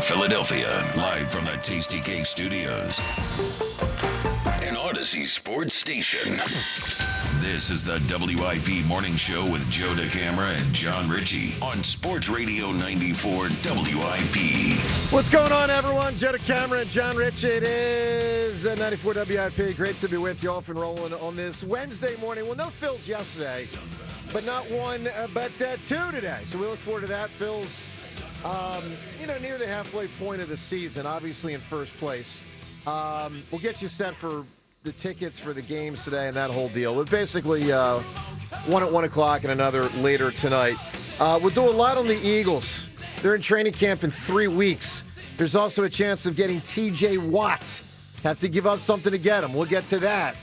Philadelphia, live from the Tasty Cake Studios. An Odyssey Sports Station. This is the WIP Morning Show with Joe DeCamara and John Ritchie on Sports Radio 94 WIP. What's going on, everyone? Joe DeCamara and John Ritchie. It is 94 WIP. Great to be with you off and rolling on this Wednesday morning. Well, no Phils yesterday, but not one, but two today. So we look forward to that. Phils, near the halfway point of the season, obviously in first place. We'll get you set for the tickets for the games today and that whole deal. We're basically one at 1 o'clock and another later tonight. We'll do a lot on the Eagles. They're in training camp in 3 weeks. There's also a chance of getting T.J. Watt. Have to give up something to get him. We'll get to that.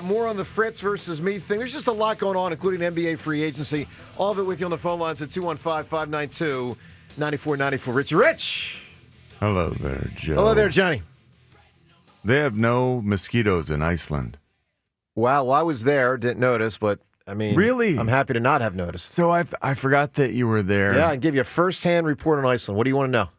More on the Fritz versus me thing. There's just a lot going on, including NBA free agency. All of it with you on the phone lines at 215-592-9494. Richie Rich. Hello there, Joe. Hello there, Johnny. They have no mosquitoes in Iceland. Wow, well, I was there, didn't notice, but I mean, really? I'm happy to not have noticed. So I forgot that you were there. Yeah, I can give you a first-hand report on Iceland. What do you want to know?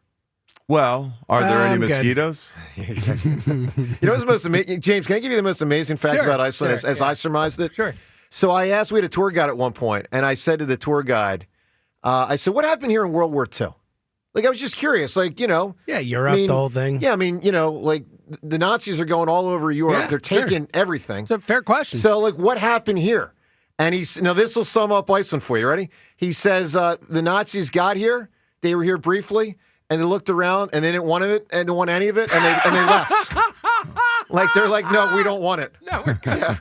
Well, are there any mosquitoes? You know what's the most amazing? James, can I give you the most amazing fact about Iceland as I surmised it? Sure. So I asked, we had a tour guide at one point, and I said to the tour guide, I said, what happened here in World War II? Like, I was just curious, like, Yeah, Europe, the whole thing. Yeah, I mean, like, the Nazis are going all over Europe. They're taking everything. It's a fair question. So, like, what happened here? And now this will sum up Iceland for you. Ready? He says the Nazis got here. They were here briefly, and they looked around, and they didn't want it, and didn't want any of it, and they left. Like, they're like, no, we don't want it. No, we're good.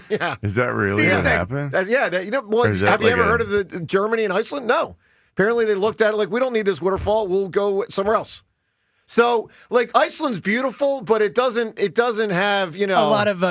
Yeah. Is that really what happened? Have you ever heard of the Germany and Iceland? No. Apparently, they looked at it like, we don't need this waterfall. We'll go somewhere else. So, like, Iceland's beautiful, but it doesn't have, a lot of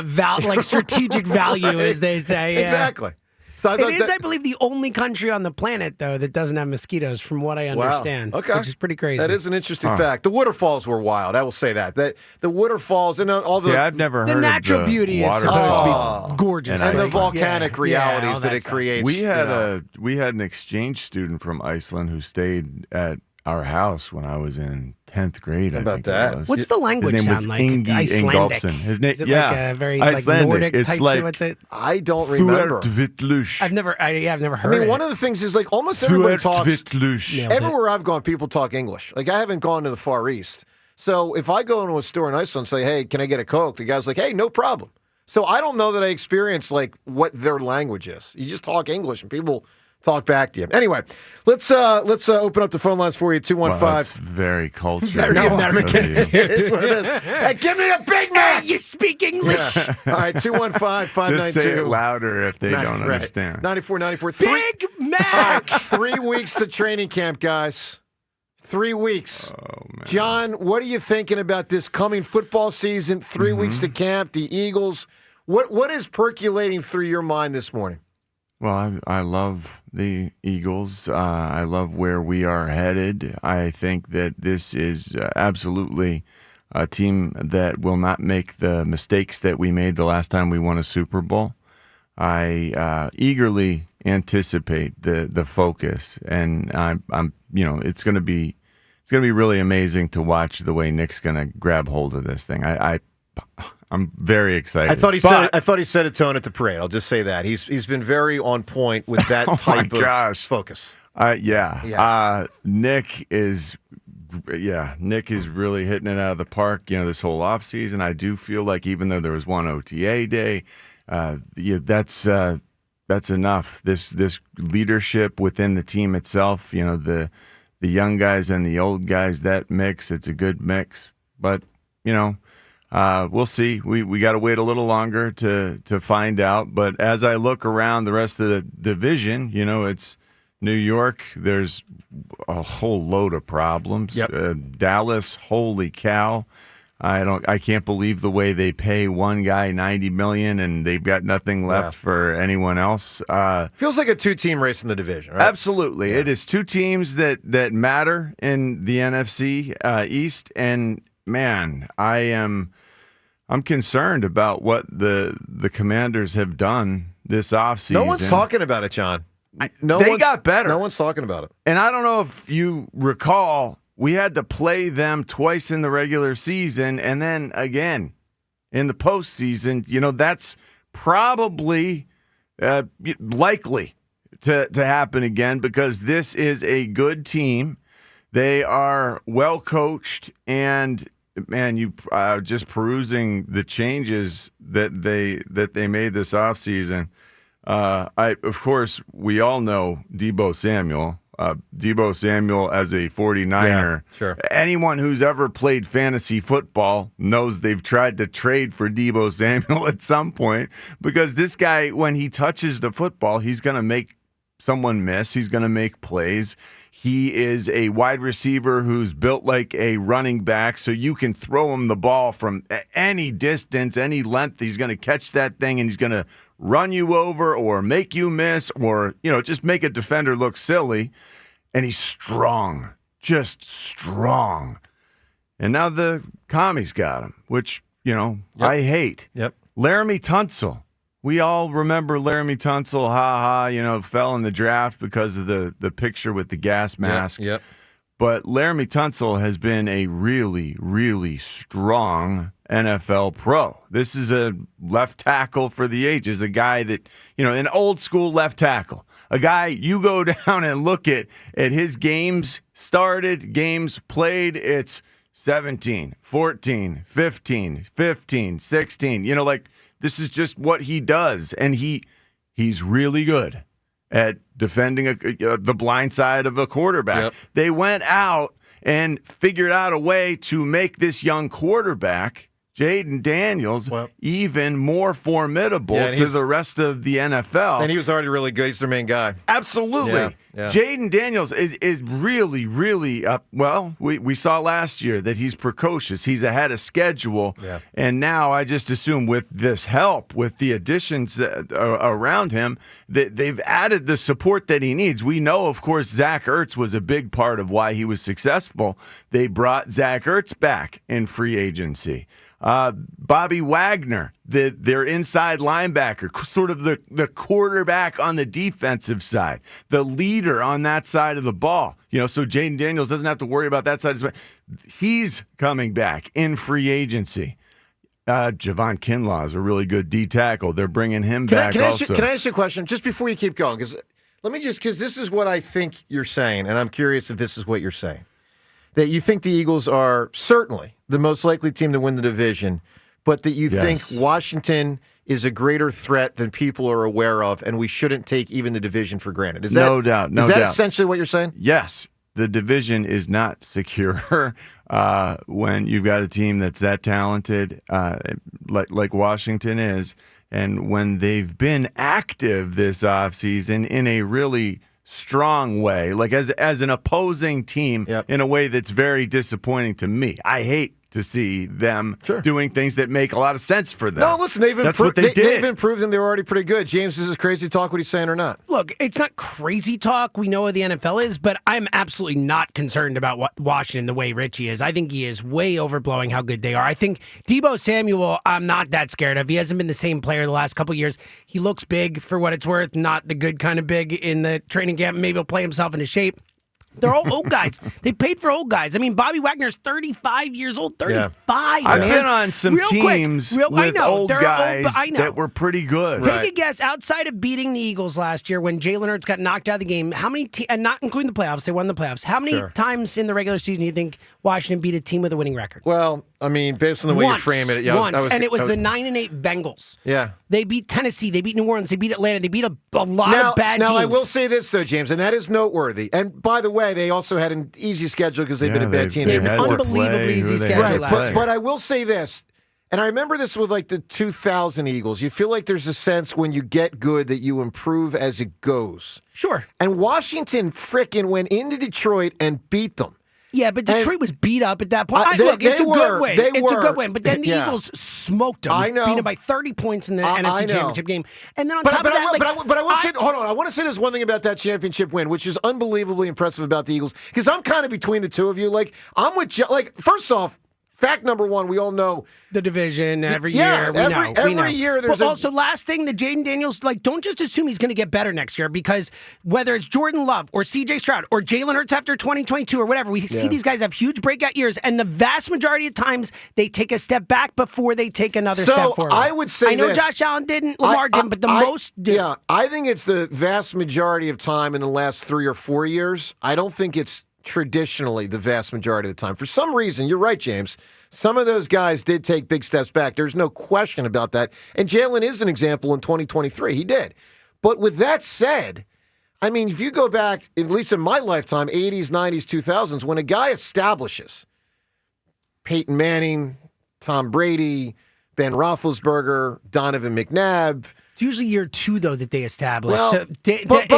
strategic value, as they say. Exactly. So I believe, the only country on the planet, though, that doesn't have mosquitoes, from what I understand. Wow. Okay. Which is pretty crazy. That is an interesting fact. The waterfalls were wild. I will say that. The waterfalls and all the... I've never heard the natural of the beauty is waterfalls. supposed to be gorgeous. And the volcanic realities that it stuff. creates. We had an exchange student from Iceland who stayed at our house when I was in 10th grade. How I about think that? it was. What's the language His name sound was like? Ingi Icelandic. Ingolfsson. His name, Is it like a very Icelandic. Nordic it's type? like What's it? I don't remember. I've never heard I mean, it. one of the things is, like, almost everybody talks... Nailed it. Everywhere I've gone, people talk English. Like, I haven't gone to the Far East. So if I go into a store in Iceland and say, hey, can I get a Coke? The guy's like, hey, no problem. So I don't know that I experience, like, what their language is. You just talk English and people talk back to you. Anyway, let's open up the phone lines for you, 215. Well, that's very cultural. Very American. It is what it is. Hey, give me a Big Mac! You speak English. Yeah. All right, 215-592. Just say it louder if they don't understand. 94. Big Mac! 3 weeks to training camp, guys. 3 weeks. Oh, man. John, what are you thinking about this coming football season? 3 weeks to camp, the Eagles. What is percolating through your mind this morning? Well, I love the Eagles. I love where we are headed. I think that this is absolutely a team that will not make the mistakes that we made the last time we won a Super Bowl. I eagerly anticipate the focus, and I'm it's going to be really amazing to watch the way Nick's going to grab hold of this thing. I'm very excited. I thought he set a tone at the parade. I'll just say that he's been very on point with that type of focus. Yes. Nick is really hitting it out of the park. This whole offseason, I do feel like even though there was one OTA day, that's enough. This leadership within the team itself. The young guys and the old guys. That mix, it's a good mix. But we'll see. We got to wait a little longer to find out. But as I look around the rest of the division, it's New York. There's a whole load of problems. Yep. Dallas, holy cow! I can't believe the way they pay one guy $90 million and they've got nothing left for anyone else. Feels like a two-team race in the division, right? Absolutely, it is two teams that matter in the NFC East, and man, I'm concerned about what the Commanders have done this offseason. No one's talking about it, John. They got better. No one's talking about it. And I don't know if you recall we had to play them twice in the regular season and then again in the postseason. That's probably likely to happen again because this is a good team. They are well coached, and man, you just perusing the changes that they made this offseason. Of course, we all know Deebo Samuel. Deebo Samuel as a 49er. Yeah, sure. Anyone who's ever played fantasy football knows they've tried to trade for Deebo Samuel at some point because this guy, when he touches the football, he's going to make someone miss. He's going to make plays. He is a wide receiver who's built like a running back, so you can throw him the ball from any distance, any length. He's going to catch that thing, and he's going to run you over or make you miss or, just make a defender look silly. And he's strong, just strong. And now the commies got him, which, I hate. Yep. Laramie Tunsil. We all remember Laramie Tunsil, fell in the draft because of the picture with the gas mask. Yep. But Laramie Tunsil has been a really, really strong NFL pro. This is a left tackle for the ages, a guy that, an old school left tackle. A guy you go down and look at his games started, games played, it's 17, 14, 15, 15, 16. This is just what he does, and he's really good at defending the blind side of a quarterback. Yep. They went out and figured out a way to make this young quarterback, Jaden Daniels, even more formidable to the rest of the NFL. And he was already really good. He's their main guy. Absolutely. Yeah. Jaden Daniels is really, really up. Well, we saw last year that he's precocious. He's ahead of schedule. Yeah. And now I just assume with this help, with the additions around him, that they've added the support that he needs. We know, of course, Zach Ertz was a big part of why he was successful. They brought Zach Ertz back in free agency. Bobby Wagner, their inside linebacker, sort of the quarterback on the defensive side, the leader on that side of the ball. So Jaden Daniels doesn't have to worry about that side of his ball. He's coming back in free agency. Javon Kinlaw is a really good D tackle. They're bringing him back also. Can I ask you a question just before you keep going? Because this is what I think you're saying, and I'm curious if this is what you're saying. That you think the Eagles are certainly the most likely team to win the division, but that you think Washington is a greater threat than people are aware of, and we shouldn't take even the division for granted. No doubt. Is that essentially what you're saying? Yes. The division is not secure when you've got a team that's that talented, like Washington is, and when they've been active this offseason in a really strong way, like as an opposing team, in a way that's very disappointing to me. I hate to see them doing things that make a lot of sense for them. No, listen, they've improved and they're already pretty good. James, is this crazy talk, what he's saying or not? Look, it's not crazy talk. We know what the NFL is, but I'm absolutely not concerned about Washington the way Richie is. I think he is way overblowing how good they are. I think Deebo Samuel, I'm not that scared of. He hasn't been the same player the last couple of years. He looks big for what it's worth, not the good kind of big in the training camp. Maybe he'll play himself into shape. They're all old guys. They paid for old guys. I mean, Bobby Wagner's 35 years old. 35, man. I've been on some teams with old guys that were pretty good. Take a guess, outside of beating the Eagles last year when Jalen Hurts got knocked out of the game, how many, and not including the playoffs, they won the playoffs, how many times in the regular season do you think Washington beat a team with a winning record? Well, I mean, based on the way you frame it. Once, and it was the 9-8 Bengals. Yeah. They beat Tennessee, they beat New Orleans, they beat Atlanta, they beat a lot of bad teams. Now, I will say this, though, James, and that is noteworthy. And by the way, they also had an easy schedule because they've been a bad team. They had an unbelievably easy schedule last year. But I will say this, and I remember this with like the 2000 Eagles. You feel like there's a sense when you get good that you improve as it goes. Sure. And Washington frickin' went into Detroit and beat them. Yeah, but Detroit was beat up at that point. Look, it's a good win. It's a good win. But then the Eagles smoked them. I know. Beat them by 30 points in the NFC Championship game. And then on top of that, I will say, hold on. I want to say there's one thing about that championship win, which is unbelievably impressive about the Eagles, because I'm kind of between the two of you. Like, I'm with you. Like, first off, Fact number one, we all know. The division every Yeah, year. We know. every year there's But also, last thing, the Jaden Daniels, don't just assume he's going to get better next year, because whether it's Jordan Love or C.J. Stroud or Jalen Hurts after 2022 or whatever, we see these guys have huge breakout years, and the vast majority of times they take a step back before they take another step forward. I would say I know this. Josh Allen didn't, Lamar didn't, but most do. Yeah, I think it's the vast majority of time in the last 3 or 4 years. I don't think it's traditionally the vast majority of the time. For some reason, you're right, James. Some of those guys did take big steps back. There's no question about that. And Jalen is an example in 2023. He did. But with that said, I mean, if you go back, at least in my lifetime, 80s, 90s, 2000s, when a guy establishes Peyton Manning, Tom Brady, Ben Roethlisberger, Donovan McNabb. It's usually year 2, though, that they establish. Well, so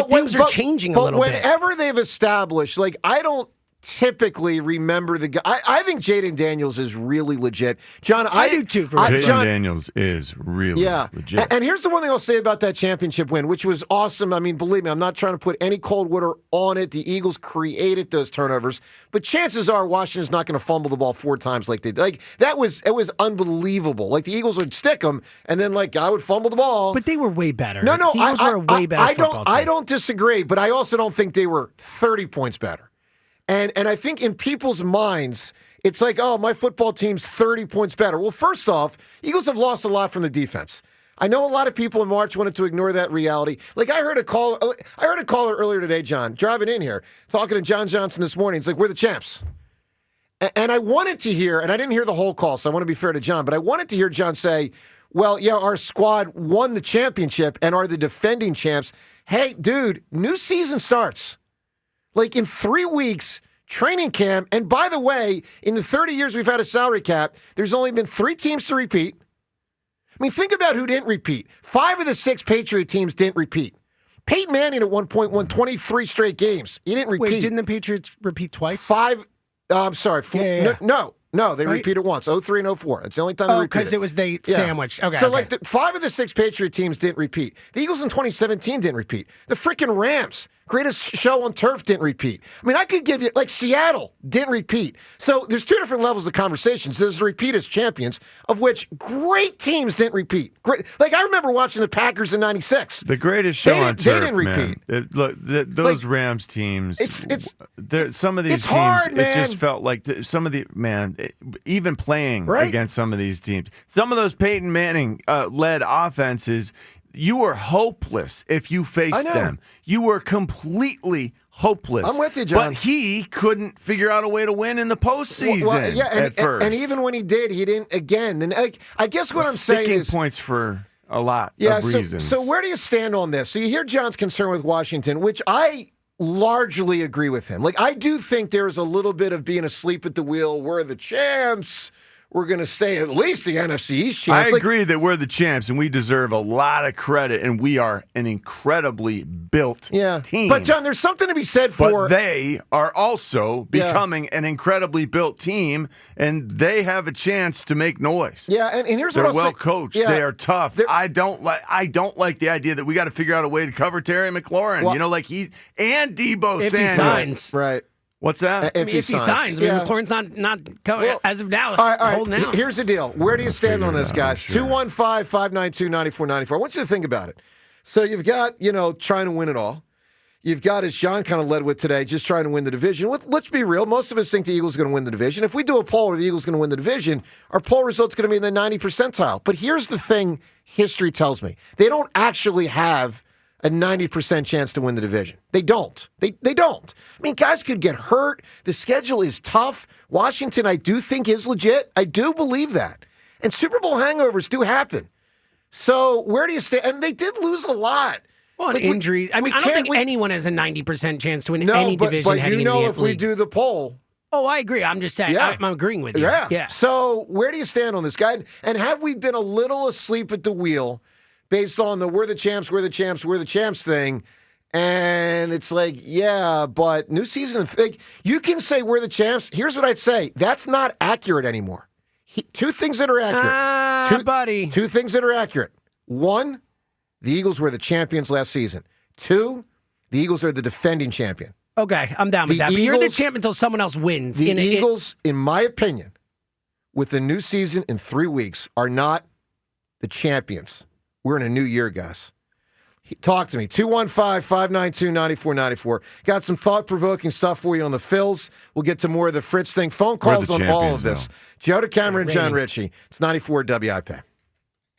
things are changing a little bit. Whenever they've established, I don't typically remember the guy. I think Jaden Daniels is really legit. John, I do too. Jaden Daniels is really legit. And here's the one thing I'll say about that championship win, which was awesome. I mean, believe me, I'm not trying to put any cold water on it. The Eagles created those turnovers, but chances are Washington's not going to fumble the ball 4 times like they did. It was unbelievable. The Eagles would stick them, and then I would fumble the ball. But they were way better. No, the Eagles were a way better football team. I don't disagree, but I also don't think they were 30 points better. And I think in people's minds, it's oh, my football team's 30 points better. Well, first off, Eagles have lost a lot from the defense. I know a lot of people in March wanted to ignore that reality. I heard a caller earlier today, John, driving in here, talking to John Johnson this morning. It's we're the champs. And I wanted to hear, and I didn't hear the whole call, so I want to be fair to John, but I wanted to hear John say, well, yeah, our squad won the championship and are the defending champs. Hey, dude, new season starts. In 3 weeks, training camp, and by the way, in the 30 years we've had a salary cap, there's only been 3 teams to repeat. I mean, think about who didn't repeat. 5 of the 6 Patriot teams didn't repeat. Peyton Manning at one point won 23 straight games. He didn't repeat. Wait, didn't the Patriots repeat twice? 5, I'm sorry. 4, yeah. No, they repeated once, 03 and 04. That's the only time they repeated. Because it was sandwiched. Okay. So, 5 of the 6 Patriot teams didn't repeat. The Eagles in 2017 didn't repeat. The freaking Rams, greatest show on turf, didn't repeat. I mean, I could give you, Seattle didn't repeat. So, there's 2 different levels of conversations. There's the repeat as champions, of which great teams didn't repeat. Great, I remember watching the Packers in 96. The greatest show on turf, they didn't repeat. Man. Those Rams teams, some of these teams, hard, it just felt like some of the, even playing against some of these teams, some of those Peyton Manning led offenses, you were hopeless if you faced them. You were completely hopeless. I'm with you, John. But he couldn't figure out a way to win in the postseason at first. And even when he did, he didn't again. And I guess what I'm saying is points for a lot of reasons. So where do you stand on this? So you hear John's concern with Washington, which I largely agree with him. I do think there's a little bit of being asleep at the wheel. We're the champs. We're going to stay at least the NFC East champs. I agree that we're the champs and we deserve a lot of credit, and we are an incredibly built team. But, John, there's something to be said for... But they are also becoming an incredibly built team, and they have a chance to make noise. Yeah, and here's They're what I'll say. well coached. Yeah, they are tough. I don't like the idea that we got to figure out a way to cover Terry McLaurin. Well, and Deebo if Samuel. He signs. Right. What's that? If he signs. McLaurin's not going as of now. It's all right. holding out. Here's the deal. Where do you stand on this, guys? 215-592-9494. I want you to think about it. So you've got, trying to win it all. You've got, as John kind of led with today, just trying to win the division. Let's be real. Most of us think the Eagles are going to win the division. If we do a poll where the Eagles are going to win the division, our poll result's going to be in the 90 percentile. But here's the thing history tells me. They don't actually have a 90% chance to win the division. They don't. They don't. I mean, guys could get hurt. The schedule is tough. Washington, I do think, is legit. I do believe that. And Super Bowl hangovers do happen. So where do you stand? And they did lose a lot. Well, injuries. I don't think anyone has a 90% chance to win any division but heading into the if we do the poll. Oh, I agree. I'm just saying. I'm agreeing with you. Yeah. So where do you stand on this, guy? And have we been a little asleep at the wheel based on the we're the champs thing? And it's but new season, you can say we're the champs. Here's what I'd say. That's not accurate anymore. 2 things that are accurate. Buddy. 2 things that are accurate. 1, the Eagles were the champions last season. 2, the Eagles are the defending champion. Okay, I'm down with that. But you're the champ until someone else wins. The Eagles, in my opinion, with the new season in 3 weeks are not the champions. We're in a new year, guys. Talk to me. 215-592-9494. Got some thought-provoking stuff for you on the Phils. We'll get to more of the Fritz thing. Phone calls on all of this. Joe DeCamera and John Ritchie. It's 94 WIP.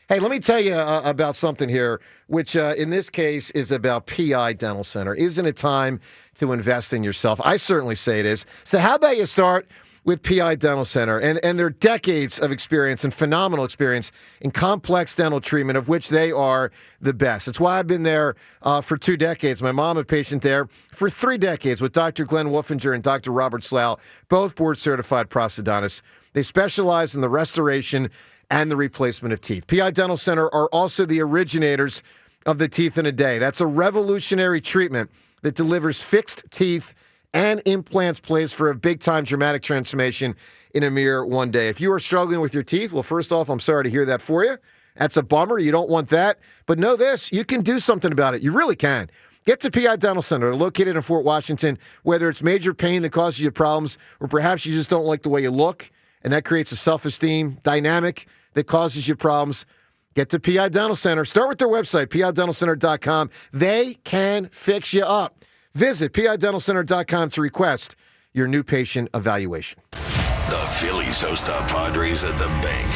Hey, let me tell you about something here, which in this case is about PI Dental Center. Isn't it time to invest in yourself? I certainly say it is. So how about you start with PI Dental Center and their decades of experience and phenomenal experience in complex dental treatment, of which they are the best. It's why I've been there for 2 decades. My mom, a patient there for 3 decades with Dr. Glenn Wolfinger and Dr. Robert Slough, both board-certified prosthodontists. They specialize in the restoration and the replacement of teeth. PI Dental Center are also the originators of the Teeth in a Day. That's a revolutionary treatment that delivers fixed teeth and implants placed for a big-time dramatic transformation in a mere 1 day. If you are struggling with your teeth, well, first off, I'm sorry to hear that for you. That's a bummer. You don't want that. But know this, you can do something about it. You really can. Get to PI Dental Center. They're located in Fort Washington. Whether it's major pain that causes you problems or perhaps you just don't like the way you look, and that creates a self-esteem dynamic that causes you problems, get to PI Dental Center. Start with their website, pidentalcenter.com. They can fix you up. Visit pidentalcenter.com to request your new patient evaluation. The Phillies host the Padres at the bank.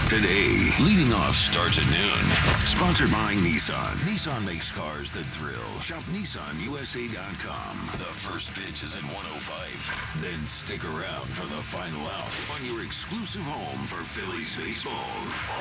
Today, leading off starts at noon. Sponsored by Nissan. Nissan makes cars that thrill. Shop NissanUSA.com. The first pitch is at 1:05. Then stick around for the final out on your exclusive home for Phillies baseball.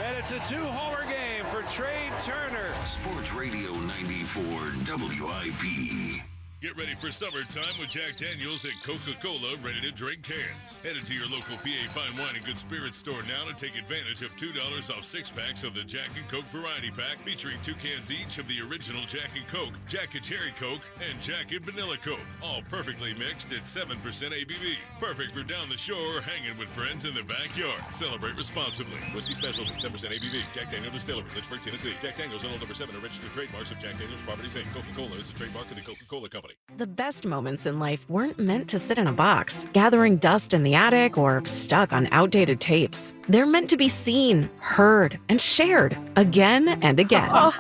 And it's a 2-homer game for Trey Turner. Sports Radio 94 WIP. Get ready for summertime with Jack Daniels and Coca-Cola ready-to-drink cans. Headed to your local PA Fine Wine and Good Spirits store now to take advantage of $2 off 6-packs of the Jack and Coke Variety Pack, featuring 2 cans each of the original Jack and Coke, Jack and Cherry Coke, and Jack and Vanilla Coke, all perfectly mixed at 7% ABV. Perfect for down the shore or hanging with friends in the backyard. Celebrate responsibly. Whiskey Special from 10% ABV. Jack Daniel Distillery, Lynchburg, Tennessee. Jack Daniels, LL number 7, are registered trademarks of Jack Daniels Properties Inc. Coca-Cola is a trademark of the Coca-Cola Company. The best moments in life weren't meant to sit in a box, gathering dust in the attic or stuck on outdated tapes. They're meant to be seen, heard, and shared again and again. Oh,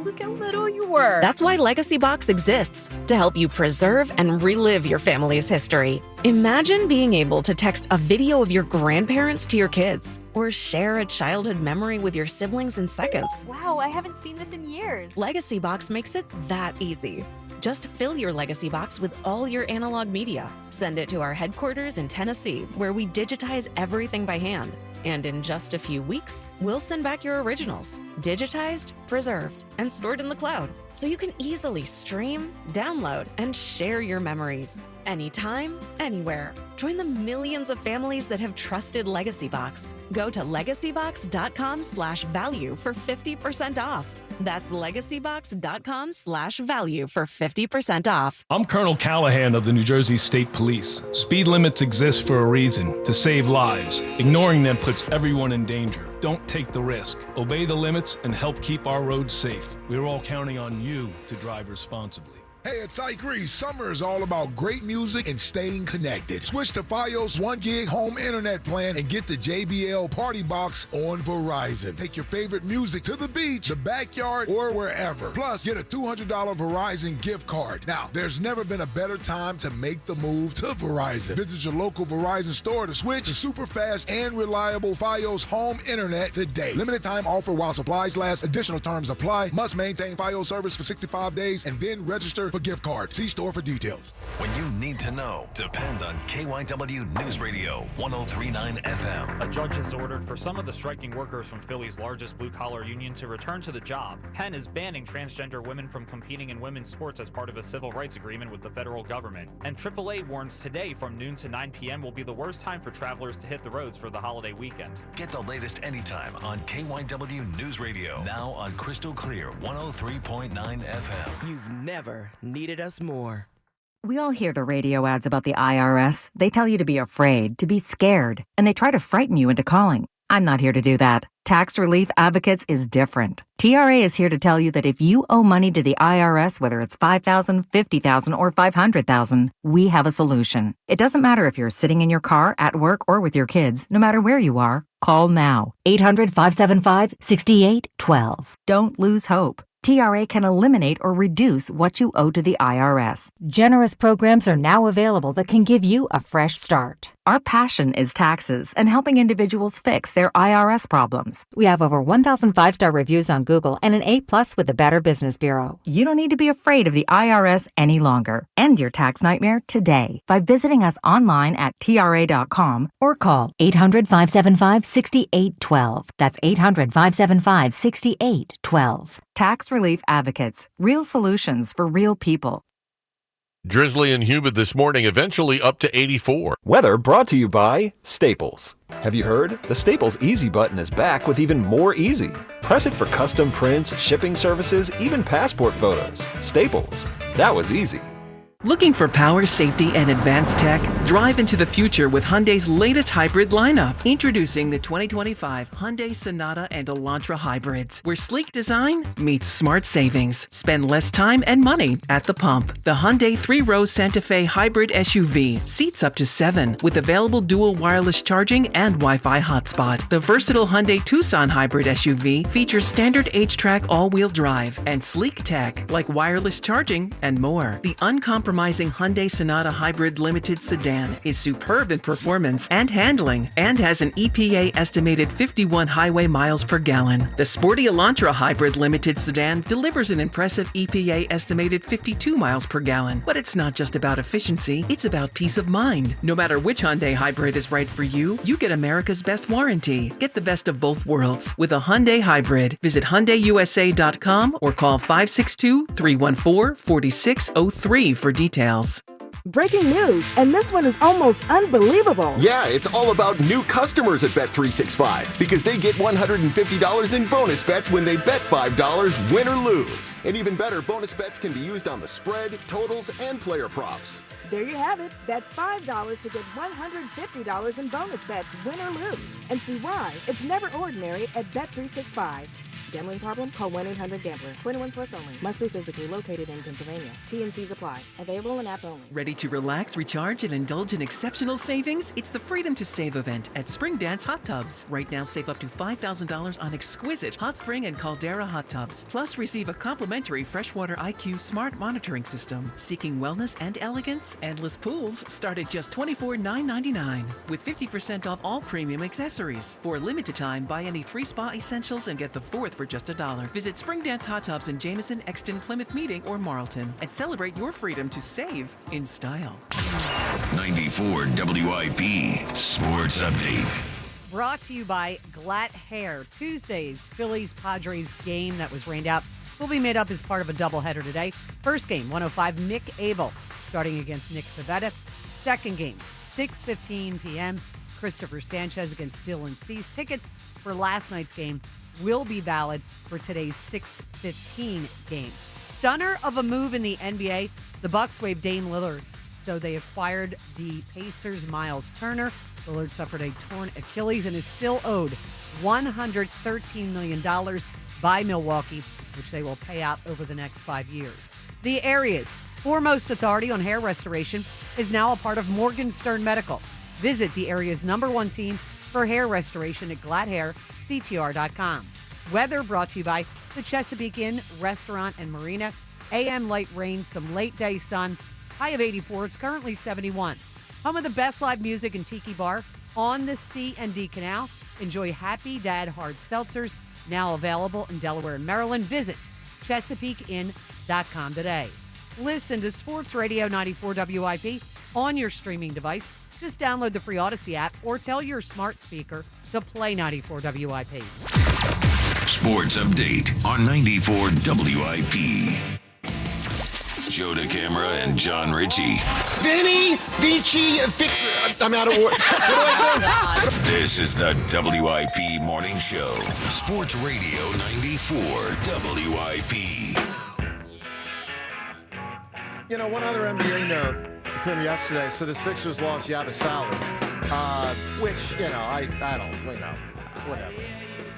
look how little you were. That's why Legacy Box exists, to help you preserve and relive your family's history. Imagine being able to text a video of your grandparents to your kids, or share a childhood memory with your siblings in seconds. Wow, I haven't seen this in years. Legacy Box makes it that easy. Just fill your Legacy Box with all your analog media. Send it to our headquarters in Tennessee, where we digitize everything by hand. And in just a few weeks, we'll send back your originals, digitized, preserved, and stored in the cloud, so you can easily stream, download, and share your memories. Anytime, anywhere. Join the millions of families that have trusted Legacy Box. Go to legacybox.com/value for 50% off. That's legacybox.com/value for 50% off. I'm Colonel Callahan of the New Jersey State Police. Speed limits exist for a reason, to save lives. Ignoring them puts everyone in danger. Don't take the risk. Obey the limits and help keep our roads safe. We're all counting on you to drive responsibly. Hey, it's Ike Reese. Summer is all about great music and staying connected. Switch to Fios 1 gig home internet plan and get the JBL Party Box on Verizon. Take your favorite music to the beach, the backyard, or wherever. Plus, get a $200 Verizon gift card. Now, there's never been a better time to make the move to Verizon. Visit your local Verizon store to switch to super fast and reliable Fios home internet today. Limited time offer while supplies last. Additional terms apply. Must maintain Fios service for 65 days and then register for gift card. See store for details. When you need to know, depend on KYW News Radio 103.9 FM. A judge has ordered for some of the striking workers from Philly's largest blue-collar union to return to the job. Penn is banning transgender women from competing in women's sports as part of a civil rights agreement with the federal government. And AAA warns today from noon to 9 p.m. will be the worst time for travelers to hit the roads for the holiday weekend. Get the latest anytime on KYW News Radio. Now on Crystal Clear 103.9 FM. You've never needed us more. We all hear the radio ads about the IRS. They tell you to be afraid, to be scared, and they try to frighten you into calling. I'm not here to do that. Tax Relief Advocates is different. TRA is here to tell you that if you owe money to the IRS, whether it's $5,000, $50,000, or $500,000, we have a solution. It doesn't matter if you're sitting in your car, at work, or with your kids. No matter where you are, call now. 800-575-6812. Don't lose hope. TRA can eliminate or reduce what you owe to the IRS. Generous programs are now available that can give you a fresh start. Our passion is taxes and helping individuals fix their IRS problems. We have over 1,000 5-star reviews on Google and an A+ with the Better Business Bureau. You don't need to be afraid of the IRS any longer. End your tax nightmare today by visiting us online at TRA.com or call 800-575-6812. That's 800-575-6812. Tax Relief Advocates. Real solutions for real people. Drizzly and humid this morning, eventually up to 84. Weather brought to you by Staples. Have you heard? The Staples Easy button is back with even more easy. Press it for custom prints, shipping services, even passport photos. Staples. That was easy. Looking for power, safety, and advanced tech? Drive into the future with Hyundai's latest hybrid lineup. Introducing the 2025 Hyundai Sonata and Elantra hybrids, where sleek design meets smart savings. Spend less time and money at the pump. The Hyundai 3-row Santa Fe hybrid SUV seats up to 7 with available dual wireless charging and Wi-Fi hotspot. The versatile Hyundai Tucson hybrid SUV features standard H-Track all-wheel drive and sleek tech like wireless charging and more. The uncompromising Hyundai Sonata Hybrid Limited Sedan is superb in performance and handling and has an EPA estimated 51 highway miles per gallon. The sporty Elantra Hybrid Limited Sedan delivers an impressive EPA estimated 52 miles per gallon. But it's not just about efficiency, it's about peace of mind. No matter which Hyundai Hybrid is right for you, you get America's best warranty. Get the best of both worlds with a Hyundai Hybrid. Visit HyundaiUSA.com or call 562-314-4603 for details. Breaking news, and this one is almost unbelievable. Yeah, it's all about new customers at Bet365 because they get $150 in bonus bets when they bet $5, win or lose. And even better, bonus bets can be used on the spread, totals, and player props. There you have it. Bet $5 to get $150 in bonus bets, win or lose. And see why it's never ordinary at Bet365. Gambling problem? Call 1-800-GAMBLER. 21 plus only. Must be physically located in Pennsylvania. T&Cs apply. Available in app only. Ready to relax, recharge, and indulge in exceptional savings? It's the Freedom to Save event at Spring Dance Hot Tubs. Right now, save up to $5,000 on exquisite hot spring and caldera hot tubs. Plus, receive a complimentary Freshwater IQ smart monitoring system. Seeking wellness and elegance? Endless pools start at just $24,999 with 50% off all premium accessories. For a limited time, buy any 3 spa essentials and get the 4th for just $1. Visit Spring Dance Hot Tubs in Jameson, Exton, Plymouth Meeting, or Marlton and celebrate your freedom to save in style. 94 WIP Sports Update. Brought to you by Glatt Hair. Tuesday's Phillies Padres game that was rained out will be made up as part of a doubleheader today. First game, 1:05, Nick Abel starting against Nick Pivetta. Second game, 6:15 p.m., Christopher Sanchez against Dylan Cease. Tickets for last night's game will be valid for today's 6:15 game. Stunner of a move in the NBA. The Bucks waived Dame Lillard, so they acquired the Pacers' Miles Turner. Lillard suffered a torn Achilles and is still owed $113 million by Milwaukee, which they will pay out over the next 5 years. The area's foremost authority on hair restoration is now a part of Morgenstern Medical. Visit the area's #1 team for hair restoration at GlattHairCTR.com. Weather brought to you by the Chesapeake Inn Restaurant and Marina. AM light rain, some late day sun. High of 84. It's currently 71. Home of the best live music and tiki bar on the C&D Canal. Enjoy Happy Dad hard seltzers, now available in Delaware and Maryland. Visit ChesapeakeInn.com today. Listen to Sports Radio 94 WIP on your streaming device. Just download the free Odyssey app or tell your smart speaker to play 94 WIP. Sports Update on 94 WIP. Joe DeCamera and John Ritchie. Vinny, Vici, I'm out of order. What do I do? This is the WIP Morning Show. Sports Radio 94 WIP. You know, one other NBA note from yesterday. So the Sixers lost Yabusele, which, you know, I don't, you know, whatever.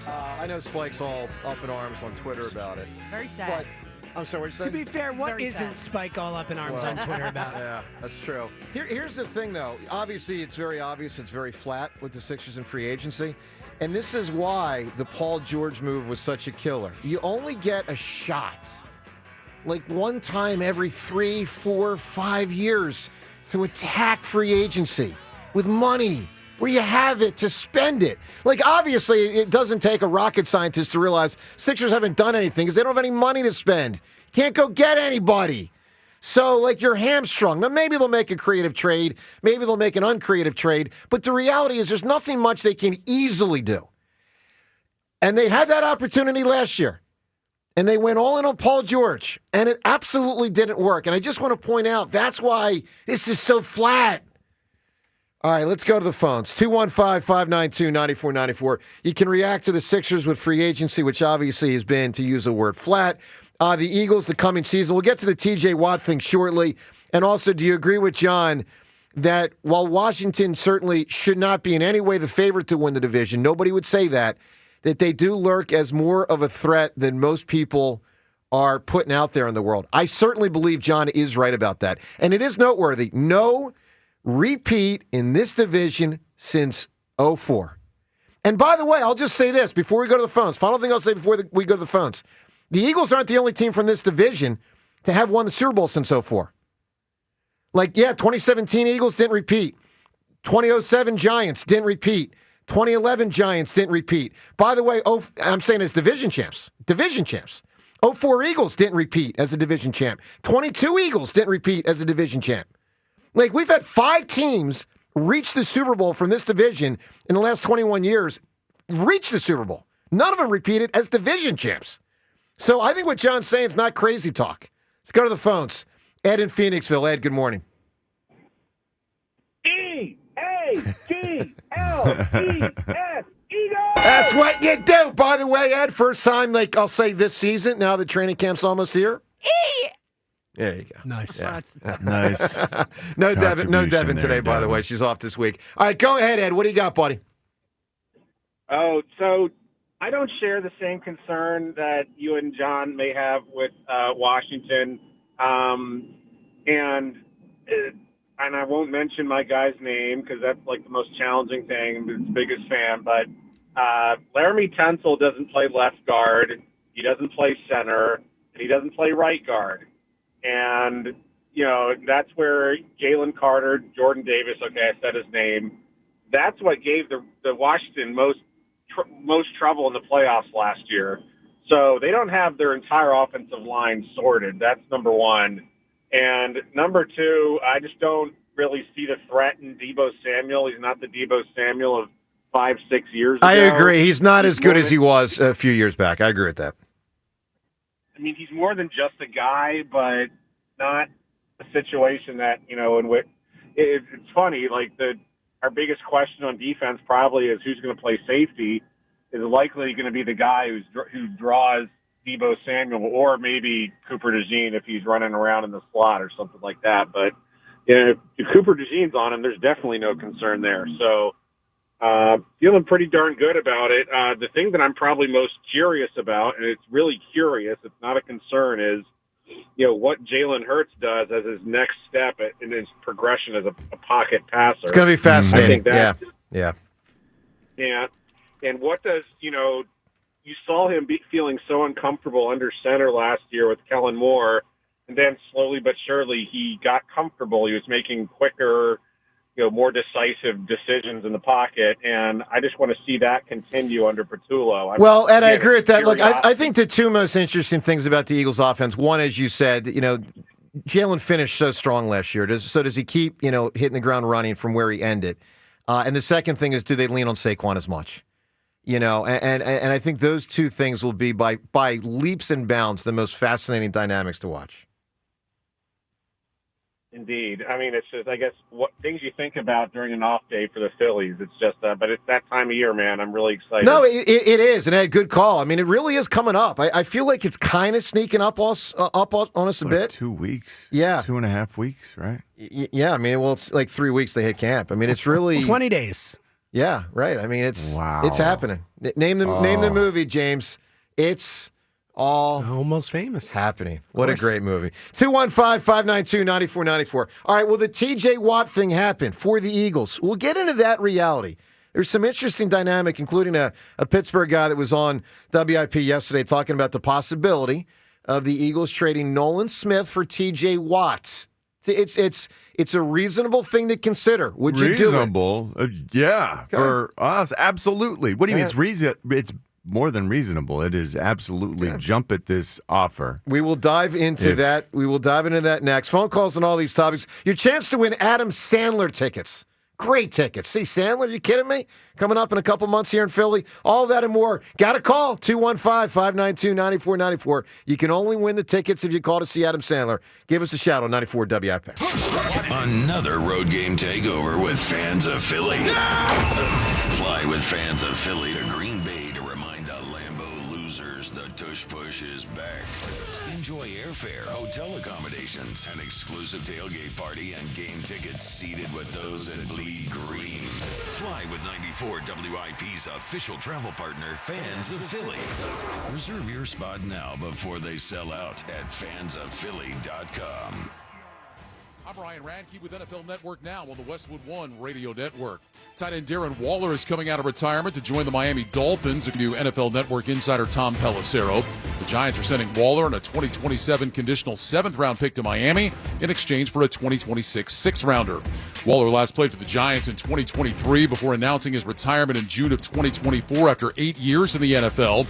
I know Spike's all up in arms on Twitter about it. Very sad. But, I'm sorry, what you To said? be fair, what very isn't sad. Spike all up in arms on Twitter about? Yeah, that's true. Here's the thing, though. Obviously, it's very obvious. It's very flat with the Sixers in free agency. And this is why the Paul George move was such a killer. You only get a shot, like one time every 3, 4, 5 years to attack free agency with money where you have it to spend it. Like, obviously, it doesn't take a rocket scientist to realize Sixers haven't done anything because they don't have any money to spend. Can't go get anybody. So, like, you're hamstrung. Now, maybe they'll make a creative trade. Maybe they'll make an uncreative trade. But the reality is there's nothing much they can easily do. And they had that opportunity last year. And they went all in on Paul George. And it absolutely didn't work. And I just want to point out, that's why this is so flat. All right, let's go to the phones. 215-592-9494. You can react to the Sixers with free agency, which obviously has been, to use the word, flat. The Eagles, the coming season. We'll get to the T.J. Watt thing shortly. And also, do you agree with John that while Washington certainly should not be in any way the favorite to win the division, nobody would say that they do lurk as more of a threat than most people are putting out there in the world? I certainly believe John is right about that. And it is noteworthy. No repeat in this division since 2004. And by the way, I'll just say this before we go to the phones. Final thing I'll say before we go to the phones. The Eagles aren't the only team from this division to have won the Super Bowl since 2004. Like, yeah, 2017 Eagles didn't repeat. 2007 Giants didn't repeat. 2011 Giants didn't repeat. By the way, I'm saying as division champs. Division champs. 2004 Eagles didn't repeat as a division champ. 22 Eagles didn't repeat as a division champ. Like, we've had 5 teams reach the Super Bowl from this division in the last 21 years, reach the Super Bowl. None of them repeated as division champs. So I think what John's saying is not crazy talk. Let's go to the phones. Ed in Phoenixville. Ed, good morning. E-A-G-L-E-S, Eagles! That's what you do. By the way, Ed, first time, like, I'll say this season, now that training camp's almost here. There you go. Nice. Yeah. Nice. No Devin Contribution today, there, by the Devin. way. She's off this week. All right, go ahead, Ed. What do you got, buddy? Oh, so I don't share the same concern that you and John may have with Washington. And I won't mention my guy's name because that's like the most challenging thing. I'm his biggest fan. But Laramie Tunsil doesn't play left guard. He doesn't play center. And he doesn't play right guard. And, you know, that's where Jalen Carter, Jordan Davis, okay, I said his name. That's what gave the Washington most trouble in the playoffs last year. So they don't have their entire offensive line sorted. That's number one. And number two, I just don't really see the threat in Deebo Samuel. He's not the Deebo Samuel of 5-6 years ago. I agree. He's not as good as he was a few years back. I agree with that. I mean, he's more than just a guy, but not a situation that, you know, in which it's funny. Like our biggest question on defense probably is who's going to play safety. Is likely going to be the guy who draws Deebo Samuel or maybe Cooper DeJean if he's running around in the slot or something like that. But you know, if Cooper DeJean's on him, there's definitely no concern there. So feeling pretty darn good about it. The thing that I'm probably most curious about, and it's really curious, it's not a concern, is you know what Jalen Hurts does as his next step in his progression as a pocket passer. It's going to be fascinating. I think Yeah. And what does, you know, you saw him feeling so uncomfortable under center last year with Kellen Moore, and then slowly but surely he got comfortable. He was making quicker, you know, more decisive decisions in the pocket, and I just want to see that continue under Patullo. Well, Ed, I agree with that. Look, I think the two most interesting things about the Eagles' offense, one, as you said, you know, Jalen finished so strong last year. Does he keep, you know, hitting the ground running from where he ended? And the second thing is, do they lean on Saquon as much? You know, and I think those two things will be by leaps and bounds the most fascinating dynamics to watch. Indeed. I mean, it's just, I guess, what things you think about during an off day for the Phillies. It's just, but it's that time of year, man. I'm really excited. No, it is, and Ed, good call. I mean, it really is coming up. I feel like it's kind of sneaking up on us a bit. 2 weeks. Yeah. 2.5 weeks, right? Yeah, I mean, well, it's like 3 weeks they hit camp. I mean, it's really 20 days. Yeah, right. I mean, it's happening. Name the movie, James. It's all almost famous. Happening. What a great movie. 215-592-9494. All right, well, the TJ Watt thing happened for the Eagles. We'll get into that reality. There's some interesting dynamic, including a Pittsburgh guy that was on WIP yesterday talking about the possibility of the Eagles trading Nolan Smith for TJ Watt. It's a reasonable thing to consider. Would you do it? Reasonable? Yeah, for us, absolutely. What do you mean? It's more than reasonable. It is absolutely jump at this offer. We will dive into that. We will dive into that next. Phone calls on all these topics. Your chance to win Adam Sandler tickets. Great tickets. See, Sandler, you kidding me? Coming up in a couple months here in Philly. All that and more. Got a call, 215-592-9494. You can only win the tickets if you call to see Adam Sandler. Give us a shout on 94 WIP. Another road game takeover with fans of Philly. Fly with fans of Philly to Green Bay to remind the Lambeau losers the tush push is back. Enjoy airfare, hotel accommodations, an exclusive tailgate party, and game tickets seated with those that bleed green. Fly with 94 WIP's official travel partner, Fans of Philly. Reserve your spot now before they sell out at fansofphilly.com. I'm Ryan Radke with NFL Network Now on the Westwood One Radio Network. Tight end Darren Waller is coming out of retirement to join the Miami Dolphins. New NFL Network insider Tom Pelissero. The Giants are sending Waller and a 2027 conditional 7th-round pick to Miami in exchange for a 2026 6th-rounder. Waller last played for the Giants in 2023 before announcing his retirement in June of 2024 after 8 years in the NFL.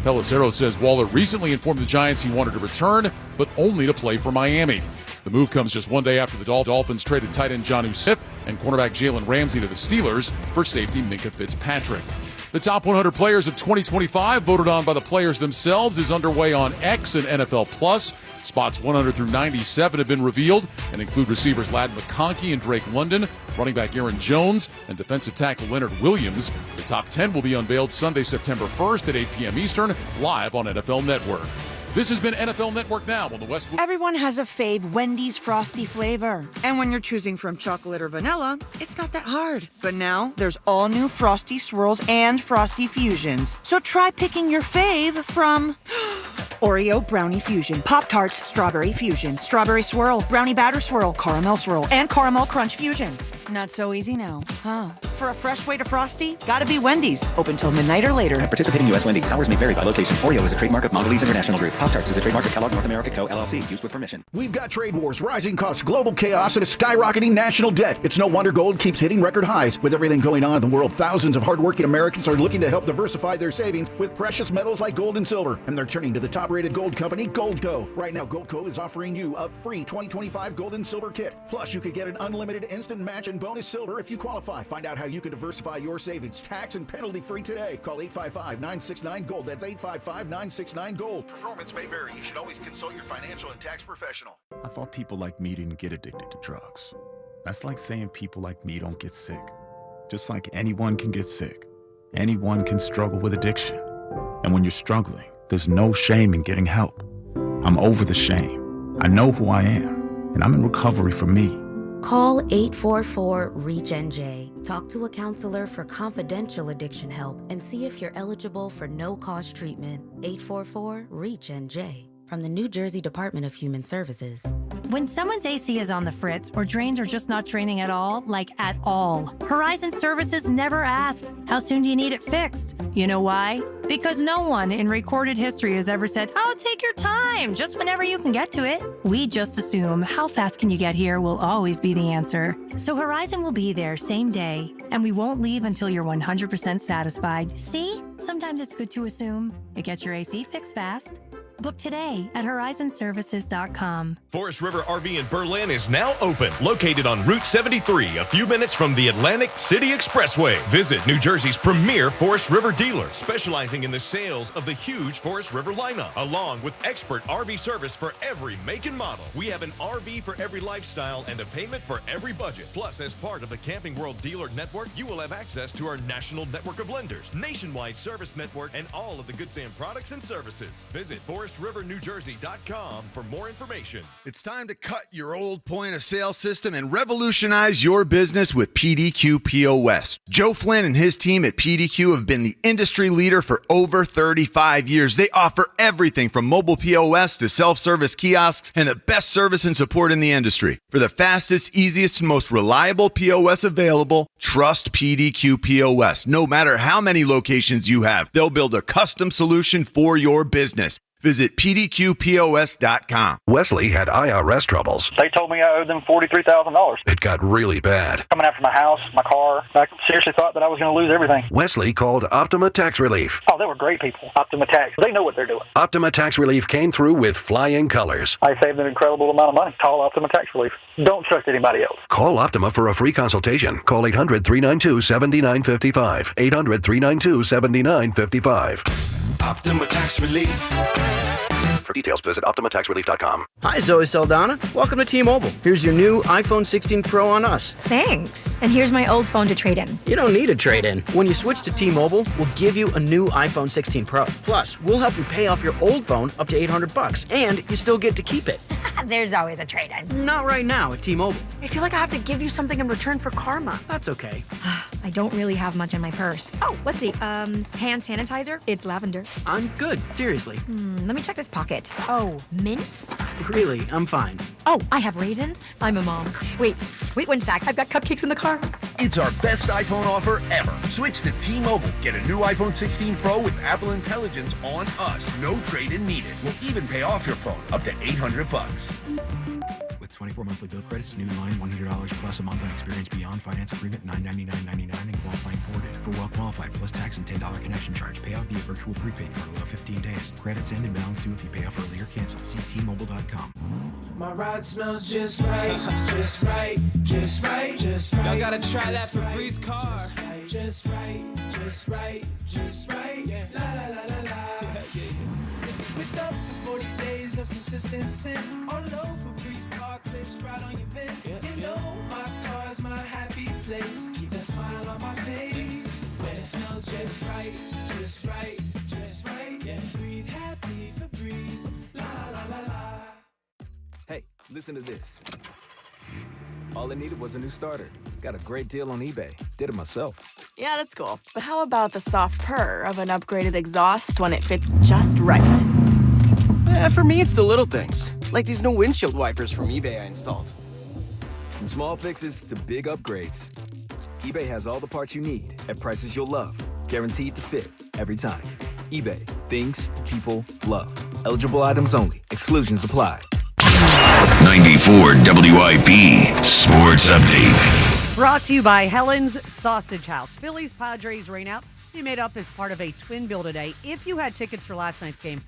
Pelissero says Waller recently informed the Giants he wanted to return, but only to play for Miami. The move comes just one day after the Dolphins traded tight end Jonnu Smith and cornerback Jalen Ramsey to the Steelers for safety Minkah Fitzpatrick. The top 100 players of 2025, voted on by the players themselves, is underway on X and NFL Plus. Spots 100 through 97 have been revealed and include receivers Ladd McConkey and Drake London, running back Aaron Jones, and defensive tackle Leonard Williams. The top 10 will be unveiled Sunday, September 1st at 8 p.m. Eastern, live on NFL Network. This has been NFL Network Now on the Westwood. Everyone has a fave Wendy's Frosty flavor. And when you're choosing from chocolate or vanilla, it's not that hard. But now, there's all new Frosty Swirls and Frosty Fusions. So try picking your fave from Oreo Brownie Fusion, Pop-Tarts Strawberry Fusion, Strawberry Swirl, Brownie Batter Swirl, Caramel Swirl, and Caramel Crunch Fusion. Not so easy now, huh? For a fresh way to Frosty, gotta be Wendy's. Open till midnight or later. At participating U.S. Wendy's. Hours may vary by location. Oreo is a trademark of Mondelez International Group. Pop-Tarts is a trademark of Kellogg North America Co. LLC. Used with permission. We've got trade wars, rising costs, global chaos, and a skyrocketing national debt. It's no wonder gold keeps hitting record highs. With everything going on in the world, thousands of hardworking Americans are looking to help diversify their savings with precious metals like gold and silver. And they're turning to the top-rated gold company, Goldco. Right now, Goldco is offering you a free 2025 gold and silver kit. Plus, you could get an unlimited instant match and bonus silver if you qualify. Find out how you can diversify your savings, tax and penalty-free today. Call 855-969-GOLD. That's 855-969-GOLD. Performance may vary. You should always consult your financial and tax professional. I thought people like me didn't get addicted to drugs. That's like saying people like me don't get sick. Just like anyone can get sick, anyone can struggle with addiction. And when you're struggling, there's no shame in getting help. I'm over the shame. I know who I am, and I'm in recovery for me. Call 844-REACH-NJ. Talk to a counselor for confidential addiction help and see if you're eligible for no-cost treatment. 844-REACH-NJ. From the New Jersey Department of Human Services. When someone's AC is on the fritz or drains are just not draining at all, like at all, Horizon Services never asks, how soon do you need it fixed? You know why? Because no one in recorded history has ever said, oh, take your time, just whenever you can get to it. We just assume how fast can you get here will always be the answer. So Horizon will be there same day, and we won't leave until you're 100% satisfied. See? Sometimes it's good to assume. It gets your AC fixed fast. Book today at horizonservices.com. Forest River RV in Berlin is now open. Located on Route 73, a few minutes from the Atlantic City Expressway. Visit New Jersey's premier Forest River dealer, specializing in the sales of the huge Forest River lineup, along with expert RV service for every make and model. We have an RV for every lifestyle and a payment for every budget. Plus, as part of the Camping World Dealer Network, you will have access to our national network of lenders, nationwide service network, and all of the Good Sam products and services. Visit Forest ForestRiverNewJersey.com for more information. It's time to cut your old point of sale system and revolutionize your business with PDQ POS. Joe Flynn and his team at PDQ have been the industry leader for over 35 years. They offer everything from mobile POS to self-service kiosks and the best service and support in the industry. For the fastest, easiest, and most reliable POS available, trust PDQ POS. No matter how many locations you have, they'll build a custom solution for your business. Visit pdqpos.com. Wesley had IRS troubles. They told me I owed them $43,000. It got really bad. Coming after my house, my car. I seriously thought that I was going to lose everything. Wesley called Optima Tax Relief. Oh, they were great people. Optima Tax. They know what they're doing. Optima Tax Relief came through with flying colors. I saved an incredible amount of money. Call Optima Tax Relief. Don't trust anybody else. Call Optima for a free consultation. Call 800-392-7955. 800-392-7955. Optima Tax Relief. For details, visit OptimaTaxRelief.com. Hi, Zoe Saldana. Welcome to T-Mobile. Here's your new iPhone 16 Pro on us. Thanks. And here's my old phone to trade in. You don't need a trade-in. When you switch to T-Mobile, we'll give you a new iPhone 16 Pro. Plus, we'll help you pay off your old phone up to $800, and you still get to keep it. There's always a trade-in. Not right now at T-Mobile. I feel like I have to give you something in return for karma. That's okay. I don't really have much in my purse. Oh, let's see. Hand sanitizer. It's lavender. I'm good. Seriously. Let me check this pocket. Oh, mints? Really, I'm fine. Oh, I have raisins. I'm a mom. Wait 1 sec. I've got cupcakes in the car. It's our best iPhone offer ever. Switch to T-Mobile. Get a new iPhone 16 Pro with Apple Intelligence on us. No trade-in needed. We'll even pay off your phone up to $800. With 24 monthly bill credits, new line $100 plus a month on experience beyond finance agreement $999.99 and qualifying ported. For well qualified plus tax and $10 connection charge. Pay out via virtual prepaid card. Allow 15 days. Credits end and balance due if you pay off early or cancel. See T-Mobile.com. My ride smells just right, just right, just right, just right. Y'all gotta try that Febreze car. Just right, just right, just right. Yeah. La la la la la. With up to 40 days of consistency, all over Febreze car clips right on your vent. You know my car's my happy place. Keep that smile on my face when it smells just right, just right, just right. Yeah, breathe happy Febreze. La la la la. Hey, listen to this. All I needed was a new starter. Got a great deal on eBay. Did it myself. Yeah, that's cool. But how about the soft purr of an upgraded exhaust when it fits just right? For me, it's the little things. Like these new windshield wipers from eBay I installed. From small fixes to big upgrades, eBay has all the parts you need at prices you'll love. Guaranteed to fit every time. eBay. Things people love. Eligible items only. Exclusions apply. 94 WIP Sports Update. Brought to you by Helen's Sausage House. Phillies Padres rain out. Be made up as part of a twin bill today. If you had tickets for last night's game,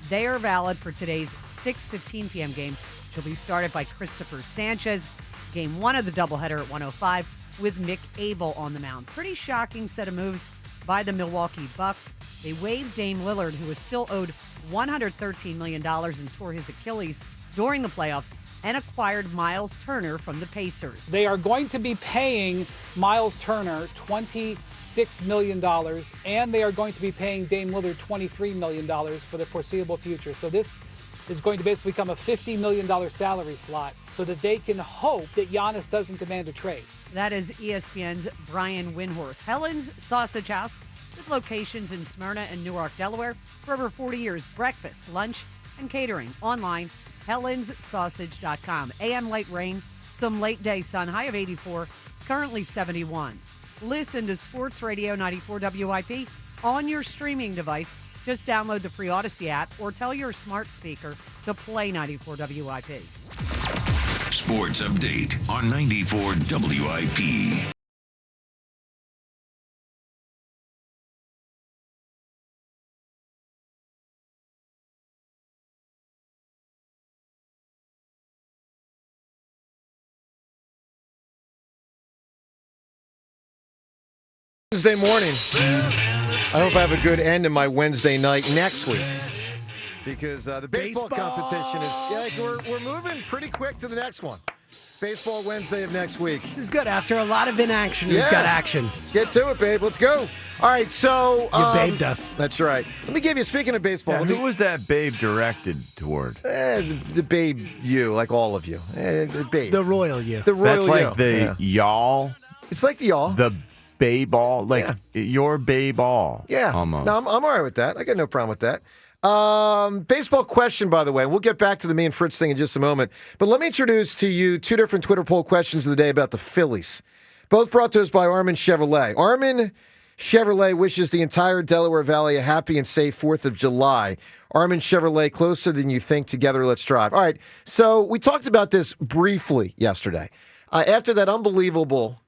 they are valid for today's 6:15 p.m. game, which will be started by Christopher Sanchez. Game 1 of the doubleheader at 1:05 with Mick Abel on the mound. Pretty shocking set of moves by the Milwaukee Bucks. They waived Dame Lillard, who was still owed $113 million and tore his Achilles during the playoffs, and acquired Miles Turner from the Pacers. They are going to be paying Miles Turner $26 million, and they are going to be paying Dame Lillard $23 million for the foreseeable future. So this is going to basically become a $50 million salary slot so that they can hope that Giannis doesn't demand a trade. That is ESPN's Brian Windhorst. Helen's Sausage House, with locations in Smyrna and Newark, Delaware, for over 40 years. Breakfast, lunch, and catering. Online, HelensSausage.com. AM light rain, some late day sun, high of 84. It's currently 71. Listen to Sports Radio 94 WIP on your streaming device. Just download the free Odyssey app or tell your smart speaker to play 94 WIP. Sports Update on 94 WIP. Wednesday morning. I hope I have a good end of my Wednesday night next week, because the baseball competition is we're moving pretty quick to the next one. Baseball Wednesday of next week. This is good. After a lot of inaction, we've got action. Let's get to it, babe. Let's go. All right, so... You babed us. That's right. Let me give you, speaking of baseball... Yeah, who was that babe directed toward? The babe you, like all of you. The babe. The royal you. The royal That's you. like the y'all? It's like the y'all. The babe all? Like your babe all. Yeah. Almost. No, I'm all right with that. I got no problem with that. Baseball question, by the way. We'll get back to the me and Fritz thing in just a moment. But let me introduce to you two different Twitter poll questions of the day about the Phillies. Both brought to us by Armin Chevrolet. Armin Chevrolet wishes the entire Delaware Valley a happy and safe 4th of July. Armin Chevrolet, closer than you think. Together, let's drive. All right, so we talked about this briefly yesterday. After that unbelievable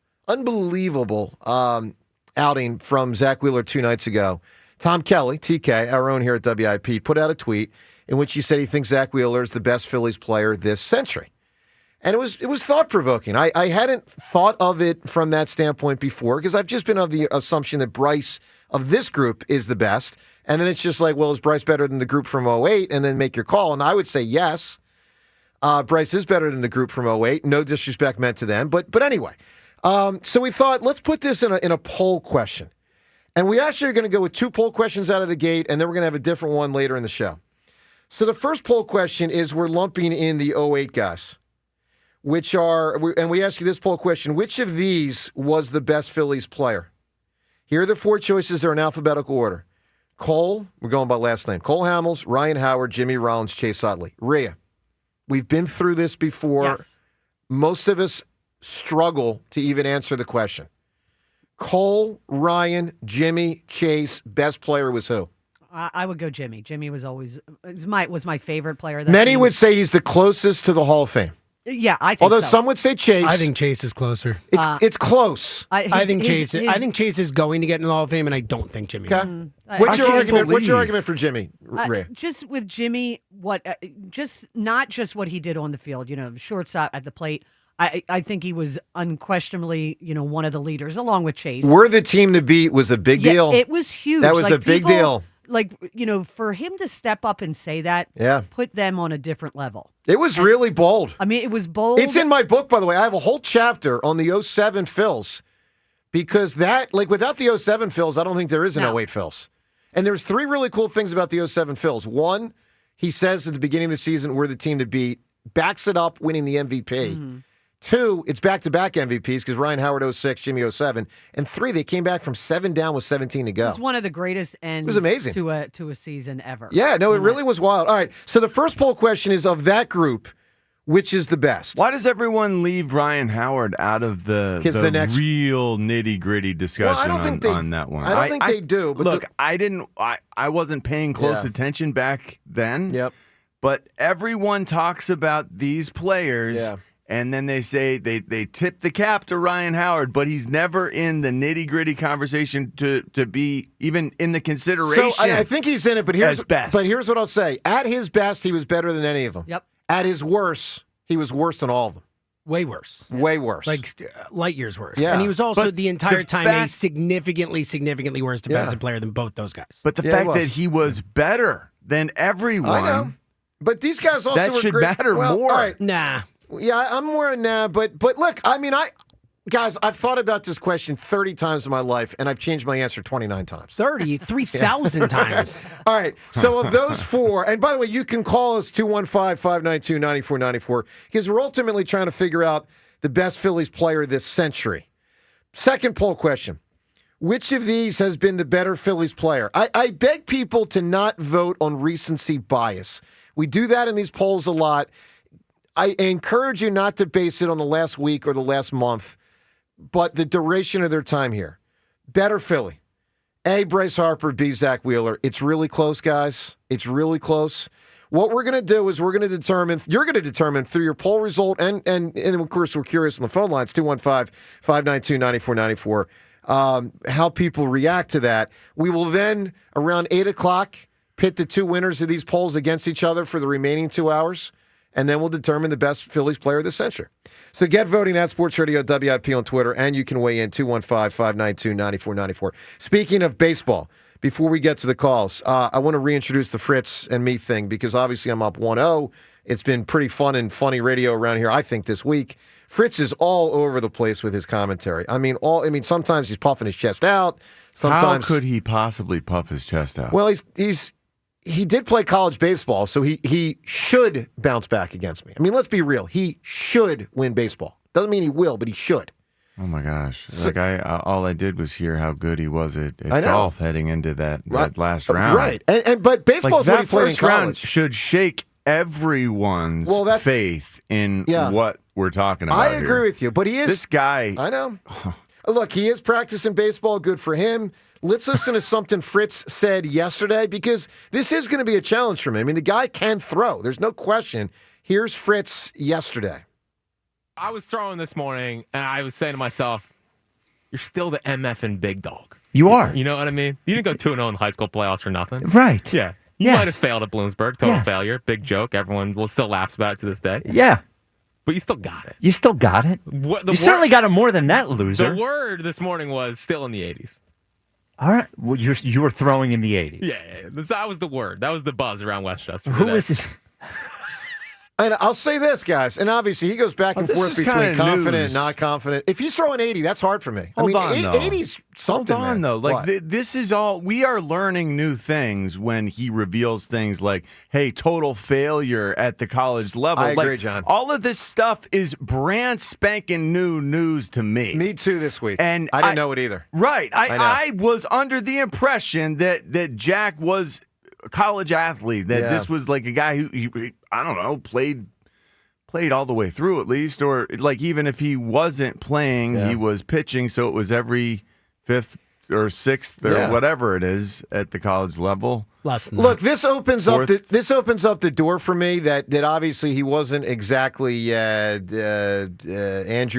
outing from Zach Wheeler 2 nights ago, Tom Kelly, TK, our own here at WIP, put out a tweet in which he said he thinks Zach Wheeler is the best Phillies player this century. And it was thought-provoking. I hadn't thought of it from that standpoint before because I've just been of the assumption that Bryce of this group is the best. And then it's just like, well, is Bryce better than the group from 08? And then make your call. And I would say yes. Bryce is better than the group from 08. No disrespect meant to them. But anyway, so we thought, let's put this in a poll question. And we actually are going to go with 2 poll questions out of the gate, and then we're going to have a different one later in the show. So the first poll question is we're lumping in the 08 guys, and we ask you this poll question, which of these was the best Phillies player? Here are the 4 choices. They're in alphabetical order. Cole, we're going by last name, Cole Hamels, Ryan Howard, Jimmy Rollins, Chase Utley. Rhea, we've been through this before. Yes. Most of us struggle to even answer the question. Cole, Ryan, Jimmy, Chase, best player was who? I would go Jimmy. Jimmy was my favorite player. Many would say he's the closest to the Hall of Fame. Yeah, I think Although so. some would say Chase. I think Chase is closer. It's close. I think Chase is going to get in the Hall of Fame, and I don't think Jimmy. Okay. What's your argument for Jimmy? Ray? Just with Jimmy, not just what he did on the field. Shortstop at the plate. I think he was unquestionably, one of the leaders, along with Chase. We're the team to beat was a big deal. It was huge. That was a big deal. For him to step up and say that, put them on a different level. It was really bold. I mean, it was bold. It's in my book, by the way. I have a whole chapter on the 07 Phils because without the 07 Phils, I don't think there is an 08 Phils. And there's 3 really cool things about the 07 Phils. One, he says at the beginning of the season, we're the team to beat, backs it up winning the MVP. Mm-hmm. 2, it's back-to-back MVPs because Ryan Howard 06, Jimmy 07. And 3, they came back from 7 down with 17 to go. It was one of the greatest ends it was amazing. to a season ever. Yeah, no, it really was wild. All right, so the first poll question is of that group, which is the best? Why does everyone leave Ryan Howard out of the real nitty-gritty discussion on that one? I don't think they do. But look, I wasn't paying close attention back then. Yep. But everyone talks about these players. Yeah. And then they say they tip the cap to Ryan Howard, but he's never in the nitty-gritty conversation to be even in the consideration. So I think he's in it, but here's what I'll say. At his best, he was better than any of them. Yep. At his worst, he was worse than all of them. Way worse. Way worse. Like light years worse. Yeah. And he was also the entire time a significantly worse defensive player than both those guys. But the fact that he was better than everyone. I know. But these guys also that were should great. matter more. All right. Nah. Yeah, I'm more nah, but look, I mean, guys, I've thought about this question 30 times in my life, and I've changed my answer 29 times. 3,000 times. All right, so of those 4, and by the way, you can call us 215-592-9494, because we're ultimately trying to figure out the best Phillies player this century. Second poll question. Which of these has been the better Phillies player? I beg people to not vote on recency bias. We do that in these polls a lot. I encourage you not to base it on the last week or the last month, but the duration of their time here. Better Philly. A, Bryce Harper, B, Zach Wheeler. It's really close, guys. It's really close. What we're going to do is you're going to determine through your poll result, and of course we're curious on the phone lines, 215-592-9494, how people react to that. We will then, around 8 o'clock, pit the 2 winners of these polls against each other for the remaining 2 hours. And then we'll determine the best Phillies player of the century. So get voting at Sports Radio WIP on Twitter, and you can weigh in 215-592-9494. Speaking of baseball, before we get to the calls, I want to reintroduce the Fritz and me thing because obviously I'm up 1-0 It's been pretty fun and funny radio around here, I think, this week. Fritz is all over the place with his commentary. I mean, sometimes he's puffing his chest out. Sometimes, how could he possibly puff his chest out? Well, he did play college baseball, so he should bounce back against me. I mean, let's be real. He should win baseball. Doesn't mean he will, but he should. Oh my gosh! All I did was hear how good he was at golf heading into that last round. Right, but baseball's what he played in college. Round should shake everyone's faith in what we're talking about. I agree with you, but he is this guy. I know. Look, he is practicing baseball. Good for him. Let's listen to something Fritz said yesterday, because this is going to be a challenge for him. I mean, the guy can throw. There's no question. Here's Fritz yesterday. I was throwing this morning, and I was saying to myself, you're still the MFing big dog. You are. You know what I mean? You didn't go 2-0 in high school playoffs for nothing. Right. Yeah. You might have failed at Bloomsburg. Total failure. Big joke. Everyone still laughs about it to this day. Yeah. But you still got it. You still got it. You certainly got it more than that, loser. The word this morning was still in the 80s. All right. Well, you were throwing in the 80s. Yeah. That was the word. That was the buzz around Westchester. Who is it? And I'll say this, guys, and obviously he goes back and forth between confident and not confident. If he's throwing 80, that's hard for me. Hold on, 80's something. Hold on, though. Like this is all we are learning new things when he reveals things like, "Hey, total failure at the college level." I agree, John. All of this stuff is brand spanking new news to me. Me too this week, and I didn't know it either. Right, I was under the impression that Jack was a college athlete. That this was like a guy who I don't know, played all the way through at least, or like even if he wasn't playing, he was pitching, so it was every fifth or sixth or whatever it is at the college level. Less than Look, this opens up the door for me that obviously he wasn't exactly Andrew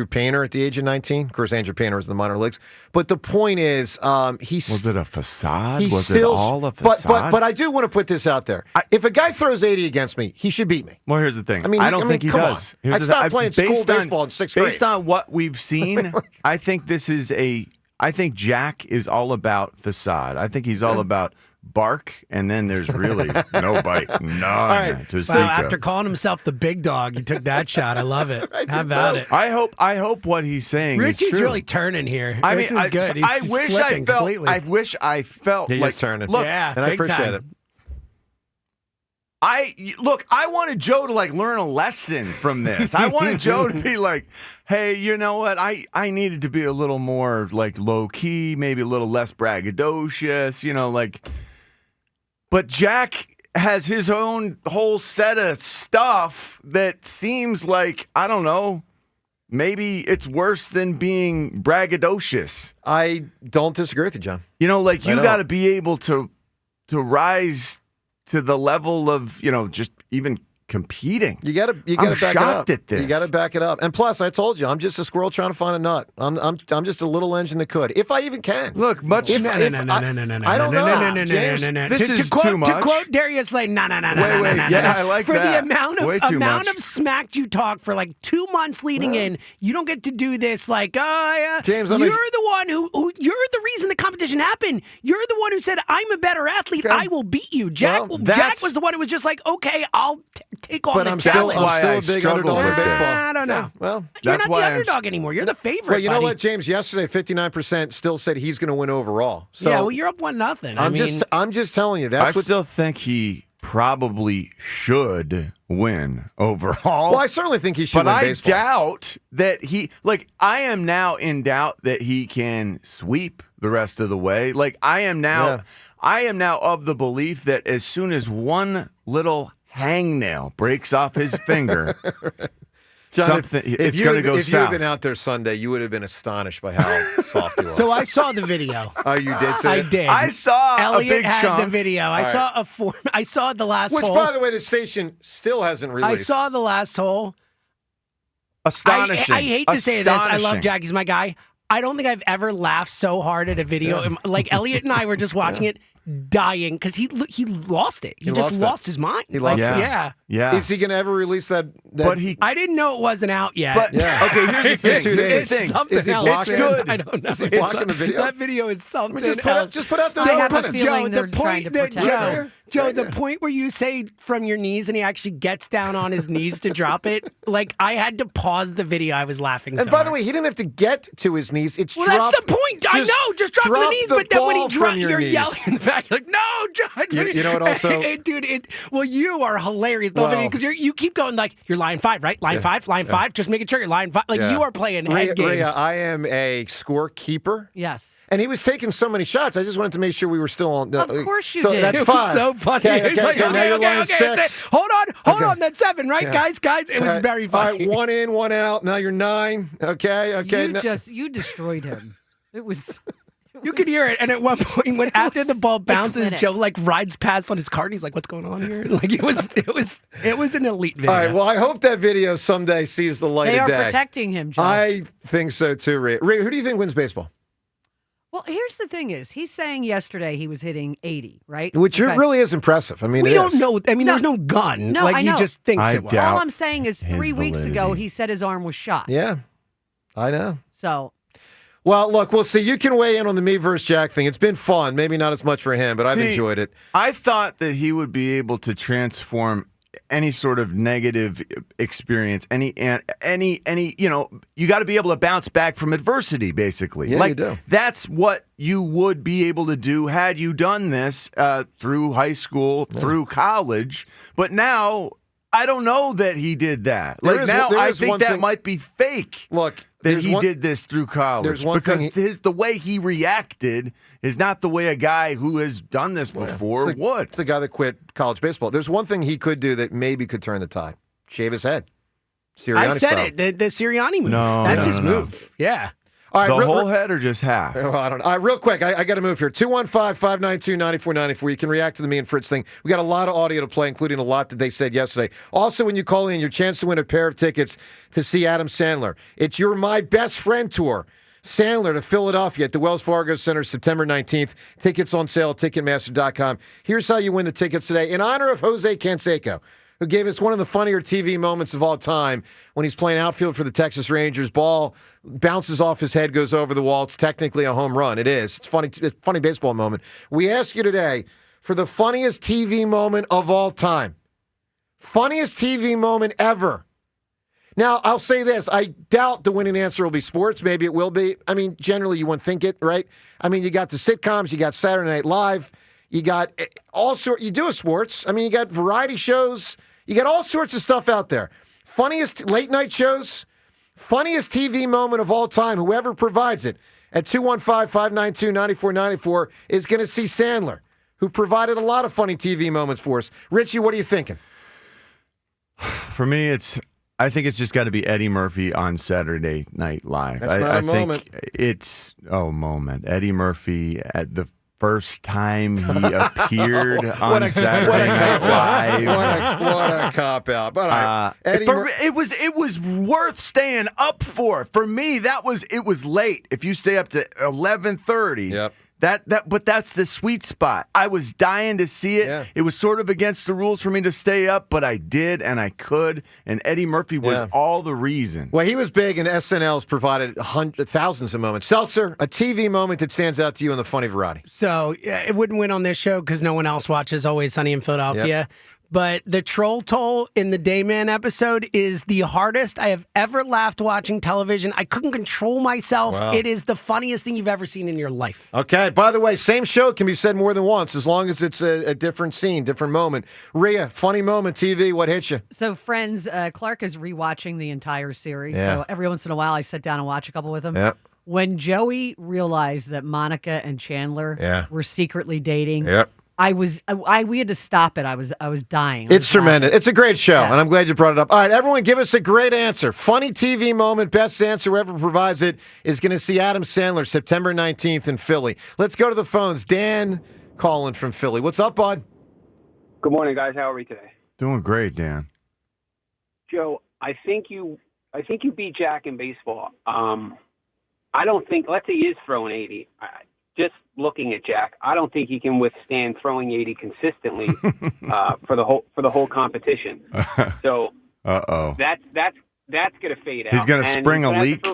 Painter at the age of 19. Of course, Andrew Painter was in the minor leagues. But the point is, was it a facade? Was it all a facade? But I do want to put this out there. If a guy throws 80 against me, he should beat me. Well, here's the thing. I mean, I don't think he does. I stopped playing school baseball in sixth grade. Based on what we've seen, I think I think Jack is all about facade. I think he's all about bark, and then there's really no bite. None to speak of. After calling himself the big dog, he took that shot. I love it. How about it? I hope what he's saying Richie's is true. really turning here. I this mean, is good. I wish I felt he like is turning. Look, yeah, and I appreciate it. I wanted Joe to learn a lesson from this. I wanted Joe to be like, hey, you know what? I needed to be a little more low key, maybe a little less braggadocious, But Jack has his own whole set of stuff that seems like, I don't know, maybe it's worse than being braggadocious. I don't disagree with you, John. You got to be able to rise to the level of, just even competing. You got to back it up. At this. You got to back it up. And plus, I told you, I'm just a squirrel trying to find a nut. I'm just a little engine that could, if I even can. Look, I don't know. This is too much. To quote Darius Slade, Wait, yeah, I like for that. the amount of smack you talk for 2 months leading in, you don't get to do this. James, you're the one who you're the reason the competition happened. You're the one who said, "I'm a better athlete. I will beat you." Jack was the one who was just like, "Okay, I'll take on." But I'm still a big underdog in baseball. I don't know. Yeah, well, you're not the underdog anymore. You're the favorite. Well, you know what, James? Yesterday, 59% still said he's going to win overall. So yeah, well, you're up 1-0. I'm just telling you. I still think he probably should win overall. Well, I certainly think he should win baseball. But I doubt that I am now in doubt that he can sweep the rest of the way. I am now of the belief that as soon as one little hangnail breaks off his finger, John, it's going to go south. If you had been out there Sunday, you would have been astonished by how soft he was. So I saw the video. Oh, you did see it? I did. I saw Elliot a big had chunk. the video. I saw a form. I saw the last hole. Which, by the way, the station still hasn't released. I saw the last hole. Astonishing. I hate to say this. I love Jack. He's my guy. I don't think I've ever laughed so hard at a video. Elliot and I were just watching it. dying because he lost it. He just lost his mind. He lost it. Yeah. Is he going to ever release that? But I didn't know it wasn't out yet. But okay, here's the thing. Is he blocking? It's good. I don't know. Is he blocking the video? That video is something Just else. put out those I have a minutes. feeling they're trying to protect Joe, the point where you say from your knees and he actually gets down on his knees to drop it, like I had to pause the video. I was laughing. And by the way, he didn't have to get to his knees. It's that's the point. I know, just drop the knees. But then when he drops, you're yelling in the back, you're like, no, John. You know what? Also, dude, you are hilarious because you keep going like you're line 5, right? Line 5. Just making sure you're line 5. Like you are playing head games. Rhea, I am a scorekeeper. Yes. And he was taking so many shots. I just wanted to make sure we were still on. Of course you did. That's it 5. was so funny. Okay, now you're line 6. Hold on. That's 7, right, guys? It was very funny. All right, 1 in, 1 out. Now you're 9. Okay. You destroyed him. It was. You could hear it, and at one point, when after the ball bounces, Joe like rides past on his cart, and he's like, "What's going on here?" Like it was an elite video. All right. Well, I hope that video someday sees the light of day. They are protecting him, Joe. I think so too, Rhea. Rhea, who do you think wins baseball? Well, here's the thing: he's saying yesterday he was hitting 80, right? Which really is impressive. I mean, we don't know. I mean, there's no gun. No, I know. He just thinks it was. All I'm saying is 3 weeks ago he said his arm was shot. Yeah, I know. So. Well, look, we'll see. You can weigh in on the me versus Jack thing. It's been fun. Maybe not as much for him, but I've enjoyed it. I thought that he would be able to transform any sort of negative experience, any you got to be able to bounce back from adversity, basically. Yeah, you do. That's what you would be able to do had you done this through high school, through college. But now, I don't know that he did that. I think that might be fake. Look, that he did this through college because the way he reacted is not the way a guy who has done this before would. It's the guy that quit college baseball. There's one thing he could do that maybe could turn the tide: shave his head. Sirianni I said style. it. The Sirianni move. No, that's his move. Yeah. All right, the whole head or just half? Oh, I don't know. All right, real quick, I got to move here. 215-592-9494. You can react to the me and Fritz thing. We got a lot of audio to play, including a lot that they said yesterday. Also, when you call in, your chance to win a pair of tickets to see Adam Sandler. It's your My Best Friend tour. Sandler to Philadelphia at the Wells Fargo Center, September 19th. Tickets on sale at Ticketmaster.com. Here's how you win the tickets today. In honor of Jose Canseco, who gave us one of the funnier TV moments of all time when he's playing outfield for the Texas Rangers. Ball bounces off his head, goes over the wall. It's technically a home run. It is. It's funny. It's a funny baseball moment. We ask you today for the funniest TV moment of all time. Funniest TV moment ever. Now, I'll say this. I doubt the winning answer will be sports. Maybe it will be. I mean, generally, you wouldn't think it, right? I mean, you got the sitcoms. You got Saturday Night Live. You got all sorts. You do a sports. I mean, you got variety shows. You got all sorts of stuff out there. Funniest late night shows. Funniest TV moment of all time. Whoever provides it at 215-592-9494 is going to see Sandler, who provided a lot of funny TV moments for us. Richie, what are you thinking? For me, I think it's just got to be Eddie Murphy on Saturday Night Live. That's not a moment. It's moment. Eddie Murphy at the first time he appeared on Saturday Night Live. What a cop out! But it was worth staying up for. For me, it was late. If you stay up to 11:30, yep. But that's the sweet spot. I was dying to see it. Yeah. It was sort of against the rules for me to stay up, but I did, and I could. And Eddie Murphy was all the reason. Well, he was big, and SNL's provided thousands of moments. Seltzer, a TV moment that stands out to you in the funny variety. So it wouldn't win on this show because no one else watches Always Sunny in Philadelphia. Yep. But the troll toll in the Dayman episode is the hardest I have ever laughed watching television. I couldn't control myself. Wow. It is the funniest thing you've ever seen in your life. Okay. By the way, same show can be said more than once as long as it's a different scene, different moment. Rhea, funny moment, TV, what hit you? So, Friends, Clark is rewatching the entire series. Yeah. So every once in a while, I sit down and watch a couple with him. Yep. When Joey realized that Monica and Chandler were secretly dating, we had to stop it. I was dying. It's tremendous. It's a great show, and I'm glad you brought it up. All right, everyone, give us a great answer. Funny TV moment, best answer, whoever provides it, is going to see Adam Sandler September 19th in Philly. Let's go to the phones. Dan calling from Philly. What's up, bud? Good morning, guys. How are we today? Doing great, Dan. Joe, I think you beat Jack in baseball. I don't think. Let's say he is throwing 80. just looking at Jack, I don't think he can withstand throwing 80 consistently for the whole competition. So that's going to fade out. He's going to spring a leak.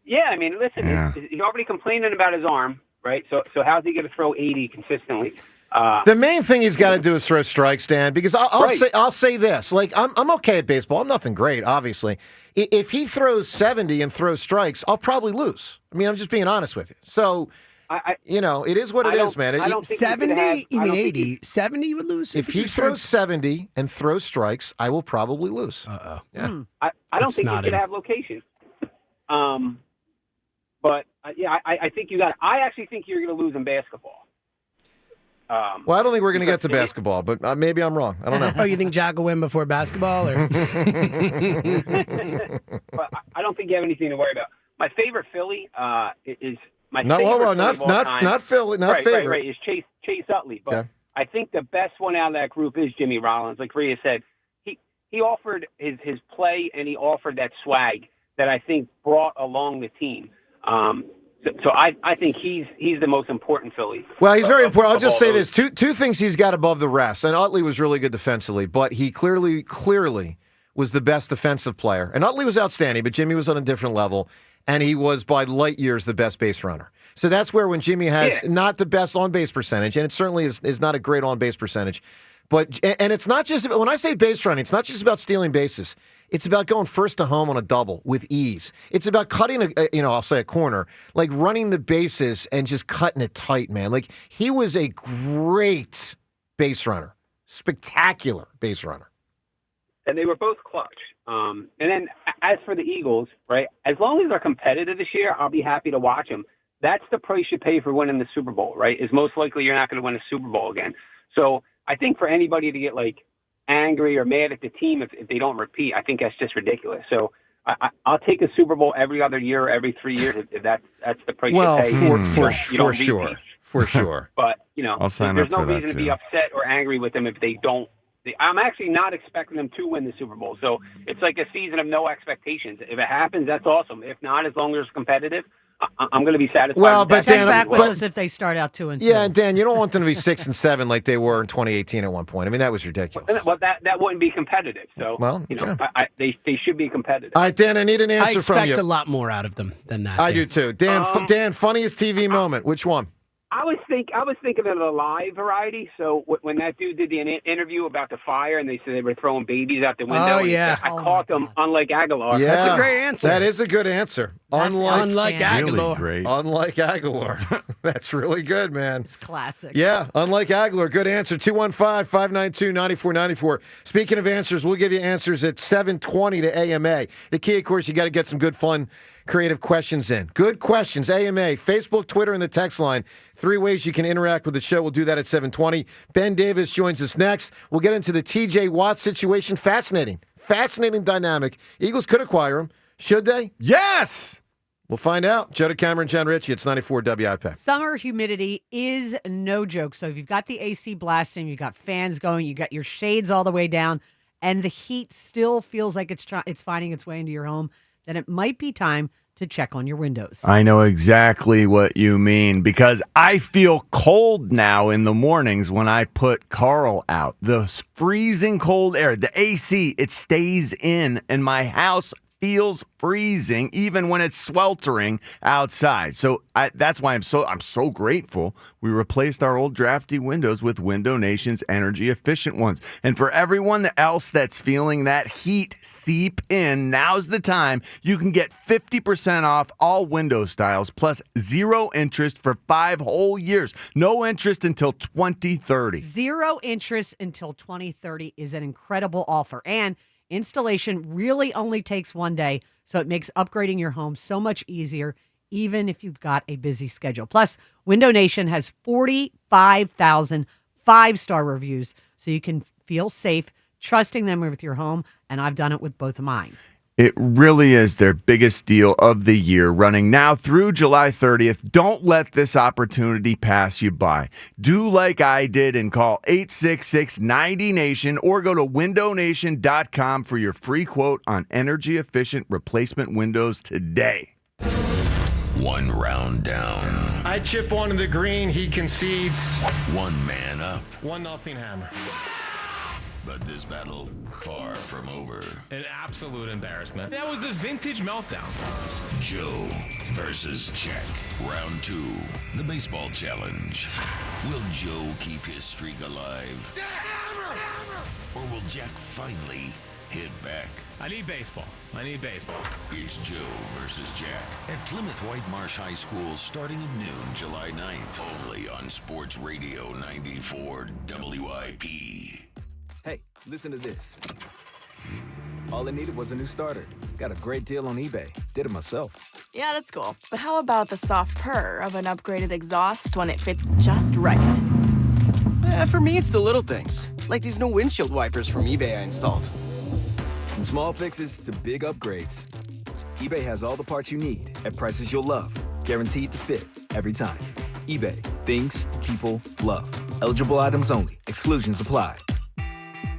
Yeah, I mean, listen, he's already complaining about his arm, right? So how's he going to throw 80 consistently? The main thing he's got to do is throw strikes, Dan. Because I'll say this: like I'm okay at baseball. I'm nothing great, obviously. If he throws 70 and throws strikes, I'll probably lose. I mean, I'm just being honest with you. So, it is what it is, man. 70, you mean 80. 70 you would lose? If he throws 70 and throws strikes, I will probably lose. Yeah. I don't think he could have location. But, I think you got – I actually think you're going to lose in basketball. Well, I don't think we're going to get to basketball, but maybe I'm wrong. I don't know. Oh, you think Jack will win before basketball? Or? But I don't think you have anything to worry about. My favorite Philly is my favorite Philly of all time. Not Philly, not favorite. Right, is Chase Utley. But I think the best one out of that group is Jimmy Rollins. Like Rhea said, he offered his play and he offered that swag that I think brought along the team. So I think he's the most important Philly. Well, he's very important. I'll just say this. Two things he's got above the rest. And Utley was really good defensively, but he clearly was the best defensive player. And Utley was outstanding, but Jimmy was on a different level. And he was by light years the best base runner. So that's where when Jimmy has not the best on-base percentage, and it certainly is not a great on-base percentage, and it's not just, when I say base running, it's not just about stealing bases. It's about going first to home on a double with ease. It's about cutting I'll say a corner, like running the bases and just cutting it tight, man. Like he was a great base runner, spectacular base runner. And they were both clutch. And then as for the Eagles, right, as long as they're competitive this year, I'll be happy to watch them. That's the price you pay for winning the Super Bowl, right? Is most likely you're not going to win a Super Bowl again. So I think for anybody to get angry or mad at the team if they don't repeat, I think that's just ridiculous. So I'll take a Super Bowl every other year, every 3 years if that's the price you pay. For sure. But I'll sign there's up no for reason that to be too. upset or angry with them if they don't. I'm actually not expecting them to win the Super Bowl. So it's like a season of no expectations. If it happens, that's awesome. If not, as long as it's competitive, I'm going to be satisfied. Well, but Dan, back with us if they start out 2-2. Yeah, and Dan, you don't want them to be 6-7 like they were in 2018 at one point. I mean, that was ridiculous. Well, that wouldn't be competitive. So, they should be competitive. All right, Dan, I need an answer from you. I expect a lot more out of them than that. I do too. Dan, funniest TV moment. Which one? I was thinking of the live variety. So when that dude did the interview about the fire and they said they were throwing babies out the window, I caught them, unlike Aguilar. Yeah, that's a great answer. That is a good answer. Unlike Aguilar. Really great. Unlike Aguilar. That's really good, man. It's classic. Yeah, unlike Aguilar. Good answer. 215-592-9494. Speaking of answers, we'll give you answers at 7:20 to AMA. The key, of course, you got to get some good, fun, creative questions in. Good questions. AMA, Facebook, Twitter, and the text line. 3 ways you can interact with the show. We'll do that at 7:20. Ben Davis joins us next. We'll get into the TJ Watt situation. Fascinating dynamic. Eagles could acquire him. Should they? Yes! We'll find out. Joe DeCamera and John Ritchie. It's 94 WIP. Summer humidity is no joke. So if you've got the AC blasting, you've got fans going, you got your shades all the way down, and the heat still feels like it's finding its way into your home, then it might be time to check on your windows. I know exactly what you mean because I feel cold now in the mornings when I put Carl out. The freezing cold air, the AC, it stays in, and my house feels freezing even when it's sweltering outside. So that's why I'm so grateful we replaced our old drafty windows with Window Nation's energy efficient ones. And for everyone else that's feeling that heat seep in, now's the time. You can get 50% off all window styles plus 0 interest for 5 whole years. No interest until 2030. 0 interest until 2030 is an incredible offer. And installation really only takes 1 day, so it makes upgrading your home so much easier, even if you've got a busy schedule. Plus, Window Nation has 45,000 5-star reviews, so you can feel safe trusting them with your home, and I've done it with both of mine. It really is their biggest deal of the year, running now through July 30th. Don't let this opportunity pass you by. Do like I did and call 866-90-NATION or go to windownation.com for your free quote on energy-efficient replacement windows today. One round down. I chip one in the green. He concedes. One man up. 1-0 Hammer. But this battle, far from over. An absolute embarrassment. That was a vintage meltdown. Joe versus Jack. Round 2. The baseball challenge. Will Joe keep his streak alive? The hammer! Or will Jack finally hit back? I need baseball. It's Joe versus Jack at Plymouth White Marsh High School starting at noon, July 9th. Only on Sports Radio 94 WIP. Hey, listen to this. All I needed was a new starter. Got a great deal on eBay. Did it myself. Yeah, that's cool. But how about the soft purr of an upgraded exhaust when it fits just right? For me, it's the little things. Like these new windshield wipers from eBay I installed. From small fixes to big upgrades, eBay has all the parts you need at prices you'll love. Guaranteed to fit every time. eBay. Things people love. Eligible items only. Exclusions apply.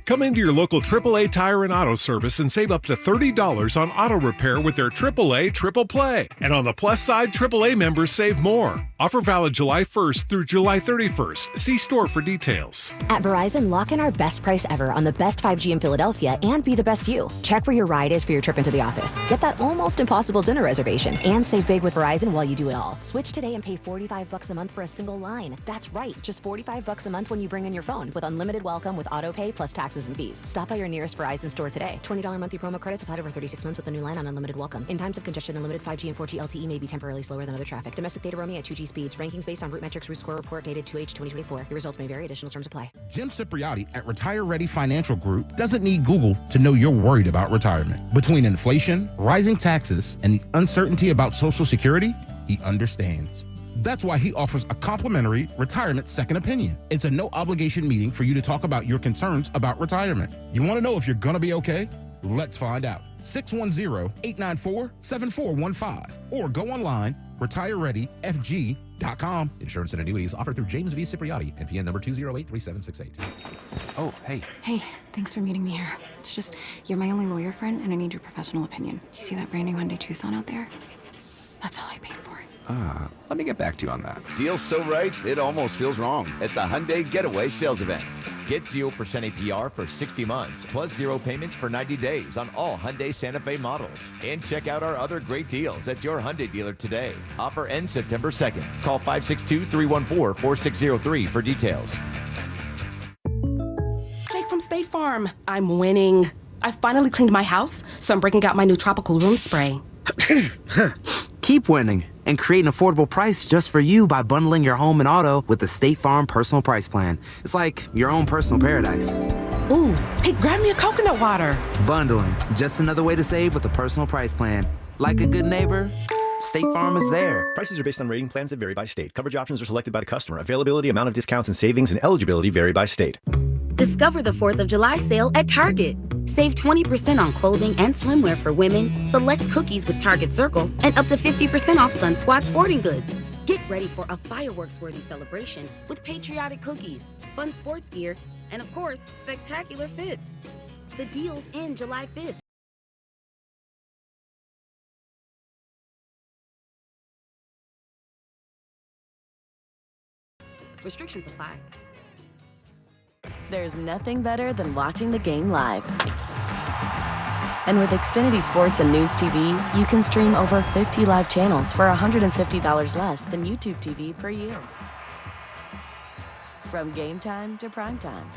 Come into your local AAA Tire and Auto Service and save up to $30 on auto repair with their AAA Triple Play. And on the plus side, AAA members save more. Offer valid July 1st through July 31st. See store for details. At Verizon, lock in our best price ever on the best 5G in Philadelphia and be the best you. Check where your ride is for your trip into the office. Get that almost impossible dinner reservation and save big with Verizon while you do it all. Switch today and pay $45 a month for a single line. That's right, just $45 a month when you bring in your phone with unlimited welcome with auto pay plus taxes and fees. Stop by your nearest Verizon store today. $20 monthly promo credits applied over 36 months with a new line on unlimited welcome. In times of congestion, unlimited 5G and 4G LTE may be temporarily slower than other traffic. Domestic data roaming at 2G speeds. Rankings based on Root Metrics Root Score report dated 2H 2024. Your results may vary. Additional terms apply. Jim Cipriotti at Retire Ready Financial Group doesn't need Google to know you're worried about retirement. Between inflation, rising taxes, and the uncertainty about Social Security, he understands. That's why he offers a complimentary retirement second opinion. It's a no-obligation meeting for you to talk about your concerns about retirement. You want to know if you're going to be okay? Let's find out. 610-894-7415 or go online, retirereadyfg.com. Insurance and annuities offered through James V. Cipriotti, NPN number 2083768. Oh, hey. Hey, thanks for meeting me here. It's just, you're my only lawyer friend, and I need your professional opinion. You see that brand new Hyundai Tucson out there? That's all I paid for it. Let me get back to you on that. Deal's so right, it almost feels wrong at the Hyundai Getaway Sales Event. Get 0% APR for 60 months, plus 0 payments for 90 days on all Hyundai Santa Fe models. And check out our other great deals at your Hyundai dealer today. Offer ends September 2nd. Call 562-314-4603 for details. Jake from State Farm. I'm winning. I finally cleaned my house, so I'm breaking out my new tropical room spray. Keep winning and create an affordable price just for you by bundling your home and auto with the State Farm Personal Price Plan. It's like your own personal paradise. Ooh, hey, grab me a coconut water. Bundling, just another way to save with the Personal Price Plan. Like a good neighbor, State Farm is there. Prices are based on rating plans that vary by state. Coverage options are selected by the customer. Availability, amount of discounts and savings, and eligibility vary by state. Discover the 4th of July sale at Target. Save 20% on clothing and swimwear for women, select cookies with Target Circle, and up to 50% off Sun Squad sporting goods. Get ready for a fireworks-worthy celebration with patriotic cookies, fun sports gear, and of course, spectacular fits. The deals end July 5th. Restrictions apply. There's nothing better than watching the game live. And with Xfinity Sports and News TV, you can stream over 50 live channels for $150 less than YouTube TV per year. From game time to prime time.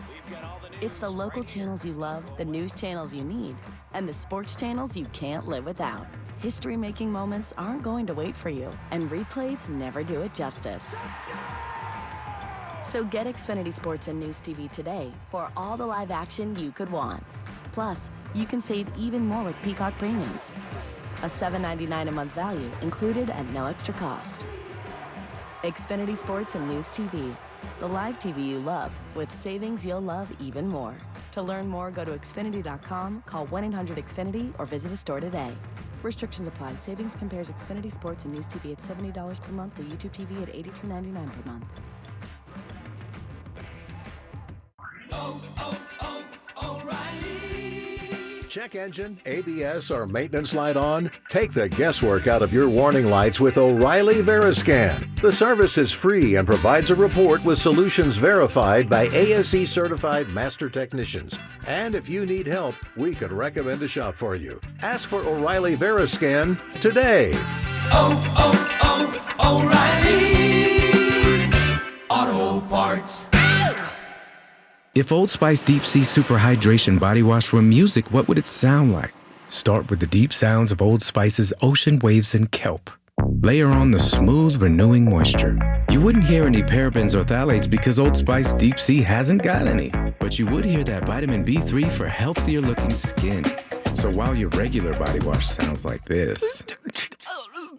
It's the local channels you love, the news channels you need, and the sports channels you can't live without. History-making moments aren't going to wait for you, and replays never do it justice. So get Xfinity Sports and News TV today for all the live action you could want. Plus, you can save even more with Peacock Premium. A $7.99 a month value included at no extra cost. Xfinity Sports and News TV. The live TV you love with savings you'll love even more. To learn more, go to Xfinity.com, call 1-800-XFINITY, or visit a store today. Restrictions apply. Savings compares Xfinity Sports and News TV at $70 per month to YouTube TV at $82.99 per month. check engine, ABS, or maintenance light on? Take the guesswork out of your warning lights with O'Reilly Veriscan. The service is free and provides a report with solutions verified by ASE certified master technicians. And if you need help, we could recommend a shop for you. Ask for O'Reilly Veriscan today. O'Reilly Auto Parts. If Old Spice Deep Sea Super Hydration Body Wash were music, what would it sound like? Start with the deep sounds of Old Spice's ocean waves and kelp. Layer on the smooth, renewing moisture. You wouldn't hear any parabens or phthalates because Old Spice Deep Sea hasn't got any. But you would hear that vitamin B3 for healthier looking skin. So while your regular body wash sounds like this,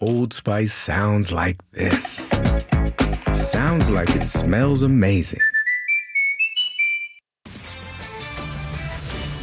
Old Spice sounds like this. Sounds like it smells amazing.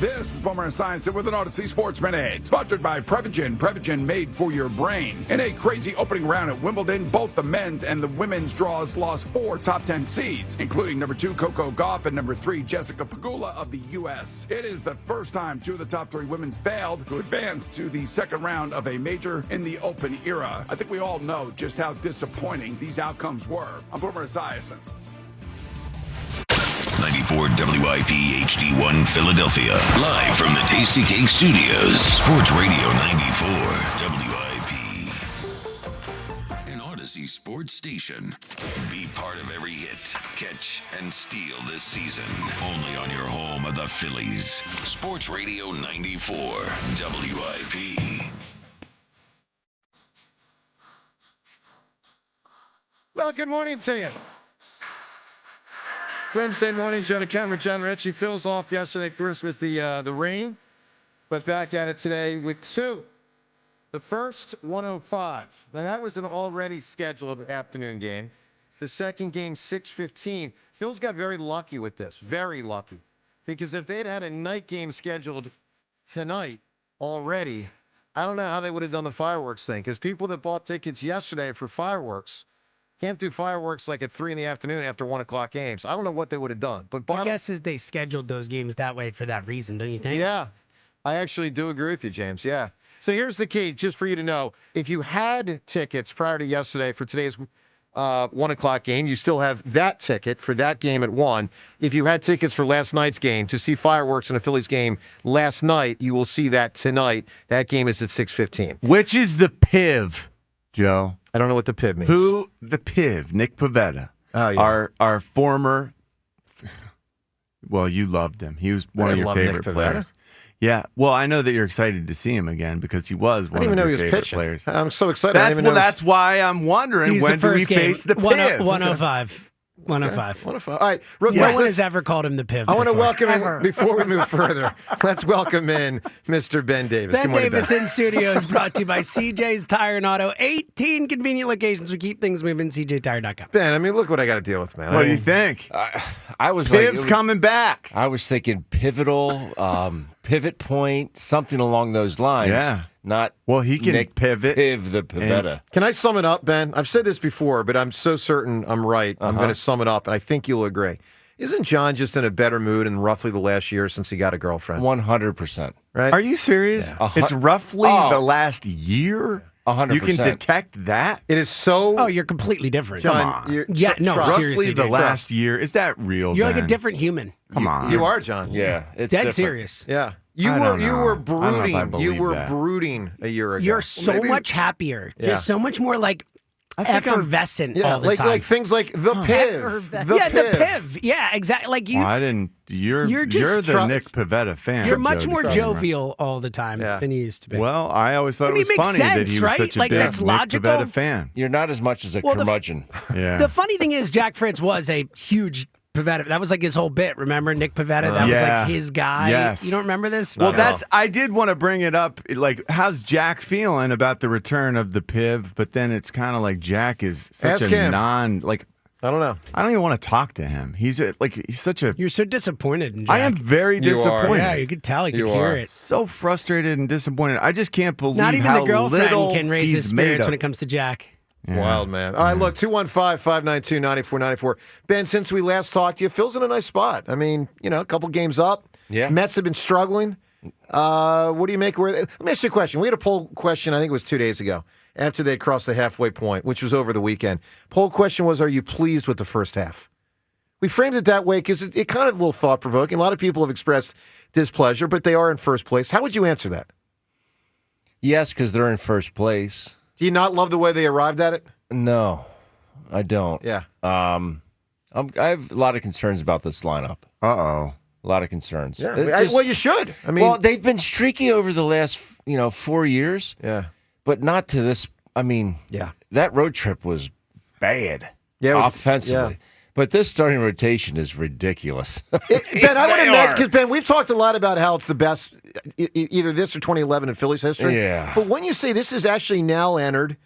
This is Boomer Esiason with an Odyssey Sports Minute, sponsored by Prevagen. Prevagen made for your brain. In a crazy opening round at Wimbledon, both the men's and the women's draws lost 4 top 10 seeds, including number 2 Coco Gauff and number 3 Jessica Pegula of the U.S. It is the first time 2 of the top 3 women failed to advance to the second round of a major in the Open era. I think we all know just how disappointing these outcomes were. I'm Boomer Esiason. 94 WIP HD1 Philadelphia. Live from the Tasty Cake Studios. Sports Radio 94 WIP. An Odyssey sports station. Be part of every hit, catch, and steal this season. Only on your home of the Phillies. Sports Radio 94 WIP. Well, good morning to you. Wednesday morning, Joe DeCamera, John Ritchie. Phil's off yesterday first with the rain, but back at it today with 2. The first, 1:05. Now, that was an already scheduled afternoon game. The second game, 6:15. Phil's got very lucky with this, very lucky. Because if they'd had a night game scheduled tonight already, I don't know how they would have done the fireworks thing. Because people that bought tickets yesterday for fireworks can't do fireworks like at 3 in the afternoon after 1 o'clock games. I don't know what they would have done. But my guess is they scheduled those games that way for that reason, don't you think? Yeah, I actually do agree with you, James. Yeah. So here's the key, just for you to know. If you had tickets prior to yesterday for today's 1 o'clock game, you still have that ticket for that game at 1. If you had tickets for last night's game to see fireworks in a Phillies game last night, you will see that tonight. That game is at 6:15. Which is the PIV, Joe? I don't know what the PIV means. Who the PIV? Nick Pivetta. Oh, yeah. Our former. Well, you loved him. He was one of your favorite players. Yeah. Well, I know that you're excited to see him again because he was one of your favorite players. I'm so excited. That's why I'm wondering when do we face the PIV? 105. 105. 105. All right. No one has ever called him the PIV. I want to welcome in, before we move further, let's welcome in Mr. Ben Davis. Ben Davis in studio is brought to you by CJ's Tire and Auto. 18 convenient locations. We keep things moving. CJTire.com. Ben, I mean, look what I got to deal with, man. What do you think? I was PIV's coming back. I was thinking pivotal, pivot point, something along those lines. Yeah. Not he can Nick pivot. The Pivetta. Can I sum it up, Ben? I've said this before, but I'm so certain I'm right. I'm going to sum it up, and I think you'll agree. Isn't John just in a better mood in roughly the last year since he got a girlfriend? 100%. Right? Are you serious? Yeah. It's roughly the last year? 100%. You can detect that? It is so... Oh, you're completely different. John, Come on. Roughly seriously, the dude. last year. Is that real, You're Ben? like a different human. Come on. You are, John. Yeah. It's Dead different. serious. Yeah. I don't know. You were I don't know if I brooding. You believe were that. brooding a year ago. You're so much happier. Yeah. Just so much more like effervescent all the like, time. like things like the PIV. The PIV. Yeah, exactly. Like you. Well, I didn't. You're just the Nick Pivetta fan. You're much Joe more DeCamera. jovial all the time than you used to be. Well, I always thought I mean, it was it makes funny sense, that he was right? such a Like, big that's Nick logical. Pivetta fan. You're not as much as a curmudgeon. Yeah. The funny thing is, Jack Fritz was a huge Pivetta. That was like his whole bit. Remember Nick Pivetta? That was like his guy. Yes. You don't remember this? Well, I did want to bring it up. Like, how's Jack feeling about the return of the PIV? But then it's kind of like Jack is such Ask a him. I don't know. I don't even want to talk to him. He's such a. You're so disappointed in Jack. I am very disappointed. Yeah, you could tell. You could hear it. So frustrated and disappointed. I just can't believe Not even how the girlfriend little can raise his he's made spirits of. when it comes to Jack. Yeah. Wild, man. All right, look, 215-592-9494. Ben, since we last talked to you, Phil's in a nice spot. I mean, a couple games up. Yeah. Mets have been struggling. What do you make? Let me ask you a question. We had a poll question, I think it was 2 days ago, after they'd crossed the halfway point, which was over the weekend. Poll question was, are you pleased with the first half? We framed it that way because it kind of a little thought-provoking. A lot of people have expressed displeasure, but they are in first place. How would you answer that? Yes, because they're in first place. Do you not love the way they arrived at it? No, I don't. Yeah. I have a lot of concerns about this lineup. Uh-oh. A lot of concerns. Yeah. Well, you should. I mean, well, they've been streaky over the last 4 years. Yeah. But not to this. I mean, that road trip was bad. Yeah, offensively. Yeah. But this starting rotation is ridiculous. Ben, I would imagine, because Ben, we've talked a lot about how it's the best, either this or 2011 in Phillies history. Yeah. But when you say this is actually now entered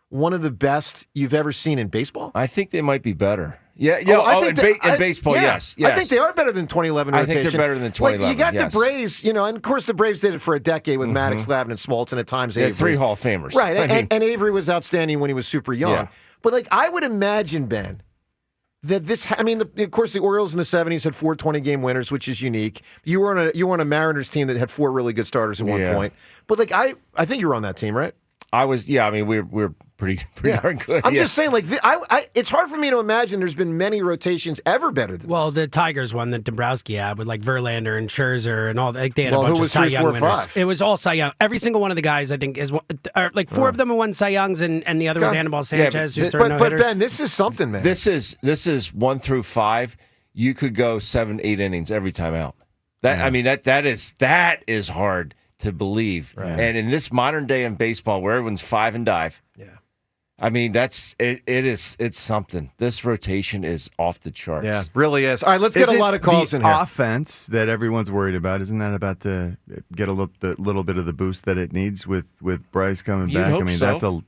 one of the best you've ever seen in baseball, I think they might be better. Yeah. In baseball, yes. I think they are better than 2011 rotation. I think they're better than 2011. Like, you got the Braves, and of course the Braves did it for a decade with Maddox, Glavine, and Smoltz, and at times Avery. 3 Hall of Famers. Right, and Avery was outstanding when he was super young. Yeah. But, I would imagine, Ben, that this, of course, the Orioles in the 70s had 4 20-game winners, which is unique. You were on a Mariners team that had 4 really good starters at one point. But, I think you were on that team, right? I was, we're pretty darn good. I'm just saying, it's hard for me to imagine there's been many rotations ever better than this. The Tigers one that Dombrowski had with Verlander and Scherzer and all that. They had a who bunch was of Cy 3, Young 4, winners. 5? It was all Cy Young. Every single one of the guys, I think, is 4 of them have won Cy Youngs, and the other was Anibal Sanchez, who's throwing but Ben, this is something, man. This is 1 through 5. You could go 7, 8 innings every time out. That is hard to believe. Right. And in this modern day in baseball where everyone's 5 and dive, it's something. This rotation is off the charts. Yeah, really is. All right, let's get a lot of calls in here. Offense that everyone's worried about, isn't that about to get the little bit of the boost that it needs with Bryce coming You'd back? hope so.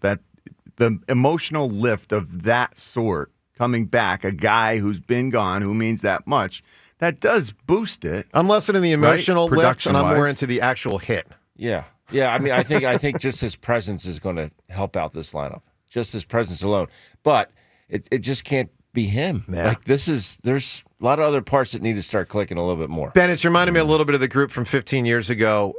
The emotional lift of that sort coming back, a guy who's been gone, who means that much. That does boost it. I'm less into the emotional lift, and I'm more Production-wise. into the actual hit. Yeah. I think just his presence is going to help out this lineup. Just his presence alone. But it just can't be him. Yeah. There's a lot of other parts that need to start clicking a little bit more. Ben, it's reminded me a little bit of the group from 15 years ago.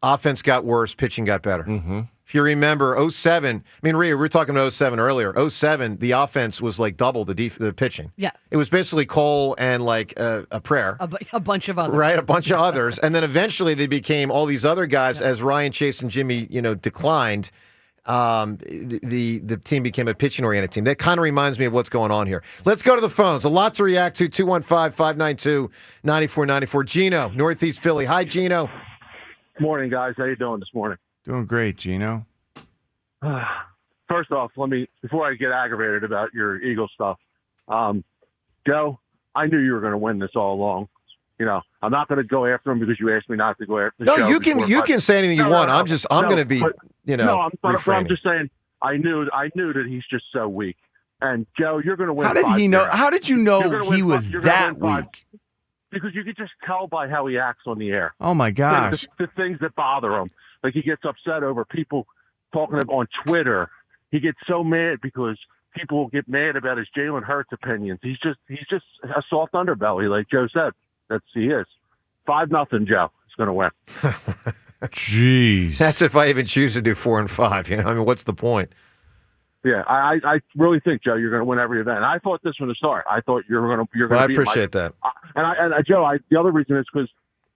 Offense got worse, pitching got better. Mm-hmm. If you remember, 07, Rhea, we were talking about 07 earlier. 07, the offense was like double the pitching. Yeah. It was basically Cole and a prayer. A bunch of others. Right, a bunch of others. And then eventually they became all these other guys as Ryan, Chase, and Jimmy, declined. The team became a pitching-oriented team. That kind of reminds me of what's going on here. Let's go to the phones. A lot to react to. 215-592-9494. Gino, Northeast Philly. Hi, Gino. Morning, guys. How you doing this morning? Doing great, Gino. First off, before I get aggravated about your Eagle stuff, Joe, I knew you were going to win this all along. I'm not going to go after him because you asked me not to go after the show. No, you can say anything you want. I'm going to be, I'm just saying, I knew that he's just so weak. And Joe, you're going to win. How did he know? How did you know he was that weak? Because you could just tell by how he acts on the air. Oh my gosh! The things that bother him, like he gets upset over people talking on Twitter. He gets so mad because people get mad about his Jalen Hurts opinions. He's just a soft underbelly, like Joe said. He is 5-0. Joe is going to win. Jeez, that's if I even choose to do 4 and 5. What's the point? Yeah, I really think, Joe, you're going to win every event. And I thought this from the start. I thought you're going to. Well, I appreciate that. Joe, the other reason is because,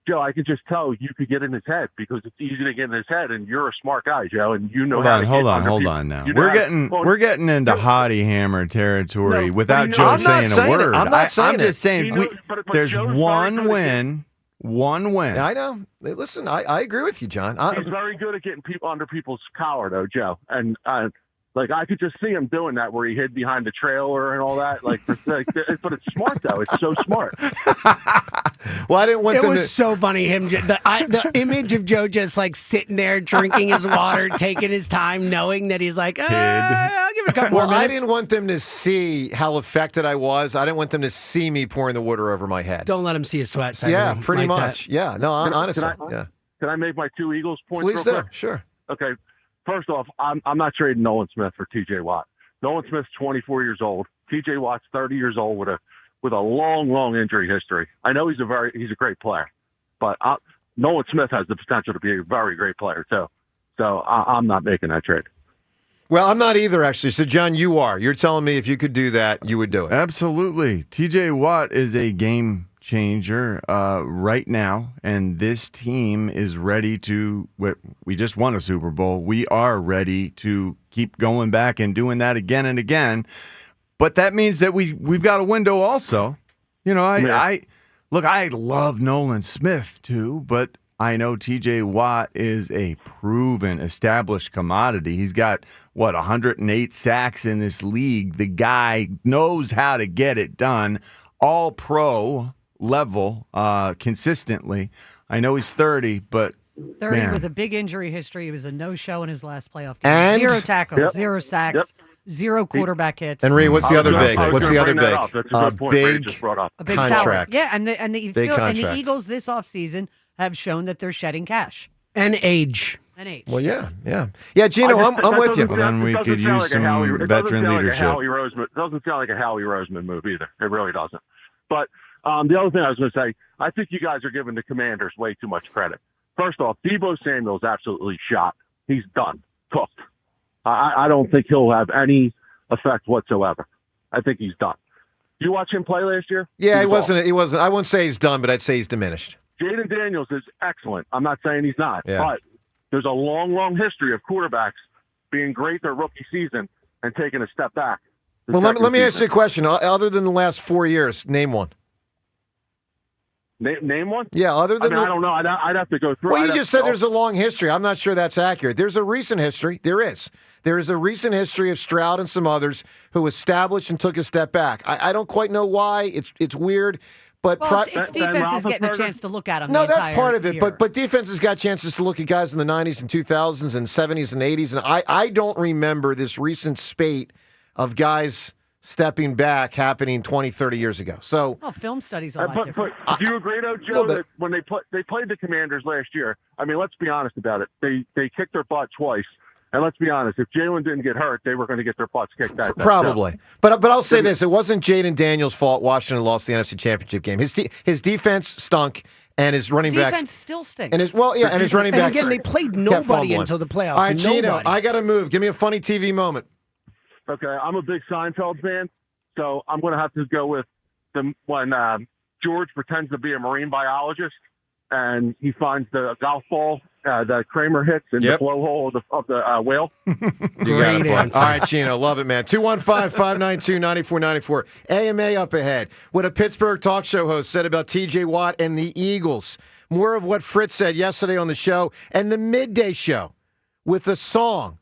Joe, I can just tell you could get in his head because it's easy to get in his head, and you're a smart guy, Joe, and you know Hold on now. We're getting into hottie hammer territory without Joe saying a word. I'm not saying I'm just saying there's one win. One win. Yeah, I know. Listen, I agree with you, John. He's very good at getting people under people's collar, though, Joe, and. I could just see him doing that where he hid behind the trailer and all that. But it's smart, though. It's so smart. Well, I didn't want It was so funny. The image of Joe just sitting there drinking his water, taking his time, knowing that he's like, I'll give it a couple more minutes. I didn't want them to see how affected I was. I didn't want them to see me pouring the water over my head. Don't let him see a sweat. Yeah, pretty much. That. Yeah, no, honestly. Can I make my 2 Eagles points? Please real do. quick? Sure. Okay. First off, I'm not trading Nolan Smith for T.J. Watt. Nolan Smith's 24 years old. T.J. Watt's 30 years old with a long injury history. I know he's a great player, but Nolan Smith has the potential to be a very great player too. So I'm not making that trade. Well, I'm not either, actually. So, John, you are. You're telling me if you could do that, you would do it. Absolutely. T.J. Watt is a game changer right now, and this team is ready to – we just won a Super Bowl. We are ready to keep going back and doing that again and again. But that means that we've got a window also. You know, I love Nolan Smith too, but I know T.J. Watt is a proven, established commodity. He's got, 108 sacks in this league. The guy knows how to get it done, all pro level, consistently. I know he's 30, but 30 man. with a big injury history. He was a no-show in his last playoff game. And 0 tackles, Yep. 0 sacks, 0 quarterback hits. And Ree, what's the other big? What's the other big? That's a good point Ray just brought up. A big contract. salary. Yeah, and the contract. Eagles this offseason have shown that they're shedding cash. And age. Well, yeah. Gino, I'm with you. Then we could use some veteran leadership. It doesn't sound like a Howie Roseman move either. It really doesn't. But the other thing I was going to say, I think you guys are giving the Commanders way too much credit. First off, Deebo Samuel's absolutely shot. He's done, cooked. I don't think he'll have any effect whatsoever. I think he's done. You watch him play last year? Yeah, he wasn't. I wouldn't say he's done, but I'd say he's diminished. Jaden Daniels is excellent. I'm not saying he's not, Yeah. but there's a long, long history of quarterbacks being great their rookie season and taking a step back. Well, let me ask you a question. Other than the last 4 years, name one. Name one? Yeah, other than I don't know. I'd have to go through. Well, you just said there's a long history. I'm not sure that's accurate. There's a recent history. There is. There is a recent history of Stroud and some others who established and took a step back. I don't quite know why. It's weird. But it's defenses getting a chance to look at them. No, that's part of it. But defenses got chances to look at guys in the 90s and 2000s and 70s and 80s. And I don't remember this recent spate of guys stepping back happening 20, 30 years ago. So, film studies are a lot different. Do you agree, though, Joe, that when they played the Commanders last year, I mean, let's be honest about it. They kicked their butt twice. And let's be honest, if Jalen didn't get hurt, they were going to get their butts kicked that probably. But I'll say this: it wasn't Jaden Daniels' fault. Washington lost the NFC Championship game. His defense stunk, and his running backs defense still stinks. And his running backs. Again, they played nobody until the playoffs. All right, Gino, nobody. I got to move. Give me a funny TV moment. Okay, I'm a big Seinfeld fan, so I'm going to have to go with when George pretends to be a marine biologist, and he finds the golf ball that Kramer hits in the blowhole of the whale. You got it, boy. All right, Gino, love it, man. 215-592-9494. AMA up ahead. What a Pittsburgh talk show host said about T.J. Watt and the Eagles. More of what Fritz said yesterday on the show and the midday show with a song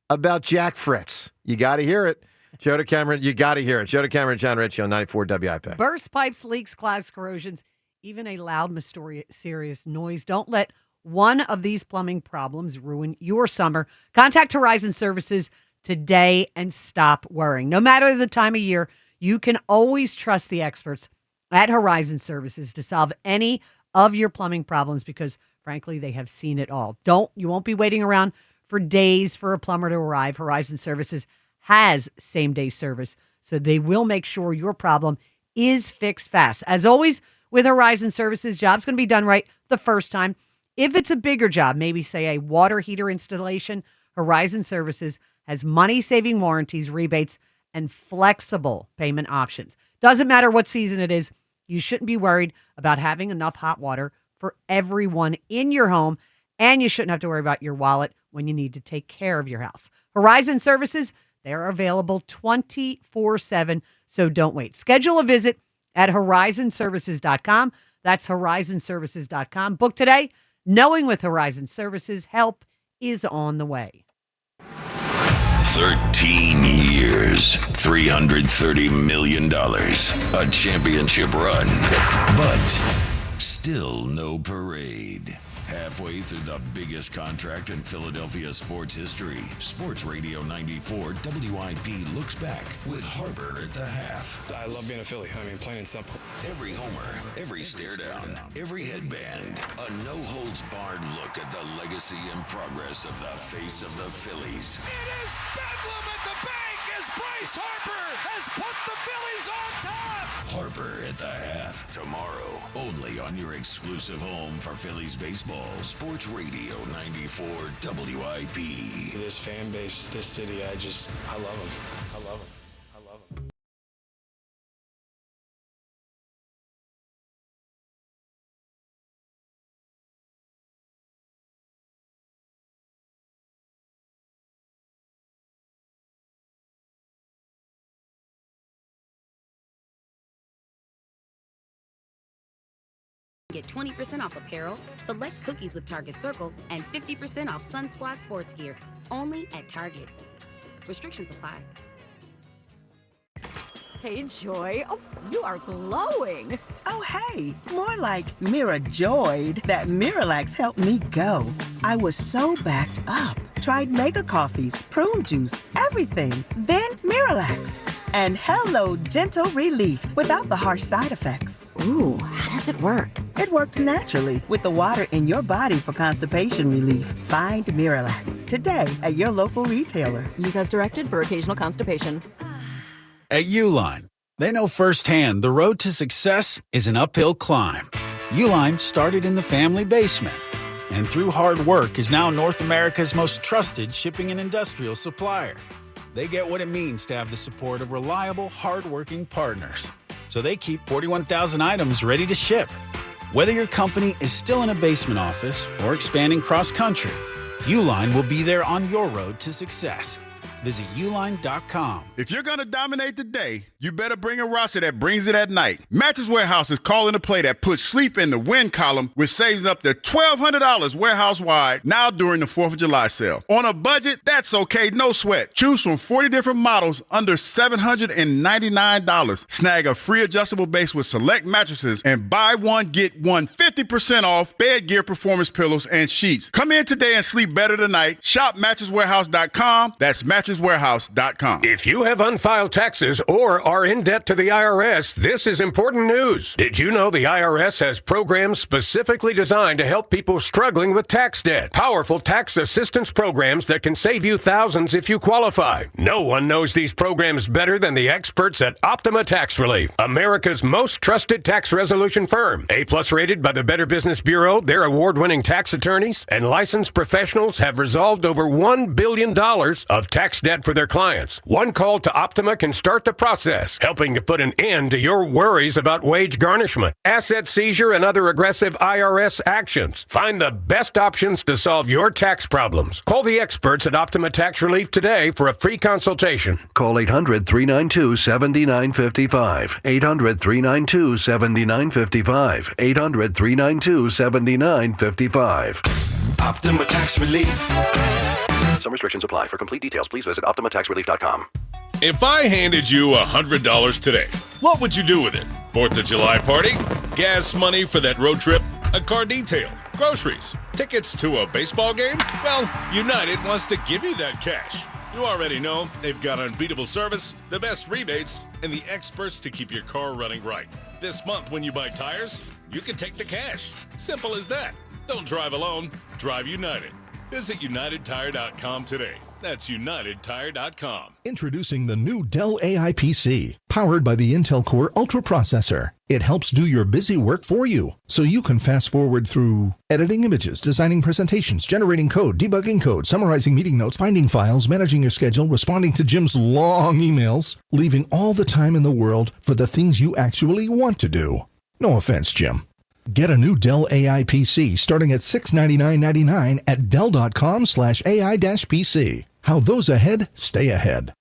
about Jack Fritz. You got to hear it. Joe DeCamera, you got to hear it. Joe DeCamera and John Ritchie on 94 WIP. Burst pipes, leaks, clogs, corrosions, even a loud, mysterious noise. Don't let one of these plumbing problems ruin your summer. Contact Horizon Services today and stop worrying. No matter the time of year, you can always trust the experts at Horizon Services to solve any of your plumbing problems because, frankly, they have seen it all. You won't be waiting around for days for a plumber to arrive. Horizon Services has same-day service, so they will make sure your problem is fixed fast. As always, with Horizon Services, job's going to be done right the first time. If it's a bigger job, maybe say a water heater installation, Horizon Services has money-saving warranties, rebates, and flexible payment options. Doesn't matter what season it is, you shouldn't be worried about having enough hot water for everyone in your home, and you shouldn't have to worry about your wallet when you need to take care of your house. Horizon Services, they're available 24/7, so don't wait. Schedule a visit at horizonservices.com. That's horizonservices.com. Book today, knowing with Horizon Services, help is on the way. 13 years, $330 million, a championship run, but still no parade. Halfway through the biggest contract in Philadelphia sports history, Sports Radio 94 WIP looks back with Harper at the half. I love being a Philly. I mean, plain and simple. Every homer, every stare down, every headband, a no-holds-barred look at the legacy and progress of the face of the Phillies. It is bedlam at the bank as Bryce Harper has put the Phillies on top. Harper at the half. Tomorrow, only on your exclusive home for Phillies baseball. Sports Radio 94 WIP. This fan base, this city, I love them. I love them. Get 20% off apparel, select cookies with Target Circle, and 50% off Sun Squad sports gear. Only at Target. Restrictions apply. Hey, Joy. Oh, you are glowing. Oh, hey. More like Mirajoyed. That Miralax helped me go. I was so backed up. Tried mega coffees, prune juice, everything. Then Miralax. And hello, gentle relief without the harsh side effects. Ooh, how does it work? It works naturally with the water in your body for constipation relief. Find Miralax today at your local retailer. Use as directed for occasional constipation. At Uline, they know firsthand the road to success is an uphill climb. Uline started in the family basement, and through hard work is now North America's most trusted shipping and industrial supplier. They get what it means to have the support of reliable, hard-working partners. So they keep 41,000 items ready to ship. Whether your company is still in a basement office or expanding cross-country, Uline will be there on your road to success. Visit uline.com. If you're going to dominate the day, you better bring a roster that brings it at night. Mattress Warehouse is calling a play that puts sleep in the win column, which saves up to $1,200 warehouse-wide now during the 4th of July sale. On a budget, that's okay, no sweat. Choose from 40 different models under $799. Snag a free adjustable base with select mattresses and buy one, get one 50% off bed gear, performance pillows, and sheets. Come in today and sleep better tonight. Shop mattresswarehouse.com. That's mattresswarehouse.com. If you have unfiled taxes or are in debt to the IRS, this is important news. Did you know the IRS has programs specifically designed to help people struggling with tax debt? Powerful tax assistance programs that can save you thousands if you qualify. No one knows these programs better than the experts at Optima Tax Relief, America's most trusted tax resolution firm. A-plus rated by the Better Business Bureau, their award-winning tax attorneys and licensed professionals have resolved over $1 billion of tax debt for their clients. One call to Optima can start the process, helping to put an end to your worries about wage garnishment, asset seizure, and other aggressive IRS actions. Find the best options to solve your tax problems. Call the experts at Optima Tax Relief today for a free consultation. Call 800-392-7955. 800-392-7955. 800-392-7955. Optima Tax Relief. Some restrictions apply. For complete details, please visit OptimaTaxRelief.com. If I handed you $100 today, what would you do with it? 4th of July party? Gas money for that road trip? A car detail? Groceries? Tickets to a baseball game? Well, United wants to give you that cash. You already know they've got unbeatable service, the best rebates, and the experts to keep your car running right. This month when you buy tires, you can take the cash. Simple as that. Don't drive alone. Drive United. Visit UnitedTire.com today. That's UnitedTire.com. Introducing the new Dell AI PC, powered by the Intel Core Ultra processor. It helps do your busy work for you, so you can fast forward through editing images, designing presentations, generating code, debugging code, summarizing meeting notes, finding files, managing your schedule, responding to Jim's long emails, leaving all the time in the world for the things you actually want to do. No offense, Jim. Get a new Dell AI PC starting at $699.99 at Dell.com/AI-PC. How those ahead stay ahead.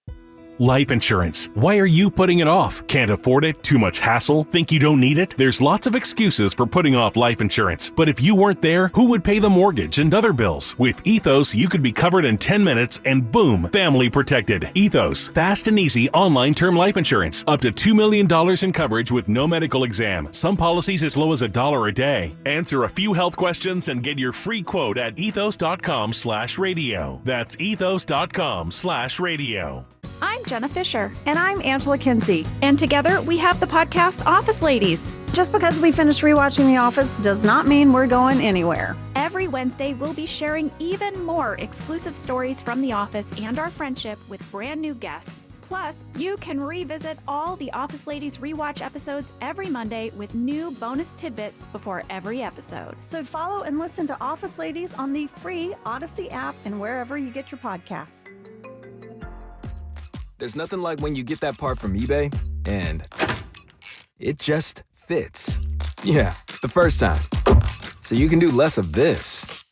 Life insurance. Why are you putting it off? Can't afford it? Too much hassle? Think you don't need it? There's lots of excuses for putting off life insurance. But if you weren't there, who would pay the mortgage and other bills? With Ethos, you could be covered in 10 minutes and boom, family protected. Ethos, fast and easy online term life insurance. Up to $2 million in coverage with no medical exam. Some policies as low as $1 a day. Answer a few health questions and get your free quote at ethos.com/radio. That's ethos.com/radio. I'm Jenna Fisher. And I'm Angela Kinsey. And together we have the podcast Office Ladies. Just because we finished rewatching The Office does not mean we're going anywhere. Every Wednesday we'll be sharing even more exclusive stories from The Office and our friendship with brand new guests. Plus, you can revisit all the Office Ladies rewatch episodes every Monday with new bonus tidbits before every episode. So follow and listen to Office Ladies on the free Odyssey app and wherever you get your podcasts. There's nothing like when you get that part from eBay and it just fits. Yeah, the first time. So you can do less of this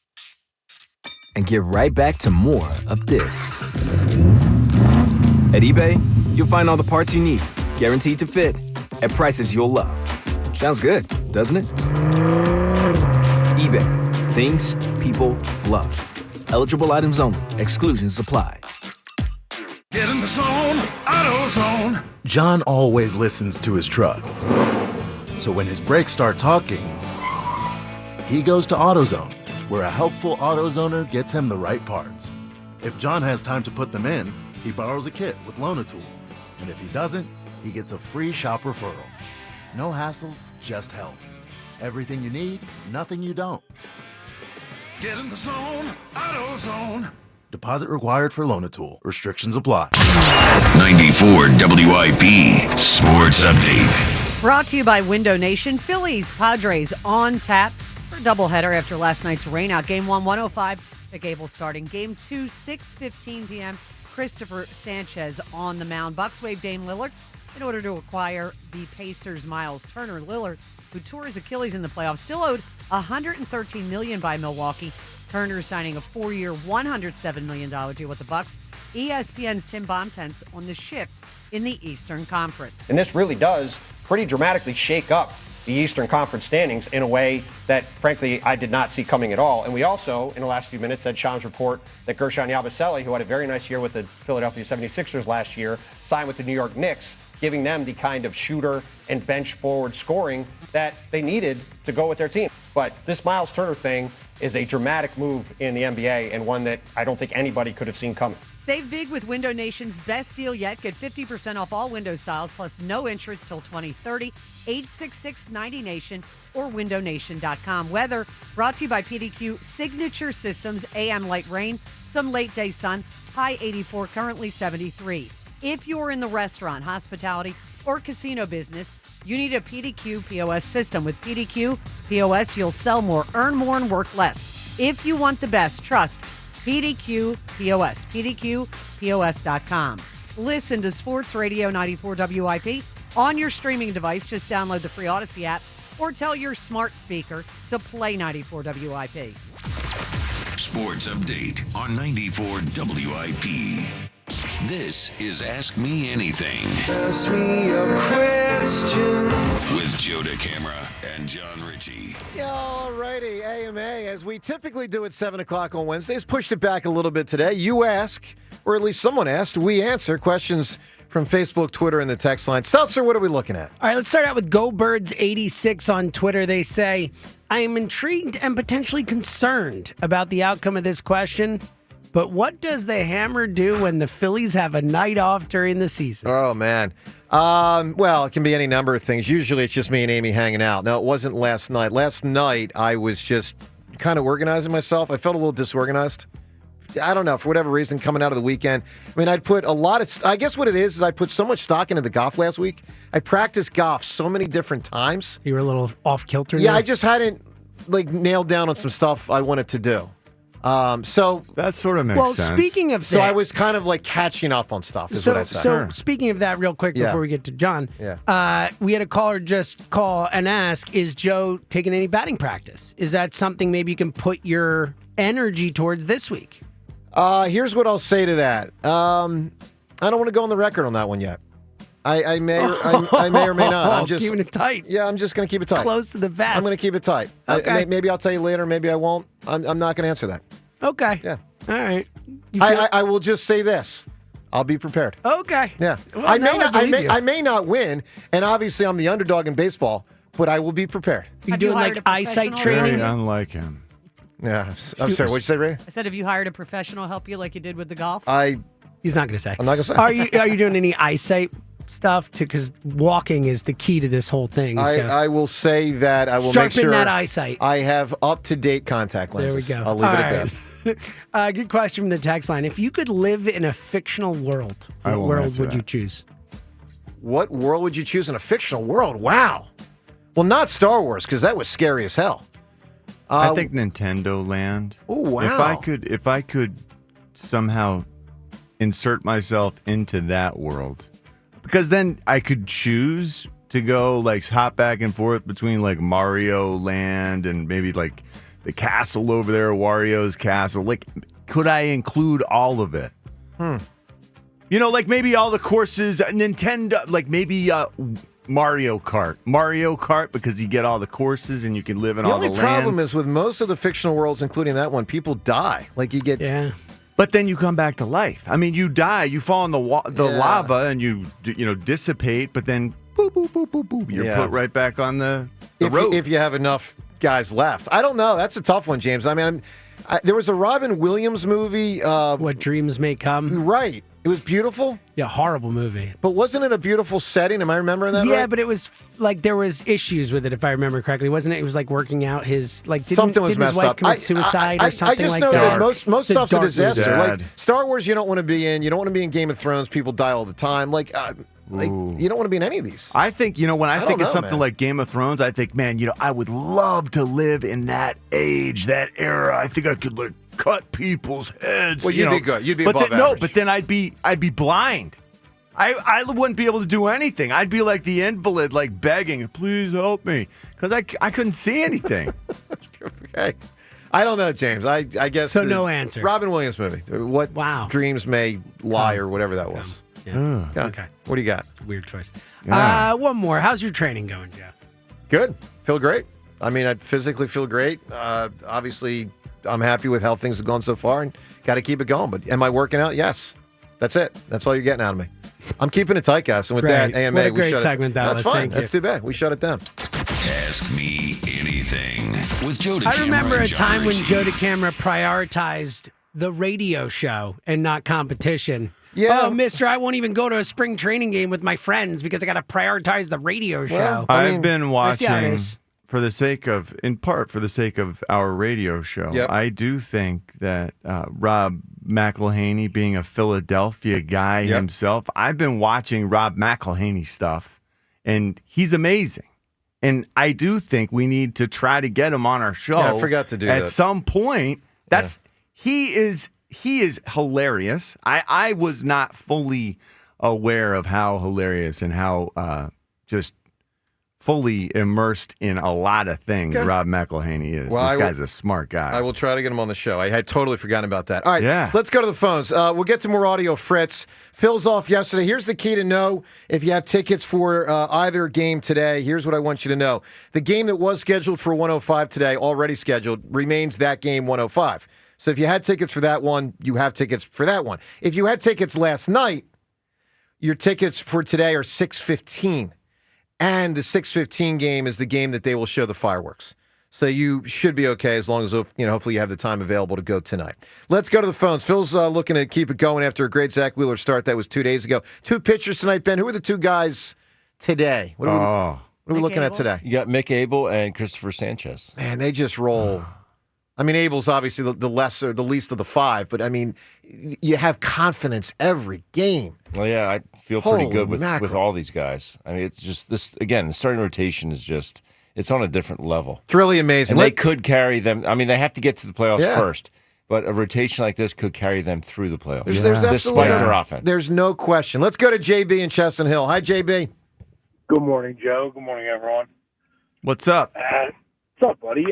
and get right back to more of this. At eBay, you'll find all the parts you need, guaranteed to fit, at prices you'll love. Sounds good, doesn't it? eBay, things people love. Eligible items only. Exclusions apply. Get in the zone, AutoZone. John always listens to his truck. So when his brakes start talking, he goes to AutoZone, where a helpful AutoZoner gets him the right parts. If John has time to put them in, he borrows a kit with Loan-A-Tool. And if he doesn't, he gets a free shop referral. No hassles, just help. Everything you need, nothing you don't. Get in the zone, AutoZone. Deposit required for Loan-A-Tool. Restrictions apply. 94 WIP Sports Update. Brought to you by Window Nation. Phillies, Padres on tap for a doubleheader after last night's rainout. Game 1, 1:05 at Gable starting. Game 2, 6:15 p.m. Christopher Sanchez on the mound. Bucks waive Dame Lillard in order to acquire the Pacers' Miles Turner. Lillard, who tore his Achilles in the playoffs, still owed $113 million by Milwaukee. Turner signing a 4-year, $107 million deal with the Bucks. ESPN's Tim Bontemps on the shift in the Eastern Conference. And this really does pretty dramatically shake up the Eastern Conference standings in a way that, frankly, I did not see coming at all. And we also, in the last few minutes, had Sean's report that Gershon Yabusele, who had a very nice year with the Philadelphia 76ers last year, signed with the New York Knicks, giving them the kind of shooter and bench forward scoring that they needed to go with their team. But this Miles Turner thing is a dramatic move in the NBA and one that I don't think anybody could have seen coming. Save big with Window Nation's best deal yet. Get 50% off all window styles plus no interest till 2030. 866-90Nation or windownation.com. Weather brought to you by PDQ Signature Systems. AM light rain, some late day sun, high 84, currently 73. If you're in the restaurant, hospitality, or casino business, you need a PDQ POS system. With PDQ POS, you'll sell more, earn more, and work less. If you want the best, trust PDQ POS. PDQPOS.com. Listen to Sports Radio 94 WIP on your streaming device. Just download the free Odyssey app or tell your smart speaker to play 94 WIP. Sports Update on 94 WIP. This is Ask Me Anything. Ask me a question. With Joe DeCamera and John Ritchie. All righty, AMA, as we typically do at 7 o'clock on Wednesdays, pushed it back a little bit today. You ask, or at least someone asked, we answer questions from Facebook, Twitter, and the text line. Seltzer, what are we looking at? All right, let's start out with GoBirds86 on Twitter. They say, I am intrigued and potentially concerned about the outcome of this question. But what does the Hammer do when the Phillies have a night off during the season? Oh, man. Well, it can be any number of things. Usually it's just me and Amy hanging out. No, it wasn't last night. Last night I was just kind of organizing myself. I felt a little disorganized. I don't know, for whatever reason, coming out of the weekend. I mean, I'd put a lot of, I guess what it is I put so much stock into the golf last week. I practiced golf so many different times. You were a little off kilter? Yeah, I just hadn't nailed down on some stuff I wanted to do. So that sort of makes sense. Well, speaking of that, so I was kind of catching up on stuff, is what I'd say. So speaking of that, real quick before we get to John, we had a caller just call and ask, is Joe taking any batting practice? Is that something maybe you can put your energy towards this week? Here's what I'll say to that. I don't want to go on the record on that one yet. I may or may not. I'm just keeping it tight. Yeah, I'm just going to keep it tight. Close to the vest. I'm going to keep it tight. Okay. Maybe I'll tell you later. Maybe I won't. I'm not going to answer that. Okay. Yeah. All right. I will just say this. I'll be prepared. Okay. Yeah. Well, I may not win, and obviously I'm the underdog in baseball, but I will be be you doing eyesight training? Very unlike him. Yeah. I'm sorry. What'd you say, Ray? I said, have you hired a professional help you like you did with the golf? He's not going to say. I'm not going to say. Are you doing any eyesight stuff because walking is the key to this whole thing? I will say that I will sharpen make sure that eyesight. I have up-to-date contact lenses. There we go. I'll leave it at that. Good question from the text line. If you could live in a fictional world, what world would you choose? What world would you choose in a fictional world? Wow. Well, not Star Wars, because that was scary as hell. I think Nintendo Land. Oh, wow. If I could somehow insert myself into that world, because then I could choose to go hop back and forth between Mario Land and maybe the castle over there, Wario's castle. Could I include all of it? Maybe all the courses, Nintendo, maybe Mario Kart, because you get all the courses and you can live in all the lands. The only problem is with most of the fictional worlds, including that one, people die. Yeah. But then you come back to life. I mean, you die, you fall in the lava, and you dissipate. But then, boop, boop, boop, boop, boop, you're put right back on the road. If you have enough guys left, I don't know. That's a tough one, James. I mean, there was a Robin Williams movie. What Dreams May Come. Right. It was beautiful. Yeah, horrible movie. But wasn't it a beautiful setting? Am I remembering that right? Yeah, but it was there was issues with it, if I remember correctly. Wasn't it? It was working out his something was didn't messed his wife up. commit suicide or something I just like know that? that most stuff's a disaster. Dad. Star Wars, you don't want to be in. You don't want to be in Game of Thrones. People die all the time. You don't want to be in any of these. I think, when I think of something man. like Game of Thrones, I think, man, I would love to live in that age, that era. I think I could cut people's heads. Well, you'd be good. You'd be above average. No, but then I'd be blind. I wouldn't be able to do anything. I'd be like the invalid, begging, please help me, because I couldn't see anything. Okay. I don't know, James. I guess. So no answer. Robin Williams movie. What dreams may lie, or whatever that was. Yeah. Okay. What do you got? Weird choice. Yeah. One more. How's your training going, Joe? Good. Feel great. I mean, I physically feel great. Obviously, I'm happy with how things have gone so far, and got to keep it going. But am I working out? Yes. That's it. That's all you're getting out of me. I'm keeping it tight, guys. And with that, AMA, what a great we shut segment it. that That's was. fine. Thank you. That's too bad. We shut it down. Ask me anything with Joe DeCamara. I remember a and John time when Ritchie. Joe DeCamara prioritized the radio show and not competition. Yeah. Oh, mister, I won't even go to a spring training game with my friends because I got to prioritize the radio show. I've been I see how it watching, is. in part for the sake of our radio show. Yep. I do think that Rob McElhaney, being a Philadelphia guy himself, I've been watching Rob McElhaney stuff, and he's amazing. And I do think we need to try to get him on our show. Yeah, I forgot to do that. At some point. He is hilarious. I was not fully aware of how hilarious and how just fully immersed in a lot of things Rob McElhaney is. Well, this guy's a smart guy. I will try to get him on the show. I had totally forgotten about that. All right, Yeah. let's go to the phones. We'll get to more audio, Fritz. Phil's off yesterday. Here's the key to know if you have tickets for either game today. Here's what I want you to know. The game that was scheduled for 105 today, already scheduled, remains that game 105. So if you had tickets for that one, you have tickets for that one. If you had tickets last night, your tickets for today are 6:15. And the 6:15 game is the game that they will show the fireworks. So you should be okay as long as, hopefully you have the time available to go tonight. Let's go to the phones. Phil's looking to keep it going after a great Zach Wheeler start. That was 2 days ago. 2 pitchers tonight, Ben. Who are the 2 guys today? What are we looking at today? You got Mick Abel and Christopher Sanchez. Man, they just roll. I mean, Abel's obviously the least of the 5, but I mean, you have confidence every game. Well, yeah, I feel pretty Holy good with mackerel. all these guys. I mean, it's just this, again, the starting rotation is just, it's on a different level. It's really amazing. And they could carry them. I mean, they have to get to the playoffs Yeah. first, but a rotation like this could carry them through the playoffs. There's despite absolutely their offense. There's no question. Let's go to JB in Chestnut Hill. Hi, JB. Good morning, Joe. Good morning, everyone. What's up? What's up, buddy?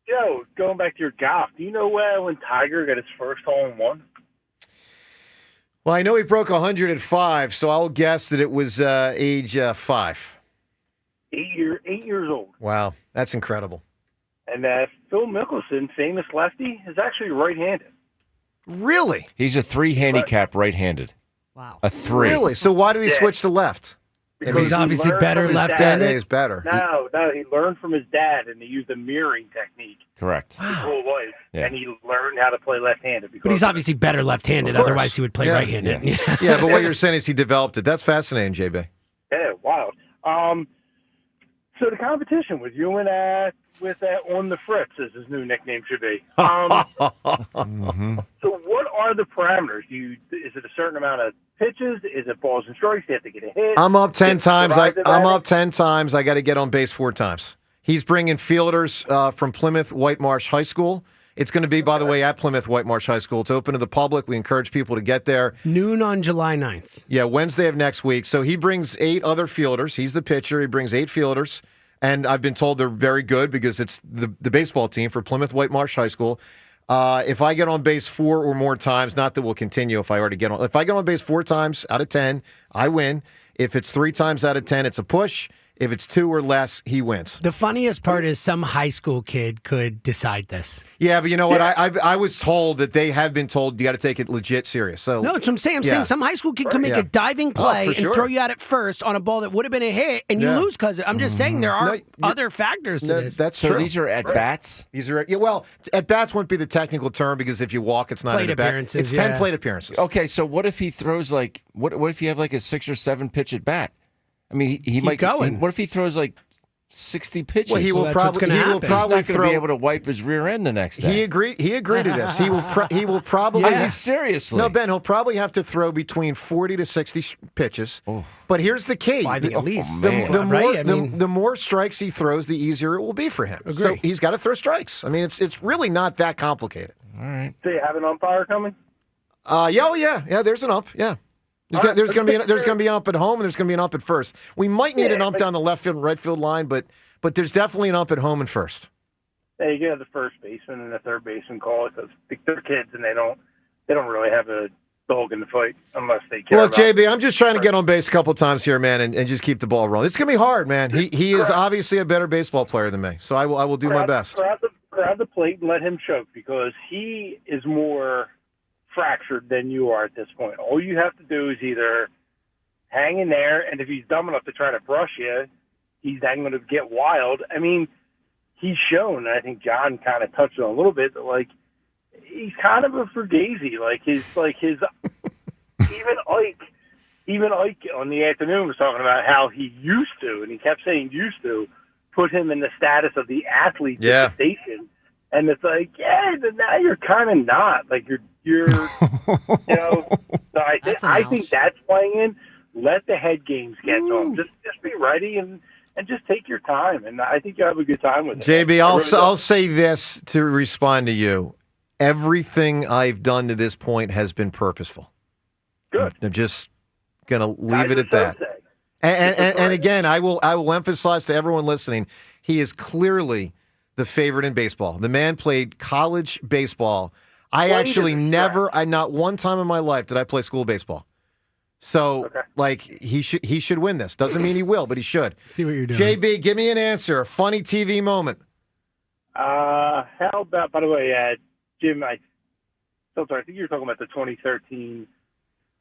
Joe, going back to your golf, do you know when Tiger got his first hole-in-one? Well, I know he broke 105, so I'll guess that it was age 5. 8 years old. Wow, that's incredible. And Phil Mickelson, famous lefty, is actually right-handed. Really? He's a 3 handicap right-handed. Wow. A 3. Really? So why did he switch to left? Because he's obviously better left-handed. He's better. No, he learned from his dad, and they used a mirroring technique Correct. his whole life, Yeah. and he learned how to play left-handed. But he's obviously better left-handed. Of course. Otherwise, he would play Yeah. right-handed. Yeah, but what you're saying is he developed it. That's fascinating, JB. Yeah, wild. So the competition with you and on the Fritz, as his new nickname should be. Mm-hmm. So what are the parameters? Is it a certain amount of pitches? Is it balls and strikes? You have to get a hit. I'm up 10 times. I'm up up. 10 times. I got to get on base 4 times. He's bringing fielders from Plymouth White Marsh High School. It's going to be, by the way, at Plymouth White Marsh High School. It's open to the public. We encourage people to get there. Noon on July 9th. Yeah, Wednesday of next week. So he brings 8 other fielders. He's the pitcher. He brings 8 fielders. And I've been told they're very good because it's the baseball team for Plymouth White Marsh High School. If I get on base 4 or more times, not that we'll continue if I already get on. If I get on base 4 times out of 10, I win. If it's 3 times out of 10, it's a push. If it's 2 or less, he wins. The funniest part is some high school kid could decide this. Yeah, but you know what? I was told that they have been told you got to take it legit serious. So No, that's what I'm saying. I'm saying some high school kid could make Yeah. a diving play for and sure. throw you out at first on a ball that would have been a hit, and you lose because I'm just saying there are other factors to this. That's So true. these are at bats? These are well, at bats wouldn't be the technical term because if you walk, it's not Plate an at bat. appearances, It's 10 yeah. plate appearances. Okay, so what if he throws like what if you have like a 6 or 7 pitch at bat? I mean, he might going. What if he throws like 60 pitches? Well, he will that's what's probably gonna he will happen. He's probably not going to throw. be able to wipe his rear end the next day. He agreed to this. He will probably. I mean, seriously. No, Ben, he'll probably have to throw between 40 to 60 pitches. Oh. But here's the key: Well, I think at least. the man. more Right? I mean, the more strikes he throws, the easier it will be for him. Agree. So he's got to throw strikes. I mean, it's really not that complicated. All right. Do you have an umpire coming? Yeah. There's an ump. Yeah. There's going to be an ump at home and there's going to be an ump at first. We might need an ump down the left field and right field line, but there's definitely an ump at home and first. Hey, you have the first baseman and the third baseman call it because they're kids and they don't really have a dog in the fight unless they care. Look, JB, I'm just trying to get on base a couple times here, man, and just keep the ball rolling. It's going to be hard, man. He is obviously a better baseball player than me, so I will do my best. Grab the plate and let him choke because he is more fractured than you are at this point. All you have to do is either hang in there, and if he's dumb enough to try to brush you, he's then going to get wild. I mean, he's shown, and I think John kind of touched on a little bit, that, like, he's kind of a fugazi. Even Ike on the afternoon was talking about how he used to, and he kept saying used to, put him in the status of the athlete at the station. And it's like, but now you're kind of not. Like, you're so I think that's playing in. Let the head games get to him. Just be ready and just take your time. And I think you'll have a good time with it. JB, I'll say this to respond to you. Everything I've done to this point has been purposeful. Good. I'm just going to leave it at that. And again, I will emphasize to everyone listening, he is clearly the favorite in baseball. The man played college baseball. Not one time in my life did I play school baseball. So, he should win this. Doesn't mean he will, but he should. See what you're doing. JB, give me an answer. A funny TV moment. How about, by the way, Jim, I think you were talking about the 2013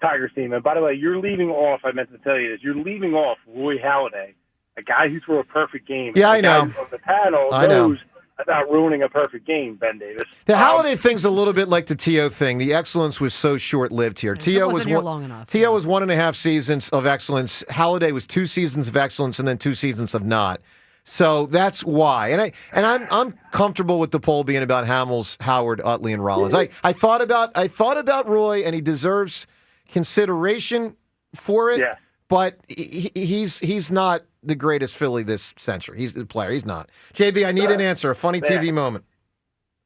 Tigers team. And by the way, you're leaving off, I meant to tell you this, you're leaving off Roy Halladay, a guy who threw a perfect game. Yeah, I know. The guy on the panel knows about ruining a perfect game, Ben Davis. The Halladay thing's a little bit like the T.O. thing. The excellence was so short-lived here. T.O. was long enough. T.O. was 1.5 seasons of excellence. Halladay was 2 seasons of excellence and then 2 seasons of not. So that's why. And I'm comfortable with the poll being about Hamels, Howard, Utley, and Rollins. I thought about Roy, and he deserves consideration for it. Yeah. But he's not the greatest Philly this century. He's the player. He's not. JB, I need an answer. A funny TV moment.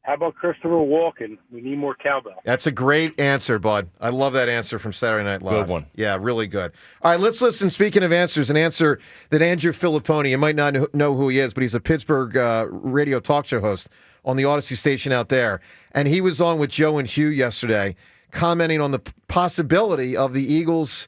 How about Christopher Walken? We need more cowbell. That's a great answer, bud. I love that answer from Saturday Night Live. Good one. Yeah, really good. All right, let's listen. Speaking of answers, an answer that Andrew Filipponi, you might not know who he is, but he's a Pittsburgh radio talk show host on the Odyssey station out there. And he was on with Joe and Hugh yesterday, commenting on the possibility of the Eagles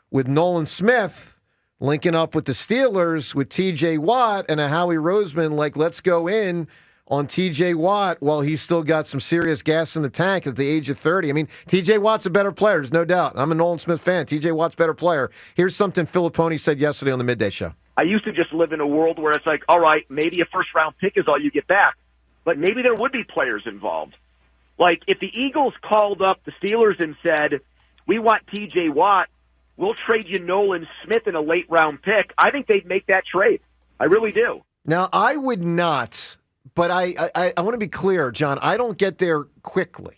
with Nolan Smith linking up with the Steelers with T.J. Watt and a Howie Roseman, let's go in on T.J. Watt while he's still got some serious gas in the tank at the age of 30. I mean, T.J. Watt's a better player, there's no doubt. I'm a Nolan Smith fan. T.J. Watt's a better player. Here's something Filipponi said yesterday on the Midday Show. I used to just live in a world where it's like, all right, maybe a first-round pick is all you get back, but maybe there would be players involved. Like, if the Eagles called up the Steelers and said, we want T.J. Watt, we'll trade you Nolan Smith in a late-round pick, I think they'd make that trade. I really do. Now, I would not, but I want to be clear, John. I don't get there quickly.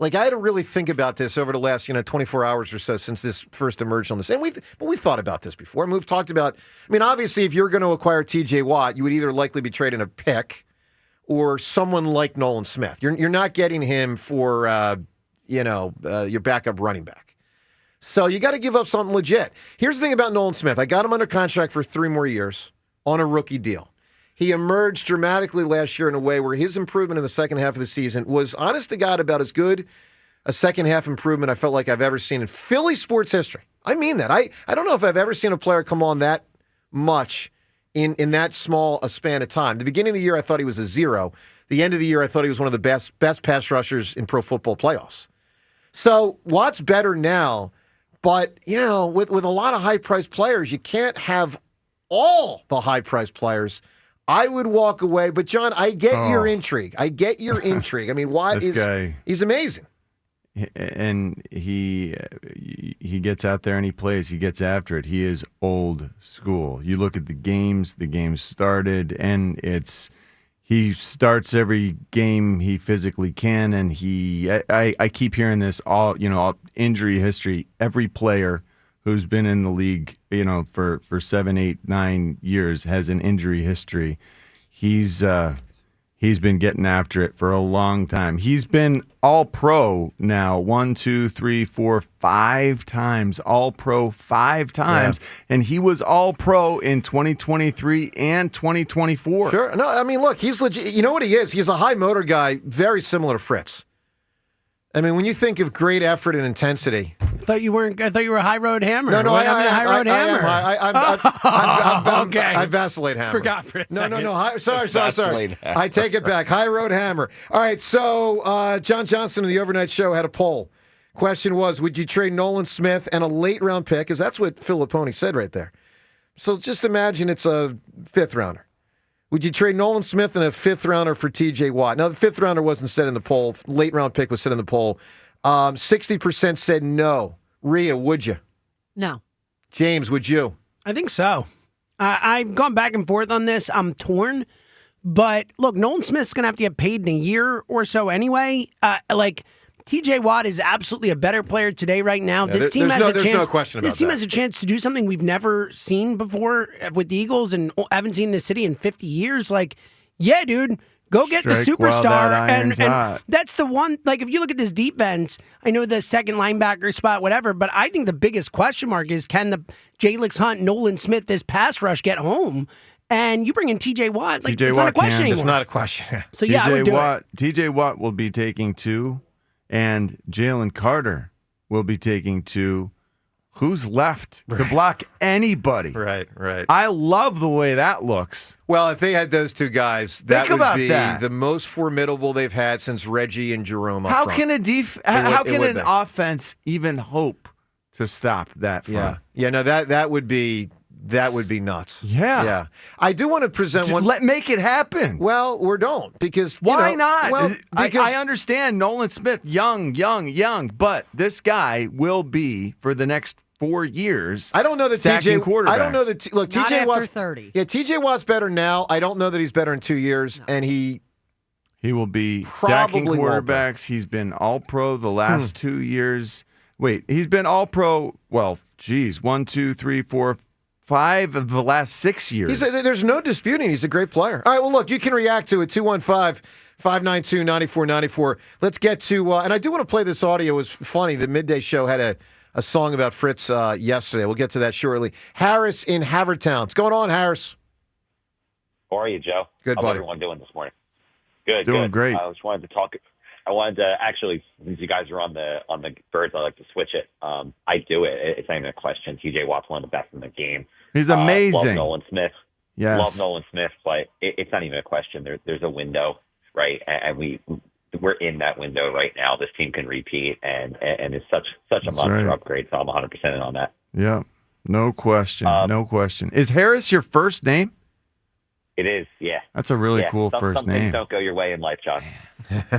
Like, I had to really think about this over the last, 24 hours or so since this first emerged on this. And we've thought about this before. And we've talked about, obviously, if you're going to acquire T.J. Watt, you would either likely be trading a pick or someone like Nolan Smith. You're not getting him for, your backup running back. So you got to give up something legit. Here's the thing about Nolan Smith. I got him under contract for 3 more years on a rookie deal. He emerged dramatically last year in a way where his improvement in the second half of the season was, honest to God, about as good a second half improvement I felt like I've ever seen in Philly sports history. I mean that. I don't know if I've ever seen a player come on that much in that small a span of time. The beginning of the year, I thought he was a 0. The end of the year, I thought he was one of the best pass rushers in pro football playoffs. So Watt's better now, but, with a lot of high-priced players, you can't have all the high-priced players. I would walk away, but John, I get your intrigue. Watt he's amazing. And he gets out there and he plays. He gets after it. He is old school. You look at the games started, and he starts every game he physically can, and I keep hearing this all injury history. Every player who's been in the league, for 7, 8, 9 years has an injury history. He's been getting after it for a long time. He's been all-pro now 1, 2, 3, 4, 5 times. All-pro 5 times. Yeah. And he was all-pro in 2023 and 2024. Sure. No, look, he's legit. You know what he is? He's a high motor guy, very similar to Fritz. When you think of great effort and intensity. I thought you were a high road hammer. No, I'm a high road hammer. Okay. I vacillate hammer. Forgot for a second. No. Sorry. I take it back. High road hammer. All right. So John Johnson of the Overnight Show had a poll. Question was, would you trade Nolan Smith and a late round pick? Because that's what Filipponi said right there. So just imagine it's a 5th rounder. Would you trade Nolan Smith and a 5th rounder for T.J. Watt? Now, the 5th rounder wasn't set in the poll. Late round pick was set in the poll. 60% said no. Rhea, would you? No. James, would you? I think so. I've gone back and forth on this. I'm torn. But, look, Nolan Smith's going to have to get paid in a year or so anyway. T.J. Watt is absolutely a better player today right now. Yeah, there's no question about this team has a chance to do something we've never seen before with the Eagles and haven't seen the city in 50 years. Yeah, dude, go get the superstar. And that's the one, if you look at this defense, I know the second linebacker spot, whatever, but I think the biggest question mark is, can the Jalix Hunt, Nolan Smith, this pass rush get home? And you bring in T.J. Watt. It's not a question anymore. It's not a question. So, yeah, I would do it. T.J. Watt will be taking 2. And Jalen Carter will be taking 2. Who's left to block anybody? Right. I love the way that looks. Well, if they had those 2 guys, that would be the most formidable they've had since Reggie and Jerome up front. How can an offense even hope to stop that front? Yeah. No, that would be nuts. Yeah. I do want to present one. Make it happen. Well, or don't, because why not? Well, because I understand Nolan Smith, young, but this guy will be for the next 4 years. I don't know that TJ. I don't know that. Look, not TJ Watt's 30. Yeah, TJ Watt's better now. I don't know that he's better in 2 years, and he will be sacking quarterbacks. He's been all pro the last 2 years. Wait, he's been all pro. Well, 1, 2, 3, 4. 5 of the last 6 years. There's no disputing he's a great player. All right, well, look, you can react to it, 215-592-9494. Let's get to, and I do want to play this audio. It was funny. The Midday Show had a song about Fritz yesterday. We'll get to that shortly. Harris in Havertown. What's going on, Harris? How are you, Joe? Good, How's buddy. everyone doing this morning? Good. Doing great. I just wanted to talk. I wanted to actually, since you guys are on the Birds, I like to switch it. I do it. It's not even a question. TJ Watt's one of the best in the game. He's amazing. Love Nolan Smith. Yes. Love Nolan Smith, but it's not even a question. There's a window, right? And we're in that window right now. This team can repeat, and it's such a monster upgrade. So I'm 100% in on that. Yeah, no question. No question. Is Harris your first name? It is, yeah. That's a really cool first some name. Things don't go your way in life, John.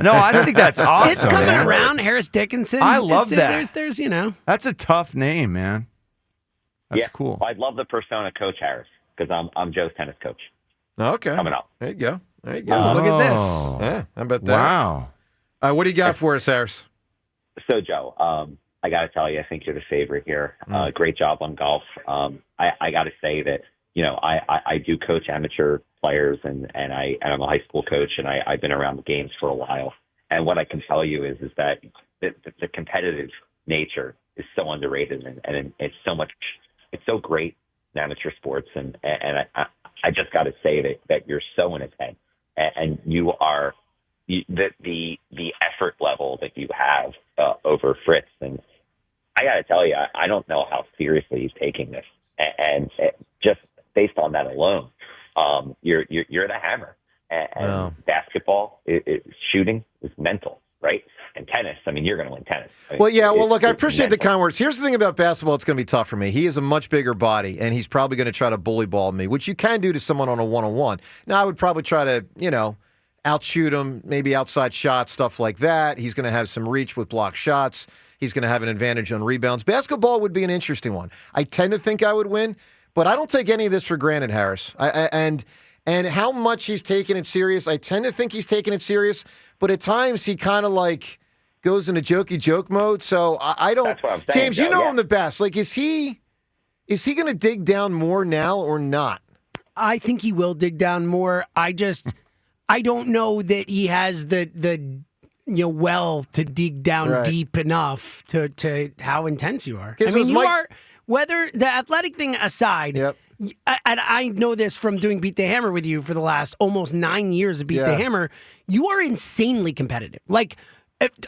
No, I don't think that's awesome. It's coming around, Harris Dickinson. I love that. There's That's a tough name, man. That's cool. I love the persona, Coach Harris. because I'm Joe's tennis coach. Okay. Coming up. There you go. There you go. Oh, look at this. Yeah, how about that? Wow. What do you got for us, Harris? So, Joe, I got to tell you, I think you're the favorite here. Great job on golf. I got to say that, I do coach amateur players, and I'm a high school coach, and I've been around the games for a while. And what I can tell you is that the competitive nature is so underrated, and it's so great in amateur sports. And I just got to say that you're so in his head, and you are the effort level that you have over Fritz. And I got to tell you, I don't know how seriously he's taking this. And just based on that alone, you're the hammer. And basketball, shooting is mental, right? And tennis, you're going to win tennis. Look, I appreciate the kind words. Here's the thing about basketball, it's going to be tough for me. He is a much bigger body, and he's probably going to try to bully ball me, which you can do to someone on a one-on-one. Now, I would probably try to, outshoot him, maybe outside shots, stuff like that. He's going to have some reach with block shots. He's going to have an advantage on rebounds. Basketball would be an interesting one. I tend to think I would win, but I don't take any of this for granted, Harris. And how much he's taking it serious, I tend to think he's taking it serious, but at times he kind of goes into jokey joke mode. So I don't. That's what I'm saying, James, Joe, you know him the best. Is he going to dig down more now or not? I think he will dig down more. I don't know that he has the well to dig down deep enough to how intense you are. You are, whether the athletic thing aside. Yep. And I know this from doing Beat the Hammer with you for the last almost 9 years of Beat the Hammer. You are insanely competitive.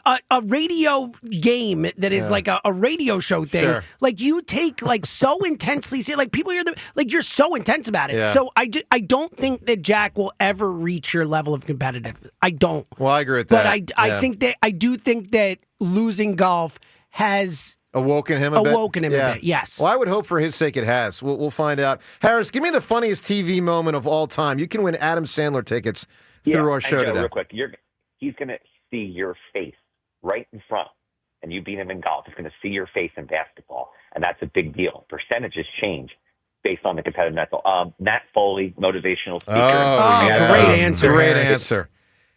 A radio game that is like a radio show thing. Sure. You take so intensely. People hear you're so intense about it. Yeah. So I don't think that Jack will ever reach your level of competitive. I don't. Well, I agree with that. But I do think that losing golf has awoken him a bit. Yes. Well, I would hope for his sake it has. We'll find out. Harris, give me the funniest TV moment of all time. You can win Adam Sandler tickets through our show Joe, today. real quick, he's going to see your face right in front, and you beat him in golf. He's going to see your face in basketball, and that's a big deal. Percentages change based on the competitive mental. Matt Foley, motivational speaker. Great answer. Great Harris. answer.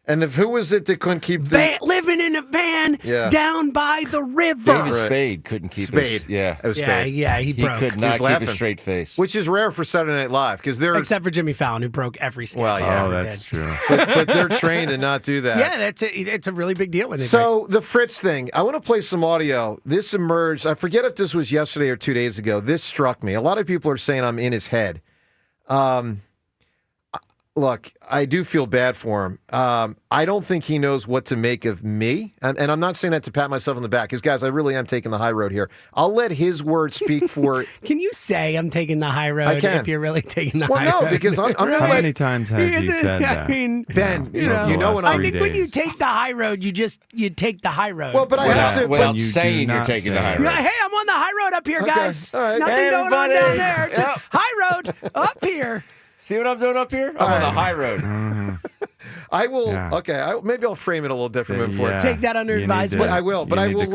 And who was it that couldn't keep the... living in a van down by the river. David Spade couldn't keep Spade. Yeah. It was Spade. He broke. He could not keep a straight face. Which is rare for Saturday Night Live, because they're... Except for Jimmy Fallon, who broke every sketch. Well, yeah. Oh, that's true. but they're trained to not do that. Yeah, it's a really big deal when they So, the Fritz thing, I want to play some audio. This emerged, I forget if this was yesterday or 2 days ago. This struck me. A lot of people are saying I'm in his head. Look, I do feel bad for him. I don't think he knows what to make of me. And I'm not saying that to pat myself on the back, because, guys, I really am taking the high road here. I'll let his words speak for... Can you say I'm taking the high road if you're really taking the high road? Well, no, because I'm How many times has he said that? I mean, Ben, you know what I think when you take the high road, you take the high road. Well, but I have to... Without saying you're taking the high road. Hey, I'm on the high road up here, guys. All right. Nothing going on down there. Yep. High road up here. See what I'm doing up here? I'm on the high road. I will. Yeah. Okay. Maybe I'll frame it a little different before. Take that under advisement. I will. But I will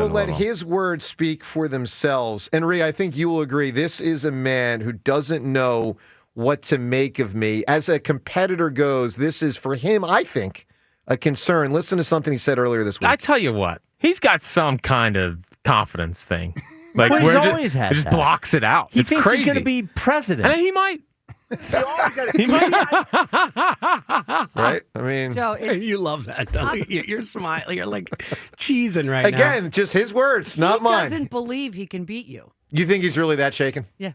let his words speak for themselves. And Rhea, I think you will agree. This is a man who doesn't know what to make of me. As a competitor goes, this is for him, I think, a concern. Listen to something he said earlier this week. I tell you what, he's got some kind of confidence thing. He's always had just that. Blocks it out. He it's thinks crazy. he's going to be president. And he might. He might. Right? I mean, Joe, you love that, don't you? You're smiling. You're like cheesing right now. Again, just his words, not mine. He doesn't believe he can beat you. You think he's really that shaken? Yeah.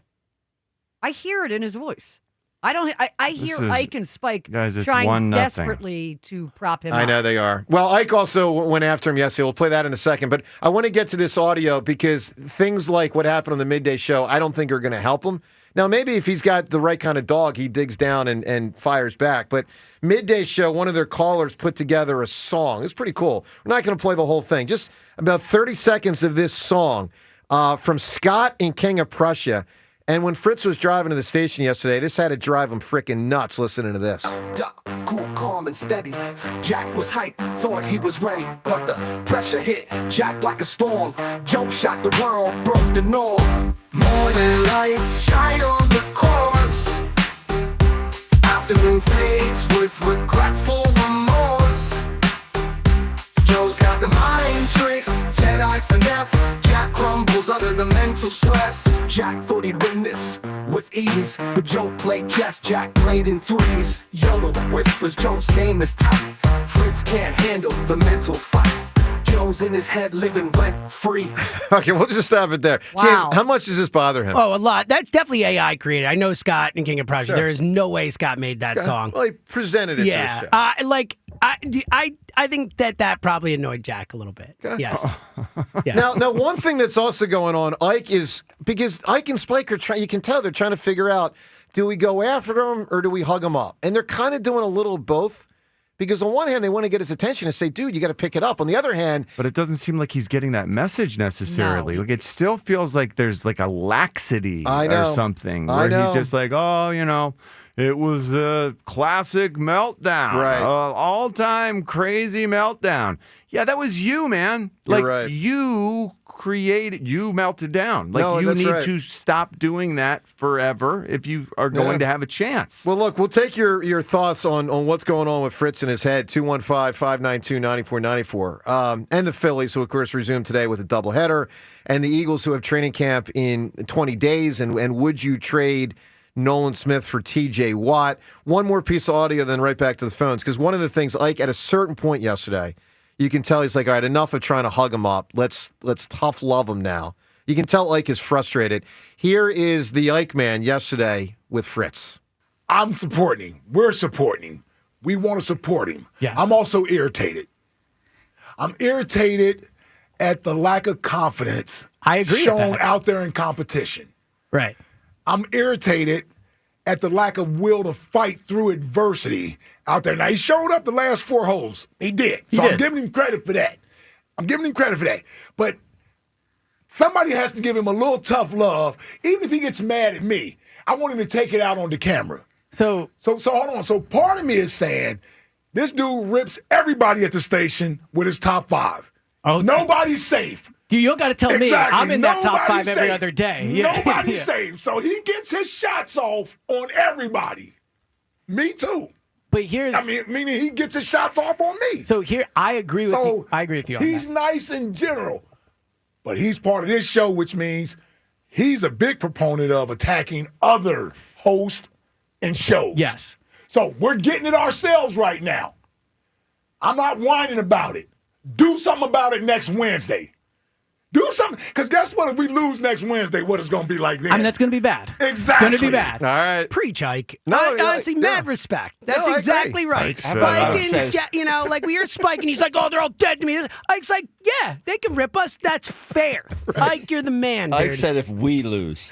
I hear it in his voice. I hear Ike and Spike guys, it's trying 1-0. desperately to prop him up. I know they are. Well, Ike also went after him yesterday. We'll play that in a second. But I want to get to this audio because things like what happened on the midday show, I don't think are going to help him. Now, maybe if he's got the right kind of dog, he digs down and fires back. But midday show, one of their callers put together a song. It's pretty cool. We're not going to play the whole thing. Just about 30 seconds of this song from Scott and King of Prussia. And when Fritz was driving to the station yesterday, this had to drive him freaking nuts listening to this. Cool, calm, and steady. Jack was hyped, thought he was ready. But the pressure hit Jack like a storm. Joe shot the world, broke the norm. Morning lights shine on the course. regretful remorse. Joe's got the mind tricks, Jedi finesse. Jack crumbles under the mental stress. Jack thought he'd win this with ease, but Joe played chess. Jack played in threes. Yolo whispers Joe's game is tight. Fritz can't handle the mental fight. Joe's in his head living rent free. Okay, we'll just stop it there. Wow. James, how much does this bother him? Oh, a lot. That's definitely AI created. I know Scott and King of Prussia. Sure. There is no way Scott made that song. Well, he presented it to the show. I think that probably annoyed Jack a little bit. Yes. Yes. Now, one thing that's also going on, Ike, is because Ike and Spike are trying. You can tell they're trying to figure out: do we go after him or do we hug him up? And they're kind of doing a little of both. Because on one hand, they want to get his attention and say, dude, you got to pick it up. On the other hand... But it doesn't seem like he's getting that message necessarily. No. Like, it still feels like there's like a laxity I know. or something. I Where know. he's just like, oh, it was a classic meltdown. Right. All-time crazy meltdown. Yeah, that was you, man. Like, right. you melted down. Like, No, you that's need right. to stop doing that forever if you are going to have a chance. Well, look, we'll take your thoughts on what's going on with Fritz in his head, 215-592-9494. And the Phillies, who, of course, resume today with a doubleheader, and the Eagles, who have training camp in 20 days. And would you trade Nolan Smith for T.J. Watt? One more piece of audio, then right back to the phones. Because one of the things, Ike, at a certain point yesterday, you can tell he's like, all right, enough of trying to hug him up. Let's tough love him now. You can tell Ike is frustrated. Here is the Ike man yesterday with Fritz. I'm supporting him. We're supporting him. We want to support him. Yes. I'm also irritated. I'm irritated at the lack of confidence I agree with shown that. out there in competition. Right. I'm irritated at the lack of will to fight through adversity out there. Now, he showed up the last 4 holes. He did. So I'm giving him credit for that. But somebody has to give him a little tough love, even if he gets mad at me. I want him to take it out on the camera. So hold on. So part of me is saying this dude rips everybody at the station with his top 5. Oh, nobody's safe. You don't got to tell me. I'm in that top 5 Nobody's every safe. other day. Yeah. Nobody's Yeah. safe. So he gets his shots off on everybody. Me too. But here's, meaning he gets his shots off on me. So here, I agree with you. I agree with you on He's that. nice in general, but he's part of this show, which means he's a big proponent of attacking other hosts and shows. Yes. So we're getting it ourselves right now. I'm not whining about it. Do something about it next Wednesday. Do something, because guess what? If we lose next Wednesday, what it's going to be like then? I mean, that's going to be bad. Exactly. It's going to be bad. All right. Preach, Ike. No, honestly, mad respect. That's No, I exactly agree. right. Ike Spike says- and, like we hear Spike, and he's like, oh, they're all dead to me. Ike's like, yeah, they can rip us. That's fair. Ike, you're the man, Ike dude. said if we lose.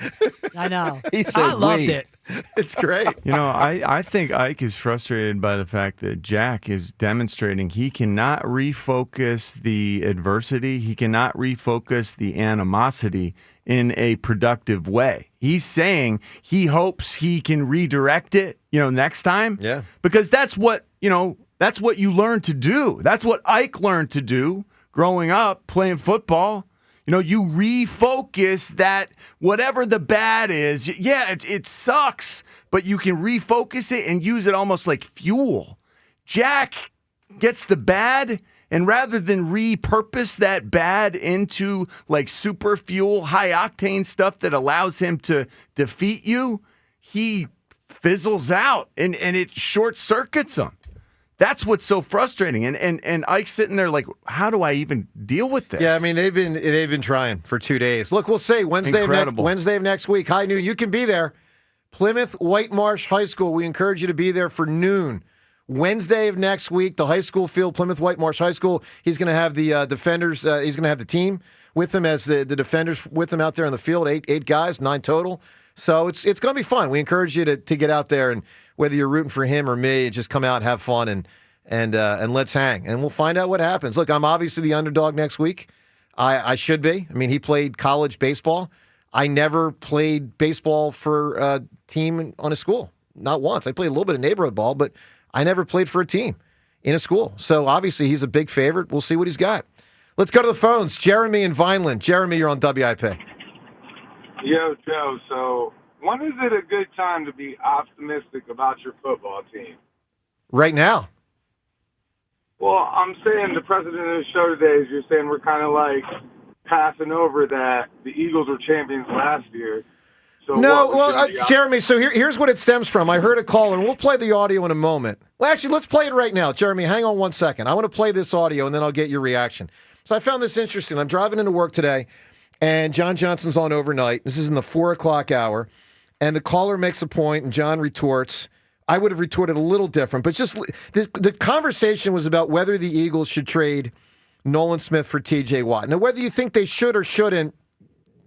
I know. He said I loved we. it. It's great. I think Ike is frustrated by the fact that Jack is demonstrating he cannot refocus the adversity. He cannot refocus the animosity in a productive way. He's saying he hopes he can redirect it, next time. Yeah. Because that's what you learn to do. That's what Ike learned to do growing up playing football. You refocus that whatever the bad is, it sucks, but you can refocus it and use it almost like fuel. Jack gets the bad, and rather than repurpose that bad into like super fuel, high octane stuff that allows him to defeat you, he fizzles out and it short circuits him. That's what's so frustrating. And Ike's sitting there like, how do I even deal with this? Yeah, I mean, they've been trying for 2 days. Look, we'll see Wednesday of next week, high noon. You can be there. Plymouth White Marsh High School. We encourage you to be there for noon. Wednesday of next week, the high school field, Plymouth White Marsh High School. He's going to have the defenders. He's going to have the team with him as the defenders with him out there on the field. Eight guys, 9 total. So it's going to be fun. We encourage you to get out there, and whether you're rooting for him or me, just come out, have fun, and let's hang. And we'll find out what happens. Look, I'm obviously the underdog next week. I should be. I mean, he played college baseball. I never played baseball for a team on a school. Not once. I played a little bit of neighborhood ball, but I never played for a team in a school. So obviously he's a big favorite. We'll see what he's got. Let's go to the phones. Jeremy in Vineland. Jeremy, you're on WIP. Yo, Joe. So when is it a good time to be optimistic about your football team? right now? Well, I'm saying the president of the show today is you're saying we're kind of like passing over that the Eagles were champions last year. So Jeremy, so here's what it stems from. I heard a caller, and we'll play the audio in a moment. Well, actually, let's play it right now. Jeremy, hang on 1 second. I want to play this audio, and then I'll get your reaction. So I found this interesting. I'm driving into work today, and John Johnson's on overnight. This is in the 4 o'clock hour, and the caller makes a point, and John retorts. I would have retorted a little different, but just the conversation was about whether the Eagles should trade Nolan Smith for T.J. Watt. Now, whether you think they should or shouldn't,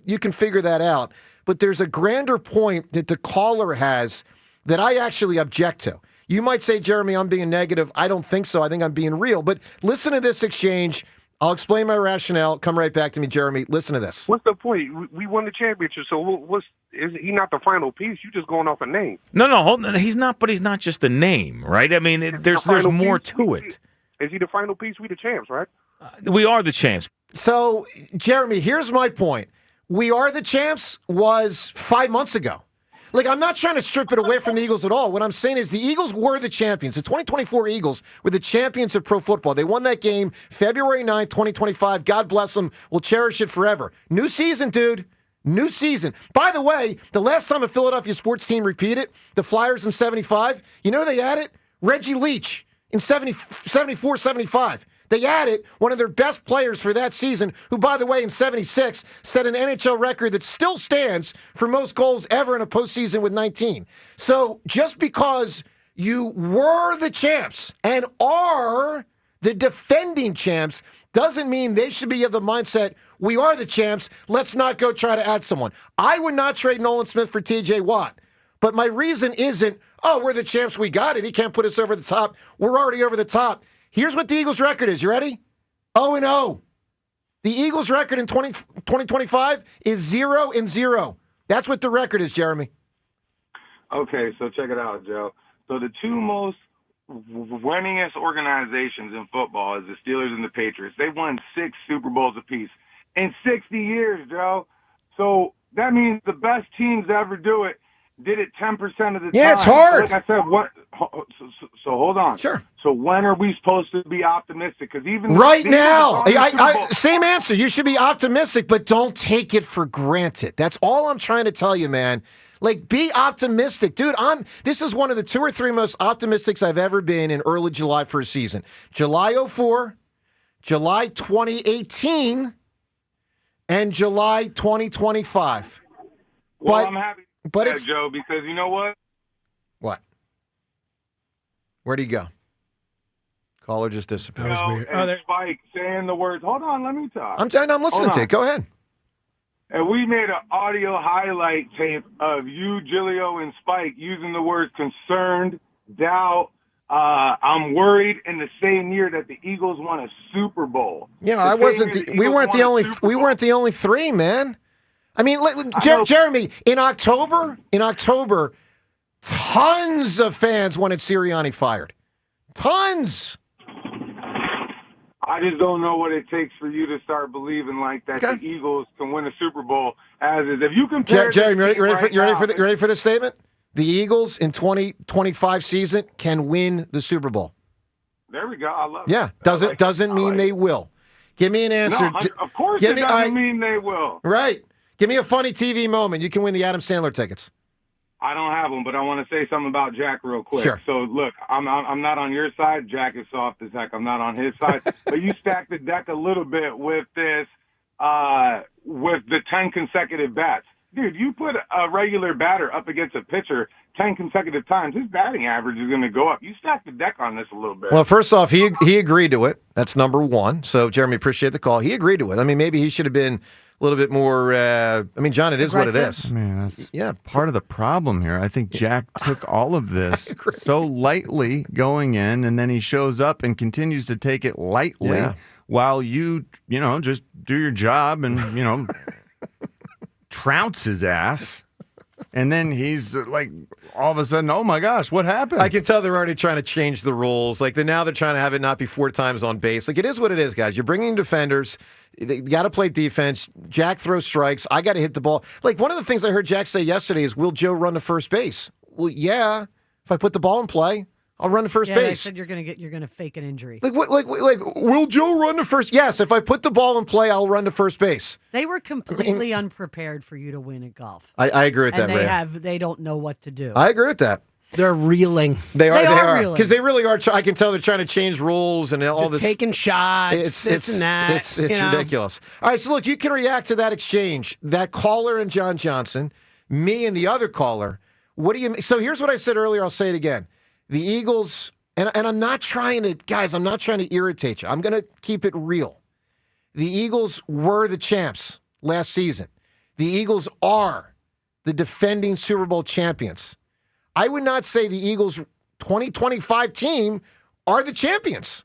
you can figure that out. But there's a grander point that the caller has that I actually object to. You might say, Jeremy, I'm being negative. I don't think so. I think I'm being real. But listen to this exchange. I'll explain my rationale. Come right back to me, Jeremy. Listen to this. What's the point? We won the championship, so is he not the final piece? You just going off a name. No, hold on. He's not, but he's not just a name, right? I mean, there's more to it. Is he the final piece? We the champs, right? We are the champs. So, Jeremy, here's my point. We are the champs was 5 months ago. Like, I'm not trying to strip it away from the Eagles at all. What I'm saying is the Eagles were the champions. The 2024 Eagles were the champions of pro football. They won that game February 9th, 2025. God bless them. We'll cherish it forever. New season, dude. New season. By the way, the last time a Philadelphia sports team repeated, the Flyers in 75, you know who they added? Reggie Leach in 74, 75. They added one of their best players for that season, who, by the way, in 76, set an NHL record that still stands for most goals ever in a postseason with 19. So just because you were the champs and are the defending champs doesn't mean they should be of the mindset, we are the champs, let's not go try to add someone. I would not trade Nolan Smith for T.J. Watt. But my reason isn't, we're the champs, we got it. He can't put us over the top. We're already over the top. Here's what the Eagles' record is. You ready? 0-0. The Eagles' record in 2025 is 0-0. That's what the record is, Jeremy. Okay, so check it out, Joe. So the two most winningest organizations in football is the Steelers and the Patriots. They won 6 Super Bowls apiece in 60 years, Joe. So that means the best teams to ever do it did it 10% of the time. Yeah, it's hard. Like I said, so hold on. Sure. So when are we supposed to be optimistic? Because even right now, same answer. You should be optimistic, but don't take it for granted. That's all I'm trying to tell you, man. Like, be optimistic. Dude, this is one of the 2 or 3 most optimistics I've ever been in early July for a season. July 04, July 2018, and July 2025. Well, I'm happy but it's Joe, because you know what? What? Where'd he go? Caller just disappeared. That was weird. Spike saying the words, hold on, let me talk. I'm listening to you. Go ahead. And we made an audio highlight tape of you, Giglio, and Spike using the words concerned, doubt, I'm worried in the same year that the Eagles won a Super Bowl. Yeah, we weren't the only 3, man. I mean, Jeremy, in October, tons of fans wanted Sirianni fired. Tons. I just don't know what it takes for you to start believing like that the Eagles can win a Super Bowl as is. If you compare, Jeremy, you ready for this statement? The Eagles in 2025 season can win the Super Bowl. There we go. I love it. Yeah, doesn't mean they will. Give me an answer. No, of course it doesn't mean they will. Right. Give me a funny TV moment. You can win the Adam Sandler tickets. I don't have them, but I want to say something about Jack real quick. Sure. So, look, I'm not on your side. Jack is soft as heck. I'm not on his side. But you stacked the deck a little bit with this, with the 10 consecutive bats. Dude, you put a regular batter up against a pitcher 10 consecutive times, his batting average is going to go up. You stacked the deck on this a little bit. Well, first off, he agreed to it. That's number one. So, Jeremy, appreciate the call. He agreed to it. I mean, maybe he should have been a little bit more, John, it is what it is. Man, that's part of the problem here. I think Jack took all of this so lightly going in, and then he shows up and continues to take it lightly while you just do your job and, trounce his ass. And then he's like, all of a sudden, oh my gosh, what happened? I can tell they're already trying to change the rules. Like, now they're trying to have it not be 4 times on base. Like, it is what it is, guys. You're bringing defenders. You got to play defense. Jack throws strikes. I got to hit the ball. Like, one of the things I heard Jack say yesterday is, will Joe run to first base? Well, yeah. If I put the ball in play, I'll run to first Yeah, base. they said you're gonna fake an injury. Like what? Like will Joe run to first? Yes, if I put the ball in play, I'll run to first base. They were completely unprepared for you to win at golf. I agree with that, And Ray. they don't know what to do. I agree with that. They're reeling. They are reeling. because they really are. I can tell they're trying to change rules and all Just this. taking shots, this and that. It's you know? ridiculous. All right, so look, you can react to that exchange. That caller and John Johnson, me and the other caller. What do you? So here's what I said earlier. I'll say it again. The Eagles, and I'm not trying to, guys. I'm not trying to irritate you. I'm going to keep it real. The Eagles were the champs last season. The Eagles are the defending Super Bowl champions. I would not say the Eagles 2025 team are the champions.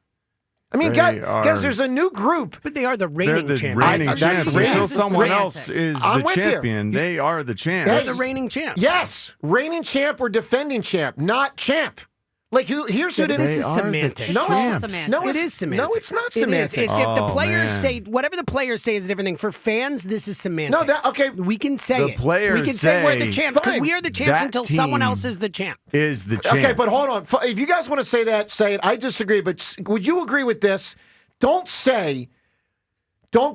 I mean, guys, there's a new group. But they are the They're reigning the champions. reigning champs. Until someone else is I'm the with you. champion, they are the champs. They're the reigning champs. Yes, reigning champ or defending champ, not champ. Like here's who This is semantics. No, all it's semantics. no, It it's is semantics. No, it's not It is. semantics. If the Oh, players man. say whatever the players say is a different thing. For fans, this is semantics. No, that okay. We can say The it. players we can say we're the say, champs because fine, we are the champs that until someone team else is the champ. Is the champ. Okay, but hold on. If you guys want to say that, say it. I disagree, but would you agree with this? Don't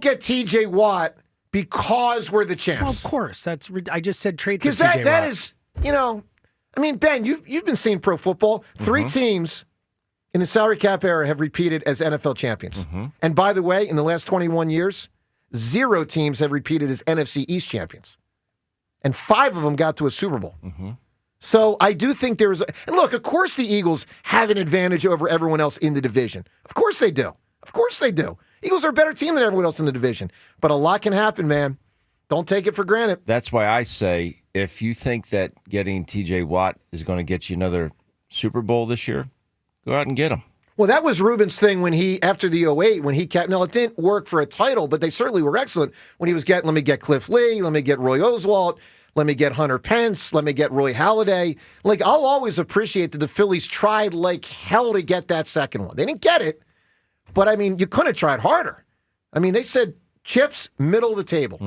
get T.J. Watt because we're the champs. Well, of course. I just said trade for Because TJ that Watt. is, I mean, Ben, you've been seeing pro football. 3 teams in the salary cap era have repeated as NFL champions. And by the way, in the last 21 years, 0 teams have repeated as NFC East champions. And 5 of them got to a Super Bowl. So I do think there is and look, of course the Eagles have an advantage over everyone else in the division. Of course they do. Of course they do. Eagles are a better team than everyone else in the division. But a lot can happen, man. Don't take it for granted. That's why I say if you think that getting T.J. Watt is going to get you another Super Bowl this year, go out and get him. Well, that was Ruben's thing when after the 08, when he kept, no, it didn't work for a title, but they certainly were excellent when he was let me get Cliff Lee, let me get Roy Oswalt, let me get Hunter Pence, let me get Roy Halladay. Like, I'll always appreciate that the Phillies tried like hell to get that second one. They didn't get it, but I mean, you could have tried harder. I mean, they said chips, middle of the table.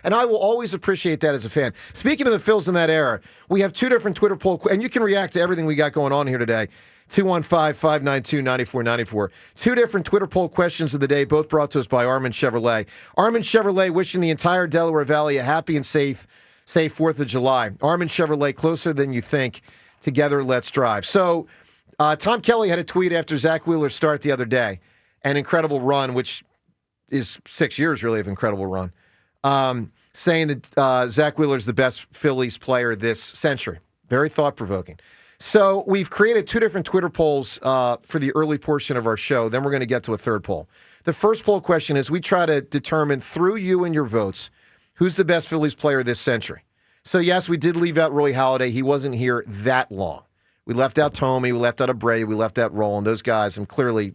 And I will always appreciate that as a fan. Speaking of the Phils in that era, we have 2 different Twitter polls, and you can react to everything we got going on here today. 215-592-9494. 2 different Twitter poll questions of the day, both brought to us by Armin Chevrolet. Armin Chevrolet wishing the entire Delaware Valley a happy and safe 4th of July. Armin Chevrolet, closer than you think. Together, let's drive. So, Tom Kelly had a tweet after Zach Wheeler's start the other day. An incredible run, which is 6 years really of incredible run, saying that Zach Wheeler's the best Phillies player this century. Very thought-provoking. So we've created 2 different Twitter polls for the early portion of our show. Then we're going to get to a third poll. The first poll question is we try to determine through you and your votes who's the best Phillies player this century. So yes, we did leave out Roy Halladay. He wasn't here that long. We left out Tomey. We left out Abreu. We left out Roland. Those guys clearly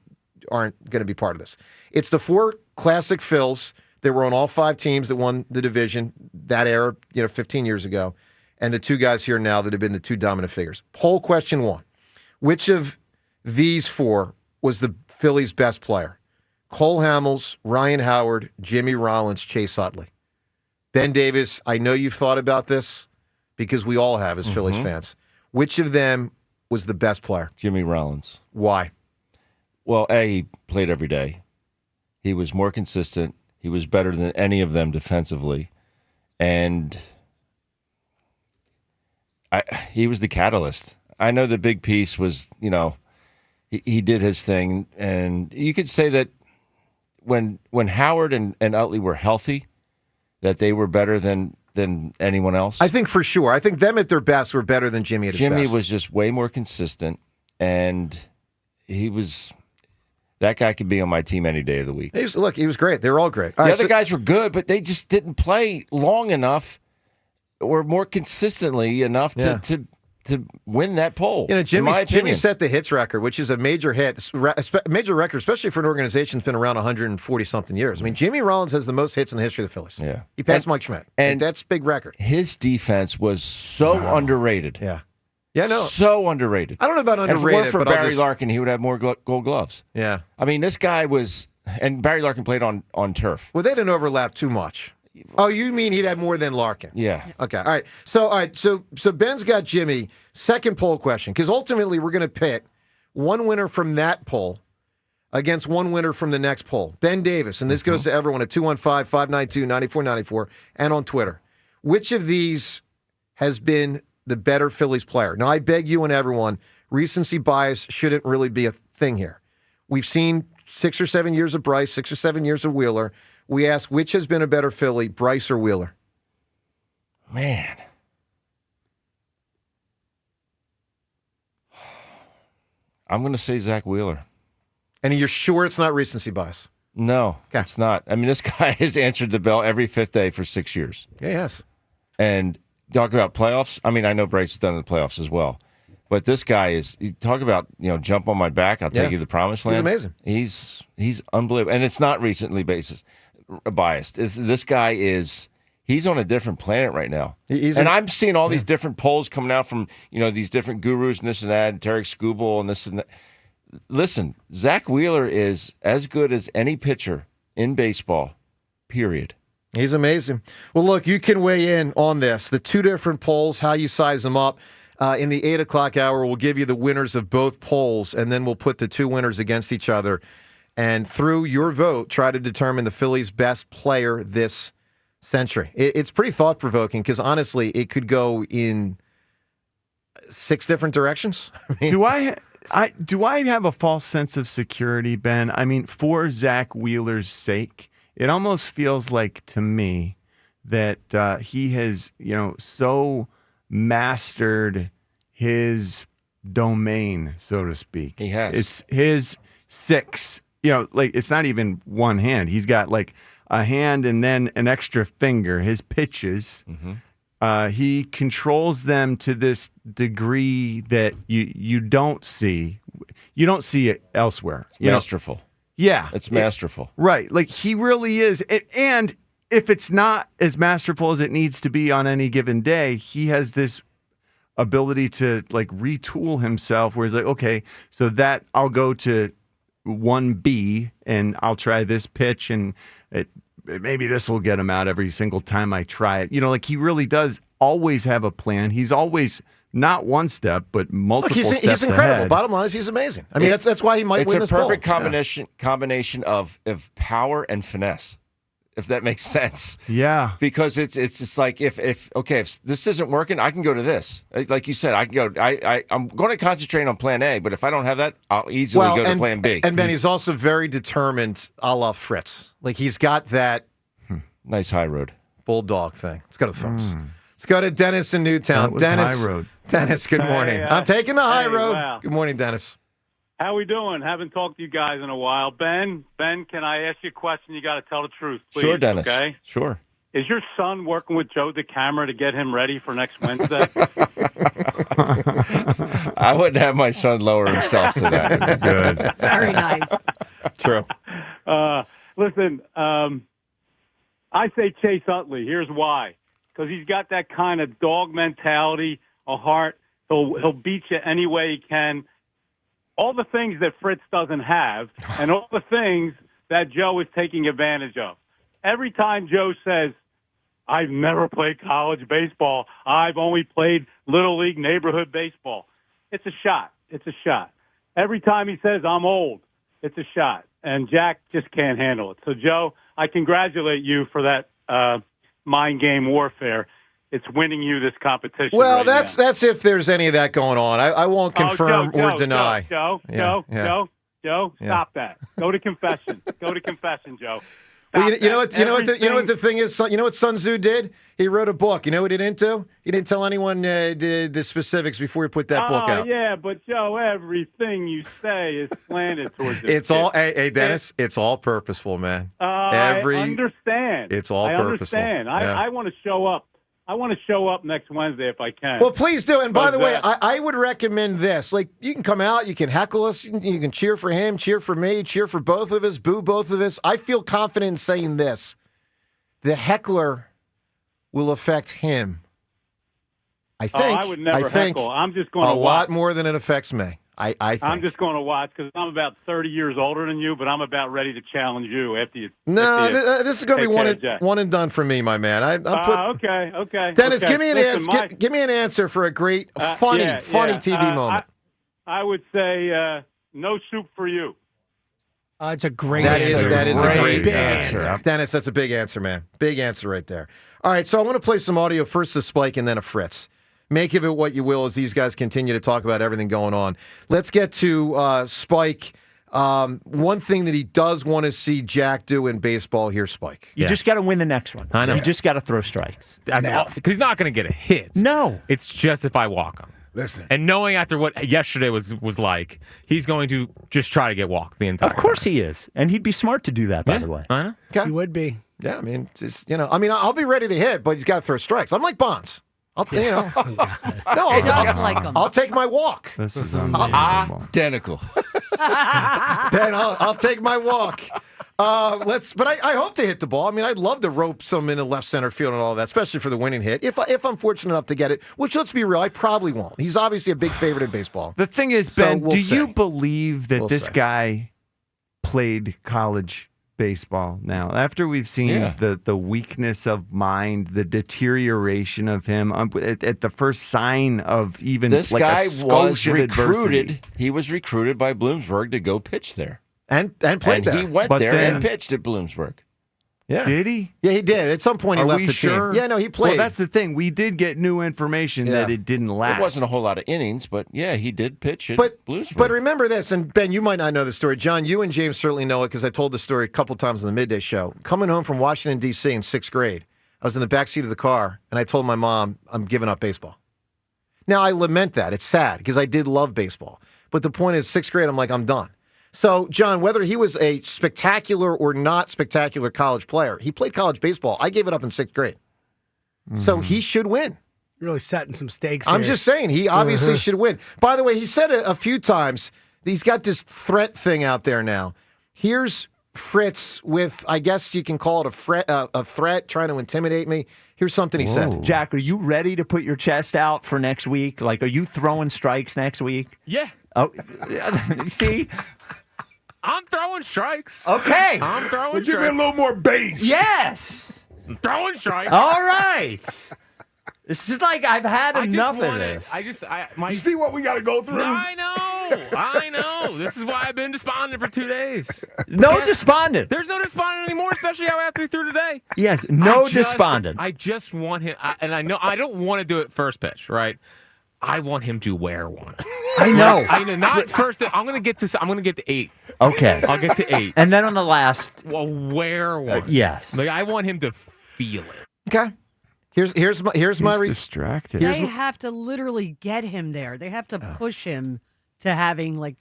aren't going to be part of this. It's the 4 classic Phils that were on all 5 teams that won the division that era, 15 years ago. And the 2 guys here now that have been the 2 dominant figures. Poll question 1. Which of these 4 was the Phillies' best player? Cole Hamels, Ryan Howard, Jimmy Rollins, Chase Utley. Ben Davis, I know you've thought about this because we all have as Phillies fans. Which of them was the best player? Jimmy Rollins. Why? Well, he played every day. He was more consistent. He was better than any of them defensively. And he was the catalyst. I know the big piece was, he did his thing. And you could say that when Howard and Utley were healthy, that they were better than anyone else. I think for sure. I think them at their best were better than Jimmy at his best. Jimmy was just way more consistent, and that guy could be on my team any day of the week. He was great. They were all great. The other guys were good, but they just didn't play long enough or more consistently enough to win that poll. Jimmy set the hits record, which is a major record, especially for an organization that's been around 140-something years. I mean, Jimmy Rollins has the most hits in the history of the Phillies. Yeah. He passed Mike Schmidt. And that's a big record. His defense was so underrated. Yeah. Yeah, no. So underrated. I don't know about underrated, and if it weren't for but Barry Larkin, he would have more gold gloves. Yeah. I mean, this guy was, and Barry Larkin played on turf. Well, they didn't overlap too much. Oh, you mean he'd have more than Larkin? Yeah. Okay. All right. So Ben's got Jimmy. Second poll question, because ultimately we're going to pit one winner from that poll against one winner from the next poll. Ben Davis, and this goes to everyone at 215-592-9494 and on Twitter. Which of these has been the better Phillies player? Now, I beg you and everyone, recency bias shouldn't really be a thing here. We've seen 6 or 7 years of Bryce, 6 or 7 years of Wheeler. We ask, which has been a better Philly, Bryce or Wheeler? Man. I'm going to say Zach Wheeler. And you're sure it's not recency bias? No, it's not. I mean, this guy has answered the bell every fifth day for 6 years. Yeah, yes. And talk about playoffs. I mean, I know Bryce has done the playoffs as well. But this guy is, you talk about, jump on my back, I'll take you to the promised land. He's amazing. He's unbelievable. And it's not recently biased. This guy is, he's on a different planet right now. And I'm seeing all these different polls coming out from, these different gurus and this and that, and Tarek Skubal and this and that. Listen, Zach Wheeler is as good as any pitcher in baseball, period. He's amazing. Well, look, you can weigh in on this. The two different polls, how you size them up. In the 8 o'clock hour, we'll give you the winners of both polls, and then we'll put the two winners against each other. And through your vote, try to determine the Phillies' best player this century. It's pretty thought-provoking because, honestly, it could go in 6 different directions. Do I have a false sense of security, Ben? I mean, for Zach Wheeler's sake, it almost feels like to me that he has, so mastered his domain, so to speak. He has. It's his 6. It's not even one hand. He's got like a hand and then an extra finger. His pitches. Mm-hmm. He controls them to this degree that you don't see. You don't see it elsewhere. It's masterful. Yeah. It's masterful. Right. Like he really is. And if it's not as masterful as it needs to be on any given day, he has this ability to like retool himself where he's like, okay, so that I'll go to 1B and I'll try this pitch and maybe this will get him out every single time I try it. Like he really does always have a plan. He's always not one step, but multiple steps he's incredible. ahead. Bottom line is he's amazing. I mean, that's why he might win this poll. It's a perfect combination of power and finesse, if that makes sense. Yeah. Because it's just like if this isn't working, I can go to this. Like you said, I can go. I'm going to concentrate on Plan A, but if I don't have that, I'll easily go to Plan B. And Ben, he's also very determined, a la Fritz. Like he's got that nice high road bulldog thing. Let's go to the phones. Let's go to Dennis in Newtown. Dennis, high road. Dennis, good morning. I'm taking the high road. Wow. Good morning, Dennis. How we doing? Haven't talked to you guys in a while. Ben, can I ask you a question? You got to tell the truth, please. Sure, Dennis. Okay? Sure. Is your son working with Joe DeCamera to get him ready for next Wednesday? I wouldn't have my son lower himself to that. Good. Very nice. True. Listen, I say Chase Utley. Here's why. Because he's got that kind of dog mentality, a heart. He'll beat you any way he can. All the things that Fritz doesn't have, and all the things that Joe is taking advantage of. Every time Joe says, I've never played college baseball, I've only played Little League neighborhood baseball, it's a shot. It's a shot. Every time he says, I'm old, it's a shot. And Jack just can't handle it. So, Joe, I congratulate you for that mind game warfare. It's winning you this competition. Well, right that's if there's any of that going on. I won't confirm or deny. Joe, stop that. Go to confession. Go to confession, Joe. Well, you know what the thing is. You know what Sun Tzu did? He wrote a book. You know what he didn't do? He didn't tell anyone the specifics before he put that book out. Yeah, but Joe, everything you say is slanted towards this. It's all, hey Dennis. It's all purposeful, man. I understand. It's all purposeful. I understand. I want to show up. I want to show up next Wednesday if I can. Well, please do. And by the way, I would recommend this. Like, you can come out, you can heckle us, you can cheer for him, cheer for me, cheer for both of us, boo both of us. I feel confident in saying this. The heckler will affect him. I think. I would never heckle. I'm just going to watch. A lot more than it affects me. I think. I'm just going to watch because I'm about 30 years older than you, but I'm about ready to challenge you after you. This is going to be one and done for me, my man. Okay. Dennis, give me an answer for a great, funny TV moment. I would say no soup for you. It's a great That answer. is a great big answer. Dennis, that's a big answer, man. Big answer right there. All right, so I want to play some audio, first to Spike and then a Fritz. Make of it what you will as these guys continue to talk about everything going on. Let's get to Spike. One thing that he does want to see Jack do in baseball, here's Spike. You just got to win the next one. I know. You just got to throw strikes. Because he's not going to get a hit. No. It's just if I walk him. Listen. And knowing after what yesterday was like, he's going to just try to get walked the entire Of course he is. And he'd be smart to do that, by the way. I know. Okay. He would be. Yeah, I mean, just, I'll be ready to hit, but he's got to throw strikes. I'm like Bonds. I'll take my walk. This is unbelievable. Identical. Ben, I'll take my walk. But I hope to hit the ball. I mean, I'd love to rope some in the left center field and all of that, especially for the winning hit. If I'm fortunate enough to get it, which let's be real, I probably won't. He's obviously a big favorite in baseball. The thing is, Ben, So we'll do you see. believe that We'll this see. guy played college baseball now? After we've seen the weakness of mind, the deterioration of him at the first sign of even This like guy a skosh was of recruited. adversity. He was recruited by Bloomsburg to go pitch there. And played there. He went But there then- and pitched at Bloomsburg. Yeah. Did he? Yeah, he did. At some point, he Are left we the sure? team. Yeah, no, he played. Well, that's the thing. We did get new information that it didn't last. It wasn't a whole lot of innings, but yeah, he did pitch at Bloomsburg. But remember this, and Ben, you might not know the story. John, you and James certainly know it because I told the story a couple times on the midday show. Coming home from Washington, D.C. in sixth grade, I was in the backseat of the car, and I told my mom, I'm giving up baseball. Now, I lament that. It's sad because I did love baseball. But the point is, sixth grade, I'm like, I'm done. So, John, whether he was a spectacular or not spectacular college player, he played college baseball. I gave it up in sixth grade. So he should win. You're really setting some stakes I'm here. just saying, he obviously should win. By the way, he said it a few times. He's got this threat thing out there now. Here's Fritz with, I guess you can call it a threat, trying to intimidate me. Here's something he said. Jack, are you ready to put your chest out for next week? Like, are you throwing strikes next week? Yeah. Oh, see? I'm throwing strikes. Okay. I'm throwing Give strikes. me a little more bass. Yes. I'm throwing strikes. All right. This is like I've had I just enough of want this. You see what we got to go through? I know. This is why I've been despondent for 2 days. No despondent. There's no despondent anymore, especially after we threw today. Yes, no despondent. I just want him, and I know I don't want to do it first pitch, right? I want him to wear one. I know. I know. Not first. I'm gonna get to 8. Okay. I'll get to 8. And then on the last. Well, wear one. Yes. Like I want him to feel it. Okay. Here's my distracted. They have to literally get him there. They have to push him to having an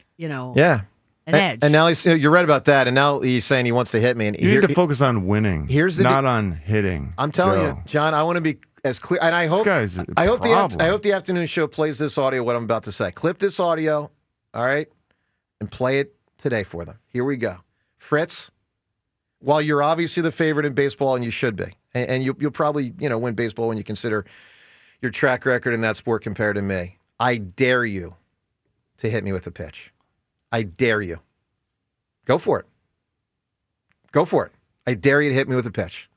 edge. And now you're right about that. And now he's saying he wants to hit me. And You need to focus on winning, not on hitting. I'm telling Joe. you, John, I want to be as clear. And I hope guy's a I problem. hope the afternoon show plays this audio. What I'm about to say. Clip this audio, all right, and play it today for them. Here we go, Fritz. While you're obviously the favorite in baseball, and you should be, and you'll probably win baseball when you consider your track record in that sport compared to me, I dare you to hit me with a pitch. I dare you. Go for it. Go for it. I dare you to hit me with a pitch.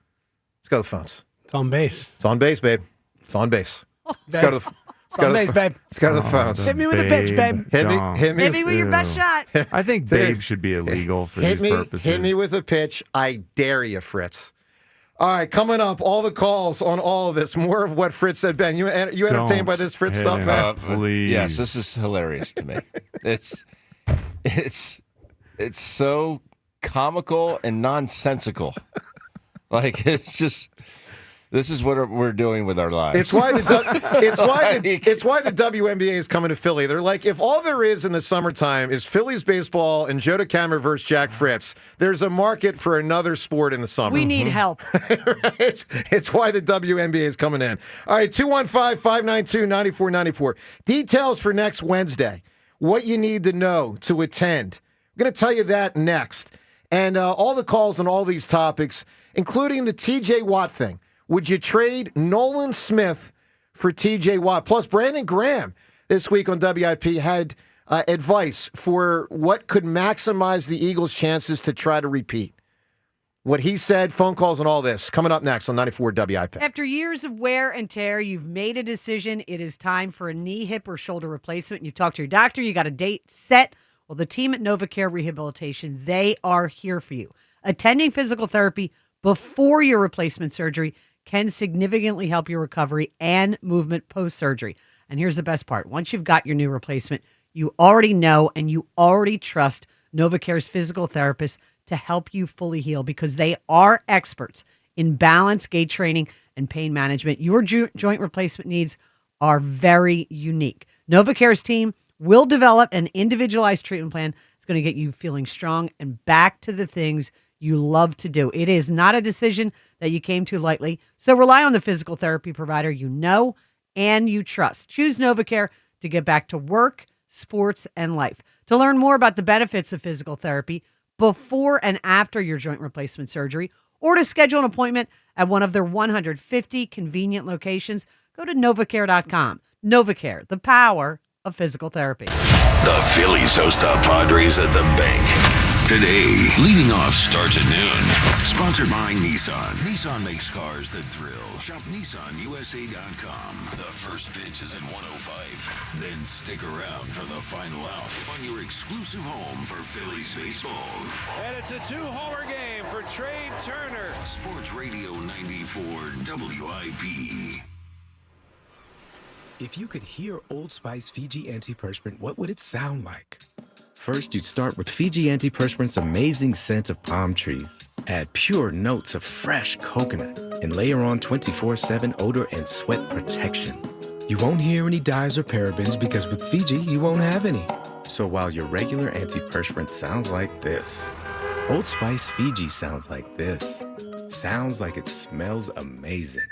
Let's go to the phones. It's on base. It's on base, babe. It's on base. Let's go to the It's on base, babe. Let's go to the phones. Hit me with a pitch, babe. Hit me Maybe with your best shot. I think babe should be illegal for hit these me, purposes. hit me with a pitch. I dare you, Fritz. All right, coming up, all the calls on all of this. More of what Fritz said, Ben. You entertained by this Fritz hit stuff, him man? up, please. Yes, this is hilarious to me. It's so comical and nonsensical. Like it's just this is what we're doing with our lives. It's why the WNBA is coming to Philly. They're like, if all there is in the summertime is Phillies baseball and Joe DeCamera versus Jack Fritz, there's a market for another sport in the summer. We need help. It's why the WNBA is coming in. All right, 215-592-9494. Details for next Wednesday. What you need to know to attend. I'm going to tell you that next. And all the calls on all these topics, including the TJ Watt thing. Would you trade Nolan Smith for TJ Watt? Plus, Brandon Graham this week on WIP had advice for what could maximize the Eagles' chances to try to repeat. What he said, phone calls, and all this coming up next on 94 WIP. After years of wear and tear, you've made a decision. It is time for a knee, hip, or shoulder replacement. You've talked to your doctor. You got a date set. Well, the team at NovaCare Rehabilitation, they are here for you. Attending physical therapy before your replacement surgery can significantly help your recovery and movement post-surgery. And here's the best part. Once you've got your new replacement, you already know and you already trust NovaCare's physical therapists to help you fully heal because they are experts in balance, gait training, and pain management. Your joint replacement needs are very unique. NovaCare's team will develop an individualized treatment plan. It's going to get you feeling strong and back to the things you love to do. It is not a decision that you came to lightly, so rely on the physical therapy provider you know and you trust. Choose NovaCare to get back to work, sports, and life. To learn more about the benefits of physical therapy before and after your joint replacement surgery, or to schedule an appointment at one of their 150 convenient locations, go to NovaCare.com. NovaCare, the power of physical therapy. The Phillies host the Padres at the bank. Today, leading off starts at noon. Sponsored by Nissan. Nissan makes cars that thrill. Shop NissanUSA.com. The first pitch is at 105. Then stick around for the final out on your exclusive home for Phillies baseball. And it's a two-homer game for Trey Turner. Sports Radio 94 WIP. If you could hear Old Spice Fiji Antiperspirant, what would it sound like? First, you'd start with Fiji Antiperspirant's amazing scent of palm trees. Add pure notes of fresh coconut and layer on 24/7 odor and sweat protection. You won't hear any dyes or parabens because with Fiji, you won't have any. So while your regular antiperspirant sounds like this, Old Spice Fiji sounds like this. Sounds like it smells amazing.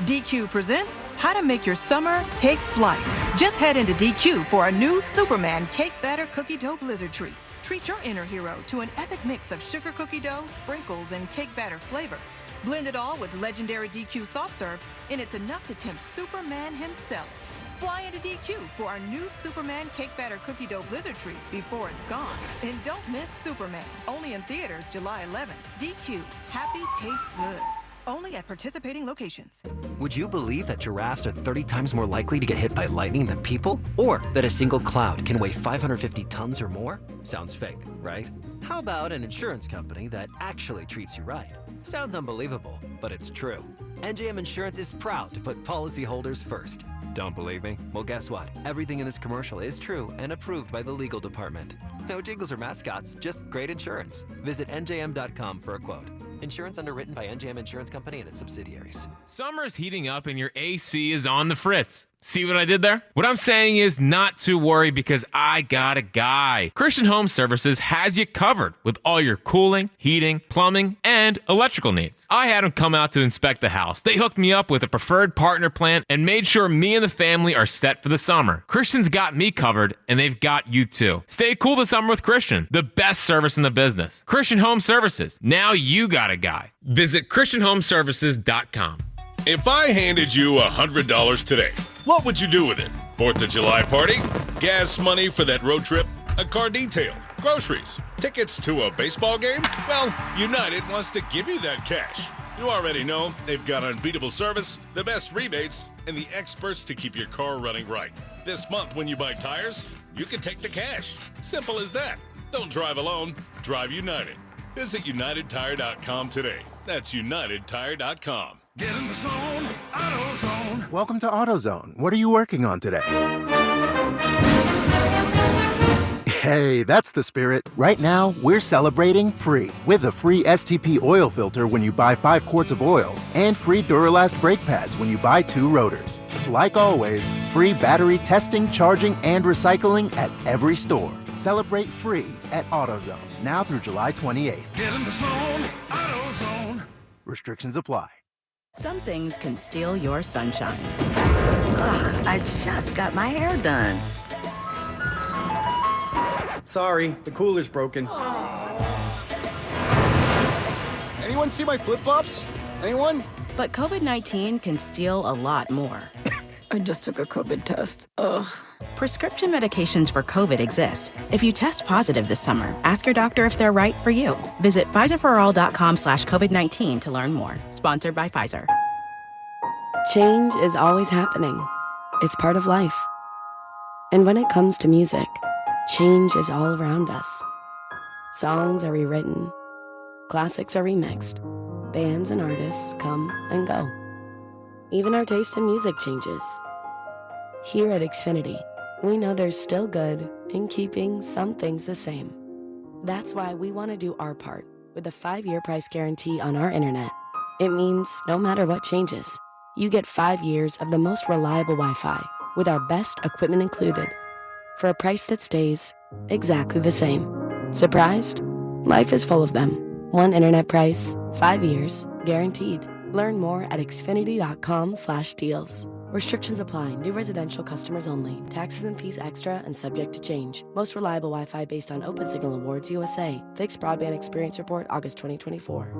DQ presents How to Make Your Summer Take Flight. Just head into DQ for a new Superman Cake Batter Cookie Dough Blizzard Treat. Treat your inner hero to an epic mix of sugar cookie dough, sprinkles, and cake batter flavor. Blend it all with legendary DQ soft serve, and it's enough to tempt Superman himself. Fly into DQ for our new Superman Cake Batter Cookie Dough Blizzard Treat before it's gone. And don't miss Superman, only in theaters July 11th. DQ, happy tastes good. Only at participating locations. Would you believe that giraffes are 30 times more likely to get hit by lightning than people? Or that a single cloud can weigh 550 tons or more? Sounds fake, right? How about an insurance company that actually treats you right? Sounds unbelievable, but it's true. NJM Insurance is proud to put policyholders first. Don't believe me? Well, guess what? Everything in this commercial is true and approved by the legal department. No jingles or mascots, just great insurance. Visit njm.com for a quote. Insurance underwritten by NJM Insurance Company and its subsidiaries. Summer's heating up and your AC is on the fritz. See what I did there? What I'm saying is not to worry because I got a guy. Christian Home Services has you covered with all your cooling, heating, plumbing, and electrical needs. I had them come out to inspect the house. They hooked me up with a preferred partner plan and made sure me and the family are set for the summer. Christian's got me covered and they've got you too. Stay cool this summer with Christian, the best service in the business. Christian Home Services. Now you got a guy. Visit ChristianHomeservices.com. If I handed you $100 today, what would you do with it? 4th of July party? Gas money for that road trip? A car detail? Groceries? Tickets to a baseball game? Well, United wants to give you that cash. You already know they've got unbeatable service, the best rebates, and the experts to keep your car running right. This month when you buy tires, you can take the cash. Simple as that. Don't drive alone. Drive United. Visit UnitedTire.com today. That's UnitedTire.com. Get in the zone, AutoZone. Welcome to AutoZone. What are you working on today? Hey, that's the spirit. Right now, we're celebrating free with a free STP oil filter when you buy 5 quarts of oil and free Duralast brake pads when you buy 2 rotors. Like always, free battery testing, charging, and recycling at every store. Celebrate free at AutoZone, now through July 28th. Get in the zone, AutoZone. Restrictions apply. Some things can steal your sunshine. Ugh, I just got my hair done. Sorry, the cooler's broken. Anyone see my flip-flops? Anyone? But COVID-19 can steal a lot more. I just took a COVID test. Ugh. Prescription medications for COVID exist. If you test positive this summer, ask your doctor if they're right for you. Visit Pfizerforall.com/COVID-19 to learn more. Sponsored by Pfizer. Change is always happening. It's part of life. And when it comes to music, change is all around us. Songs are rewritten. Classics are remixed. Bands and artists come and go. Even our taste in music changes. Here at Xfinity, we know there's still good in keeping some things the same. That's why we want to do our part with a 5-year price guarantee on our internet. It means no matter what changes, you get 5 years of the most reliable Wi-Fi with our best equipment included for a price that stays exactly the same. Surprised? Life is full of them. One internet price, 5 years, guaranteed. Learn more at xfinity.com/deals. Restrictions apply. New residential customers only. Taxes and fees extra and subject to change. Most reliable Wi-Fi based on Open Signal Awards USA. Fixed Broadband Experience Report, August 2024.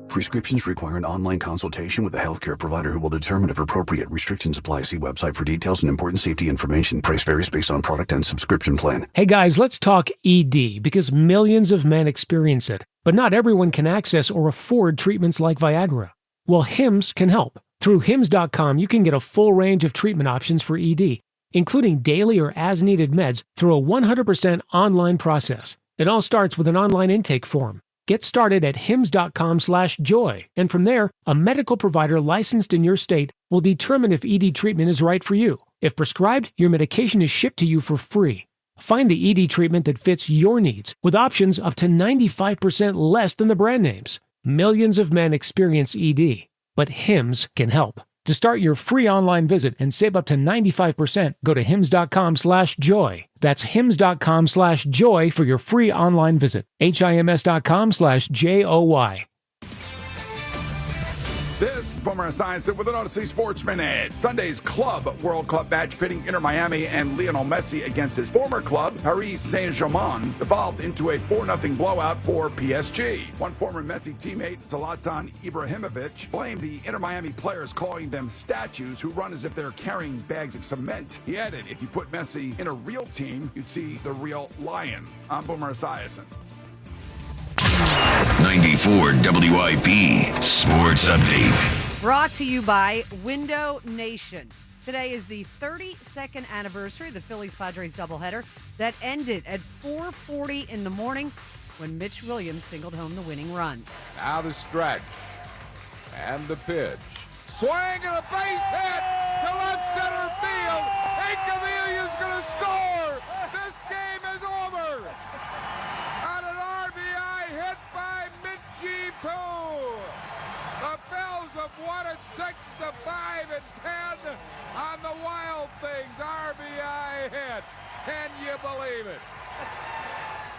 Prescriptions require an online consultation with a healthcare provider who will determine if appropriate. Restrictions apply. See website for details and important safety information. Price varies based on product and subscription plan. Hey guys, let's talk ED because millions of men experience it, but not everyone can access or afford treatments like Viagra. Well, Hims can help. Through Hims.com, you can get a full range of treatment options for ED, including daily or as-needed meds through a 100% online process. It all starts with an online intake form. Get started at hims.com/joy, and from there, a medical provider licensed in your state will determine if ED treatment is right for you. If prescribed, your medication is shipped to you for free. Find the ED treatment that fits your needs with options up to 95% less than the brand names. Millions of men experience ED, but Hims can help. To start your free online visit and save up to 95%, go to hims.com/joy. That's hims.com/joy for your free online visit. HIMS.com/JOY. This is Boomer Esiason with an Odyssey Sports Minute. Sunday's Club World Cup match pitting Inter Miami and Lionel Messi against his former club, Paris Saint-Germain, evolved into a 4-0 blowout for PSG. One former Messi teammate, Zlatan Ibrahimovic, blamed the Inter Miami players, calling them statues who run as if they're carrying bags of cement. He added, if you put Messi in a real team, you'd see the real lion. I'm Boomer Esiason. 94 WIP Sports Update. Brought to you by Window Nation. Today is the 32nd anniversary of the Phillies Padres doubleheader that ended at 4:40 in the morning when Mitch Williams singled home the winning run. Now the stretch and the pitch. Swing and a base hit to left center field. Incavilia's going to score. This game is over. On an RBI hit by Minchie Poo. The Phils have won it 6-5 and 10 on the Wild Things RBI hit. Can you believe it?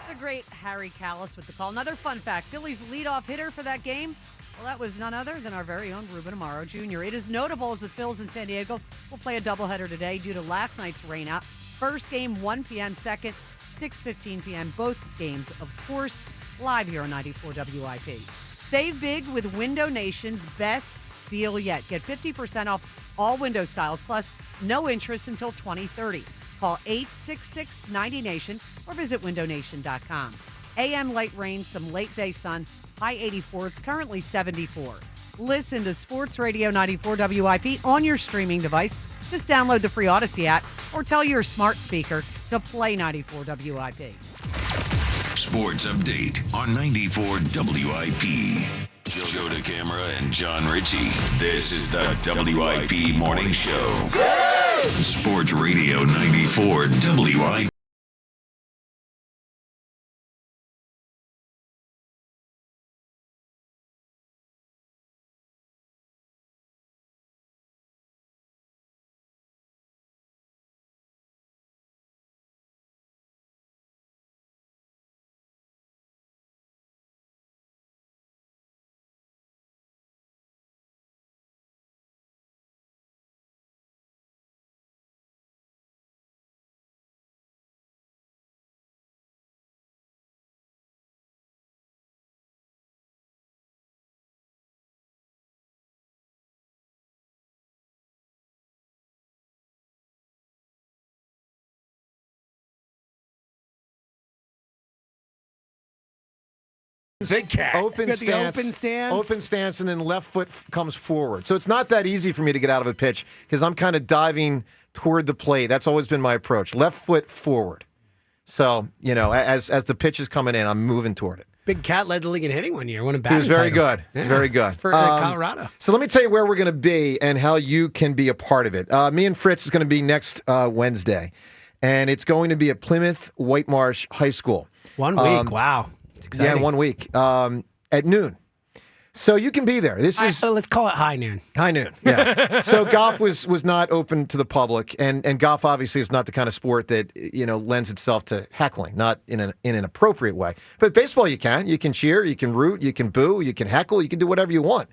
The great Harry Callis with the call. Another fun fact, Phillies leadoff hitter for that game, well, that was none other than our very own Ruben Amaro Jr. It is notable as the Phils in San Diego will play a doubleheader today due to last night's rainout. First game, 1 p.m., second, 6:15 p.m. Both games, of course, live here on 94 WIP. Save big with Window Nation's best deal yet. Get 50% off all window styles, plus no interest until 2030. Call 866-90-NATION or visit windownation.com. AM light rain, some late day sun, high 84. It's currently 74. Listen to Sports Radio 94 WIP on your streaming device. Just download the free Odyssey app or tell your smart speaker to play 94 WIP. Sports Update on 94 WIP. Joe DeCamera and John Ritchie. This is the WIP Morning Show. Sports Radio 94 WIP. Big cat. Open Got the stance. open stance. Open stance, and then left foot comes forward. So it's not that easy for me to get out of a pitch because I'm kind of diving toward the plate. That's always been my approach. Left foot forward. So, as the pitch is coming in, I'm moving toward it. Big Cat led the league in hitting one year. Won a He batting was very title. good. Yeah. Very good. For Colorado. So let me tell you where we're going to be and how you can be a part of it. Me and Fritz is going to be next Wednesday, and it's going to be at Plymouth Whitemarsh High School. 1 week. Wow. It's exciting. Yeah, 1 week at noon. So you can be there. So let's call it high noon. High noon, yeah. So golf was not open to the public, and golf obviously is not the kind of sport that lends itself to heckling, not in an appropriate way. But baseball, you can cheer, you can root, you can boo, you can heckle, you can do whatever you want.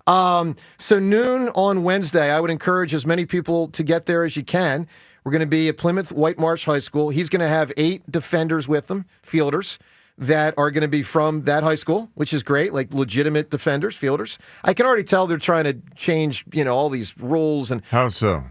So noon on Wednesday, I would encourage as many people to get there as you can. We're going to be at Plymouth Whitemarsh High School. He's going to have 8 defenders with him, fielders, that are going to be from that high school, which is great, like legitimate defenders, fielders. I can already tell they're trying to change, all these rules. And how so?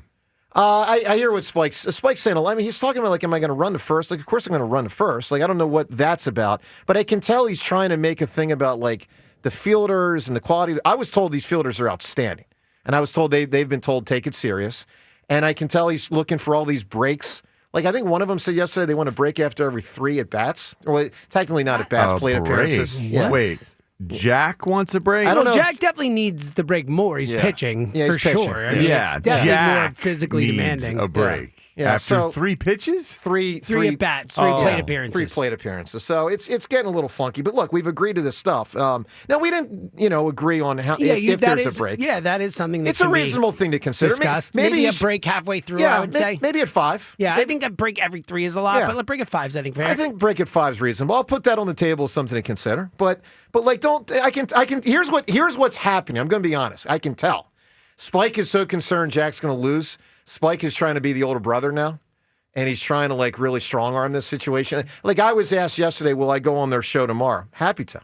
I hear what Spike's saying. I mean, he's talking about, like, am I going to run to first? Like, of course I'm going to run to first. Like, I don't know what that's about. But I can tell he's trying to make a thing about, like, the fielders and the quality. I was told these fielders are outstanding. And I was told they've been told take it serious. And I can tell he's looking for all these breaks. Like, I think one of them said yesterday they want to break after every 3 at-bats. Well, technically not at-bats, plate appearances. Yeah. Wait, Jack wants a break? I don't know. Jack definitely needs the break more. He's pitching, Yeah, for he's pitching. sure. I mean, Yeah, it's definitely Jack more physically needs demanding. a break. Yeah, After so 3 pitches? Three at-bats, 3 plate appearances. 3 plate appearances. So it's getting a little funky. But look, we've agreed to this stuff. Now, we didn't, agree on how if there's a break. Yeah, that is something that It's a reasonable thing to consider. discussed. Maybe a break halfway through, I would say. Maybe at 5. Yeah, I think a break every 3 is a lot, Yeah. but a break at 5 is, I think, fair. I think break at 5 is reasonable. I'll put that on the table as something to consider. But like, here's what's happening. I'm going to be honest. I can tell. Spike is so concerned Jack's going to lose. Spike is trying to be the older brother now. And he's trying to, like, really strong-arm this situation. Like, I was asked yesterday, will I go on their show tomorrow? Happy to.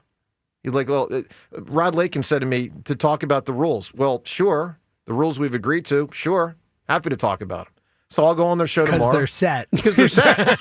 He's like, well, Rod Lakin said to me to talk about the rules. Well, sure. The rules we've agreed to, sure. Happy to talk about them. So I'll go on their show tomorrow. Because they're set. Because they're set.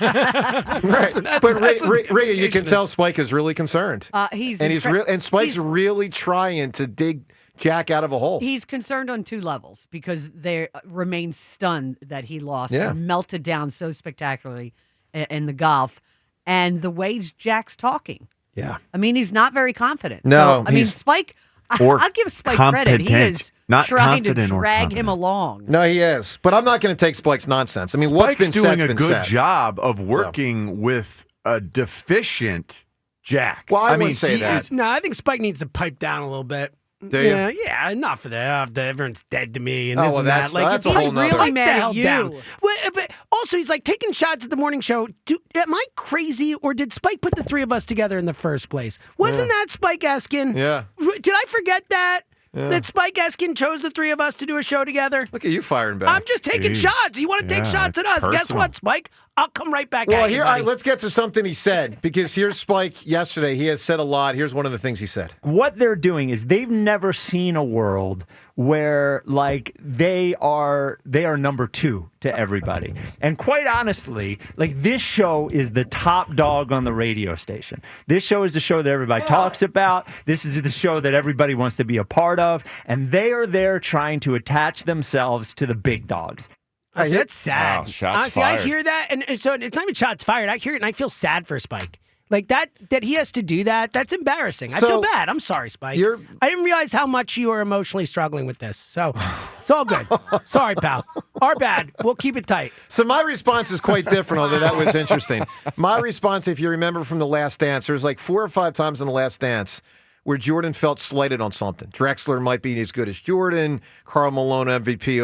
Right. But Riga, you can tell Spike is really concerned. And Spike's really trying to dig Jack out of a hole. He's concerned on 2 levels because they remain stunned that he lost Yeah. and melted down so spectacularly in the golf, and the way Jack's talking. Yeah. I mean, he's not very confident. No, So, I mean, Spike, or I'll give Spike credit. He competent. is Not trying to confident or drag competent. him along. No, he is. But I'm not going to take Spike's nonsense. I mean, what's Spike's been doing said's a been good said. job of working with a deficient Jack. Well, I mean, wouldn't say he that. is- No, I think Spike needs to pipe down a little bit. Do you? Yeah, enough of that. Everyone's dead to me. And Oh, this well, and that's- that. Like, that's a he's whole nother- really mad the at hell you. down. Well, but also, he's like taking shots at the morning show. Am I crazy, or did Spike put the 3 of us together in the first place? Wasn't that Spike Eskin? Yeah. Did I forget that? Yeah. That Spike Eskin chose the 3 of us to do a show together? Look at you firing back. I'm just taking Jeez. shots. You want to take Yeah, shots at us? Guess personal. what, Spike? I'll come right back Well, at you, here, all buddy. right, let's get to something he said, because here's Spike yesterday. He has said a lot. Here's one of the things he said. What they're doing is they've never seen a world where, like, they are number 2 to everybody. And quite honestly, like, this show is the top dog on the radio station. This show is the show that everybody talks about. This is the show that everybody wants to be a part of. And they are there trying to attach themselves to the big dogs. Honestly, that's sad. Wow, shots Honestly, fired. I hear that, and so it's not even shots fired. I hear it, and I feel sad for Spike. Like, that he has to do that, that's embarrassing. I So, feel bad. I'm sorry, Spike. I didn't realize how much you were emotionally struggling with this. So it's all good. Sorry, pal. Our bad. We'll keep it tight. So my response is quite different, although that was interesting. My response, if you remember from The Last Dance, there's like 4 or 5 times in The Last Dance where Jordan felt slighted on something. Drexler might be as good as Jordan. Karl Malone MVP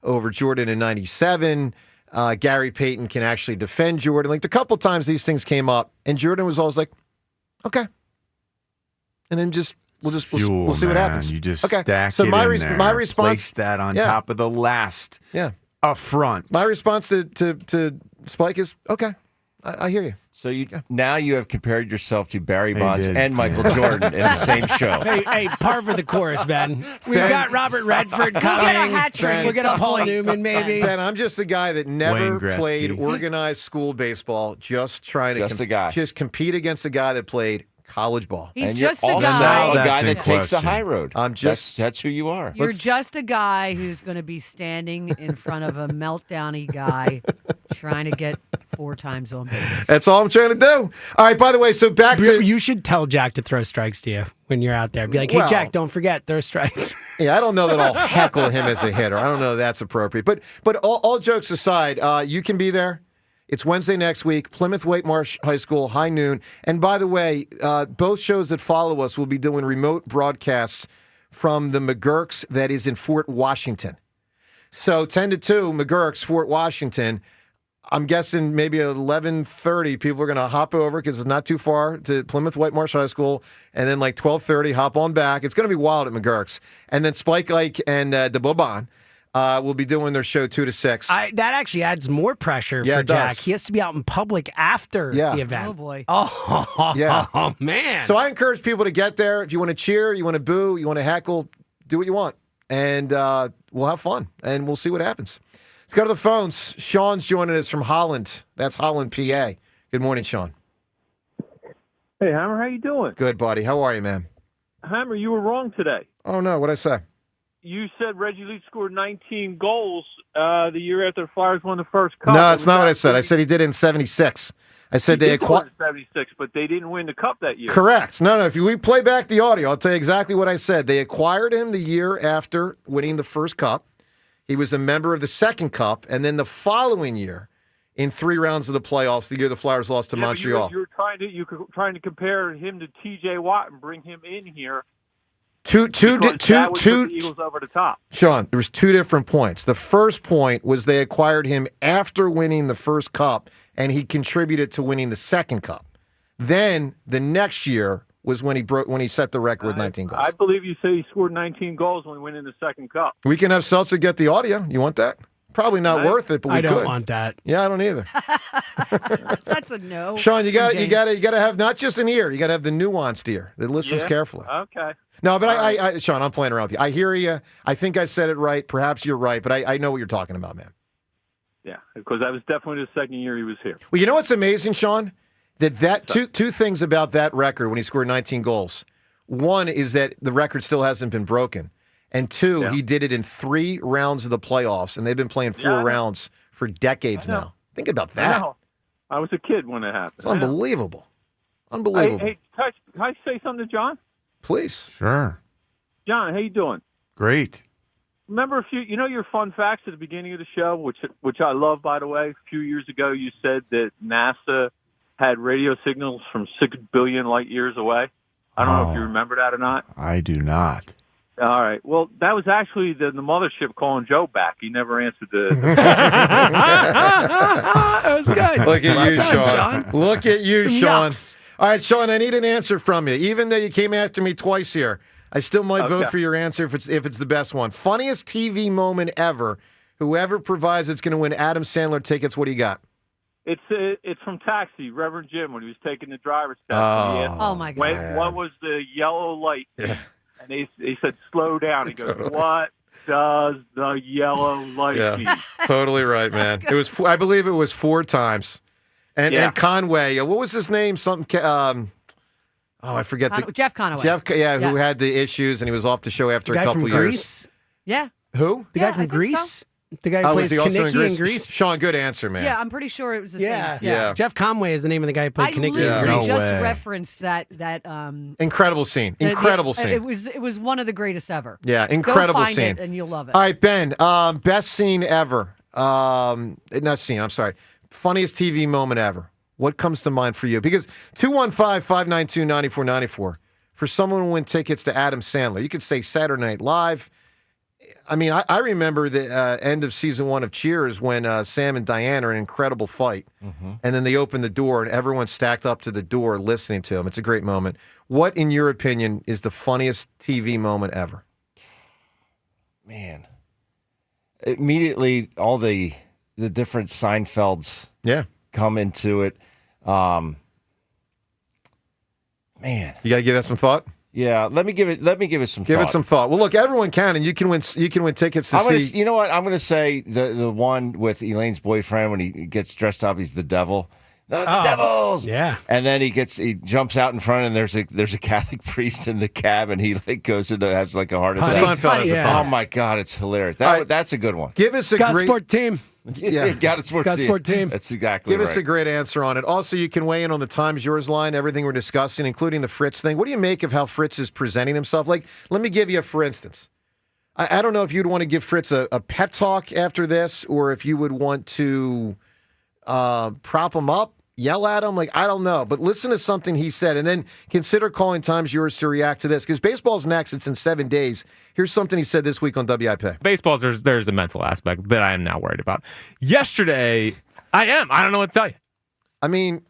over Jordan in 97. Gary Payton can actually defend Jordan. Like, a couple times these things came up, and Jordan was always like, okay. And then we'll see what happens. You just okay. stack so it my in there. my response, Place that on Yeah. top of the last affront. My response to Spike is, okay, I hear you. So now you have compared yourself to Barry Bonds did. and Michael Jordan in the same show. Hey, par for the course, Ben. We've got Robert Redford coming. We'll get a hat trick. We'll get a Paul Newman, maybe. Ben, I'm just a guy that never Wayne Gretzky. played organized school baseball, just trying to Just a guy. just compete against a guy that played College ball. He's and just you're a also guy. a guy That's that in takes the question. high road. That's who you are. You're just a guy who's going to be standing in front of a meltdowny guy trying to get 4 times on base. That's all I'm trying to do. All right, by the way, so back to... You should tell Jack to throw strikes to you when you're out there. Be like, hey, Well- Jack, don't forget, throw strikes. Yeah, I don't know that I'll heckle him as a hitter. I don't know that's appropriate. But all jokes aside, you can be there. It's Wednesday next week, Plymouth Whitemarsh High School, high noon. And by the way, both shows that follow us will be doing remote broadcasts from the McGurk's that is in Fort Washington. So 10 to 2, McGurk's, Fort Washington. I'm guessing maybe at 11:30, people are going to hop over because it's not too far to Plymouth Whitemarsh High School. And then like 12:30, hop on back. It's going to be wild at McGurk's. And then Spike Ike and the Boban will be doing their show 2 to 6. That actually adds more pressure Yeah, for it does. Jack. He has to be out in public after the event. Oh, boy. Oh, Yeah. man. So I encourage people to get there. If you want to cheer, you want to boo, you want to heckle, do what you want. And we'll have fun, and we'll see what happens. Let's go to the phones. Sean's joining us from Holland. That's Holland, PA. Good morning, Sean. Hey, Hammer, how you doing? Good, buddy. How are you, man? Hammer, you were wrong today. Oh, no. What'd I say? You said Reggie Leach scored 19 goals the year after the Flyers won the first cup. No, it's not what I said. I said he did it in 76. I said they acquired... 76, but they didn't win the cup that year. Correct. No. If we play back the audio, I'll tell you exactly what I said. They acquired him the year after winning the first cup. He was a member of the second cup, and then the following year, in 3 rounds of the playoffs, the year the Flyers lost to Montreal. You were trying to compare him to T.J. Watt and bring him in here. Two, That would put the Eagles over the top. Sean, there was 2 different points. The first point was they acquired him after winning the first cup, and he contributed to winning the second cup. Then the next year was when he set the record with 19 goals. I believe you say he scored 19 goals when we went in the second cup. We can have Seltzer get the audio. You want that? Probably not worth it, but we I don't could. want that. Yeah, I don't either. That's a no. Sean, you got James. to have not just an ear. You got to have the nuanced ear that listens Yeah? carefully. Okay. No, but I, Sean, I'm playing around with you. I hear you. I think I said it right. Perhaps you're right, but I know what you're talking about, man. Yeah, because that was definitely the second year he was here. Well, you know what's amazing, Sean? That two things about that record when he scored 19 goals. One is that the record still hasn't been broken. And 2, he did it in 3 rounds of the playoffs, and they've been playing 4 rounds for decades now. Think about that. I was a kid when it happened. It's unbelievable. Unbelievable. Hey, can I say something to John? Please. Sure. John, how you doing? Great. Remember your fun facts at the beginning of the show, which I love, by the way. A few years ago, you said that NASA had radio signals from 6 billion light years away. I don't know if you remember that or not. I do not. All right. Well, that was actually the mothership calling Joe back. He never answered the That was good. Look at you, Well done, Sean. Look at you, Some Sean. yucks. All right, Sean, I need an answer from you. Even though you came after me twice here, I still might vote Okay. for your answer if it's the best one. Funniest TV moment ever. Whoever provides it's going to win Adam Sandler tickets. What do you got? It's from Taxi, Reverend Jim, when he was taking the driver's test. Oh, He asked, Oh, my God. What was the yellow light? Yeah. And he said, slow down. He goes, what does the yellow light mean? Yeah, totally right, man. It was, I believe, it was 4 times. And Conway, what was his name? Something. I forget. Jeff Conaway. Who had the issues, and he was off the show after The a guy couple from years. Greece? Yeah. Who? The guy from Greece? The guy who was plays he also Kaneki in Greece? Sean, good answer, man. Yeah, I'm pretty sure it was the Yeah. same. Yeah. Jeff Conway is the name of the guy who played I Kaneki in literally Greece. just referenced that Incredible scene. Incredible scene. It was one of the greatest ever. Yeah, incredible Go find scene. it and you'll love it. All right, Ben. Best scene ever. Not scene. I'm sorry. Funniest TV moment ever. What comes to mind for you? Because 215-592-9494 for someone to win tickets to Adam Sandler. You could say Saturday Night Live. I mean, I remember the end of season 1 of Cheers when Sam and Diane are in an incredible fight. And then they open the door and everyone's stacked up to the door listening to him. It's a great moment. What, in your opinion, is the funniest TV moment ever? Man. Immediately, all the different Seinfelds come into it. Man. You got to give that some thought? Yeah, let me give it some Give thought. it some thought. Well, look, everyone can, and you can win tickets to see. You know what? I'm going to say the one with Elaine's boyfriend when he gets dressed up, he's the devil. The Devils. Yeah. And then he jumps out in front, and there's a Catholic priest in the cab, and he goes into has a heart attack. Seinfeld has a time. Oh my God, it's hilarious. Right. That's a good one. Give us a great sport team. Yeah. Got a sport team. That's exactly Give right. us a great answer on it. Also, you can weigh in on the Times Yours line, everything we're discussing, including the Fritz thing. What do you make of how Fritz is presenting himself? Like, let me give you a for instance. I don't know if you'd want to give Fritz a pep talk after this, or if you would want to prop him up, yell at him. Like, I don't know. But listen to something he said, and then consider calling Times Yours to react to this. Because baseball's next. It's in 7 days. Here's something he said this week on WIP. Baseball, there's a mental aspect that I am now worried about. Yesterday, I don't know what to tell you. I mean,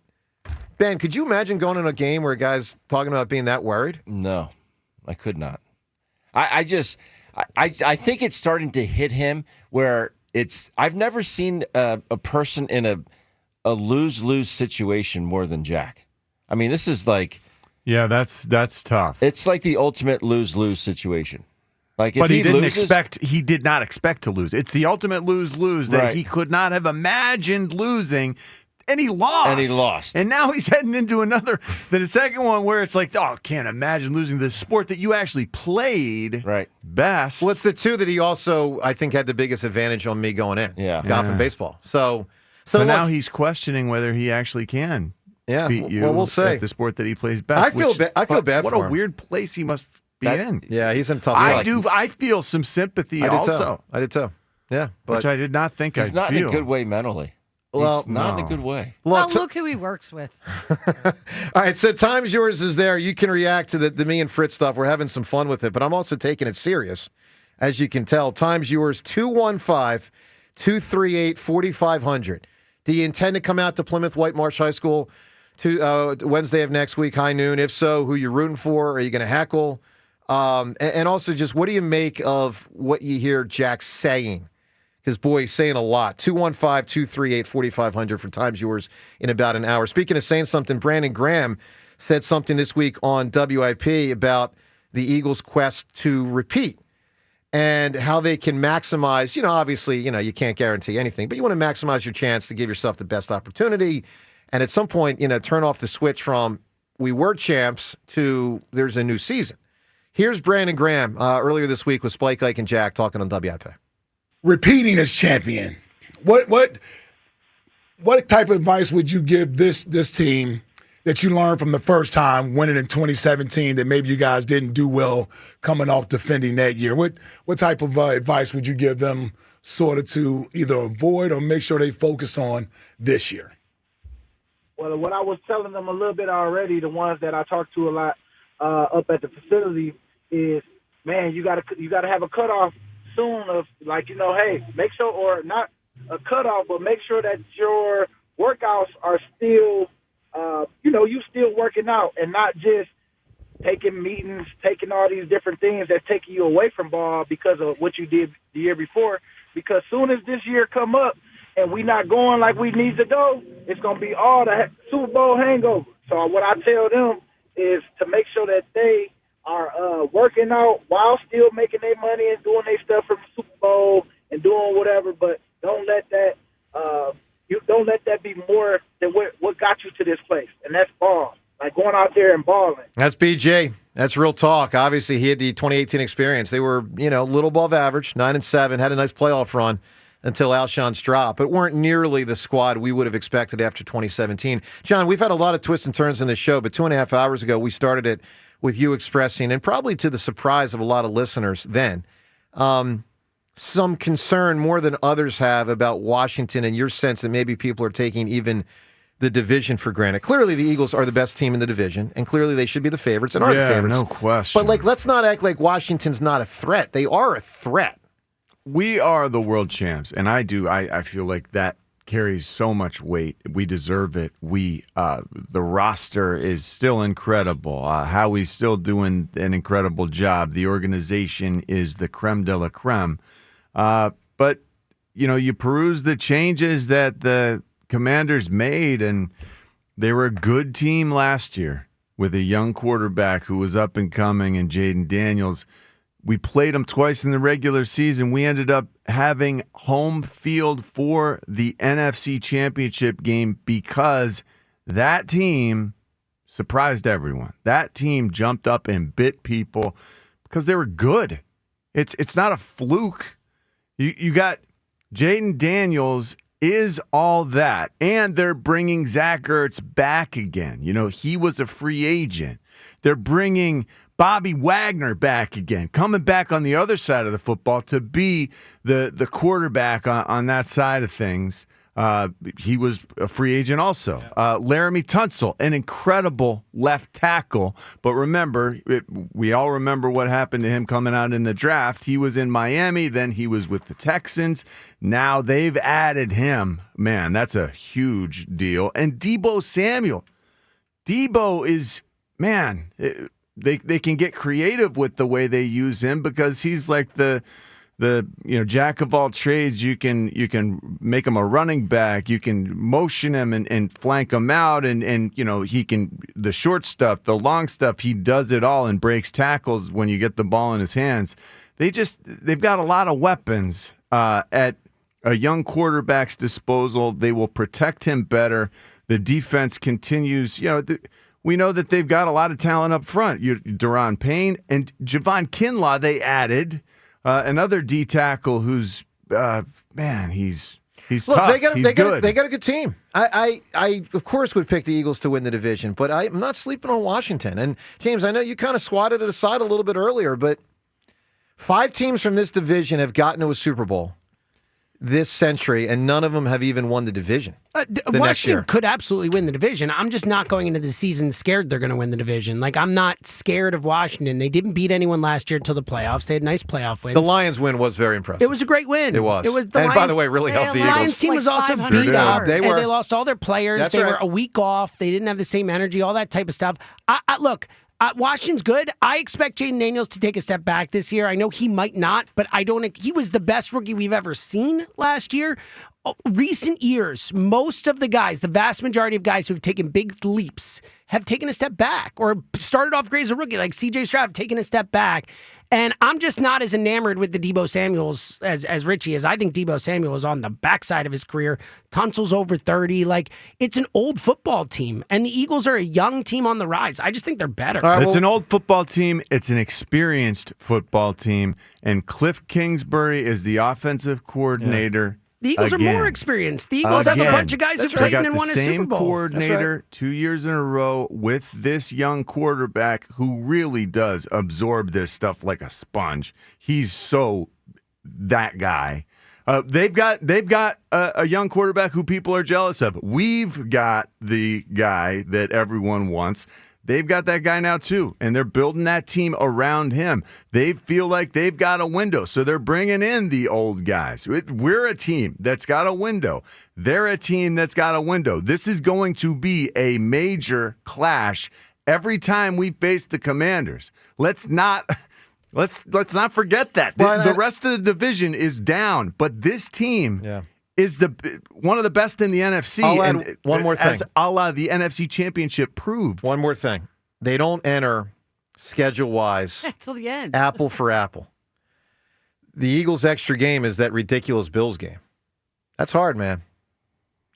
Ben, could you imagine going in a game where a guy's talking about being that worried? No, I could not. I think it's starting to hit him where I've never seen a person in a lose-lose situation more than Jack. I mean, this is like... Yeah, that's tough. It's like the ultimate lose-lose situation. Like, but if he did not expect to lose. It's the ultimate lose-lose that he could not have imagined losing, and he lost. And now he's heading into the second one where it's like, oh, can't imagine losing the sport that you actually played best. Well, it's the two that he also, I think, had the biggest advantage on me going in. Yeah. Golf and baseball. So now he's questioning whether he actually can beat you we'll see. at the sport that he plays best. I feel bad for him. What a weird place he must be in. Yeah, he's in tough spot. I feel some sympathy also. I did too. Yeah. Which I did not think I'd feel. He's not in a good way mentally. Well, he's not in a good way. Well, look who he works with. All right, so Times Yours is there. You can react to the me and Fritz stuff. We're having some fun with it, but I'm also taking it serious, as you can tell. Times Yours, 215-238-4500. Do you intend to come out to Plymouth White Marsh High School Wednesday of next week, high noon? If so, who you rooting for? Are you going to heckle? And also, just what do you make of what you hear Jack saying? Because, boy, he's saying a lot. 215-238-4500 for Times Yours in about an hour. Speaking of saying something, Brandon Graham said something this week on WIP about the Eagles' quest to repeat and how they can maximize, obviously, you can't guarantee anything, but you want to maximize your chance to give yourself the best opportunity. And at some point, turn off the switch from we were champs to there's a new season. Here's Brandon Graham earlier this week with Spike, Ike, and Jack talking on WIP. Repeating as champion, what type of advice would you give this team that you learned from the first time winning in 2017 that maybe you guys didn't do well coming off defending that year? What type of advice would you give them sort of to either avoid or make sure they focus on this year? Well, what I was telling them a little bit already, the ones that I talked to a lot up at the facility, is, man, you got to have a cutoff soon of, hey, make sure, or not a cutoff, but make sure that your workouts are still, you still working out and not just taking meetings, taking all these different things that's taking you away from ball because of what you did the year before. Because soon as this year come up and we not going like we need to go, it's going to be all the Super Bowl hangover. So what I tell them is to make sure that they are working out while still making their money and doing their stuff from the Super Bowl and doing whatever, but don't let that be more than what got you to this place, and that's ball. Like going out there and balling. That's BJ. That's real talk. Obviously, he had the 2018 experience. They were, a little above average, 9-7, had a nice playoff run until Alshon's drop, but weren't nearly the squad we would have expected after 2017. John, we've had a lot of twists and turns in this show, but 2.5 hours ago, we started it with you expressing, and probably to the surprise of a lot of listeners then, some concern more than others have about Washington and your sense that maybe people are taking even the division for granted. Clearly, the Eagles are the best team in the division, and clearly they should be the favorites and are the favorites. No question. But, let's not act like Washington's not a threat. They are a threat. We are the world champs, and I feel like that carries so much weight. We deserve it. The roster is still incredible. Howie's still doing an incredible job. The organization is the creme de la creme. But, you peruse the changes that the Commanders made, and they were a good team last year with a young quarterback who was up and coming, and Jaden Daniels. We played them twice in the regular season. We ended up having home field for the NFC Championship game because that team surprised everyone. That team jumped up and bit people because they were good. It's not a fluke. You got Jaden Daniels is all that, and they're bringing Zach Ertz back again. He was a free agent. They're bringing Bobby Wagner back again, coming back on the other side of the football to be the quarterback on that side of things. He was a free agent also. Laramie Tunsil, an incredible left tackle. But remember, we all remember what happened to him coming out in the draft. He was in Miami, then he was with the Texans. Now they've added him. Man, that's a huge deal. And Deebo Samuel. Deebo is, man, they can get creative with the way they use him because he's like the jack of all trades. You can make him a running back. You can motion him and flank him out, and he can the short stuff, the long stuff. He does it all and breaks tackles when you get the ball in his hands. They've got a lot of weapons at a young quarterback's disposal. They will protect him better. The defense continues. We know that they've got a lot of talent up front. Daron Payne and Javon Kinlaw. They added. Another D tackle who's he's Look, tough. they got a good team. I of course would pick the Eagles to win the division, but I'm not sleeping on Washington. And James, I know you kind of swatted it aside a little bit earlier, but 5 teams from this division have gotten to a Super Bowl this century, and none of them have even won the division. Washington could absolutely win the division. I'm just not going into the season scared they're going to win the division. Like, I'm not scared of Washington. They didn't beat anyone last year until the playoffs. They had nice playoff wins. The Lions win was very impressive. It was a great win. It was. And by the way, really helped the Eagles. The Lions team was also beat up. They were. And they lost all their players. That's they right. were a week off. They didn't have the same energy, all that type of stuff. Look, Washington's good. I expect Jaden Daniels to take a step back this year. I know he might not, but I don't. He was the best rookie we've ever seen last year. Recent years, most of the guys, the vast majority of guys who have taken big leaps have taken a step back or started off great as a rookie, like C.J. Stroud, have taken a step back. And I'm just not as enamored with the Deebo Samuels as Richie is. I think Deebo Samuel is on the backside of his career. Tunsil's over 30. Like, it's an old football team, and the Eagles are a young team on the rise. I just think they're better. It's an old football team. It's an experienced football team. And Cliff Kingsbury is the offensive coordinator. The Eagles are more experienced. The Eagles have a bunch of guys who played and won a Super Bowl. They got the same coordinator 2 years in a row with this young quarterback who really does absorb this stuff like a sponge. He's so that guy. They've got a young quarterback who people are jealous of. We've got the guy that everyone wants. They've got that guy now, too, and they're building that team around him. They feel like they've got a window, so they're bringing in the old guys. We're a team that's got a window. They're a team that's got a window. This is going to be a major clash every time we face the Commanders. Let's not forget that. The rest of the division is down, but this team is one of the best in the NFC. I'll add one more thing. As the NFC Championship proved. One more thing. They don't enter schedule-wise till the end. apple for apple. The Eagles' extra game is that ridiculous Bills game. That's hard, man.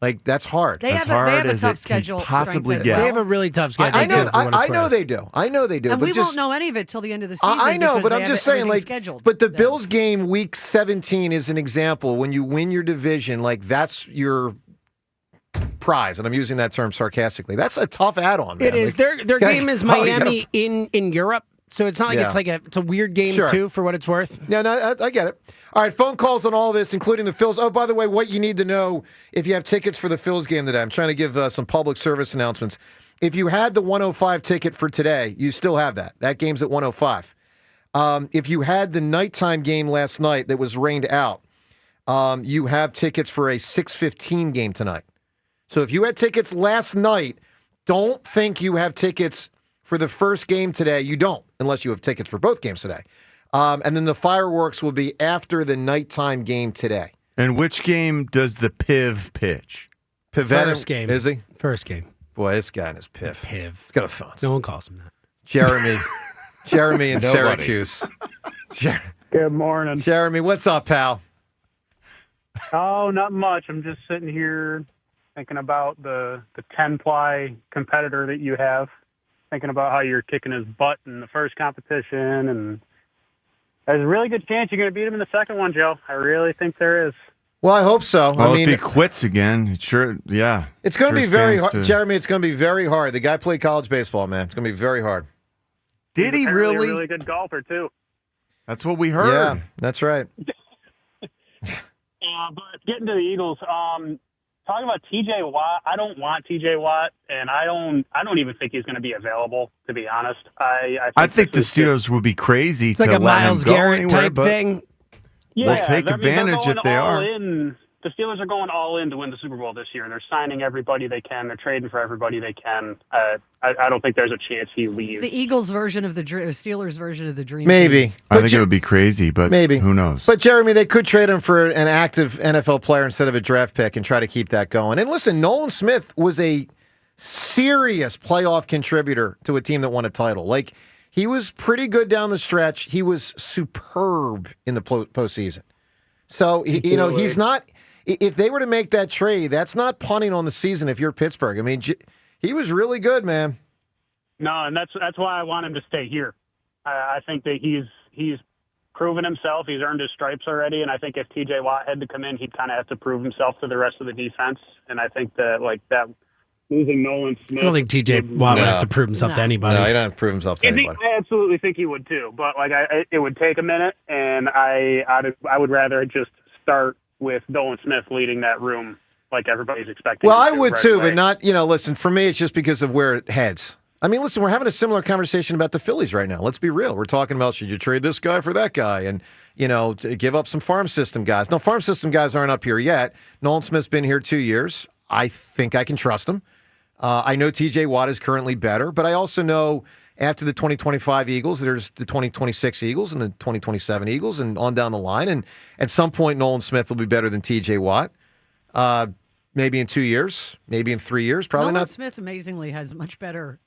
Like, that's hard. They have a tough schedule. Possibly They have a really tough schedule. I know they do. I know they do. And but we won't know any of it till the end of the season. I know, because but they I'm have just saying, everything like, scheduled. but the Bills game week 17 is an example. When you win your division, like, that's your prize, and I'm using that term sarcastically. That's a tough add-on, man. It is. Like, their game is Miami in Europe, so it's not like it's a weird game too, for what it's worth. Yeah, no, I get it. All right, phone calls on all this, including the Phils. Oh, by the way, what you need to know if you have tickets for the Phils game today. I'm trying to give some public service announcements. If you had the 105 ticket for today, you still have that. That game's at 105. If you had the nighttime game last night that was rained out, you have tickets for a 6:15 game tonight. So if you had tickets last night, don't think you have tickets for the first game today. You don't, unless you have tickets for both games today. And then the fireworks will be after the nighttime game today. And which game does the Piv pitch? First game. Is he? First game. Boy, this guy and his Piv. Piv. He's got a phone. No one calls him that. Jeremy in Syracuse. Good morning. Jeremy, what's up, pal? Oh, not much. I'm just sitting here thinking about the 10-ply competitor that you have, thinking about how you're kicking his butt in the first competition, and there's a really good chance you're going to beat him in the second one, Joe. I really think there is. Well, I hope so. Well, I mean, if he quits again, sure, yeah. it's going to be very hard. To... Jeremy, it's going to be very hard. The guy played college baseball, man. It's going to be very hard. Did he Apparently really? A really good golfer, too. That's what we heard. Yeah, that's right. But getting to the Eagles, talking about T.J. Watt, I don't want T.J. Watt, and I don't even think he's going to be available, to be honest. I think the Steelers would be crazy It's to like a let Myles him go Garrett anywhere, type but thing. Yeah, we'll take advantage if they are. The Steelers are going all in to win the Super Bowl this year. They're signing everybody they can. They're trading for everybody they can. I don't think there's a chance he leaves. The Eagles version of the Steelers version of the dream. Maybe. team. I think it would be crazy, but maybe. Who knows? But, Jeremy, they could trade him for an active NFL player instead of a draft pick and try to keep that going. And listen, Nolan Smith was a serious playoff contributor to a team that won a title. Like, he was pretty good down the stretch. He was superb in the postseason. So, he's not – if they were to make that trade, that's not punting on the season if you're Pittsburgh. I mean, he was really good, man. No, and that's why I want him to stay here. I think that he's proven himself. He's earned his stripes already, and I think if T.J. Watt had to come in, he'd kind of have to prove himself to the rest of the defense. And I think that that losing Nolan Smith. I don't think T.J. Watt would have to prove himself to anybody. No, he doesn't have to prove himself to anybody. I absolutely think he would too, but it would take a minute, and I would rather just start with Nolan Smith leading that room like everybody's expecting. Well, I would right too, away. but not, listen, for me, it's just because of where it heads. I mean, listen, we're having a similar conversation about the Phillies right now. Let's be real. We're talking about, should you trade this guy for that guy? And, give up some farm system guys. No, farm system guys aren't up here yet. Nolan Smith's been here 2 years. I think I can trust him. I know T.J. Watt is currently better, but I also know after the 2025 Eagles, there's the 2026 Eagles and the 2027 Eagles and on down the line. And at some point, Nolan Smith will be better than T.J. Watt. Maybe in 2 years, maybe in 3 years, probably Nolan not. Smith amazingly has much better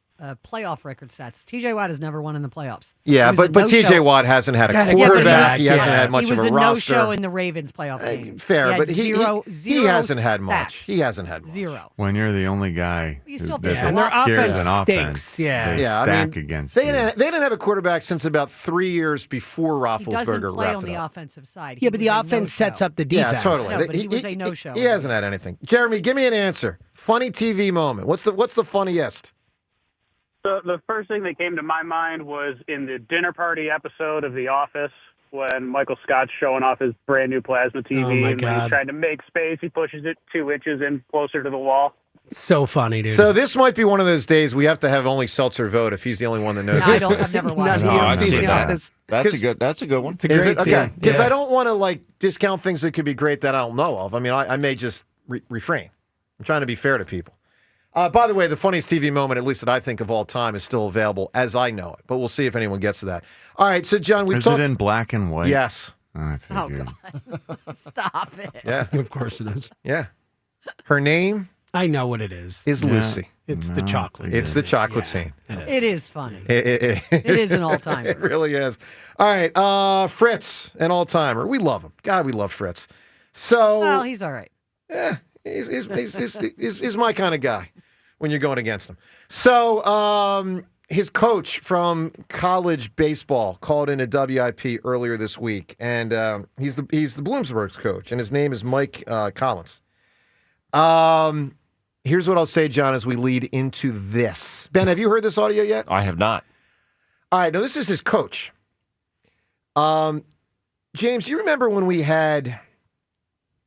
playoff record stats. T.J. Watt has never won in the playoffs. Yeah, but T.J. Watt hasn't had a quarterback. He hasn't had much of a roster. He was a no-show in the Ravens playoff game. Fair, but he zero hasn't had stats. much. He hasn't had much. Zero. When you're the only guy You still that and their scares offense an offense, stinks. Yeah. they Yeah, stack against they you. didn't have a quarterback since about 3 years before He doesn't Roethlisberger play wrapped on it the up. offensive side. Yeah, but the was a offense no-show. sets up the defense. Yeah, totally. No, but he was a no-show. He hasn't had anything. Jeremy, give me an answer. Funny TV moment. What's the funniest? The first thing that came to my mind was in the dinner party episode of The Office when Michael Scott's showing off his brand new plasma TV, Oh, my and when God. he's trying to make space, he pushes it 2 inches in closer to the wall. So funny, dude. So this might be one of those days we have to have only Seltzer vote if he's the only one that knows. No, I've never watched No, it. I've seen Yeah. that. That's a good one. It's a great Is it? Okay. team. Because Yeah. I don't want to discount things that could be great that I don't know of. I mean, I may just refrain. I'm trying to be fair to people. By the way, the funniest TV moment, at least that I think of all time, is still available as I know it. But we'll see if anyone gets to that. All right, so John, we've Is talked. it in black and white? Yes. Oh, figured. God. Stop it. Yeah. Of course it is. Yeah. Her name I know what it is. is Lucy. It's the chocolate. It's the chocolate scene. It is funny. It is an all-timer. It really is. All right, Fritz, an all-timer. We love him. God, we love Fritz. So, Well, he's all right. yeah, he's my kind of guy when you're going against him. So, his coach from college baseball called in a WIP earlier this week, and he's the Bloomsburg's coach, and his name is Mike Collins. Here's what I'll say, John, as we lead into this. Ben, have you heard this audio yet? I have not. All right, now this is his coach. James, you remember when we had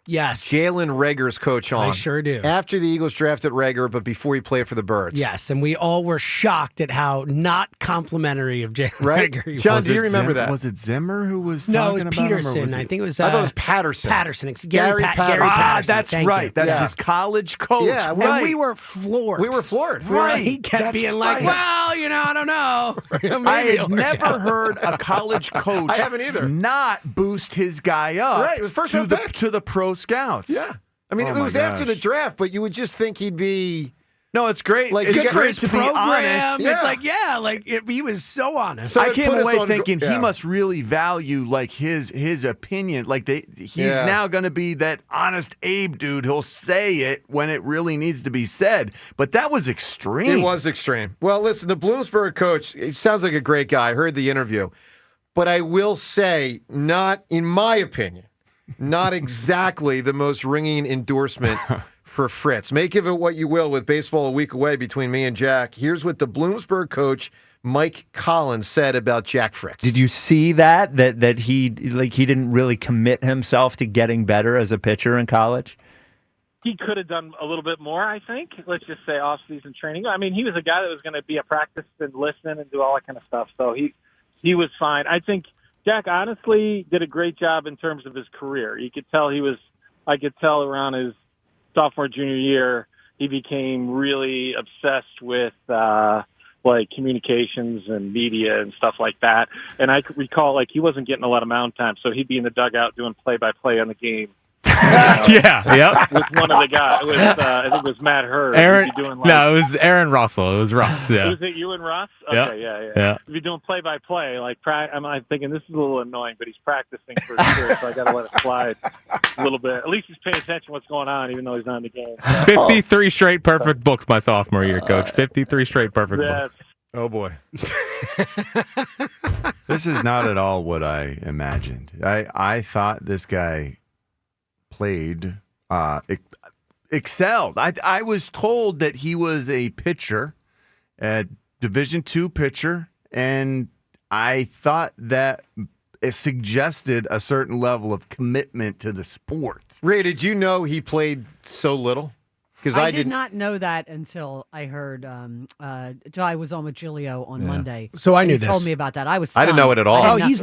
Yes. Jalen Rager's coach on? I sure do. After the Eagles drafted Rager, but before he played for the Birds. Yes, and we all were shocked at how not complimentary of Jalen Right? Rager he John, was. do you remember that? Was it Zimmer who was No, it talking was about him, or Peterson. was I it- think it was. I thought it was Patterson. Patterson. Gary Gary Patterson. Patterson. That's Thank right. you. That's Yeah. his college coach. Yeah, And right. we were floored. We were floored. Right. He kept That's being like, right. well, I don't know. I Maybe had never heard a college coach I haven't either. not boost his guy up Right, it was first to round pick. to the pro scouts. Yeah. I mean, Oh it my was after the gosh. draft, but you would just think he'd be No, it's great. Like, It's Good for great his to be program. honest. It's like, he was so honest. I came away thinking yeah. he must really value like his opinion. Like he's now going to be that honest Abe dude. He'll say it when it really needs to be said. But that was extreme. It was extreme. Well, listen, the Bloomsburg coach, he sounds like a great guy. I heard the interview. But I will say, not, in my opinion, not exactly the most ringing endorsement for Fritz. Make of it what you will with baseball a week away between me and Jack. Here's what the Bloomsburg coach, Mike Collins, said about Jack Fritz. Did you see that he didn't really commit himself to getting better as a pitcher in college? He could have done a little bit more, I think. Let's just say off-season training. I mean, he was a guy that was going to be a practice and listen and do all that kind of stuff. So he was fine. I think Jack honestly did a great job in terms of his career. You could tell I could tell around his sophomore, junior year, he became really obsessed with like communications and media and stuff like that. And I could recall like he wasn't getting a lot of mound time, so he'd be in the dugout doing play-by-play on the game. Yeah. With one of the guys. It was, I think it was Matt Hurd. Aaron, He'd be doing, like, no, it was Aaron Russell. It was Ross. Yeah. Was it you and Ross? Yeah. Okay, yeah. Yeah. If you're doing play-by-play, like I'm thinking this is a little annoying, but he's practicing for sure, so I got to let it slide a little bit. At least he's paying attention to what's going on, even though he's not in the game. 53 straight perfect books my sophomore year, Coach. 53 straight perfect books. Oh, boy. This is not at all what I imagined. I thought this guy played, excelled. I was told that he was a pitcher, a Division II pitcher, and I thought that it suggested a certain level of commitment to the sport. Ray, did you know he played so little? Because I did not know that until I heard. Until I was on with Giglio on Monday. So I knew he this. told me about that. I was. I didn't know it at all. Oh, he's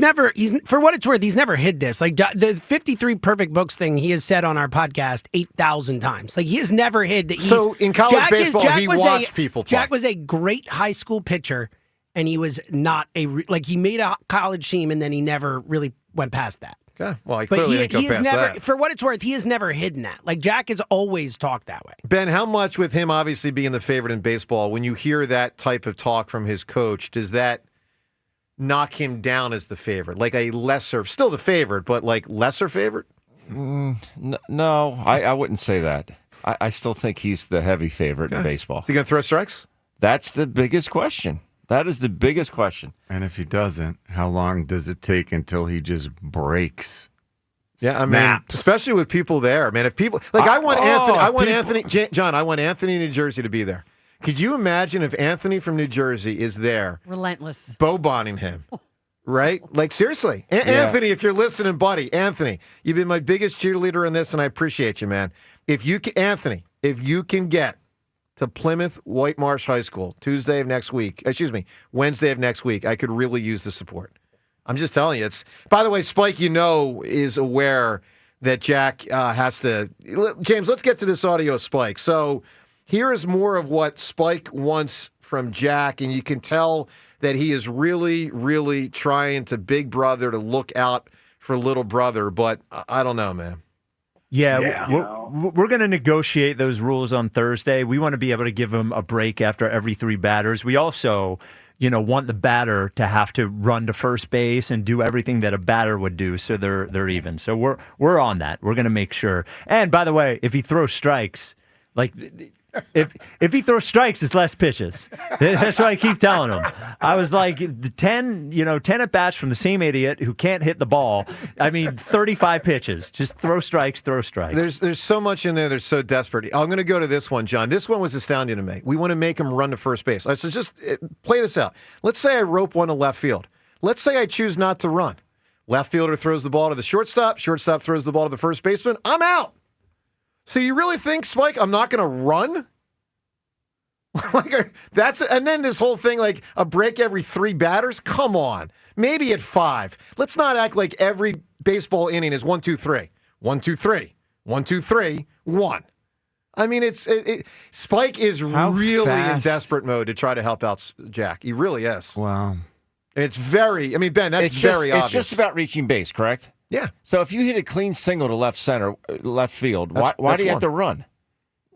for what it's worth, he's never hid this. Like the 53 perfect books thing, he has said on our podcast 8,000 times. Like he has never hid that. So in college baseball, he watched people play. Jack was a great high school pitcher, and he was not he made a college team, and then he never really went past that. Okay. Well, he clearly didn't go past that. For what it's worth, he has never hidden that. Like Jack has always talked that way. Ben, how much with him obviously being the favorite in baseball, when you hear that type of talk from his coach, does that knock him down as the favorite? Like a lesser, still the favorite, but like lesser favorite? No, I wouldn't say that. I still think he's the heavy favorite in baseball. Is he going to throw strikes? That's the biggest question. That is the biggest question. And if he doesn't, how long does it take until he just breaks? Yeah, I mean, especially with people there, man. If people I want Anthony, John, I want Anthony in New Jersey to be there. Could you imagine if Anthony from New Jersey is there, relentless, bow-bonning him, right? Like seriously, Anthony, if you're listening, buddy, Anthony, you've been my biggest cheerleader in this, and I appreciate you, man. If you can get to Plymouth White Marsh High School Wednesday of next week, I could really use the support. I'm just telling you. By the way, Spike, is aware that Jack has to. James, let's get to this audio of Spike. So here is more of what Spike wants from Jack, and you can tell that he is really, really trying to big brother to look out for little brother, but I don't know, man. Yeah. We're going to negotiate those rules on Thursday. We want to be able to give him a break after every 3 batters. We also, want the batter to have to run to first base and do everything that a batter would do, so they're even. So we're on that. We're going to make sure. And by the way, if he throws strikes, if he throws strikes, it's less pitches. That's what I keep telling him. I was like, 10 at bats from the same idiot who can't hit the ball. 35 pitches. Just throw strikes. There's so much in there that's so desperate. I'm going to go to this one, John. This one was astounding to me. We want to make him run to first base. So just play this out. Let's say I rope one to left field. Let's say I choose not to run. Left fielder throws the ball to the shortstop. Shortstop throws the ball to the first baseman. I'm out. So you really think, Spike, I'm not going to run? And then this whole thing, like a break every 3 batters? Come on. Maybe at 5. Let's not act like every baseball inning is 1, 2, 3. 1, 2, 3. 1, 2, 3. 1. Spike is really in desperate mode to try to help out Jack. He really is. Wow. It's very, Ben, that's very obvious. It's just about reaching base, correct? Yeah. So if you hit a clean single to left field, why do you have to run?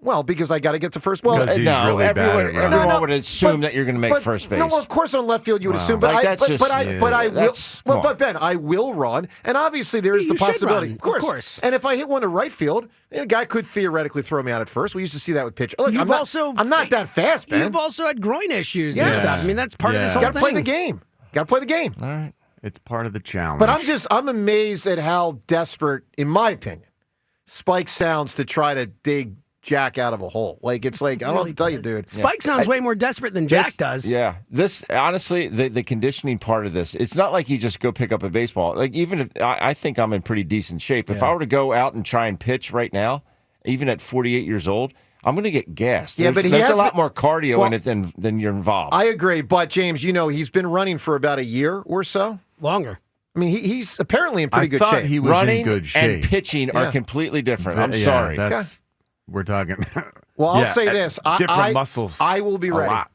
Well, because I got to get to first. Well, Because he's no, really bad everyone, at running. everyone would assume that you're going to make first base. No, well, of course on left field you would Wow. assume, but Like, I that's just- I will. that's- come But on. Ben, I will run, and obviously there is the You should possibility. run, Of of course. course. And if I hit one to right field, then a guy could theoretically throw me out at first. We used to see that with pitch. Look, I'm not that fast, Ben. You've also had groin issues Yes. and stuff. I mean, that's part of this whole Got to play thing. the game. Got to play the game. All right. It's part of the challenge. But I'm amazed at how desperate, in my opinion, Spike sounds to try to dig Jack out of a hole. Like, it's like, I don't know what to tell you, dude. Spike sounds way more desperate than Jack does. Yeah. This, honestly, the conditioning part of this, it's not like you just go pick up a baseball. Like, even if I think I'm in pretty decent shape. If I were to go out and try and pitch right now, even at 48 years old, I'm going to get gassed. Yeah, but there's a lot more cardio in it than you're involved. I agree. But, James, he's been running for about a year or so. Longer. I mean, he's apparently in pretty good shape. he was Running in good shape. and pitching are completely different. I'm Yeah, sorry. We're talking. Well, I'll say this. Different muscles. I will be a ready. lot.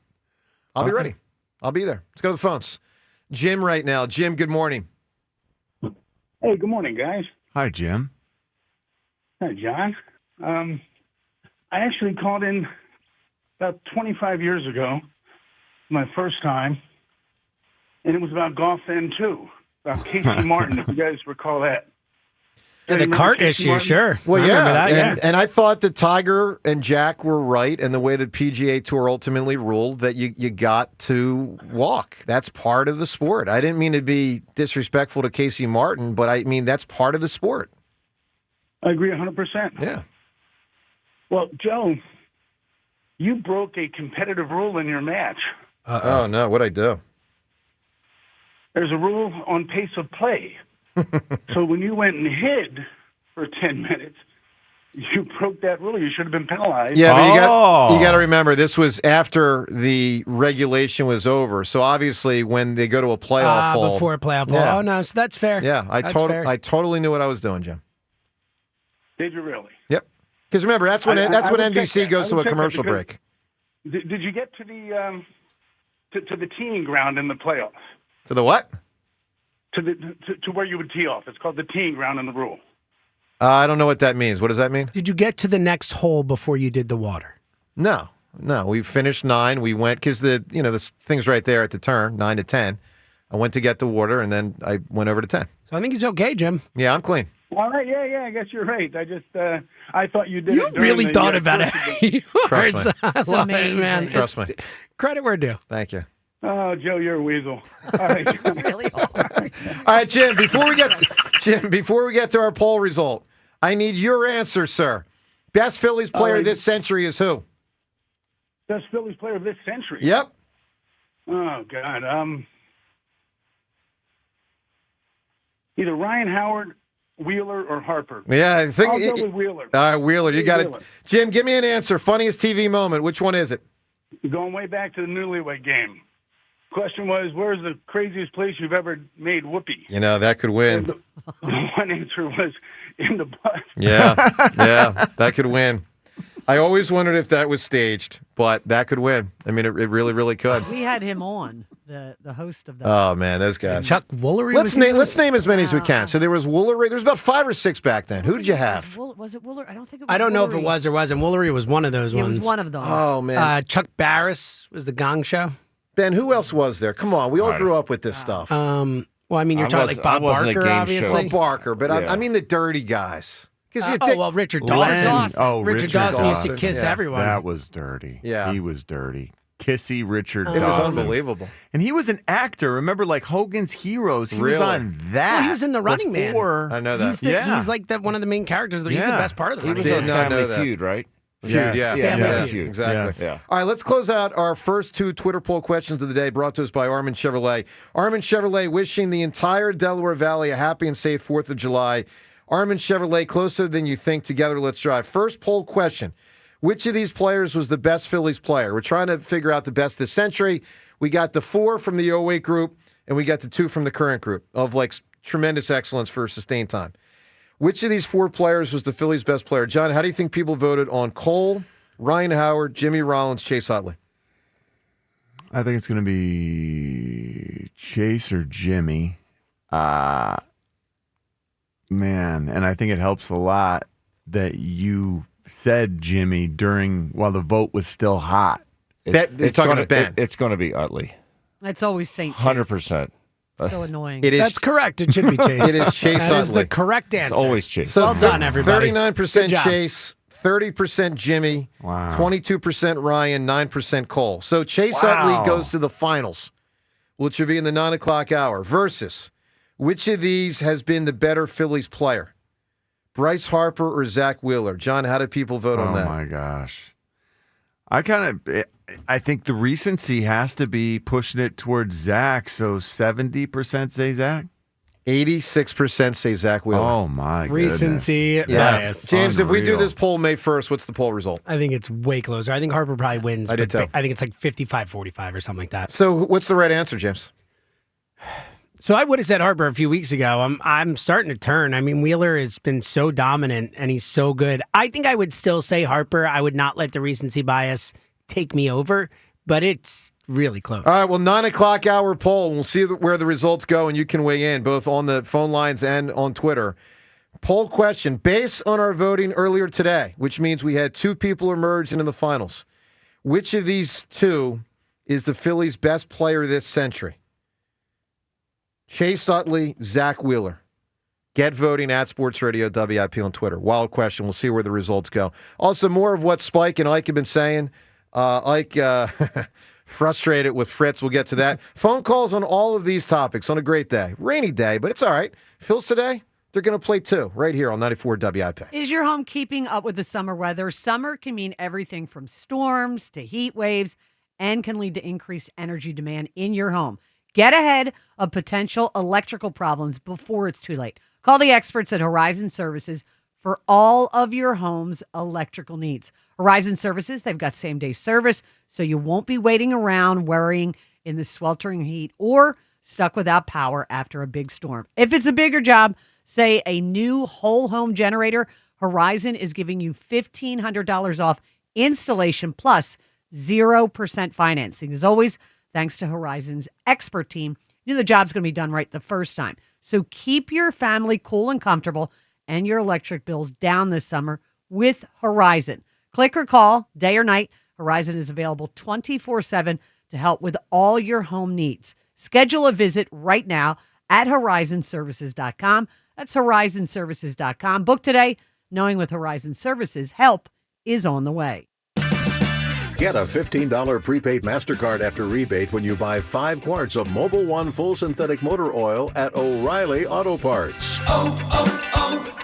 I'll be ready. I'll be there. Let's go to the phones. Jim right now. Jim, good morning. Hey, good morning, guys. Hi, Jim. Hi, John. I actually called in about 25 years ago, my first time, and it was about golf then, too, about Casey Martin, if you guys recall that. Yeah, the cart issue, sure. Well, I remember that, and I thought that Tiger and Jack were right, and the way the PGA Tour ultimately ruled that you got to walk. That's part of the sport. I didn't mean to be disrespectful to Casey Martin, but I mean that's part of the sport. I agree 100%. Yeah. Well, Joe, you broke a competitive rule in your match. Oh, no. What'd I do? There's a rule on pace of play. So when you went and hid for 10 minutes, you broke that rule. You should have been penalized. Yeah, but you got to remember, this was after the regulation was over. So obviously, when they go to a playoff hole. Before a playoff hole. Oh, no, so that's fair. Yeah, I fair. totally knew what I was doing, Jim. Did you really? Yep. Because remember, that's when I when would check NBC that. goes I to would a check that commercial because- break. Did you get to the to the teeing ground in the playoffs? To the what? To where you would tee off. It's called the teeing ground in the rule. I don't know what that means. What does that mean? Did you get to the next hole before you did the water? No. We finished 9. We went because the thing's right there at the turn, 9 to 10. I went to get the water, and then I went over to 10. So I think it's okay, Jim. Yeah, I'm clean. All right, yeah, I guess you're right. I just I thought you did. You it during really the, thought about it. Trust me. I love it, man. Trust me. Credit where due. Thank you. Oh, Joe, you're a weasel. All right. Really hard. All right, Jim. Before we get to our poll result, I need your answer, sir. Best Phillies player this century is who? Best Phillies player of this century. Yep. Oh God. Either Ryan Howard, Wheeler, or Harper. Yeah, I think. I'll go with Wheeler. All right, Wheeler. You got it. Wheeler. Jim, give me an answer. Funniest TV moment. Which one is it? Going way back to the newlywed game. Question was, where's the craziest place you've ever made whoopee? That could win. The one answer was in the butt. Yeah, that could win. I always wondered if that was staged, but that could win. I mean, it really, really could. We had him on, the host of that. Oh man, those guys. Chuck Woolery. Let's name as many as we can. So there was Woolery. There's about 5 or 6 back then. Who did you have? Was it Wooler? I don't think it was. I don't know if it Woolery. was or wasn't. Woolery was one of those It ones. was one of them. Oh man. Chuck Barris was the Gong Show. Ben, who else was there? Come on, we all grew up with this stuff. Well, I mean, you're talking like Bob Barker, obviously. Bob Barker, but I mean the dirty guys. Richard Dawson. Oh, Richard Dawson used to kiss Yeah. everyone. That was dirty. Yeah. He was dirty. Kissy Richard It Dawson. was unbelievable. And he was an actor. Remember, like Hogan's Heroes? He was Really? on that. Well, he was in The Running Man. before- I know that. He's like one of the main characters. He's the best part of the He Running was Man. on Did not know Family that. Feud, right? Feud, yeah. Family Feud. Exactly. Yeah. All right, let's close out our first 2 Twitter poll questions of the day brought to us by Armin Chevrolet. Armin Chevrolet wishing the entire Delaware Valley a happy and safe 4th of July. Armin Chevrolet, closer than you think. Together, let's drive. First poll question. Which of these players was the best Phillies player? We're trying to figure out the best this century. We got the 4 from the 08 group, and we got the 2 from the current group of tremendous excellence for sustained time. Which of these 4 players was the Phillies' best player? John, how do you think people voted on Cole, Ryan Howard, Jimmy Rollins, Chase Utley? I think it's going to be Chase or Jimmy. Man, and I think it helps a lot that you said Jimmy while the vote was still hot. It's talking to Ben. It's going to be Utley. It's always St. 100%. So annoying. That's correct. It should be Chase. It is Chase That is Utley. the correct answer. It's always Chase. So well done, everybody. 39% Good job. Chase, 30% Jimmy, 22% Ryan, 9% Cole. So Chase Utley goes to the finals, which will be in the 9 o'clock hour, versus which of these has been the better Phillies player? Bryce Harper or Zach Wheeler? John, how did people vote on that? Oh, my gosh. I think the recency has to be pushing it towards Zach, so 70% say Zach? 86% say Zach Wheeler. Oh, my Recency bias. James, if we do unreal. this poll May 1st, what's the poll result? I think it's way closer. I think Harper probably wins. I did but too. I think it's like 55-45 or something like that. So what's the right answer, James? So I would have said Harper a few weeks ago. I'm starting to turn. I mean, Wheeler has been so dominant and he's so good. I think I would still say Harper. I would not let the recency bias take me over, but it's really close. All right, well, 9 o'clock hour poll. We'll see where the results go, and you can weigh in both on the phone lines and on Twitter. Poll question, based on our voting earlier today, which means we had two people emerge into the finals. Which of these two is the Phillies' best player this century? Chase Utley, Zach Wheeler. Get voting at Sports Radio WIP on Twitter. Wild question. We'll see where the results go. Also, more of what Spike and Ike have been saying. Ike frustrated with Fritz. We'll get to that. Phone calls on all of these topics on a great day. Rainy day, but it's all right. Phil's today, they're going to play two right here on 94 WIP. Is your home keeping up with the summer weather? Summer can mean everything from storms to heat waves and can lead to increased energy demand in your home. Get ahead of potential electrical problems before it's too late. Call the experts at Horizon Services for all of your home's electrical needs. Horizon Services, they've got same-day service, so you won't be waiting around worrying in the sweltering heat or stuck without power after a big storm. If it's a bigger job, say a new whole home generator, Horizon is giving you $1,500 off installation plus 0% financing. As always, thanks to Horizon's expert team, you know the job's going to be done right the first time. So keep your family cool and comfortable and your electric bills down this summer with Horizon. Click or call, day or night. Horizon is available 24/7 to help with all your home needs. Schedule a visit right now at horizonservices.com. That's horizonservices.com. Book today, knowing with Horizon Services, help is on the way. Get a $15 prepaid MasterCard after rebate when you buy 5 quarts of Mobil 1 full synthetic motor oil at O'Reilly Auto Parts.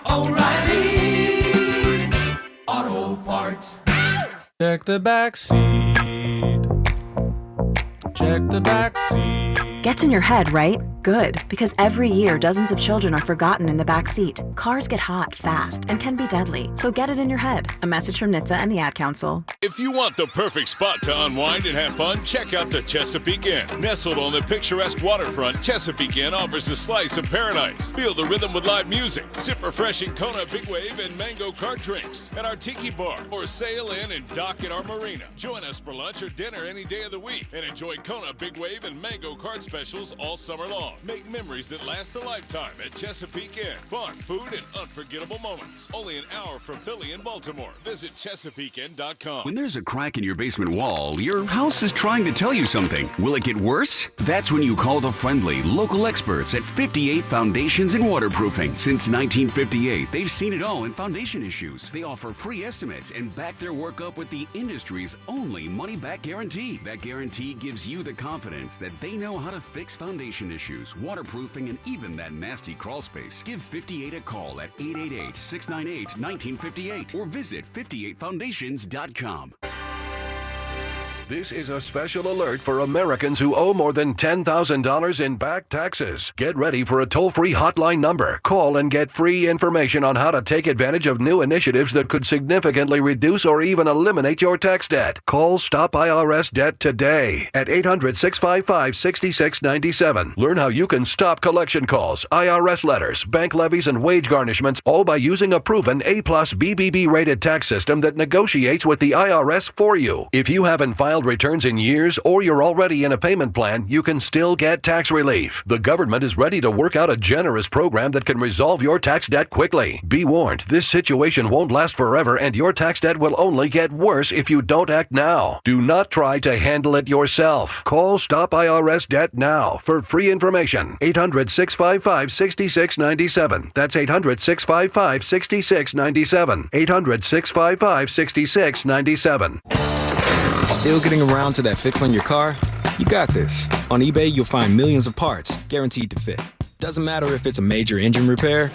O'Reilly Auto Parts. Check the back seat. Check the back seat. Gets in your head, right? Good, because every year dozens of children are forgotten in the back seat. Cars get hot fast and can be deadly, so get it in your head. A message from NHTSA and the Ad Council. If you want the perfect spot to unwind and have fun, check out the Chesapeake Inn. Nestled on the picturesque waterfront, Chesapeake Inn offers a slice of paradise. Feel the rhythm with live music, sip refreshing Kona Big Wave and mango cart drinks at our tiki bar, or sail in and dock at our marina. Join us for lunch or dinner any day of the week and enjoy Kona Big Wave and mango cart specials all summer long. Make memories that last a lifetime at Chesapeake Inn. Fun, food, and unforgettable moments. Only an hour from Philly and Baltimore. Visit ChesapeakeInn.com. When there's a crack in your basement wall, your house is trying to tell you something. Will it get worse? That's when you call the friendly, local experts at 58 Foundations and Waterproofing. Since 1958, they've seen it all in foundation issues. They offer free estimates and back their work up with the industry's only money-back guarantee. That guarantee gives you the confidence that they know how to fix foundation issues, waterproofing, and even that nasty crawl space. Give 58 a call at 888-698-1958 or visit 58foundations.com. This is a special alert for Americans who owe more than $10,000 in back taxes. Get ready for a toll-free hotline number. Call and get free information on how to take advantage of new initiatives that could significantly reduce or even eliminate your tax debt. Call Stop IRS Debt today at 800-655-6697. Learn how you can stop collection calls, IRS letters, bank levies, and wage garnishments, all by using a proven A+ BBB rated tax system that negotiates with the IRS for you. If you haven't filed filed returns in years or you're already in a payment plan, you can still get tax relief. The government is ready to work out a generous program that can resolve your tax debt quickly. Be warned, this situation won't last forever and your tax debt will only get worse if you don't act now. Do not try to handle it yourself. Call Stop IRS Debt now for free information. 800-655-6697. That's 800-655-6697. 800-655-6697. Still getting around to that fix on your car? You got this. On eBay, you'll find millions of parts guaranteed to fit. Doesn't matter if it's a major engine repair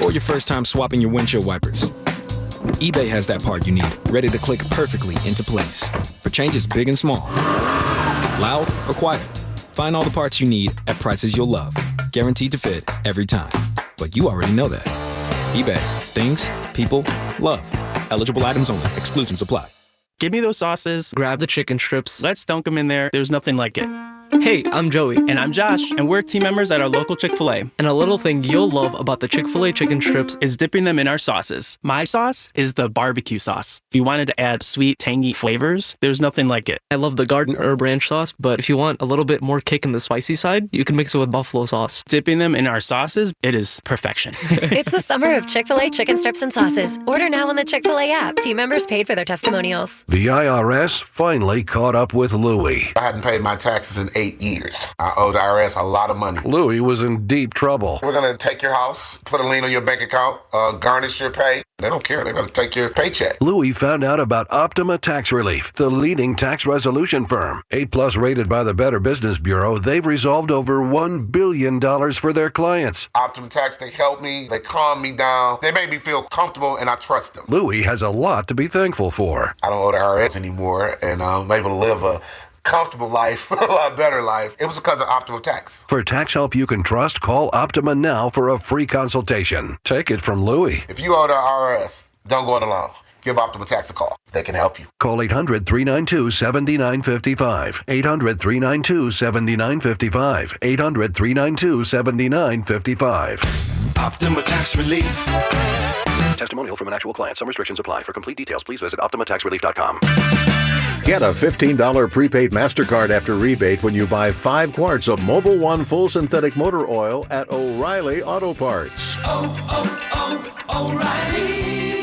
or your first time swapping your windshield wipers. eBay has that part you need, ready to click perfectly into place for changes big and small. Loud or quiet, find all the parts you need at prices you'll love. Guaranteed to fit every time. But you already know that. eBay. Things, people, love. Eligible items only. Exclusions apply. Give me those sauces, grab the chicken strips, let's dunk them in there. There's nothing like it. Hey, I'm Joey. And I'm Josh, and we're team members at our local Chick-fil-A. And a little thing you'll love about the Chick-fil-A chicken strips is dipping them in our sauces. My sauce is the barbecue sauce. If you wanted to add sweet, tangy flavors, there's nothing like it. I love the garden herb ranch sauce, but if you want a little bit more kick in the spicy side, you can mix it with buffalo sauce. Dipping them in our sauces, it is perfection. It's the summer of Chick-fil-A chicken strips and sauces. Order now on the Chick-fil-A app. Team members paid for their testimonials. The IRS finally caught up with Louie. I hadn't paid my taxes in 8 years. I owed the IRS a lot of money. Louie was in deep trouble. We're going to take your house, put a lien on your bank account, garnish your pay. They don't care. They're going to take your paycheck. Louie found out about Optima Tax Relief, the leading tax resolution firm. 8+ rated by the Better Business Bureau, they've resolved over $1 billion for their clients. Optima Tax, they help me. They calm me down. They make me feel comfortable, and I trust them. Louie has a lot to be thankful for. I don't owe the IRS anymore, and I'm able to live a comfortable life, a lot better life. It was because of Optima Tax. For tax help you can trust, call Optima now for a free consultation. Take it from Louie. If you owe the IRS, don't go it alone. Give Optima Tax a call. They can help you. Call 800-392-7955. 800-392-7955. 800-392-7955. Optima Tax Relief. Testimonial from an actual client. Some restrictions apply. For complete details, please visit OptimaTaxRelief.com. Get a $15 prepaid MasterCard after rebate when you buy 5 quarts of Mobil 1 full synthetic motor oil at O'Reilly Auto Parts. O'Reilly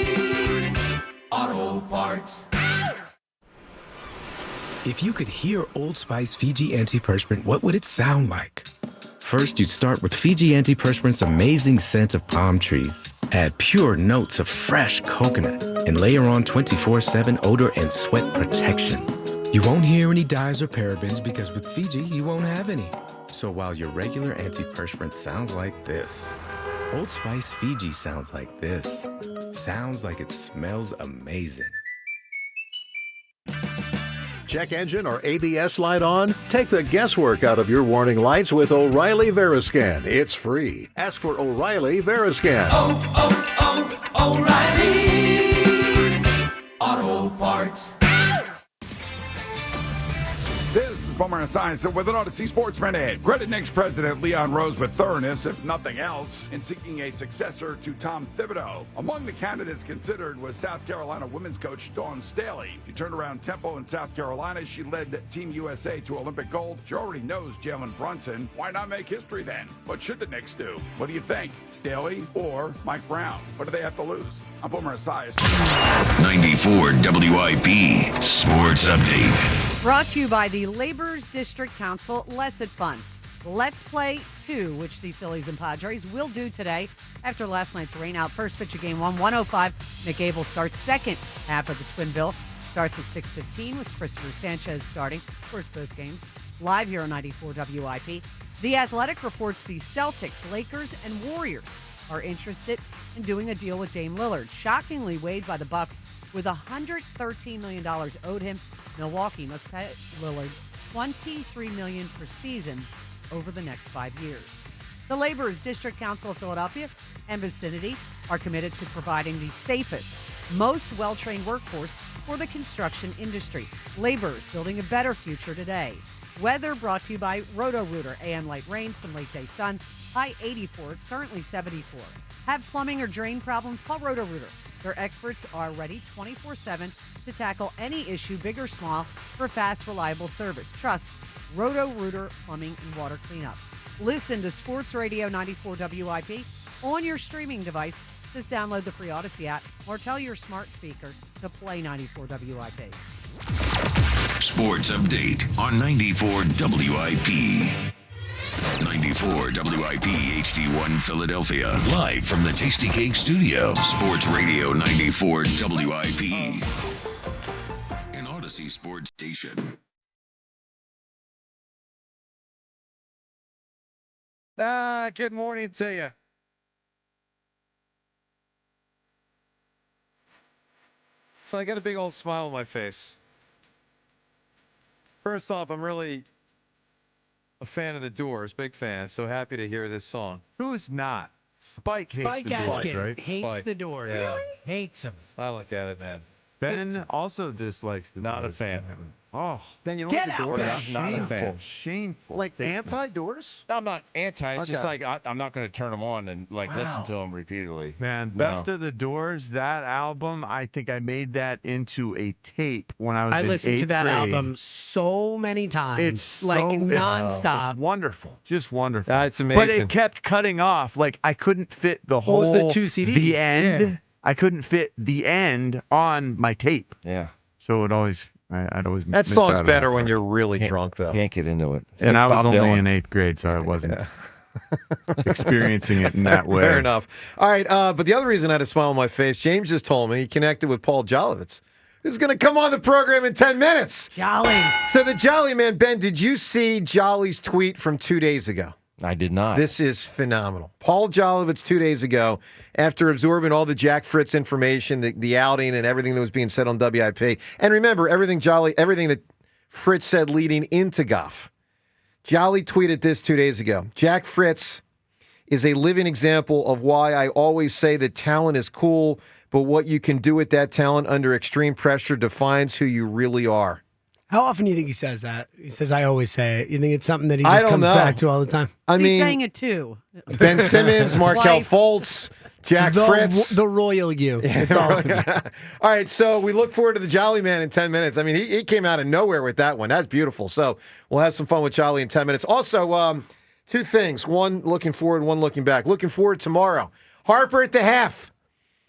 Auto Parts. If you could hear Old Spice Fiji Antiperspirant, what would it sound like? First, you'd start with Fiji Antiperspirant's amazing scent of palm trees. Add pure notes of fresh coconut and layer on 24/7 odor and sweat protection. You won't hear any dyes or parabens because with Fiji, you won't have any. So while your regular antiperspirant sounds like this, Old Spice Fiji sounds like this. Sounds like it smells amazing. Check engine or ABS light on? Take the guesswork out of your warning lights with O'Reilly Veriscan. It's free. Ask for O'Reilly Veriscan. O'Reilly Auto Parts. This is Boomer Esiason with an Odyssey Sports Minute. Credit Knicks president Leon Rose with thoroughness, if nothing else, in seeking a successor to Tom Thibodeau. Among the candidates considered was South Carolina women's coach Dawn Staley. She turned around Temple in South Carolina. She led Team USA to Olympic gold. She already knows Jalen Brunson. Why not make history then? What should the Knicks do? What do you think? Staley or Mike Brown? What do they have to lose? I'm Boomer Esiason. 94 WIP Sports Update. Brought to you by the Labor's District Council Lesson Fund. Let's Play 2, which the Phillies and Padres will do today after last night's rainout. First pitch of Game 1, 1:05. Nick Abel starts. Second half of the Twinville starts at 6:15 with Christopher Sanchez starting. Of course, both games live here on 94 WIP. The Athletic reports the Celtics, Lakers, and Warriors are interested in doing a deal with Dame Lillard. Shockingly waived by the Bucks with $113 million owed him. Milwaukee must pay Lillard $23 million per season over the next 5 years. The Labor's District Council of Philadelphia and vicinity are committed to providing the safest, most well-trained workforce for the construction industry. Labor's building a better future today. Weather brought to you by Roto-Rooter. AM light rain, some late day sun. High 84. It's currently 74. Have plumbing or drain problems? Call Roto-Rooter. Their experts are ready 24/7 to tackle any issue, big or small, for fast, reliable service. Trust Roto-Rooter Plumbing and Water Cleanup. Listen to Sports Radio 94 WIP on your streaming device. Just download the free Odyssey app or tell your smart speaker to play 94 WIP. Sports update on 94 WIP. 94 WIP HD1 Philadelphia. Live from the Tasty Cake Studio. Sports Radio 94 WIP. An Odyssey Sports Station. Good morning to you. So I got a big old smile on my face. First off, I'm really a fan of the Doors, big fan. So happy to hear this song. Who is not? Spike hates Spike the Doors, Gaskin right? hates Spike. the Doors. Yeah. Hates them. I look at it, man. Ben also dislikes the Not a Doors. fan. Oh, Ben, you don't Get like the out, Doors? Ben. Not a fan. Shameful. Like statement. anti-Doors? No, I'm not anti. It's just Okay. like I'm not going to turn them on and listen to them repeatedly. Man, No. Best of the Doors, that album, I think I made that into a tape when I was I in listened to 8th that grade. album so many times. It's like so, nonstop. It's wonderful. Just wonderful. That's amazing. But it kept cutting off. Like, I couldn't fit the What whole, was the 2 CDs? the end. Yeah. I couldn't fit the end on my tape. Yeah. So it always, I'd always That miss song's out on better that when part. you're really drunk, though. Can't get into it. And I was Bob only Dylan. in 8th grade, so I wasn't experiencing it in that way. Fair enough. All right, but the other reason I had a smile on my face, James just told me he connected with Paul Jolovitz, who's going to come on the program in 10 minutes. Jolly. So the Jolly Man, Ben, did you see Jolly's tweet from 2 days ago? I did not. This is phenomenal. Paul Jolovitz 2 days ago, after absorbing all the Jack Fritz information, the outing and everything that was being said on WIP. And remember, everything that Fritz said leading into Goff. Jolly tweeted this 2 days ago. Jack Fritz is a living example of why I always say that talent is cool, but what you can do with that talent under extreme pressure defines who you really are. How often do you think he says that? He says, I always say it. You think it's something that he I just don't comes know. back to all the time? I He's mean, saying it too. Ben Simmons, Markel Wife. Fultz, Jack Fritz. The royal you. It's all of you. All right, so we look forward to the Jolly Man in 10 minutes. I mean, he came out of nowhere with that one. That's beautiful. So we'll have some fun with Jolly in 10 minutes. Also, two things. One looking forward, one looking back. Looking forward tomorrow. Harper at the half.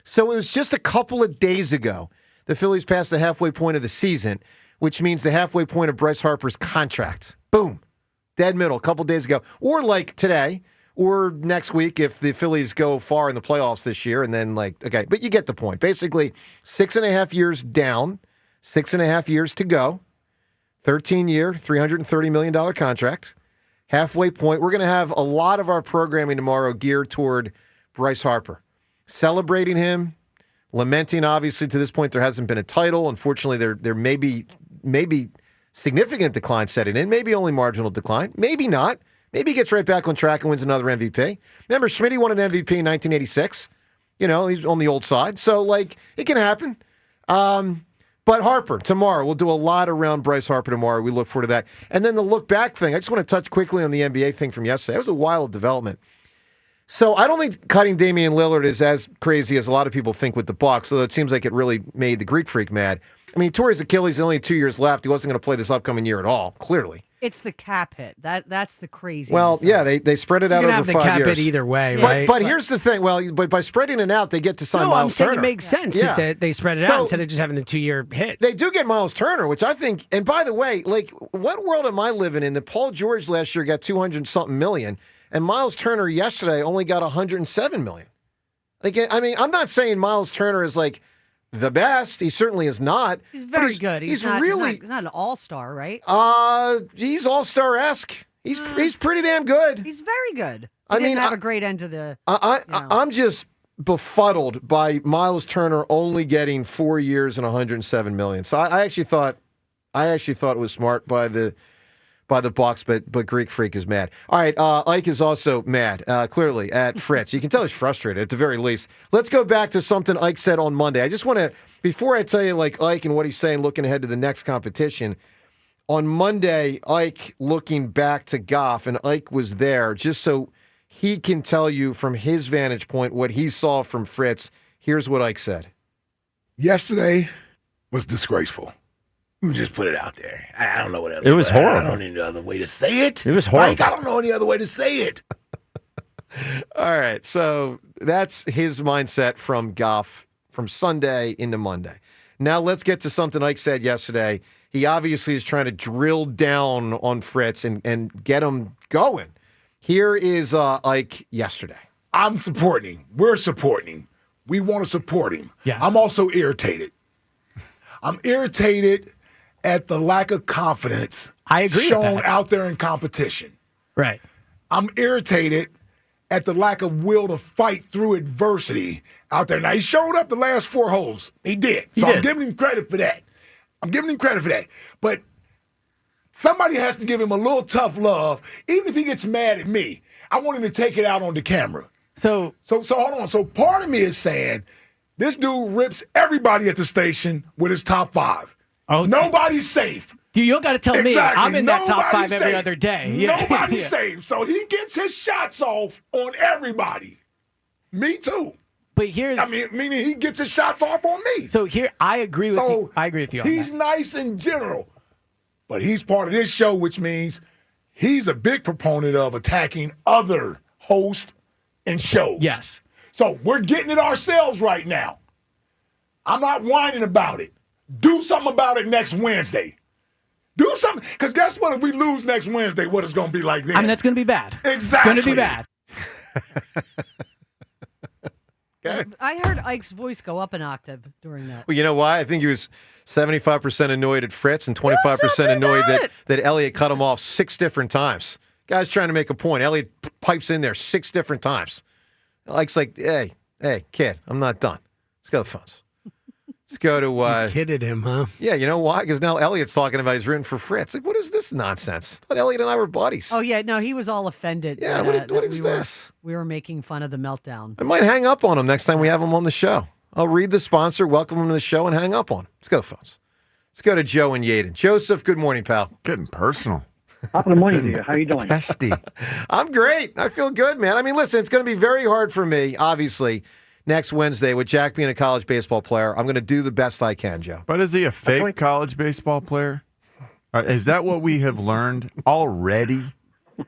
So it was just a couple of days ago the Phillies passed the halfway point of the season, which means the halfway point of Bryce Harper's contract. Boom. Dead middle, a couple days ago. Or like today, or next week if the Phillies go far in the playoffs this year. And then okay, but you get the point. Basically, 6.5 years down, 6.5 years to go. 13-year, $330 million contract. Halfway point. We're going to have a lot of our programming tomorrow geared toward Bryce Harper. Celebrating him, lamenting, obviously, to this point, there hasn't been a title. Unfortunately, there may be significant decline setting in, maybe only marginal decline, maybe not. Maybe he gets right back on track and wins another MVP. Remember, Schmidt won an MVP in 1986. You know, he's on the old side. So, it can happen. But Harper, tomorrow, we'll do a lot around Bryce Harper tomorrow. We look forward to that. And then the look back thing, I just want to touch quickly on the NBA thing from yesterday. It was a wild development. So I don't think cutting Damian Lillard is as crazy as a lot of people think with the Bucks, although it seems like it really made the Greek Freak mad. I mean, he tore his Achilles, only 2 years left. He wasn't going to play this upcoming year at all, clearly. It's the cap hit. That's the crazy. Well, yeah, they spread it out over 5 years. You can have the cap hit either way, right? But here's the thing. Well, but by spreading it out, they get to sign Miles Turner. I'm saying it makes sense that they spread it out instead of just having the 2-year hit. They do get Miles Turner, which I think, and by the way, what world am I living in that Paul George last year got 200-something million, and Miles Turner yesterday only got 107 million? I mean, I'm not saying Miles Turner is the best. He certainly is not. He's very good. He's not an all-star, right? He's all-star-esque. He's pretty damn good. He's very good. I Didn't mean, have a great end to the. I'm just befuddled by Miles Turner only getting 4 years and 107 million. So I actually thought it was smart by the Bucks, but Greek Freak is mad. All right, Ike is also mad, clearly, at Fritz. You can tell he's frustrated, at the very least. Let's go back to something Ike said on Monday. I just want to, before I tell you, Ike and what he's saying looking ahead to the next competition, on Monday, Ike looking back to Goff, and Ike was there, just so he can tell you from his vantage point what he saw from Fritz. Here's what Ike said. Yesterday was disgraceful. Let me just put it out there. I don't know what else. It was horrible. I don't know any other way to say it. It was horrible. I don't know any other way to say it. All right, so that's his mindset from Goff from Sunday into Monday. Now let's get to something Ike said yesterday. He obviously is trying to drill down on Fritz and get him going. Here is Ike yesterday. I'm supporting him. We're supporting him. We want to support him. Yes. I'm also irritated. I'm irritated at the lack of confidence I agree with shown that. out there in competition. Right. I'm irritated at the lack of will to fight through adversity out there. Now, he showed up the last 4 holes. He did. So I'm giving him credit for that. But somebody has to give him a little tough love, even if he gets mad at me. I want him to take it out on the camera. So hold on. So part of me is saying this dude rips everybody at the station with his top 5. Oh, nobody's safe. You don't got to tell me. I'm in that top 5 every safe. other day. Yeah. Nobody's safe. So he gets his shots off on everybody. Me too. But meaning he gets his shots off on me. So here, I agree with you. I agree with you on He's that. nice in general, but he's part of this show, which means he's a big proponent of attacking other hosts and shows. Yes. So we're getting it ourselves right now. I'm not whining about it. Do something about it next Wednesday. Do something. Because guess what? If we lose next Wednesday, what it's going to be like then? I mean, that's going to be bad. Exactly. It's going to be bad. Okay. I heard Ike's voice go up an octave during that. Well, you know why? I think he was 75% annoyed at Fritz and 25% annoyed that Elliott cut him off 6 different times. Guy's trying to make a point. Elliott pipes in there 6 different times. Ike's like, hey, kid, I'm not done. Let's go to the phones. Let's go to... You kidded him, huh? Yeah, you know why? Because now Elliott's talking about he's written for Fritz. Like, what is this nonsense? I thought Elliott and I were buddies. Oh, yeah. No, he was all offended. Yeah, what is this? We were making fun of the meltdown. I might hang up on him next time we have him on the show. I'll read the sponsor, welcome him to the show, and hang up on him. Let's go to the phones. Let's go to Joe and Yaden. Joseph, good morning, pal. Getting personal. Top of the morning to you. How you doing? Testy. I'm great. I feel good, man. I mean, listen, it's going to be very hard for me, obviously, next Wednesday with Jack being a college baseball player. I'm going to do the best I can, Joe. But is he a fake college baseball player? Is that what we have learned already?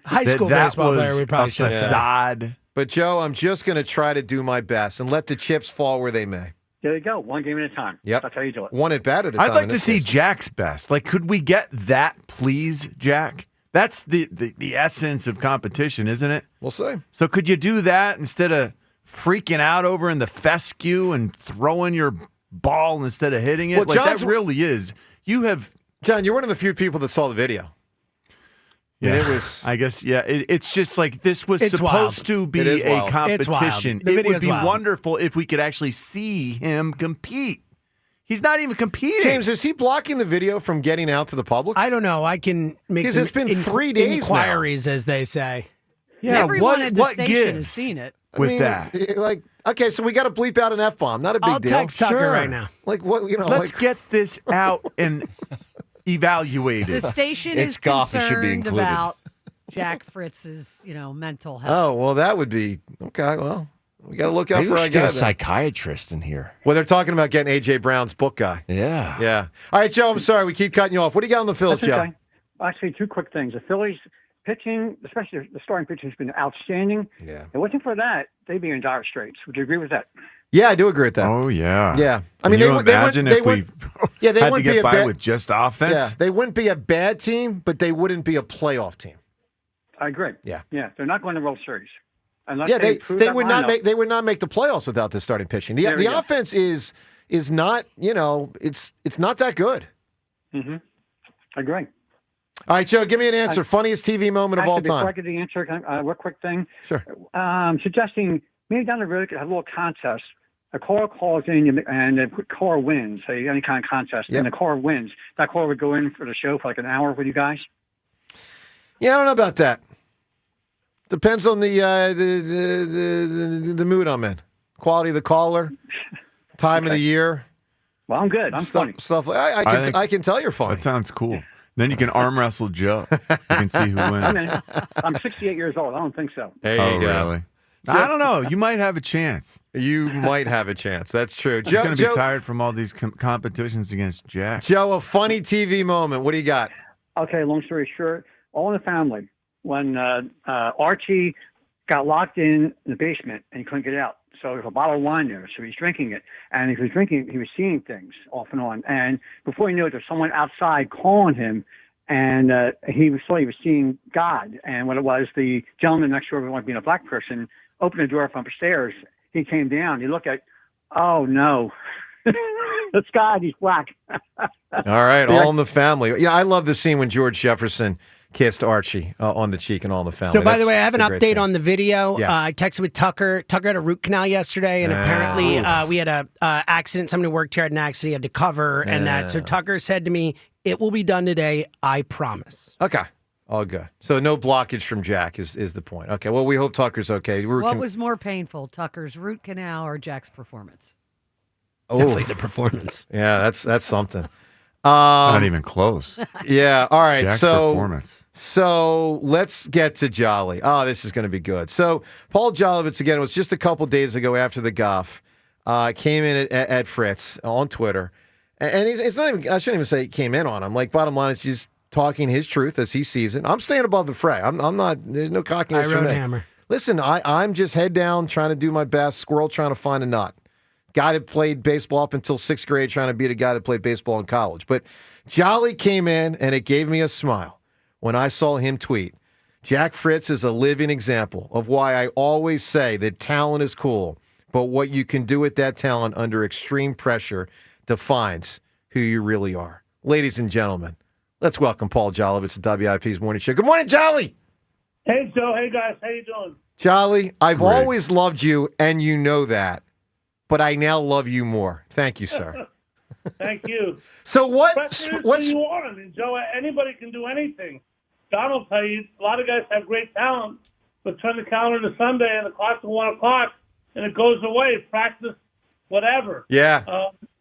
High school baseball player, we probably should say. Facade. But, Joe, I'm just going to try to do my best and let the chips fall where they may. There you go. One game at a time. Yep. That's how you do it. One at bat at a time. I'd like to see Jack's best. Like, could we get that, please, Jack? That's the essence of competition, isn't it? We'll see. So could you do that instead of freaking out over in the fescue and throwing your ball instead of hitting it? Well, like, John's- that really is. You have... John, you're one of the few people that saw the video. Yeah, it was. I guess, yeah. It's just like this was It's supposed wild. to be It is a wild. It's wild. competition. The It would video's be wild. wonderful if we could actually see him compete. He's not even competing. James, is he blocking the video from getting out to the public? I don't know. I can make Because some it's been 3 days inquiries, as they say. Yeah, Everyone at the what station has gives seen it. with that? Like, okay, so we got to bleep out an F-bomb. Not a big I'll deal. text Tucker Sure. right now. Like, what, you know, Let's like, get this out and evaluated. The station It's is golf, it should be concerned included. about Jack Fritz's, mental health. oh, well, that would be, okay, well, we got to look out Maybe for we our should get guy a then. psychiatrist in here. Well, they're talking about getting A.J. Brown's book guy. Yeah. Yeah. All right, Joe, I'm sorry. We keep cutting you off. What do you got on the Phillies, That's Joe? okay. Actually, 2 quick things. The Phillies pitching, especially the starting pitching, has been outstanding. Yeah. If it wasn't for that, they'd be in dire straits. Would you agree with that? Yeah, I do agree with that. Oh, yeah. Yeah. I Can mean, you they would imagine if we yeah, they had to wouldn't be get a by bad, with just offense? yeah, they wouldn't be a bad team, but they wouldn't be a playoff team. I agree. Yeah. Yeah, they're not going to World Series. Unless Yeah, they improve they that would not lineup. make they would not make the playoffs without the starting pitching. There we The go. offense is not, it's not that good. Mm-hmm. I agree. All right, Joe, give me an answer. Funniest TV moment of all Before I time. get the answer, can I, one quick thing. Sure. Suggesting maybe down the road, have a little contest. A caller calls in and the caller wins. So any kind of contest, Yep. and the caller wins. That caller would go in for the show for like an hour with you guys. Yeah, I don't know about that. Depends on the mood I'm in, quality of the caller, time of the year. Well, I'm good. I'm funny. Stuff like I can tell you're funny. That sounds cool. Then you can arm wrestle Joe. You can see who wins. I'm 68 years old. I don't think so. There you go. Really? I don't know. You might have a chance. You might have a chance. That's true. He's going to be tired from all these competitions against Jack. Joe, a funny TV moment. What do you got? Okay, long story short, All in the Family. When Archie got locked in the basement and he couldn't get out. So there was a bottle of wine there, so he's drinking it. And if he was drinking, he was seeing things off and on. And before he knew it, there was someone outside calling him, and he thought he was seeing God. And what it was, the gentleman next door, wanted being a black person, opened the door from upstairs. He came down. He looked at, oh, no. It's God. He's black. All right, All in the Family. Yeah, I love the scene when George Jefferson kissed Archie on the cheek and All in the Family. So, by the way, I have an update on the video. Yes. I texted with Tucker. Tucker had a root canal yesterday, and apparently we had a accident. Somebody who worked here had an accident. He had to cover and that. So Tucker said to me, it will be done today. I promise. Okay. All good. So no blockage from Jack is the point. Okay. Well, we hope Tucker's okay. What was more painful, Tucker's root canal or Jack's performance? Definitely the performance. Yeah, that's something. Not even close. Yeah. All right. Jack's performance. So let's get to Jolly. Oh, this is going to be good. So Paul Jolivitz, again, it was just a couple days ago after the Goff, came in at Fritz on Twitter. And it's not even, I shouldn't even say he came in on him. Like, bottom line is he's talking his truth as he sees it. I'm staying above the fray. I'm not, there's no cockiness for me. Hammer. Listen, I'm just head down trying to do my best, squirrel trying to find a nut. Guy that played baseball up until 6th grade trying to beat a guy that played baseball in college. But Jolly came in, and it gave me a smile when I saw him tweet. Jack Fritz is a living example of why I always say that talent is cool, but what you can do with that talent under extreme pressure defines who you really are. Ladies and gentlemen, let's welcome Paul Jolivitz to WIP's Morning Show. Good morning, Jolly. Hey, Joe. Hey, guys. How you doing? Jolly, I've Great. always loved you, and you know that. But I now love you more. Thank you, sir. Thank you. So what's who you are? I mean, Joe, anybody can do anything. Don will tell you, a lot of guys have great talent, but turn the calendar to Sunday and the clock to 1 o'clock, and it goes away. Practice, whatever. Yeah.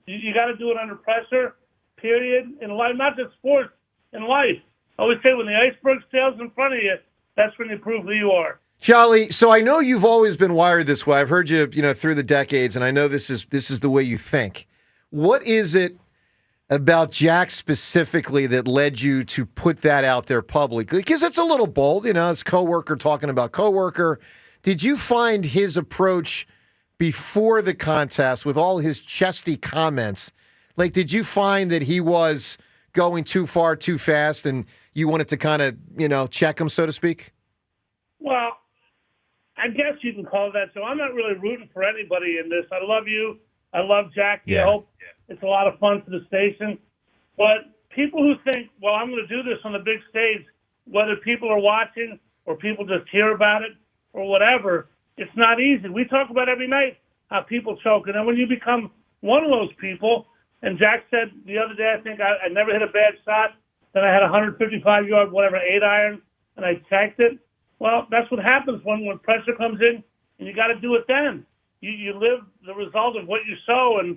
You got to do it under pressure, period, in life, not just sports, in life. I always say when the iceberg sails in front of you, that's when you prove who you are. Jolly, so I know you've always been wired this way. I've heard you, through the decades, and I know this is the way you think. What is it about Jack specifically that led you to put that out there publicly? Because it's a little bold, it's coworker talking about coworker. Did you find his approach before the contest with all his chesty comments? Like, did you find that he was going too far, too fast, and you wanted to kind of, check him, so to speak? Well, I guess you can call it that. So I'm not really rooting for anybody in this. I love you. I love Jack. I hope it's a lot of fun for the station. But people who think, well, I'm going to do this on the big stage, whether people are watching or people just hear about it or whatever, it's not easy. We talk about every night how people choke. And then when you become one of those people, and Jack said the other day, I think I never hit a bad shot. Then I had a 155-yard, 8-iron, and I tanked it. Well, that's what happens when pressure comes in, and you got to do it then. You live the result of what you sow, and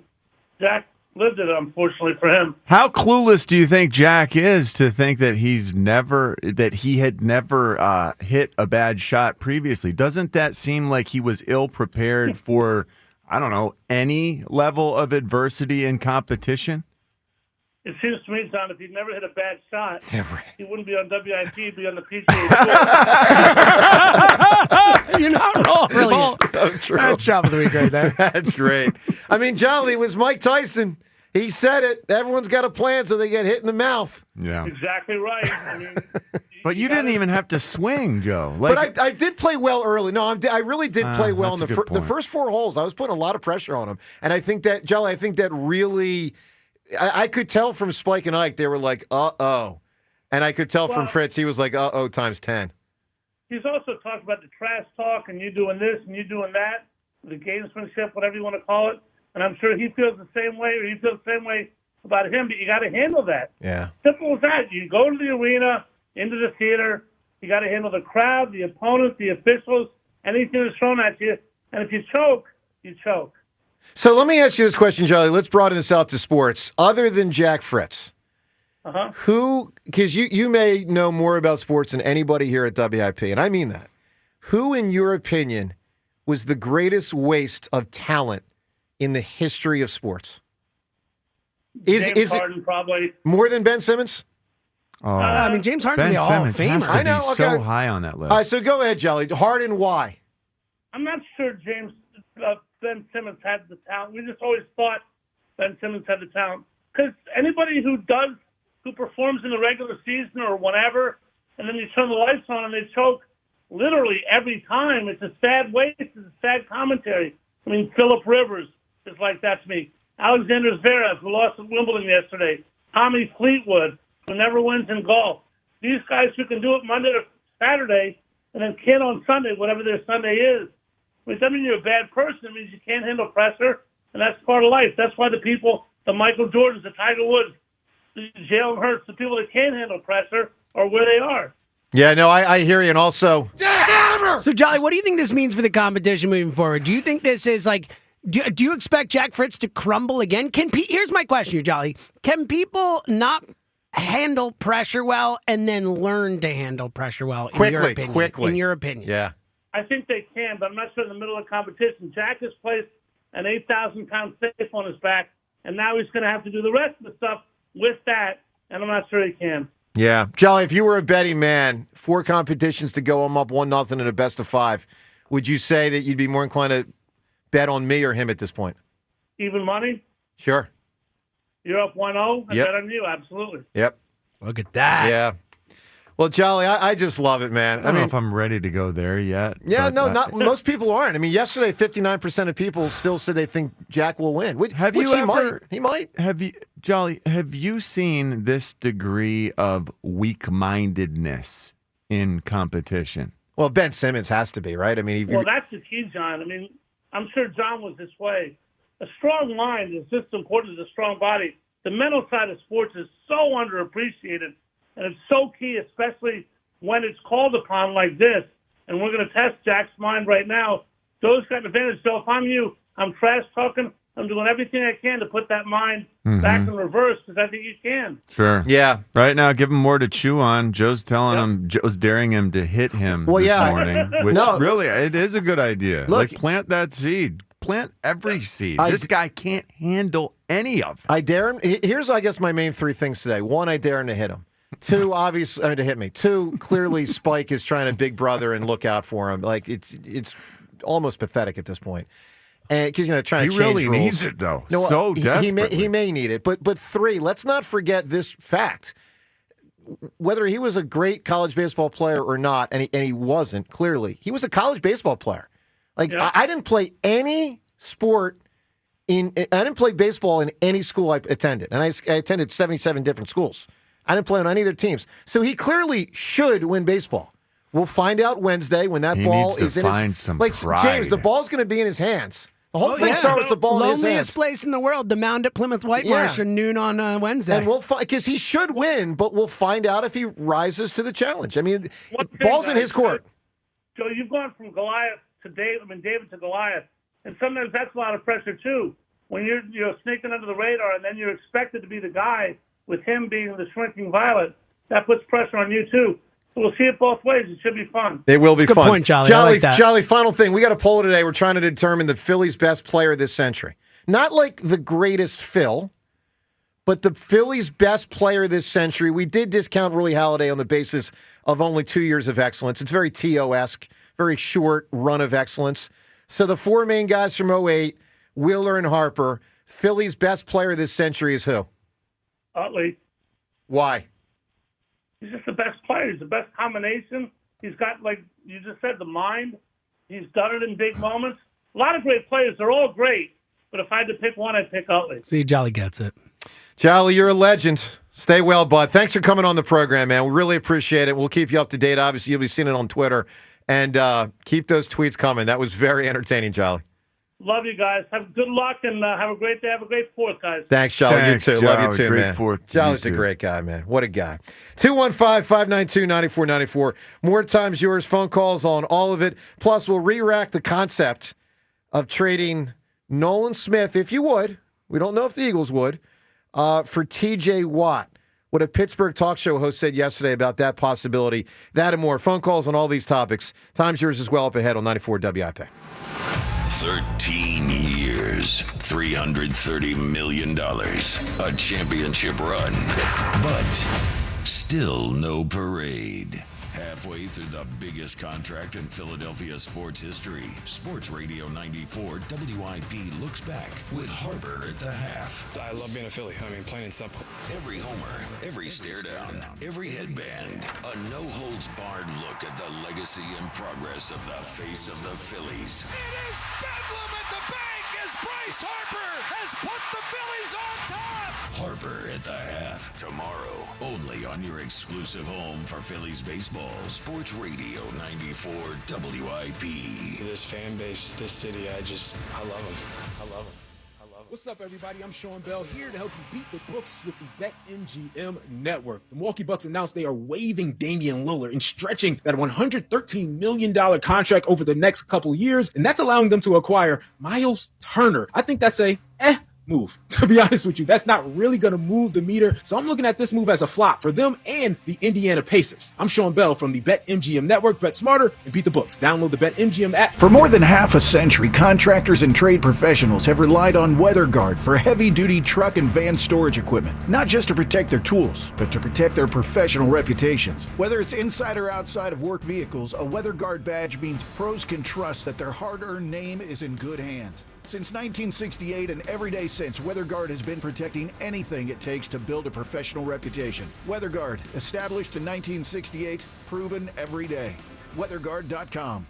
Jack lived it, unfortunately, for him. How clueless do you think Jack is to think that he had never hit a bad shot previously? Doesn't that seem like he was ill prepared for, I don't know, any level of adversity in competition? It seems to me, John, if he'd never hit a bad shot, he wouldn't be on WIP, he'd be on the PGA Tour. You're not wrong. Brilliant. So true. That's job of the week right there. That's great. I mean, Jolly, it was Mike Tyson. He said it. Everyone's got a plan so they get hit in the mouth. Yeah. Exactly right. I mean, but you didn't even have to swing, Joe. But I did play well early. No, I really did play well in that's a good the first 4 holes. I was putting a lot of pressure on him. And I think that, Jolly, really... I could tell from Spike and Ike, they were like, uh-oh. And I could tell from Fritz, he was like, uh-oh times 10. He's also talked about the trash talk and you doing this and you doing that, the gamesmanship, whatever you want to call it. And I'm sure he feels the same way, or you feel the same way about him, but you got to handle that. Yeah. Simple as that. You go to the arena, into the theater, you got to handle the crowd, the opponents, the officials, anything that's thrown at you. And if you choke, you choke. So let me ask you this question, Charlie. Let's broaden this out to sports. Other than Jack Fritz, who, because you may know more about sports than anybody here at WIP, and I mean that. Who, in your opinion, was the greatest waste of talent in the history of sports? James Harden probably. More than Ben Simmons? I mean, James Harden Ben be a Hall of Simmons has Famer. to I know, be okay. so high on that list. All right, so go ahead, Jelly. Harden, why? I'm not sure Ben Simmons had the talent. We just always thought Ben Simmons had the talent. Because anybody who performs in the regular season or whenever, and then you turn the lights on and they choke literally every time, it's a sad waste. It's a sad commentary. I mean, Phillip Rivers is like that to me. Alexander Zverev, who lost at Wimbledon yesterday. Tommy Fleetwood, who never wins in golf. These guys who can do it Monday to Saturday and then can't on Sunday, whatever their Sunday is. It doesn't mean you're a bad person. It means you can't handle pressure, and that's part of life. That's why the Michael Jordans, the Tiger Woods, the Jalen Hurts, the people that can't handle pressure are where they are. Yeah, no, I hear you. And also, So, Jolly, what do you think this means for the competition moving forward? Do you think this is like, do you expect Jack Fritz to crumble again? Here's my question, Jolly. Can people not handle pressure well and then learn to handle pressure well, in your opinion? Quickly. In your opinion. Yeah. I think they can, but I'm not sure in the middle of competition. Jack has placed an 8,000-pound safe on his back, and now he's going to have to do the rest of the stuff with that, and I'm not sure he can. Yeah. Jolly, if you were a betting man, 4 competitions to go, I'm up 1-0 in a best of 5, would you say that you'd be more inclined to bet on me or him at this point? Even money? Sure. You're up 1-0? I Yep. bet on you, absolutely. Yep. Look at that. Yeah. Well, Jolly, I just love it, man. I don't know if I'm ready to go there yet. Yeah, but no, not most people aren't. I mean, yesterday, 59% of people still said they think Jack will win. Which he might. Have you seen this degree of weak-mindedness in competition? Well, Ben Simmons has to be, right? I mean, Well, that's the key, John. I mean, I'm sure John was this way. A strong mind is just as important as a strong body. The mental side of sports is so underappreciated, and it's so key, especially when it's called upon like this. And we're going to test Jack's mind right now. Joe's got an advantage. So if I'm you, I'm trash talking. I'm doing everything I can to put that mind back in reverse because I think you can. Sure. Yeah. Right now, give him more to chew on. Joe's daring him to hit him this morning, which really, it is a good idea. Look, plant that seed. Plant every seed. This guy can't handle any of it. I dare him. Here's, I guess, my main 3 things today. 1, I dare him to hit him. 2, obviously, to hit me. 2, clearly Spike is trying to big brother and look out for him. Like, it's almost pathetic at this point. And because trying to he change really rules. needs it though. No, so he desperately. may need it. But 3, let's not forget this fact. Whether he was a great college baseball player or not, and he wasn't, clearly, he was a college baseball player. Like, I didn't play any sport I didn't play baseball in any school I attended. And I attended 77 different schools. I didn't play on any of their teams. So he clearly should win baseball. We'll find out Wednesday when that ball is in his... some like, pride. James, the ball's going to be in his hands. The whole thing started with the ball in his hands. Loneliest place in the world, the mound at Plymouth White Marsh at noon on Wednesday. And we'll find, because he should win, but we'll find out if he rises to the challenge. I mean, ball's in his court. Joe, you've gone from Goliath to David to Goliath, and sometimes that's a lot of pressure too. When you're sneaking under the radar, and then you're expected to be the guy with him being the shrinking violet, that puts pressure on you too. So we'll see it both ways. It should be fun. It will be Good fun. point, Jolly. I like that. Jolly, final thing. We got a poll today. We're trying to determine the Phillies' best player this century. Not like the greatest Phil, but the Phillies' best player this century. We did discount Roy Halladay on the basis of only 2 years of excellence. It's very T.O.-esque, very short run of excellence. So the 4 main guys from 08, Wheeler and Harper, Phillies' best player this century is who? Utley. Why? He's just the best player. He's the best combination. He's got, like you just said, the mind. He's done it in big moments. A lot of great players. They're all great. But if I had to pick one, I'd pick Utley. See, Jolly gets it. Jolly, you're a legend. Stay well, bud. Thanks for coming on the program, man. We really appreciate it. We'll keep you up to date. Obviously, you'll be seeing it on Twitter. And keep those tweets coming. That was very entertaining, Jolly. Love you guys. Have good luck and have a great day. Have a great 4th, guys. Thanks, Jolly. Thanks, you too. Jolly. Love you too, Great man. 4th to Jolly's you a too. great guy, man. What a guy. 215-592-9494. More times yours. Phone calls on all of it. Plus, we'll re-rack the concept of trading Nolan Smith, if you would. We don't know if the Eagles would, for T.J. Watt. what a Pittsburgh talk show host said yesterday about that possibility. That and more. Phone calls on all these topics. Time's yours as well up ahead on 94 WIP. 13 years, $330 million, a championship run, but still no parade. Halfway through the biggest contract in Philadelphia sports history, Sports Radio 94 WIP looks back with Harbor at the half. I love being a Philly. I mean, plain and simple. Every homer, every stare down, every headband, a no-holds-barred look at the legacy and progress of the face of the Phillies. It is bedlam at the bank as Bryce Harper has put the Phillies on top. Harbor at the half, tomorrow, only on your exclusive home for Phillies baseball, Sports Radio 94 WIP. This fan base, this city, I love them. I love them. What's up, everybody? I'm Sean Bell here to help you beat the books with the BetMGM network. The Milwaukee Bucks announced they are waiving Damian Lillard and stretching that $113 million contract over the next couple years, and that's allowing them to acquire Miles Turner. I think that's a move. To be honest with you, that's not really going to move the meter. So I'm looking at this move as a flop for them and the Indiana Pacers. I'm Sean Bell from the BetMGM network. Bet smarter and beat the books. Download the BetMGM app. For more than half a century, contractors and trade professionals have relied on WeatherGuard for heavy-duty truck and van storage equipment. Not just to protect their tools, but to protect their professional reputations. Whether it's inside or outside of work vehicles, a WeatherGuard badge means pros can trust that their hard-earned name is in good hands. Since 1968 and every day since, WeatherGuard has been protecting anything it takes to build a professional reputation. WeatherGuard, established in 1968, proven every day. WeatherGuard.com.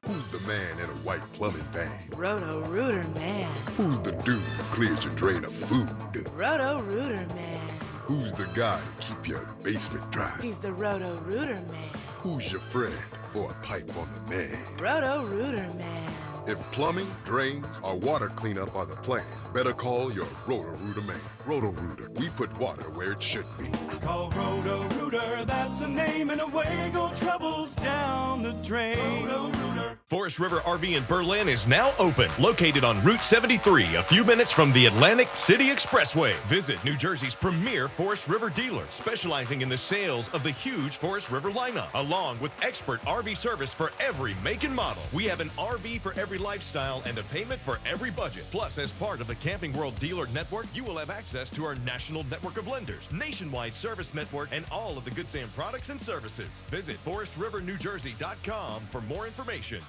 Who's the man in a white plumbing van? Roto-Rooter man. Who's the dude who clears your drain of food? Roto-Rooter man. Who's the guy to keep your basement dry? He's the Roto-Rooter man. Who's your friend for a pipe on the man? Roto-Rooter man. If plumbing, drains, or water cleanup are the plan, better call your Roto-Rooter man. Roto-Rooter, we put water where it should be. Call Roto-Rooter, that's the name, and away go troubles down the drain. Roto-Rooter. Forest River RV in Berlin is now open, located on Route 73, a few minutes from the Atlantic City Expressway. Visit New Jersey's premier Forest River dealer, specializing in the sales of the huge Forest River lineup, along with expert RV service for every make and model. We have an RV for every lifestyle and a payment for every budget. Plus, as part of the Camping World Dealer Network, you will have access to our national network of lenders, nationwide service network, and all of the Good Sam products and services. Visit ForestRiverNewJersey.com for more information.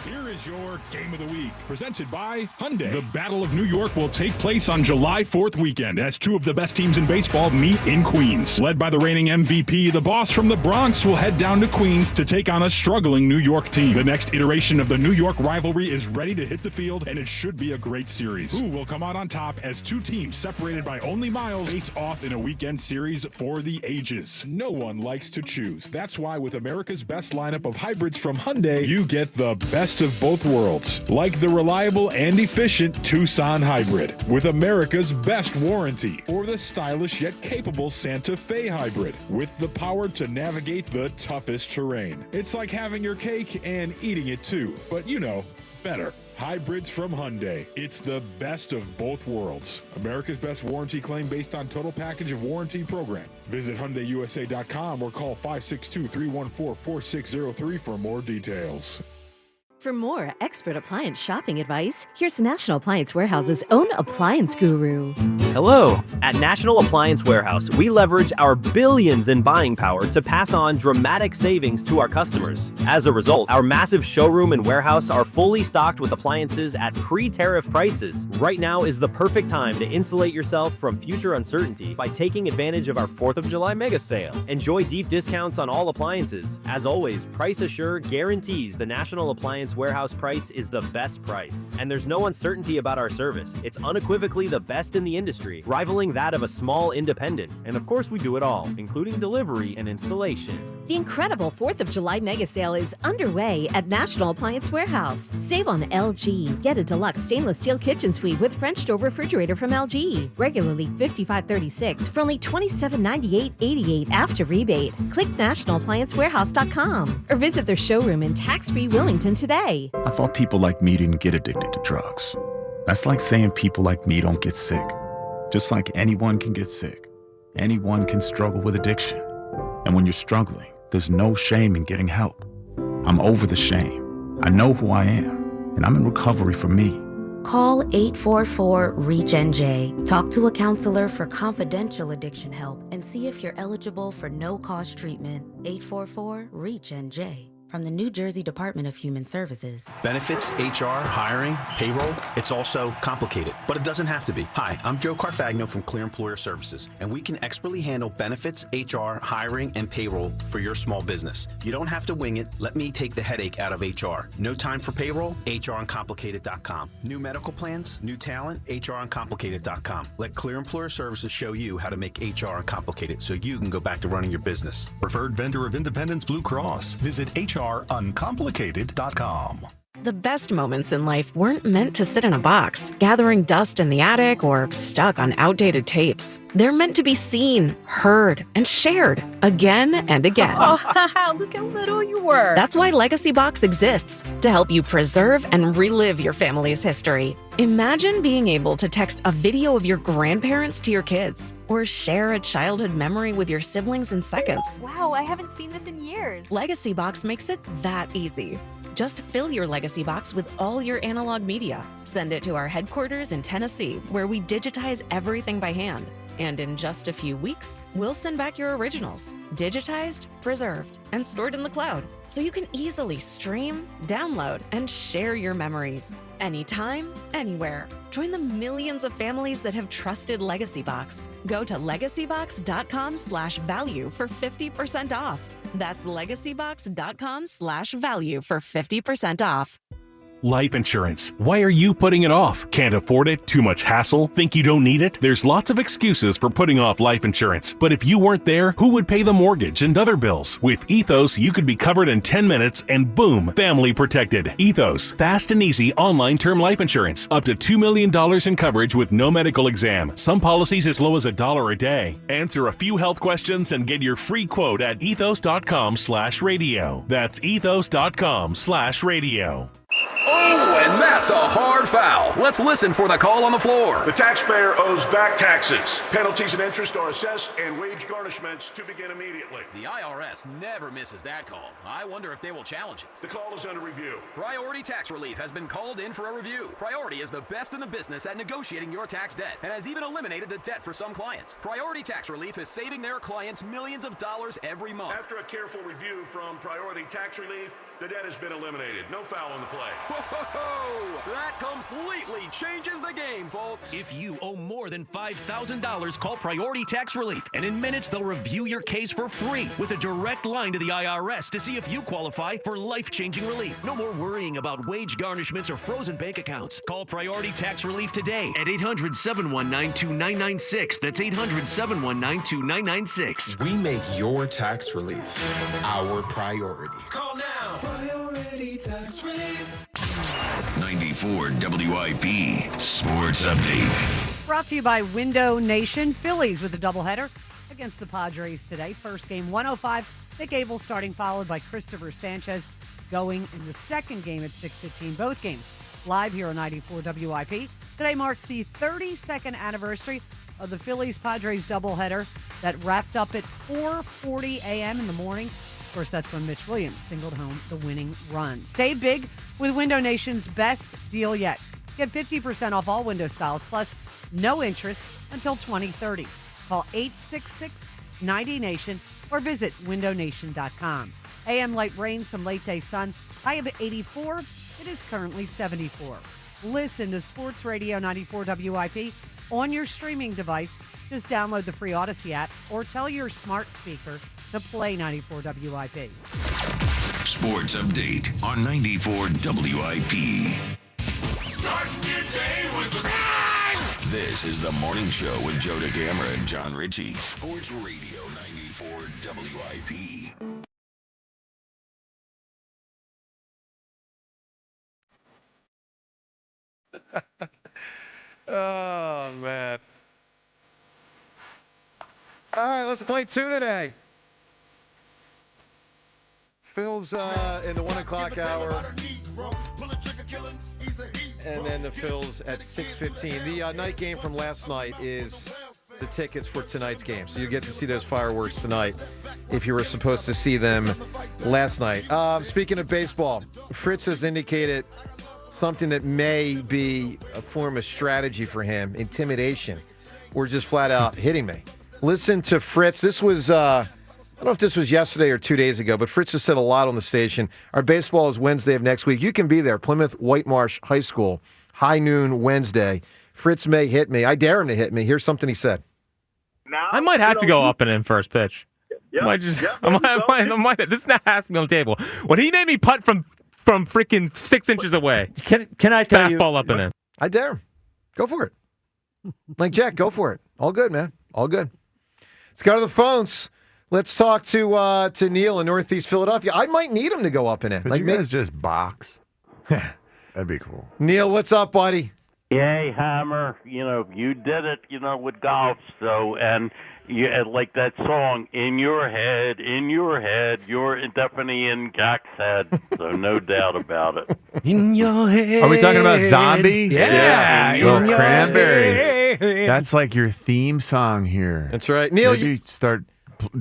Here is your Game of the Week, presented by Hyundai. The Battle of New York will take place on July 4th weekend as two of the best teams in baseball meet in Queens. Led by the reigning MVP, the Boss from the Bronx will head down to Queens to take on a struggling New York team. The next iteration of the New York rivalry is ready to hit the field, and it should be a great series. Who will come out on top as two teams separated by only miles face off in a weekend series for the ages? No one likes to choose. That's why with America's best lineup of hybrids from Hyundai, you get the best of both worlds, like the reliable and efficient Tucson Hybrid with America's best warranty, or the stylish yet capable Santa Fe Hybrid with the power to navigate the toughest terrain. It's like having your cake and eating it too, but you know, better. Hybrids from Hyundai. It's the best of both worlds. America's best warranty claim based on total package of warranty program. Visit HyundaiUSA.com or call 562-314-4603 for more details. For more expert appliance shopping advice, here's National Appliance Warehouse's own appliance guru. Hello! At National Appliance Warehouse, we leverage our billions in buying power to pass on dramatic savings to our customers. As a result, our massive showroom and warehouse are fully stocked with appliances at pre-tariff prices. Right now is the perfect time to insulate yourself from future uncertainty by taking advantage of our 4th of July mega sale. Enjoy deep discounts on all appliances. As always, Price Assure guarantees the National Appliance Warehouse price is the best price, and there's no uncertainty about our service. It's unequivocally the best in the industry, rivaling that of a small independent. And of course, we do it all, including delivery and installation. The incredible 4th of July mega sale is underway at National Appliance Warehouse. Save on LG. Get a deluxe stainless steel kitchen suite with French door refrigerator from LG. Regularly $55.36 for only $27.98.88 after rebate. Click nationalappliancewarehouse.com or visit their showroom in tax-free Wilmington today. I thought people like me didn't get addicted to drugs. That's like saying people like me don't get sick. Just like anyone can get sick. Anyone can struggle with addiction. And when you're struggling, there's no shame in getting help. I'm over the shame. I know who I am, and I'm in recovery for me. Call 844-REACH-NJ. Talk to a counselor for confidential addiction help and see if you're eligible for no-cost treatment. 844-REACH-NJ. From the New Jersey Department of Human Services. Benefits, HR, hiring, payroll, it's also complicated, but it doesn't have to be. Hi, I'm Joe Carfagno from Clear Employer Services, and we can expertly handle benefits, HR, hiring, and payroll for your small business. You don't have to wing it. Let me take the headache out of HR. No time for payroll? HRuncomplicated.com. New medical plans, new talent? HRuncomplicated.com. Let Clear Employer Services show you how to make HR uncomplicated so you can go back to running your business. Preferred vendor of Independence Blue Cross. Visit HRuncomplicated.com. The best moments in life weren't meant to sit in a box, gathering dust in the attic or stuck on outdated tapes. They're meant to be seen, heard, and shared again and again. Oh, look how little you were. That's why Legacy Box exists, to help you preserve and relive your family's history. Imagine being able to text a video of your grandparents to your kids, or share a childhood memory with your siblings in seconds. Wow, I haven't seen this in years. Legacy Box makes it that easy. Just fill your Legacy Box with all your analog media. Send it to our headquarters in Tennessee, where we digitize everything by hand. And in just a few weeks, we'll send back your originals, digitized, preserved, and stored in the cloud, so you can easily stream, download, and share your memories. Anytime, anywhere. Join the millions of families that have trusted Legacy Box. Go to legacybox.com/value for 50% off. That's legacybox.com/value for 50% off. Life insurance. Why are you putting it off? Can't afford it? Too much hassle? Think you don't need it? There's lots of excuses for putting off life insurance. But if you weren't there, who would pay the mortgage and other bills? With Ethos, you could be covered in 10 minutes and boom, family protected. Ethos, fast and easy online term life insurance. Up to $2 million in coverage with no medical exam. Some policies as low as $1 a day. Answer a few health questions and get your free quote at ethos.com/radio. That's ethos.com/radio. Oh, and that's a hard foul. Let's listen for the call on the floor. The taxpayer owes back taxes. Penalties and interest are assessed and wage garnishments to begin immediately. The IRS never misses that call. I wonder if they will challenge it. The call is under review. Priority Tax Relief has been called in for a review. Priority is the best in the business at negotiating your tax debt and has even eliminated the debt for some clients. Priority Tax Relief is saving their clients millions of dollars every month. After a careful review from Priority Tax Relief, the debt has been eliminated. No foul on the play. Whoa, that completely changes the game, folks. If you owe more than $5,000, call Priority Tax Relief, and in minutes they'll review your case for free with a direct line to the IRS to see if you qualify for life-changing relief. No more worrying about wage garnishments or frozen bank accounts. Call Priority Tax Relief today at 800-719-2996. That's 800-719-2996. We make your tax relief our priority. Call now. Priority Tax Relief. 94 WIP Sports Update. Brought to you by Window Nation. Phillies with a doubleheader against the Padres today. First game, 105. Nick Abel starting, followed by Christopher Sanchez going in the second game at 6:15. Both games live here on 94 WIP. Today marks the 32nd anniversary of the Phillies-Padres doubleheader that wrapped up at 4:40 a.m. in the morning. Of course, that's when Mitch Williams singled home the winning run. Save big with Window Nation's best deal yet. Get 50% off all window styles, plus no interest until 2030. Call 866-90-NATION or visit windownation.com. AM light rain, some late day sun. High of 84. It is currently 74. Listen to Sports Radio 94 WIP on your streaming device. Just download the free Odyssey app or tell your smart speaker to play 94 WIP. Sports Update on 94 WIP. Start your day with a... This is the morning show with Joe DeCamera and John Ritchie. Sports Radio 94 WIP. Oh, man. All right, let's play two today. Phil's in the 1 o'clock hour. And then the Phil's at 6:15. The night game from last night is the tickets for tonight's game. So you get to see those fireworks tonight if you were supposed to see them last night. Speaking of baseball, Fritz has indicated something that may be a form of strategy for him, intimidation, or just flat out hitting me. Listen to Fritz. This was, I don't know if this was yesterday or 2 days ago, but Fritz has said a lot on the station. Our baseball is Wednesday of next week. You can be there, Plymouth White Marsh High School, high noon Wednesday. Fritz may hit me. I dare him to hit me. Here's something he said. Now, I might have to go up and in first pitch. This now has to be on the table. When he made me putt from freaking 6 inches away. Can I tell you? Fastball up and in. I dare him. Go for it. Like Jack, go for it. All good, man. All good. Let's go to the phones. Let's talk to Neil in Northeast Philadelphia. I might need him to go up and in. Like, you guys just box. That'd be cool. Neil, what's up, buddy? Yay, Hammer. You did it, with golf. So, and you like that song, In Your Head, you're definitely in Jack's head. So no doubt about it. In your head. Are we talking about Zombie? Yeah. Little Cranberries. That's like your theme song here. That's right. Neil, Maybe start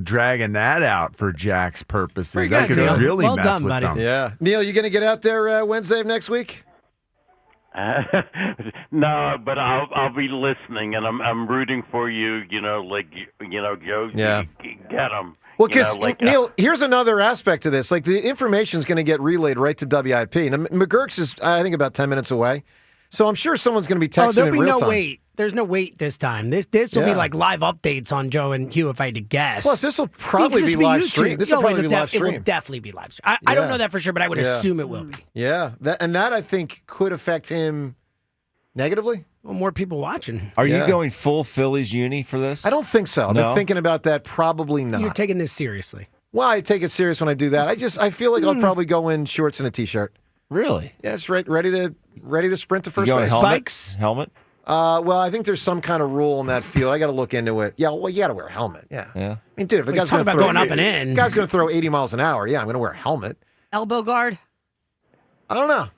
dragging that out for Jack's purposes. Pretty That good, could Neil. really Well mess done, with buddy. them. Yeah. Neil, you going to get out there Wednesday of next week? No, but I'll be listening, and I'm rooting for you. Joe. Yeah. Get them. Well, because, Neil, here's another aspect to this. Like, the information is going to get relayed right to WIP. Now, McGurk's is, I think, about 10 minutes away. So I'm sure someone's going to be texting there'll in be real no time. wait. There's no wait this time. This will be like live updates on Joe and Hugh, if I had to guess. Plus, this will probably be live streamed. This will probably be live It will streamed. definitely be live streamed. I don't know that for sure, but I would assume it will be. Yeah. That I think, could affect him negatively. Well, more people watching. Are you going full Phillies uni for this? I don't think so. I've No? been thinking about that. Probably not. You're taking this seriously. Well, I take it serious when I do that. I feel like I'll probably go in shorts and a t-shirt. Really? Yeah, it's ready to sprint to first You going base. helmet? Bikes? Helmet? Well, I think there's some kind of rule in that field. I got to look into it. Yeah, well, you got to wear a helmet. Yeah. Yeah. I mean, dude, if a guy's talk going to about throw going up and in. guy's going to throw 80 miles an hour, yeah, I'm going to wear a helmet. Elbow guard. I don't know.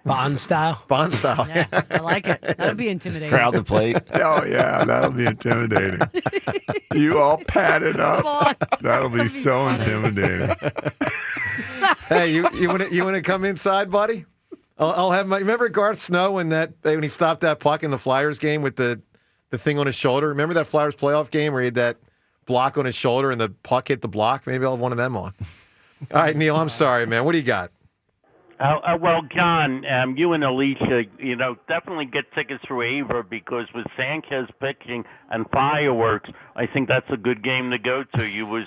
Bond style. Bond style. Yeah, I like it. That'll be intimidating. Crowd the plate. Oh, yeah, that'll be intimidating. You all padded up. Come on. That'll be so intimidating. Hey, you want to come inside, buddy? I'll have my. Remember Garth Snow when he stopped that puck in the Flyers game with the thing on his shoulder? Remember that Flyers playoff game where he had that block on his shoulder and the puck hit the block? Maybe I'll have one of them on. All right, Neil, I'm sorry, man. What do you got? Well, John, you and Alicia, definitely get tickets for Ava because with Sanchez pitching and fireworks, I think that's a good game to go to. You was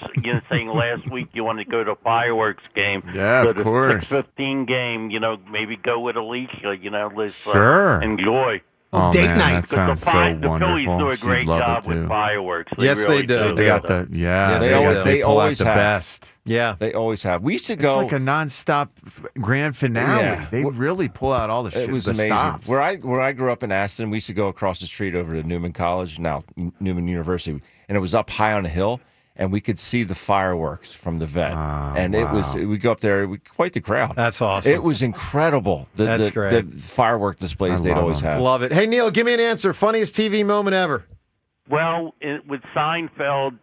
saying last week you wanted to go to a fireworks game. Yeah, so of course. The 6:15 game, maybe go with Alicia. Let's Sure. Enjoy. Oh, Date man, night. that sounds so The wonderful. Phillies do a She'd great love job it, with too. fireworks. Yes, they really do. They got the Yes, they pull out always the have. best. Yeah. They always have. We used to It's go. like a nonstop grand finale. Yeah. They really pull out all the shit. It was the amazing. stops. Where I grew up in Aston, we used to go across the street over to Newman College, now Newman University, and it was up high on a hill, and we could see the fireworks from the vet. And it was we go up there, quite the crowd. That's awesome. It was incredible. That's great. The firework displays I they'd love always them. have. Love it. Hey, Neil, give me an answer. Funniest TV moment ever. Well, with Seinfeld,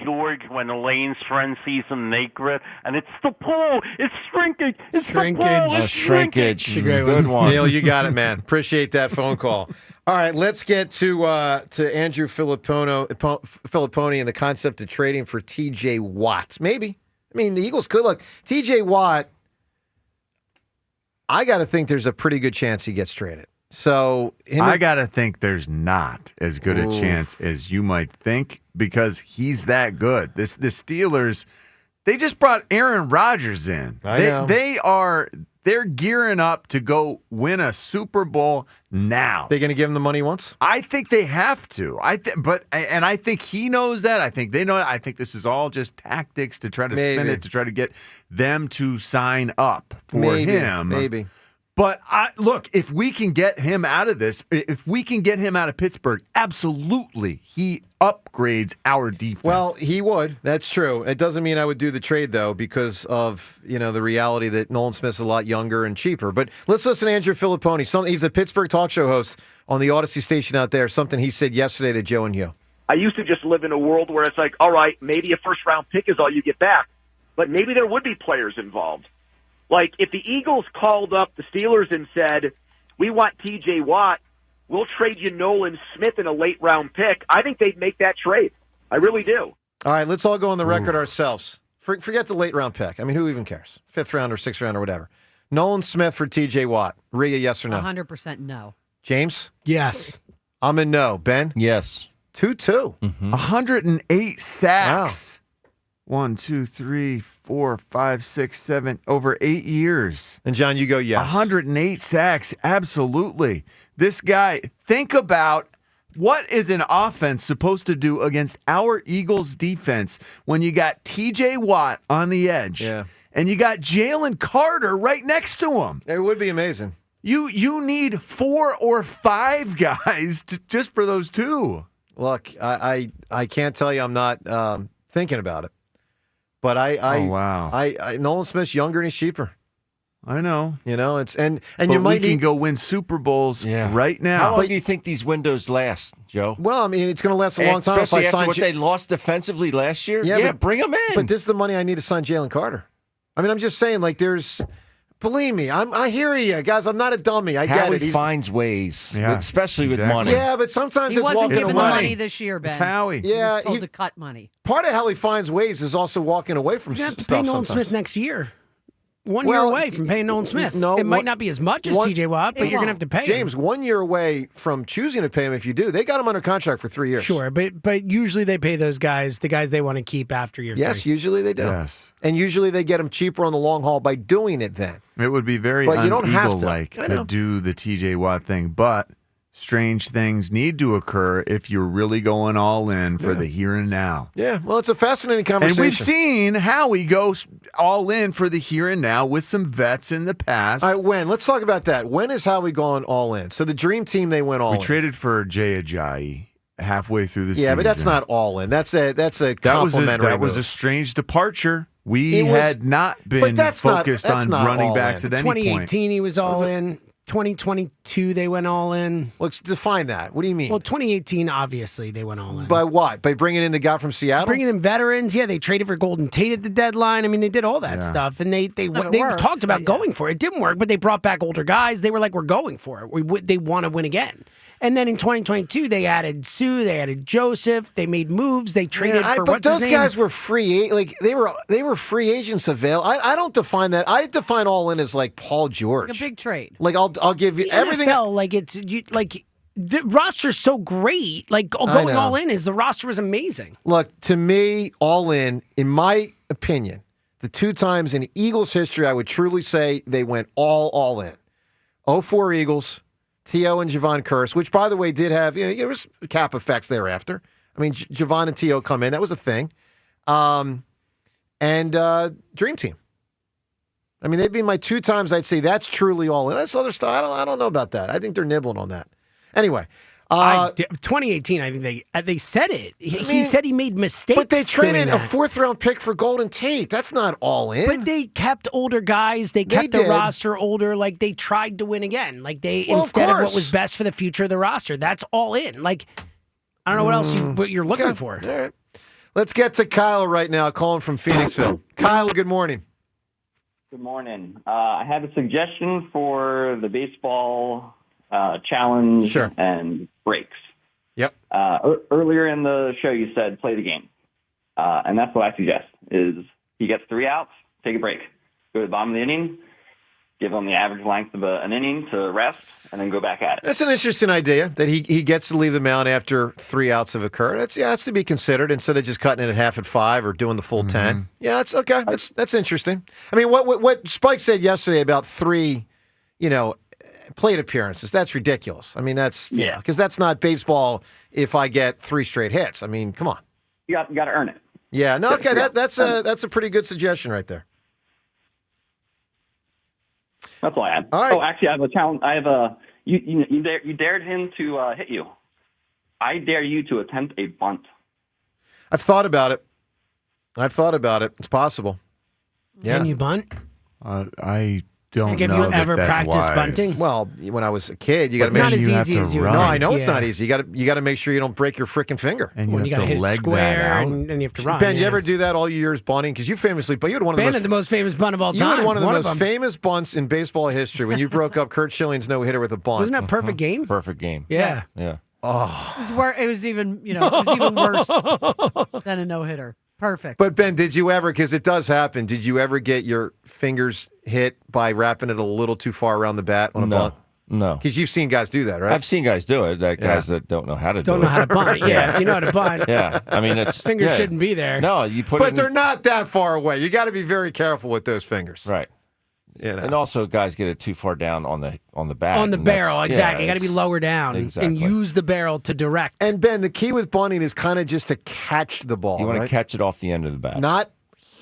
George, when Elaine's friend sees him naked, and it's the pool, it's shrinkage, it's Shrinkage. the pool, it's Shrinkage. a great Good one. Neil, you got it, man. Appreciate that phone call. All right, let's get to Andrew Filipponi and the concept of trading for T.J. Watt. Maybe. I mean, the Eagles could look. T.J. Watt, I got to think there's a pretty good chance he gets traded. So I got to think there's not as good a chance as you might think because he's that good. The Steelers, they just brought Aaron Rodgers in. I know. They're gearing up to go win a Super Bowl now. They're going to give him the money once? I think they have to. I think he knows that. I think they know it. I think this is all just tactics to try to spin it, to try to get them to sign up for him. Maybe. But look, if we can get him out of this, if we can get him out of Pittsburgh, absolutely, he upgrades our defense. Well, he would. That's true. It doesn't mean I would do the trade, though, because of the reality that Nolan Smith's a lot younger and cheaper. But let's listen to Andrew Filipponi. He's a Pittsburgh talk show host on the Odyssey station out there, something he said yesterday to Joe and Hugh. I used to just live in a world where it's like, all right, maybe a first-round pick is all you get back, but maybe there would be players involved. Like, if the Eagles called up the Steelers and said, we want T.J. Watt, we'll trade you Nolan Smith in a late-round pick, I think they'd make that trade. I really do. All right, let's all go on the record ourselves. Forget the late-round pick. I mean, who even cares? 5th round or 6th round or whatever. Nolan Smith for T.J. Watt. Rhea, yes or no? 100% no. James? Yes. I'm in no. Ben? Yes. 2-2. 108 sacks. Wow. 1, 2, 3, 4, 5, 6, 7, over 8 years. And John, you go yes. 108 sacks, absolutely. This guy, think about what is an offense supposed to do against our Eagles defense when you got T.J. Watt on the edge and you got Jalen Carter right next to him. It would be amazing. You need 4 or 5 guys just for those two. Look, I can't tell you I'm not thinking about it. But wow. Nolan Smith's younger and he's cheaper. I know. You know, and but you might we can go win Super Bowls right now. How long do you think these windows last, Joe? Well, I mean, it's going to last a long time. Especially if I after what they lost defensively last year. Yeah, bring them in. But this is the money I need to sign Jalen Carter. I mean, I'm just saying, like, believe me, I hear you, guys. I'm not a dummy. I get it. Howie finds ways, especially with money. Yeah, but sometimes he it's wasn't walking given away. the money this year, Ben. It's Howie. Yeah, he was told to cut money. Part of how he finds ways is also walking away from you stuff. have to pay Nolan sometimes. Smith next year. 1 year away from paying Nolan Smith. No, it might not be as much as T.J. Watt, but you're going to have to pay him. James, 1 year away from choosing to pay him if you do. They got him under contract for 3 years. Sure, but usually they pay those guys, the guys they want to keep after year 3. Yes, usually they do. Yes. And usually they get him cheaper on the long haul by doing it then. It would be very un-Eagle-like to do the T.J. Watt thing, but strange things need to occur if you're really going all in for the here and now. Yeah, well, it's a fascinating conversation. And we've seen Howie go all in for the here and now with some vets in the past. All right, when? Let's talk about that. When is Howie gone all in? So the dream team, they went all in. We traded for Jay Ajayi halfway through the season. Yeah, but that's not all in. That's a complimentary That was a strange departure. We had not been focused on running backs at any point. 2018, he was all in. 2022, they went all in. Let's define that. What do you mean? Well, 2018, obviously, they went all in. By what? By bringing in the guy from Seattle? Bringing in veterans. Yeah, they traded for Golden Tate at the deadline. I mean, they did all that stuff. And they talked about going for it. It didn't work, but they brought back older guys. They were like, we're going for it. They want to win again. And then in 2022, they added Sue, they added Joseph, they made moves, they traded for but those guys were free, like they were free agents available. I don't define that. I define all in as like Paul George, like a big trade. Like I'll give you everything. NFL, like it's like the roster's so great. Like going all in is the roster is amazing. Look, to me, all in my opinion, the 2 times in Eagles history, I would truly say they went all in. 04 Eagles. T.O. and Javon Curse, which, by the way, did have, there was cap effects thereafter. I mean, Javon and T.O. come in. That was a thing. And Dream Team. I mean, they'd be my 2 times I'd say that's truly all in. That's other stuff. I don't know about that. I think they're nibbling on that. Anyway. 2018, I think they said it. He said he made mistakes. But they traded a 4th-round pick for Golden Tate. That's not all in. But they kept older guys. They kept the roster older. Like, they tried to win again. Like, instead of what was best for the future of the roster. That's all in. Like, I don't know what else you're looking for. All right. Let's get to Kyle right now, calling from Phoenixville. Kyle, good morning. Good morning. I have a suggestion for the baseball challenge and breaks. Yep. Earlier in the show, you said play the game. And that's what I suggest is he gets 3 outs, take a break. Go to the bottom of the inning, give him the average length of an inning to rest, and then go back at it. That's an interesting idea that he gets to leave the mound after 3 outs have occurred. That's to be considered instead of just cutting it at half at 5 or doing the full 10. Yeah, that's okay. That's interesting. I mean, what Spike said yesterday about 3, plate appearances, that's ridiculous. I mean, that's because that's not baseball. If I get 3 straight hits, I mean, come on. You got to earn it. Yeah, no, okay, that's a pretty good suggestion right there. That's all I had. All right. Oh, actually, I have a challenge. You dared him to hit you. I dare you to attempt a bunt. I've thought about it. It's possible. Yeah. Can you bunt? I don't Like, have know you that ever that's practiced wise. bunting? Well, when I was a kid, you got to It's make not sure as you easy have as to you run. think, No, I know it's yeah. not easy. You got to make sure you don't break your freaking finger. And Well, you have gotta to hit it leg square that out. and you have to run. Ben, you yeah. ever do that all your years bunting? Because you famously, but you had one of Ben the had the most famous bunt of all you time. had one of the most them. famous bunts in baseball history when you broke up Kurt Schilling's no-hitter with a bunt. Wasn't that a perfect game? Perfect game. Yeah. Yeah. Oh. It was even, it was even worse than a no-hitter. Perfect. But Ben, did you ever, because it does happen, did you ever get your fingers hit by wrapping it a little too far around the bat on a bunt? No. Because you've seen guys do that, right? I've seen guys do it. Guys that don't know how to do it. Don't know how to bunt. Yeah, if you know how to bunt. Yeah. I mean, it's Fingers yeah. shouldn't be there. No, you put it But in, they're not that far away. You got to be very careful with those fingers. right. And also, guys get it too far down on the bat. On the and barrel, that's- exactly. yeah, You got to be it's- lower down Exactly. and use the barrel to direct. And Ben, the key with bunting is kind of just to catch the ball. You want right? to catch it off the end of the bat. Not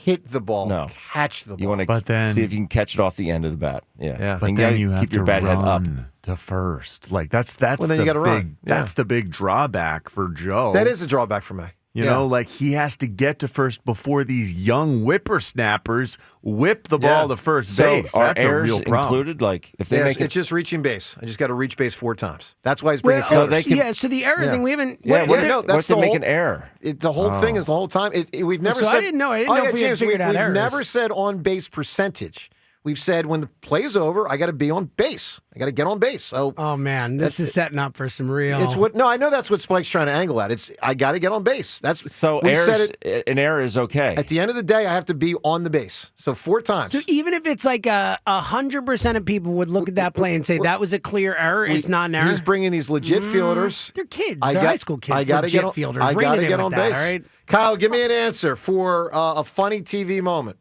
hit the ball. No. Catch the ball. You want to But then- see if you can catch it off the end of the bat. Yeah. But And then gotta you have keep to your bat head up. run to first. Like that's Well, then the you gotta big run. Yeah. that's the big drawback for Joe. That is a drawback for me. You know, like he has to get to first before these young whippersnappers whip the ball to first base. So are That's a errors real problem. included? Like if they Yeah, make it, it's just reaching base. I just got to reach base 4 times. That's why he's bringing Well, fielders. yeah, so the error thing, we haven't... Yeah, what- no, what that's if they the make whole, an error? The whole thing is the whole time. We've never So I said. didn't know. I didn't know if we had James, figured out we've errors. never said on base percentage. We've said when the play's over, I got to be on base. I got to get on base. So, oh man, this is setting up for some real. It's what? No, I know that's what Spike's trying to angle at. It's I got to get on base. That's So we said errors, it. an error is okay. At the end of the day, I have to be on the base. So 4 times. So even if it's like 100% of people would look at that play and say that was a clear error, it's not an error. He's bringing these legit fielders. They're kids. I They're got- high school kids. I got to legit get on. fielders. I Rein got it to in get with on that, base. all right? Kyle, give me an answer for a funny TV moment.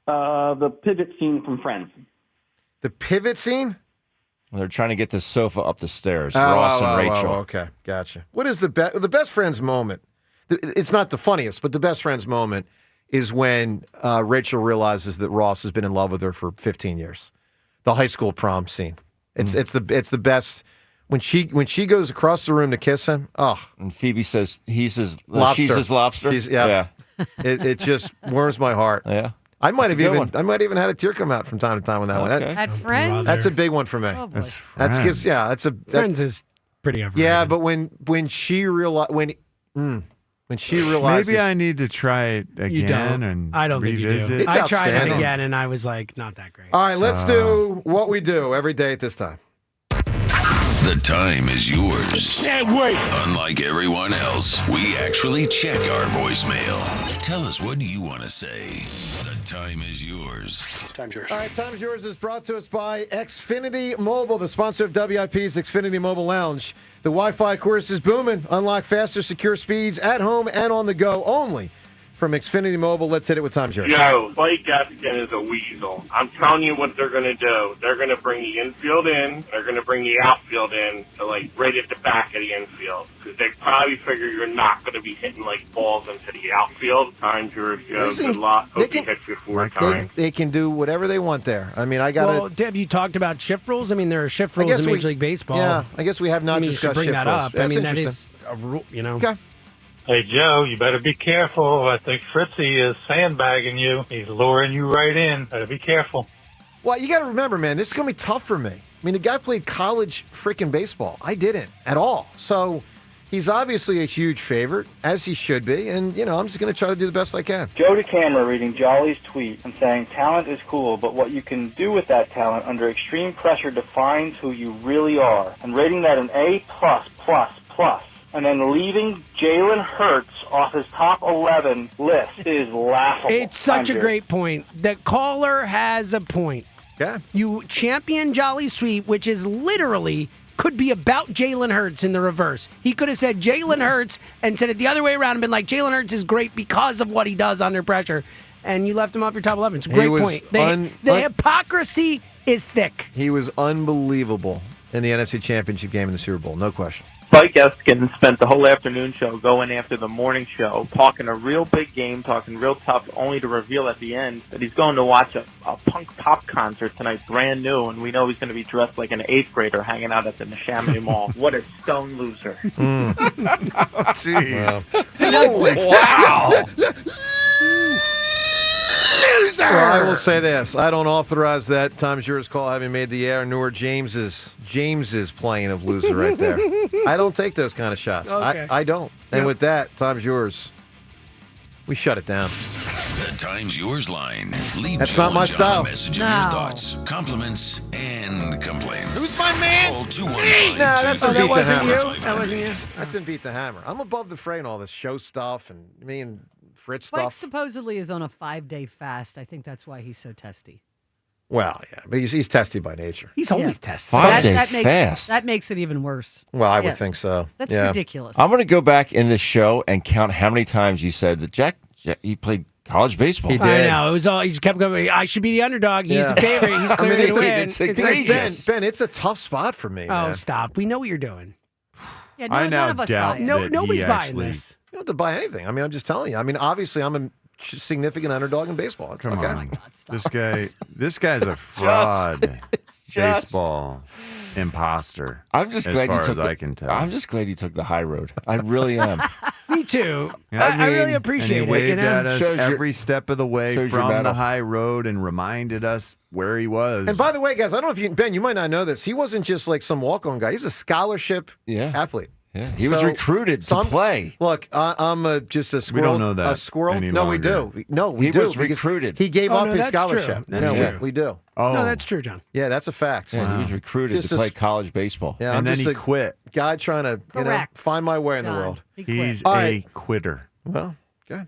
The pivot scene from Friends. The pivot scene. They're trying to get the sofa up the stairs. Ross and Rachel. Okay, gotcha. What is the best friends moment? It's not the funniest, but the best friends moment is when Rachel realizes that Ross has been in love with her for 15 years. The high school prom scene. It's the best when she goes across the room to kiss him. Oh, And Phoebe says he's his lobster. she's his lobster. Yeah. it just warms my heart. Yeah. I might That's a good one. have even had a tear come out from time to time on that one. Okay. At Friends? That's a big one for me. Oh, boy. That's because that's a Friends is pretty overrated. yeah. But when she realizes Maybe I need to try it again You don't. and I don't think you revisit. do. It's I tried it outstanding. again and I was like, not that great. All right, let's do what we do every day at this time. The time is yours. Can't wait. Unlike everyone else, we actually check our voicemail. Tell us, what do you want to say? The time is yours. Time's yours. All right, Time's Yours is brought to us by Xfinity Mobile, the sponsor of WIP's Xfinity Mobile Lounge. The Wi-Fi course is booming. Unlock faster, secure speeds at home and on the go only from Xfinity Mobile. Let's hit it with Time's Yours. Joe, Spike Gaskin is a weasel. I'm telling you what they're going to do. They're going to bring the infield in. They're going to bring the outfield in, to, like, right at the back of the infield. Because they probably figure you're not going to be hitting, like, balls into the outfield. Time's yours, Joe. Listen, Good luck. they Hope you can- hit your 4 times. They can do whatever they want there. I mean, I got Well, have you talked about shift rules? I mean, there are shift rules in Major League Baseball. Yeah, I guess we have not I mean, you should discussed bring shift that rules. up. I That's mean, that interesting. is a rule, you know. Okay. Hey, Joe, you better be careful. I think Fritzy is sandbagging you. He's luring you right in. Better be careful. Well, you got to remember, man, this is going to be tough for me. I mean, the guy played college freaking baseball. I didn't at all. So he's obviously a huge favorite, as he should be. And, I'm just going to try to do the best I can. Joe DeCamera reading Jolly's tweet and saying talent is cool, but what you can do with that talent under extreme pressure defines who you really are. And rating that an A++++. And then leaving Jalen Hurts off his top 11 list is laughable. It's such a Time's great point. The caller has a point. Yeah. You champion Jolly Sweet, which is literally could be about Jalen Hurts in the reverse. He could have said Jalen Hurts and said it the other way around and been like, Jalen Hurts is great because of what he does under pressure. And you left him off your top 11. It's a He great was point. The hypocrisy is thick. He was unbelievable in the NFC Championship game in the Super Bowl. No question. Spike Eskin spent the whole afternoon show going after the morning show, talking a real big game, talking real tough, only to reveal at the end that he's going to watch a punk pop concert tonight, brand new, and we know he's going to be dressed like an 8th grader hanging out at the Neshaminy Mall. What a stone loser. Jeez. Wow. Loser! I will say this. I don't authorize that Times Yours call having made the air, nor James's playing of loser right there. I don't take those kind of shots. Okay. I don't. And with that, Times Yours, we shut it down. The Times Yours line. Leave That's Joe not my and John style. a message of your thoughts, compliments, and complaints. Who's my man? Call 215 that's in Beat the Hammer. That wasn't you. That's in Beat the Hammer. I'm above the fray and all this show stuff and me and Fritz Spike stuff. supposedly is on a 5-day fast. I think that's why he's so testy. Well, yeah, but he's testy by nature. He's always testy. 5-day That fast. that makes it even worse. Well, I Yeah. would think so. That's yeah. ridiculous. I'm going to go back in the show and count how many times you said that Jack he played college baseball. He did. I know. It was all. He just kept going. I should be the underdog. He's the favorite. He's clearly to win. it's egregious. Ben, it's a tough spot for me. Oh, man. stop. We know what you're doing. Yeah, I none now of us doubt buy it. No, that nobody's he buying actually- this. You don't have to buy anything. I mean, I'm just telling you. I mean, obviously, I'm a significant underdog in baseball. It's Come okay. on, this guy's a fraud. Baseball imposter. I'm just as glad far you took as the, I can tell. I'm just glad you took the high road. I really am. Me too. Yeah, I really and he appreciate it. waved You know? at us Shows your- every step of the way shows your from the mettle. high road and reminded us where he was. And by the way, guys, I don't know if Ben, you might not know this. He wasn't just like some walk-on guy. He's a scholarship athlete. Yeah, he was So- recruited so to play. Look, I'm just a squirrel. We don't know that A squirrel? any No, we longer. do. No, we He do. was because recruited. He gave Oh, up no, his that's true. scholarship. That's No, true. we do. Oh, No, that's true, John. Yeah, that's a fact. Yeah, he was recruited Just to a play s- college baseball. Yeah, and I'm then just he a quit. guy trying to Correct. find my way in the John, world. he quit. He's All a right. quitter. Well, okay.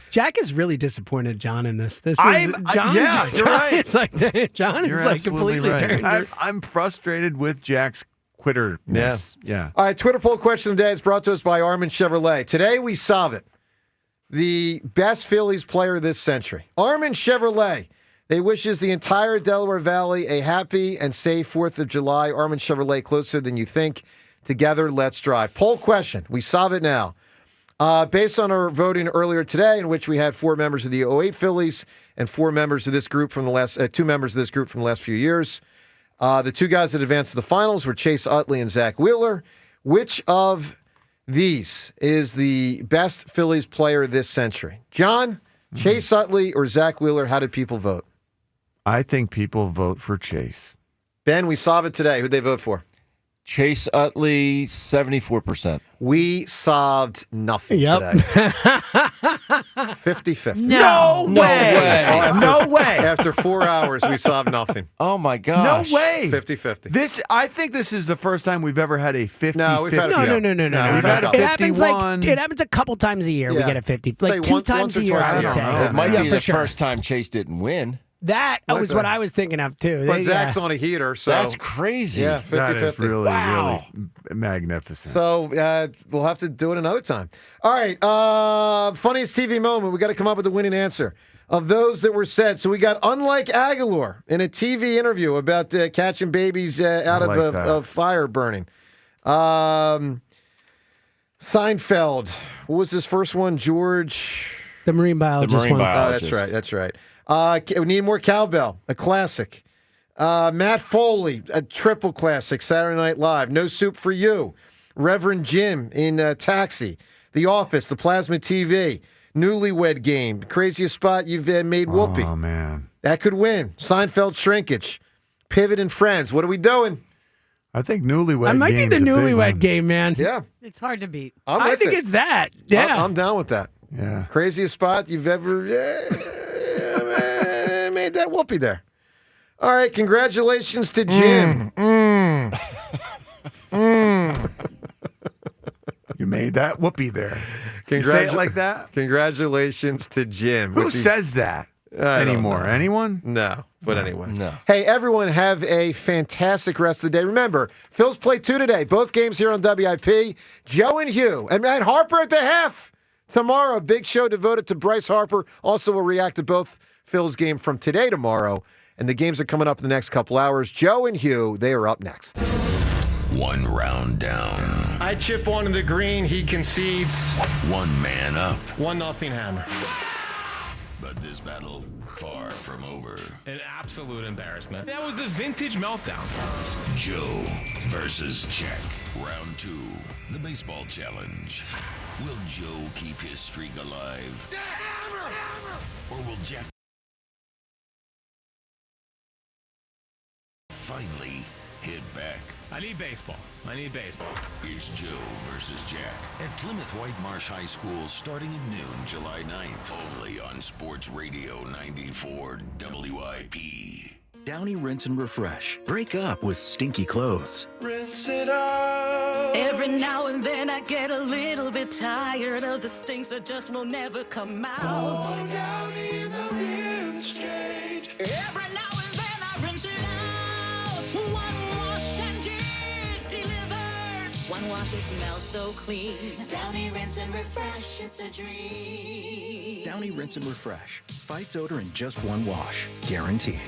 Jack is really disappointed, John, in this. This is Yeah, John. you're right. It's like John You're is like absolutely completely right. turned. I'm frustrated with Jack's quitter. Yeah. All right, Twitter poll question of the day is brought to us by Armin Chevrolet. Today we solve it. The best Phillies player this century. Armin Chevrolet. They wishes the entire Delaware Valley a happy and safe 4th of July. Armin Chevrolet, closer than you think. Together, let's drive. Poll question. We solve it now. Based on our voting earlier today, in which we had 4 members of the 08 Phillies and 4 members of this group from the last 2 members of this group from the last few years. The 2 guys that advanced to the finals were Chase Utley and Zach Wheeler. Which of these is the best Phillies player this century? John, Chase Utley, or Zach Wheeler? How did people vote? I think people vote for Chase. Ben, we solve it today. Who'd they vote for? Chase Utley, 74%. We solved nothing Yep. today. 50-50. No. No way. No way. After 4 hours, we solved nothing. Oh my gosh. No way. 50-50. I think this is the first time we've ever had a 50-50. No, we've had a few. No. we've had a It happens 51. it happens a couple times a year. We Yeah. get a 50. Say Like 2 once times or a year, twice a I would year. say. Yeah. It might Yeah, be for the sure. first time Chase didn't win. That Like was that. what I was thinking of too. But They- Zach's on a heater, so That's crazy. yeah, That is 50-50. really, Wow. really magnificent. So we'll have to do it another time. All right. Funniest TV moment. We got to come up with a winning answer of those that were said. So we got unlike Aguilar in a TV interview about catching babies out I like of that. of fire burning. Seinfeld. What was his first one? George. the marine biologist marine one. biologist. That's right. We need more cowbell. A classic. Matt Foley, a triple classic. Saturday Night Live. No Soup for You. Reverend Jim in Taxi. The Office. The Plasma TV. Newlywed Game. Craziest spot you've made Whoopi. Oh, man. That could win. Seinfeld Shrinkage. Pivot and Friends. What are we doing? I think Newlywed I might be Game's the a big newlywed one. game, man. Yeah. It's hard to beat. I think it's that. Yeah. I'm down with that. Yeah. Craziest spot you've ever made that Whoopi there. All right. Congratulations to Jim. You made that whoopee there. You say it like that? Congratulations to Jim. Who says that I don't anymore? know. Anyone? No, but anyway. No. Hey, everyone, have a fantastic rest of the day. Remember, Phil's play 2 today. Both games here on WIP. Joe and Hugh. And Harper at the half. Tomorrow, big show devoted to Bryce Harper. Also, we'll react to both Phil's game from today tomorrow. And the games are coming up in the next couple hours. Joe and Hugh, they are up next. 1 round down. I chip one in the green. He concedes. 1 man up. 1-0 Hammer. But this battle, far from over. An absolute embarrassment. That was a vintage meltdown. Joe versus Jack. Round 2. The baseball challenge. Will Joe keep his streak alive? Or will Jack finally hit back. I need baseball. It's Joe versus Jack at Plymouth White Marsh High School starting at noon July 9th. Only on Sports Radio 94 WIP. Downy Rinse and Refresh. Break up with stinky clothes. Rinse it out. Every now and then I get a little bit tired of the stinks that just will never come out. Oh, Downy in the rinse change. Every now and then I rinse it out. One wash and it delivers. One wash, it smells so clean. Downy Rinse and Refresh, it's a dream. Downy Rinse and Refresh. Fights odor in just one wash. Guaranteed.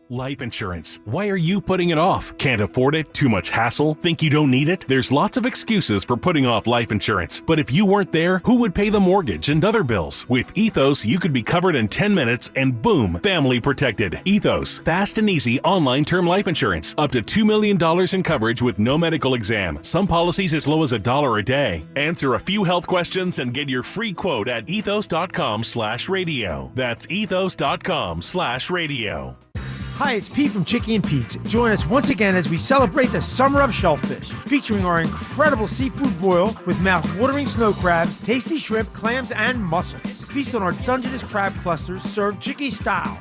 Life insurance. Why are you putting it off? Can't afford it? Too much hassle? Think you don't need it? There's lots of excuses for putting off life insurance. But if you weren't there, who would pay the mortgage and other bills? With Ethos, you could be covered in 10 minutes and boom, family protected. Ethos, fast and easy online term life insurance. Up to $2 million in coverage with no medical exam. Some policies as low as $1 a day. Answer a few health questions and get your free quote at ethos.com/radio. That's ethos.com/radio. Hi, it's Pete from Chicky and Pete's. Join us once again as we celebrate the summer of shellfish, featuring our incredible seafood boil with mouth-watering snow crabs, tasty shrimp, clams, and mussels. Feast on our Dungeness crab clusters served Chicky style.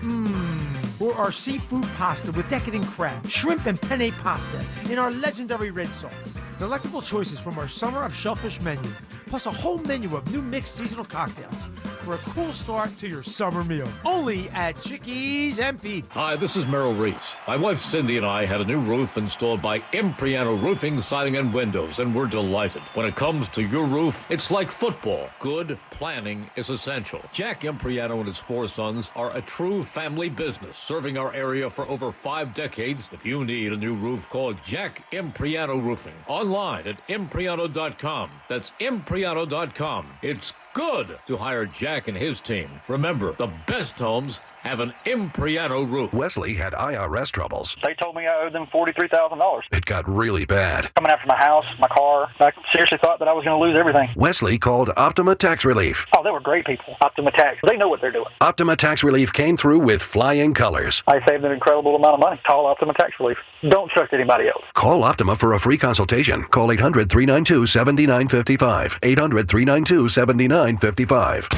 Or our seafood pasta with decadent crab, shrimp, and penne pasta in our legendary red sauce. Delectable choices from our Summer of Shellfish menu, plus a whole menu of new mixed seasonal cocktails for a cool start to your summer meal. Only at Chickies MP. Hi, this is Merrill Reese. My wife Cindy and I had a new roof installed by Impriano Roofing, Siding, and Windows, and we're delighted. When it comes to your roof, it's like football. Good planning is essential. Jack Impriano and his 4 sons are a true family business, serving our area for over 5 decades. If you need a new roof, call Jack Impriano Roofing. Online at impriano.com. That's impriano.com. It's good to hire Jack and his team. Remember, the best homes have an Impriano roof. Wesley had IRS troubles. They told me I owed them $43,000. It got really bad. Coming after my house, my car. I seriously thought that I was going to lose everything. Wesley called Optima Tax Relief. Oh, they were great people. Optima Tax. They know what they're doing. Optima Tax Relief came through with flying colors. I saved an incredible amount of money. Call Optima Tax Relief. Don't trust anybody else. Call Optima for a free consultation. Call 800-392-7955. 800-392-7955.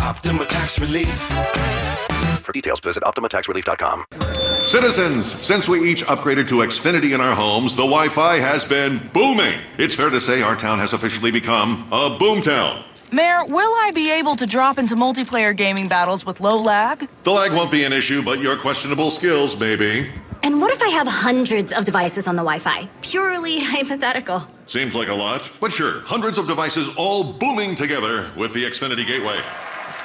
Optima Tax Relief. For details, visit OptimaTaxRelief.com. Citizens, since we each upgraded to Xfinity in our homes, the Wi-Fi has been booming. It's fair to say our town has officially become a boomtown. Mayor, will I be able to drop into multiplayer gaming battles with low lag? The lag won't be an issue, but your questionable skills may be. And what if I have hundreds of devices on the Wi-Fi? Purely hypothetical. Seems like a lot, but sure, hundreds of devices all booming together with the Xfinity Gateway.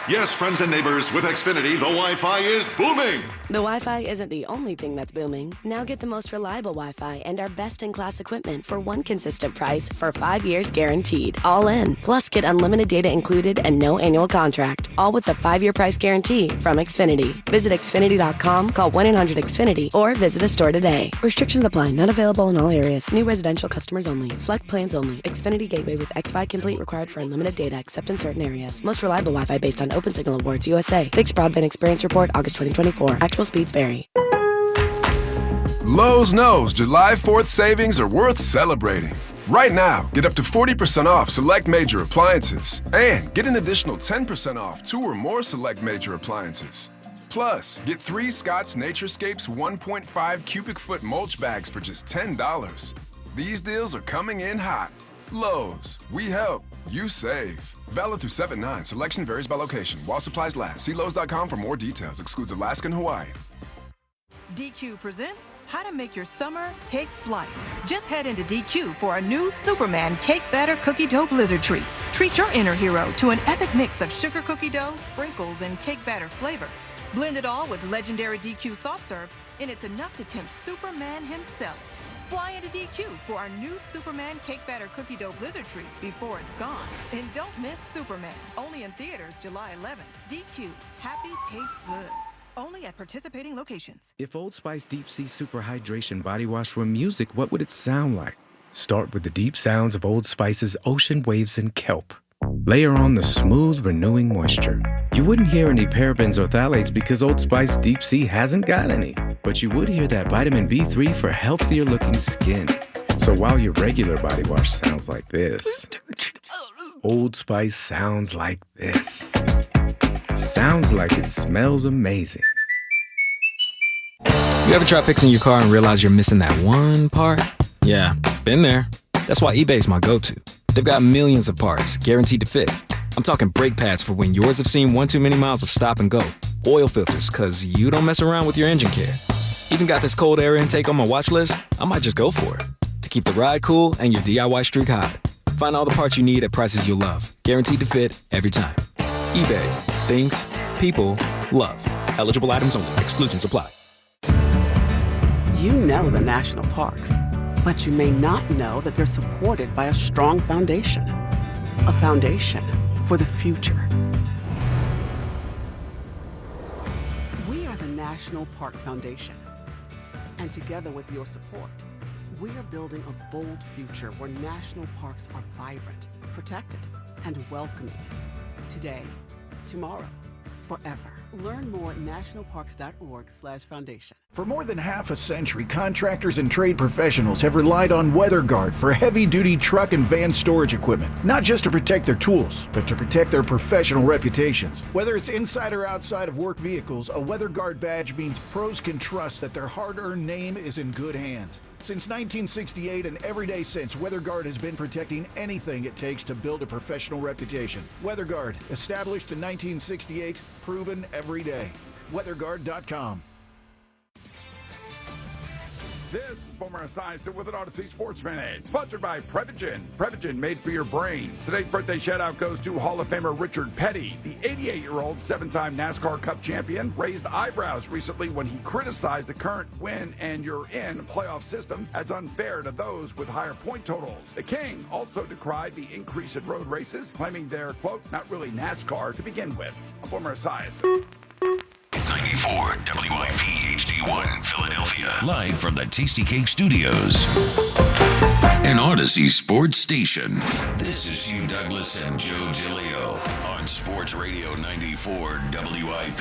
Yes, friends and neighbors, with Xfinity, the Wi-Fi is booming. The Wi-Fi isn't the only thing that's booming. Now get the most reliable Wi-Fi and our best-in-class equipment for one consistent price for 5 years guaranteed. All in. Plus, get unlimited data included and no annual contract. All with the 5-year price guarantee from Xfinity. Visit Xfinity.com, call 1-800-XFINITY, or visit a store today. Restrictions apply. Not available in all areas. New residential customers only. Select plans only. Xfinity Gateway with X-Fi Complete required for unlimited data except in certain areas. Most reliable Wi-Fi based on OpenSignal Awards USA. Fixed Broadband Experience Report, August 2024. Actual speeds vary. Lowe's knows July 4th savings are worth celebrating. Right now, get up to 40% off select major appliances and get an additional 10% off 2 or more select major appliances. Plus, get 3 Scott's Naturescapes 1.5 cubic foot mulch bags for just $10. These deals are coming in hot. Lowe's, we help, you save. Valid through 7/9. Selection varies by location. While supplies last. See Lowe's.com for more details. Excludes Alaska and Hawaii. DQ presents How to Make Your Summer Take Flight. Just head into DQ for a new Superman Cake Batter Cookie Dough Blizzard treat. Treat your inner hero to an epic mix of sugar cookie dough, sprinkles, and cake batter flavor. Blend it all with legendary DQ soft serve, and it's enough to tempt Superman himself. Fly into DQ for our new Superman Cake Batter Cookie Dough Blizzard treat before it's gone. And don't miss Superman. Only in theaters July 11th. DQ. Happy tastes good. Only at participating locations. If Old Spice Deep Sea Super Hydration Body Wash were music, what would it sound like? Start with the deep sounds of Old Spice's ocean waves and kelp. Layer on the smooth, renewing moisture. You wouldn't hear any parabens or phthalates because Old Spice Deep Sea hasn't got any. but you would hear that vitamin B3 for healthier looking skin. So while your regular body wash sounds like this, Old Spice sounds like this. Sounds like it smells amazing. You ever try fixing your car and realize you're missing that one part? Yeah, been there. That's why eBay's my go-to. They've got millions of parts, guaranteed to fit. I'm talking brake pads for when yours have seen one too many miles of stop and go. Oil filters, cause you don't mess around with your engine care. Even got this cold air intake on my watch list. I might just go for it. To keep the ride cool and your DIY streak hot. Find all the parts you need at prices you'll love. Guaranteed to fit every time. eBay. Things. People. Love. Eligible items only. Exclusions apply. You know the national parks, but you may not know that they're supported by a strong foundation. A foundation for the future. We are the National Park Foundation. And together with your support, we are building a bold future where national parks are vibrant, protected, and welcoming. Today, tomorrow, forever. Learn more at nationalparks.org/foundation. For more than half a century, contractors and trade professionals have relied on WeatherGuard for heavy-duty truck and van storage equipment, not just to protect their tools, but to protect their professional reputations. Whether it's inside or outside of work vehicles, a WeatherGuard badge means pros can trust that their hard-earned name is in good hands. Since 1968 and every day since, WeatherGuard has been protecting anything it takes to build a professional reputation. WeatherGuard, established in 1968, proven every day. WeatherGuard.com. This is Boomer Esiason with an Odyssey Sports Minute, sponsored by Prevagen. Prevagen, made for your brain. Today's birthday shout-out goes to Hall of Famer Richard Petty. The 88-year-old seven-time NASCAR Cup champion raised eyebrows recently when he criticized the current win and you're in playoff system as unfair to those with higher point totals. The King also decried the increase in road races, claiming they're, quote, not really NASCAR to begin with. I'm Boomer Esiason. 94 WIP HD1 Philadelphia. Live from the Tasty Cake Studios. An Odyssey Sports Station. This is Hugh Douglas and Joe Giglio on Sports Radio 94 WIP.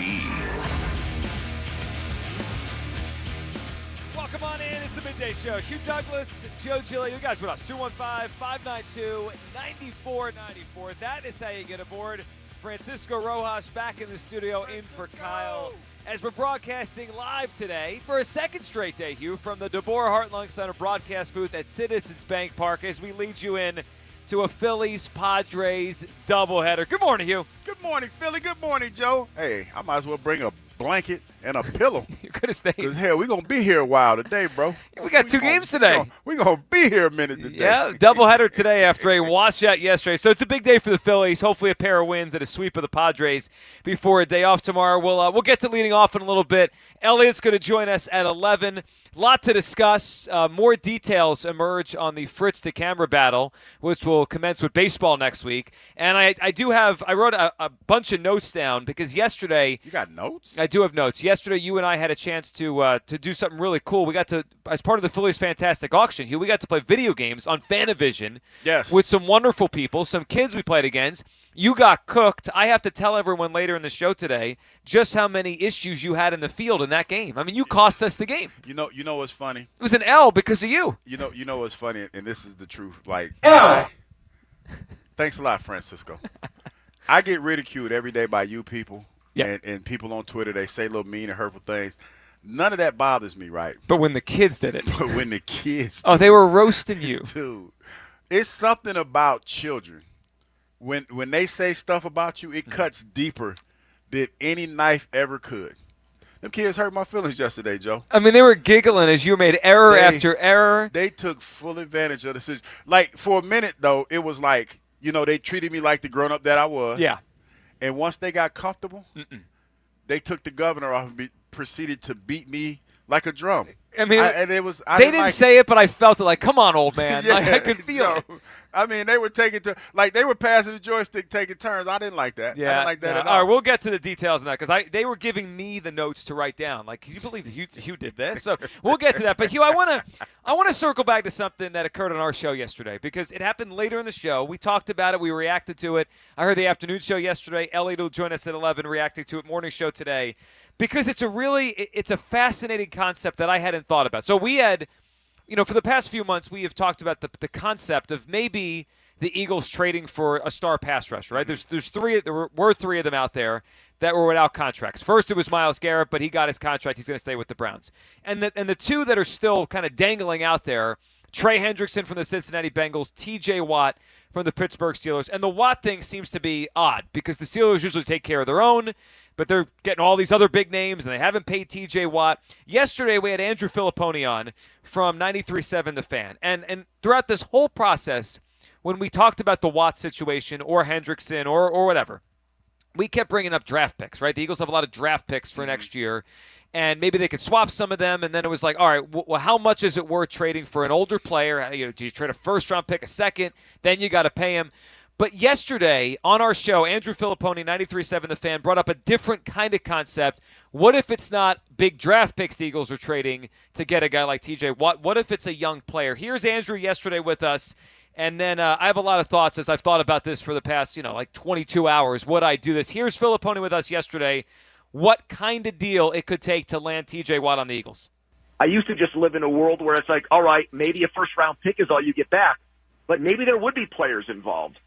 Welcome on in. It's the Midday Show. Hugh Douglas, Joe Giglio. You guys with us. 215-592-9494. That is how you get aboard. Francisco Rojas back in the studio in for Kyle as we're broadcasting live today for a second straight day, Hugh, from the DeBoer Heart-Lung Center broadcast booth at Citizens Bank Park as we lead you in to a Phillies-Padres doubleheader. Good morning, Hugh. Good morning, Philly. Good morning, Joe. Hey, I might as well bring a blanket and a pillow. You could have stayed. Because, hell, we're going to be here a while today, bro. We got two games today. We're going to be here a minute today. Yeah, doubleheader today after a washout yesterday. So it's a big day for the Phillies. Hopefully a pair of wins and a sweep of the Padres before a day off tomorrow. We'll get to leading off in a little bit. Elliot's going to join us at 11. Lot to discuss. More details emerge on the Fritz to camera battle, which will commence with baseball next week. And I wrote a bunch of notes down because yesterday. You got notes? I do have notes. Yesterday, you and I had a chance to do something really cool. We got to, as part of the Phillies Fantastic Auction, we got to play video games on Fanavision. Yes. With some wonderful people, some kids we played against. You got cooked. I have to tell everyone later in the show today just how many issues you had in the field in that game. I mean, you cost us the game. You know what's funny? It was an L because of you. You know what's funny, and this is the truth. Like, thanks a lot, Francisco. I get ridiculed every day by you people. Yeah. And people on Twitter, they say little mean and hurtful things. None of that bothers me, right? But when the kids did it. But when the kids Oh, they were roasting you. Dude, it's something about children. When they say stuff about you, it cuts deeper than any knife ever could. Them kids hurt my feelings yesterday, Joe. I mean, they were giggling as you made error after error. They took full advantage of the situation. Like, for a minute, though, it was like, they treated me like the grown-up that I was. Yeah. And once they got comfortable, they took the governor off and proceeded to beat me like a drum. I mean, they didn't say it, but I felt it. Like, come on, old man. Yeah, like, I could feel it. I mean, they were taking they were passing the joystick, taking turns. I didn't like that. Yeah, I didn't like that at all. All right, we'll get to the details on that because they were giving me the notes to write down. Like, can you believe Hugh did this? So we'll get to that. But Hugh, I want to circle back to something that occurred on our show yesterday because it happened later in the show. We talked about it. We reacted to it. I heard the afternoon show yesterday. Elliot will join us at 11, reacting to it. Morning show today because it's a fascinating concept that I hadn't thought about. So we had, for the past few months, we have talked about the concept of maybe the Eagles trading for a star pass rusher, right? There were three of them out there that were without contracts. First, it was Myles Garrett, but he got his contract. He's going to stay with the Browns. And the two that are still kind of dangling out there, Trey Hendrickson from the Cincinnati Bengals, T.J. Watt from the Pittsburgh Steelers. And the Watt thing seems to be odd because the Steelers usually take care of their own, but they're getting all these other big names, and they haven't paid T.J. Watt. Yesterday, we had Andrew Filipponi on from 93.7 The Fan. And throughout this whole process, when we talked about the Watt situation or Hendrickson or whatever, we kept bringing up draft picks, right? The Eagles have a lot of draft picks for next year, and maybe they could swap some of them, and then it was like, all right, well, how much is it worth trading for an older player? Do you trade a first-round pick, a second? Then you got to pay him. But yesterday on our show, Andrew Filipponi, 93.7 The Fan, brought up a different kind of concept. What if it's not big draft picks the Eagles are trading to get a guy like TJ Watt? What if it's a young player? Here's Andrew yesterday with us. And then I have a lot of thoughts as I've thought about this for the past, 22 hours. Would I do this? Here's Filipponi with us yesterday. What kind of deal it could take to land TJ Watt on the Eagles? I used to just live in a world where it's like, all right, maybe a first-round pick is all you get back, but maybe there would be players involved.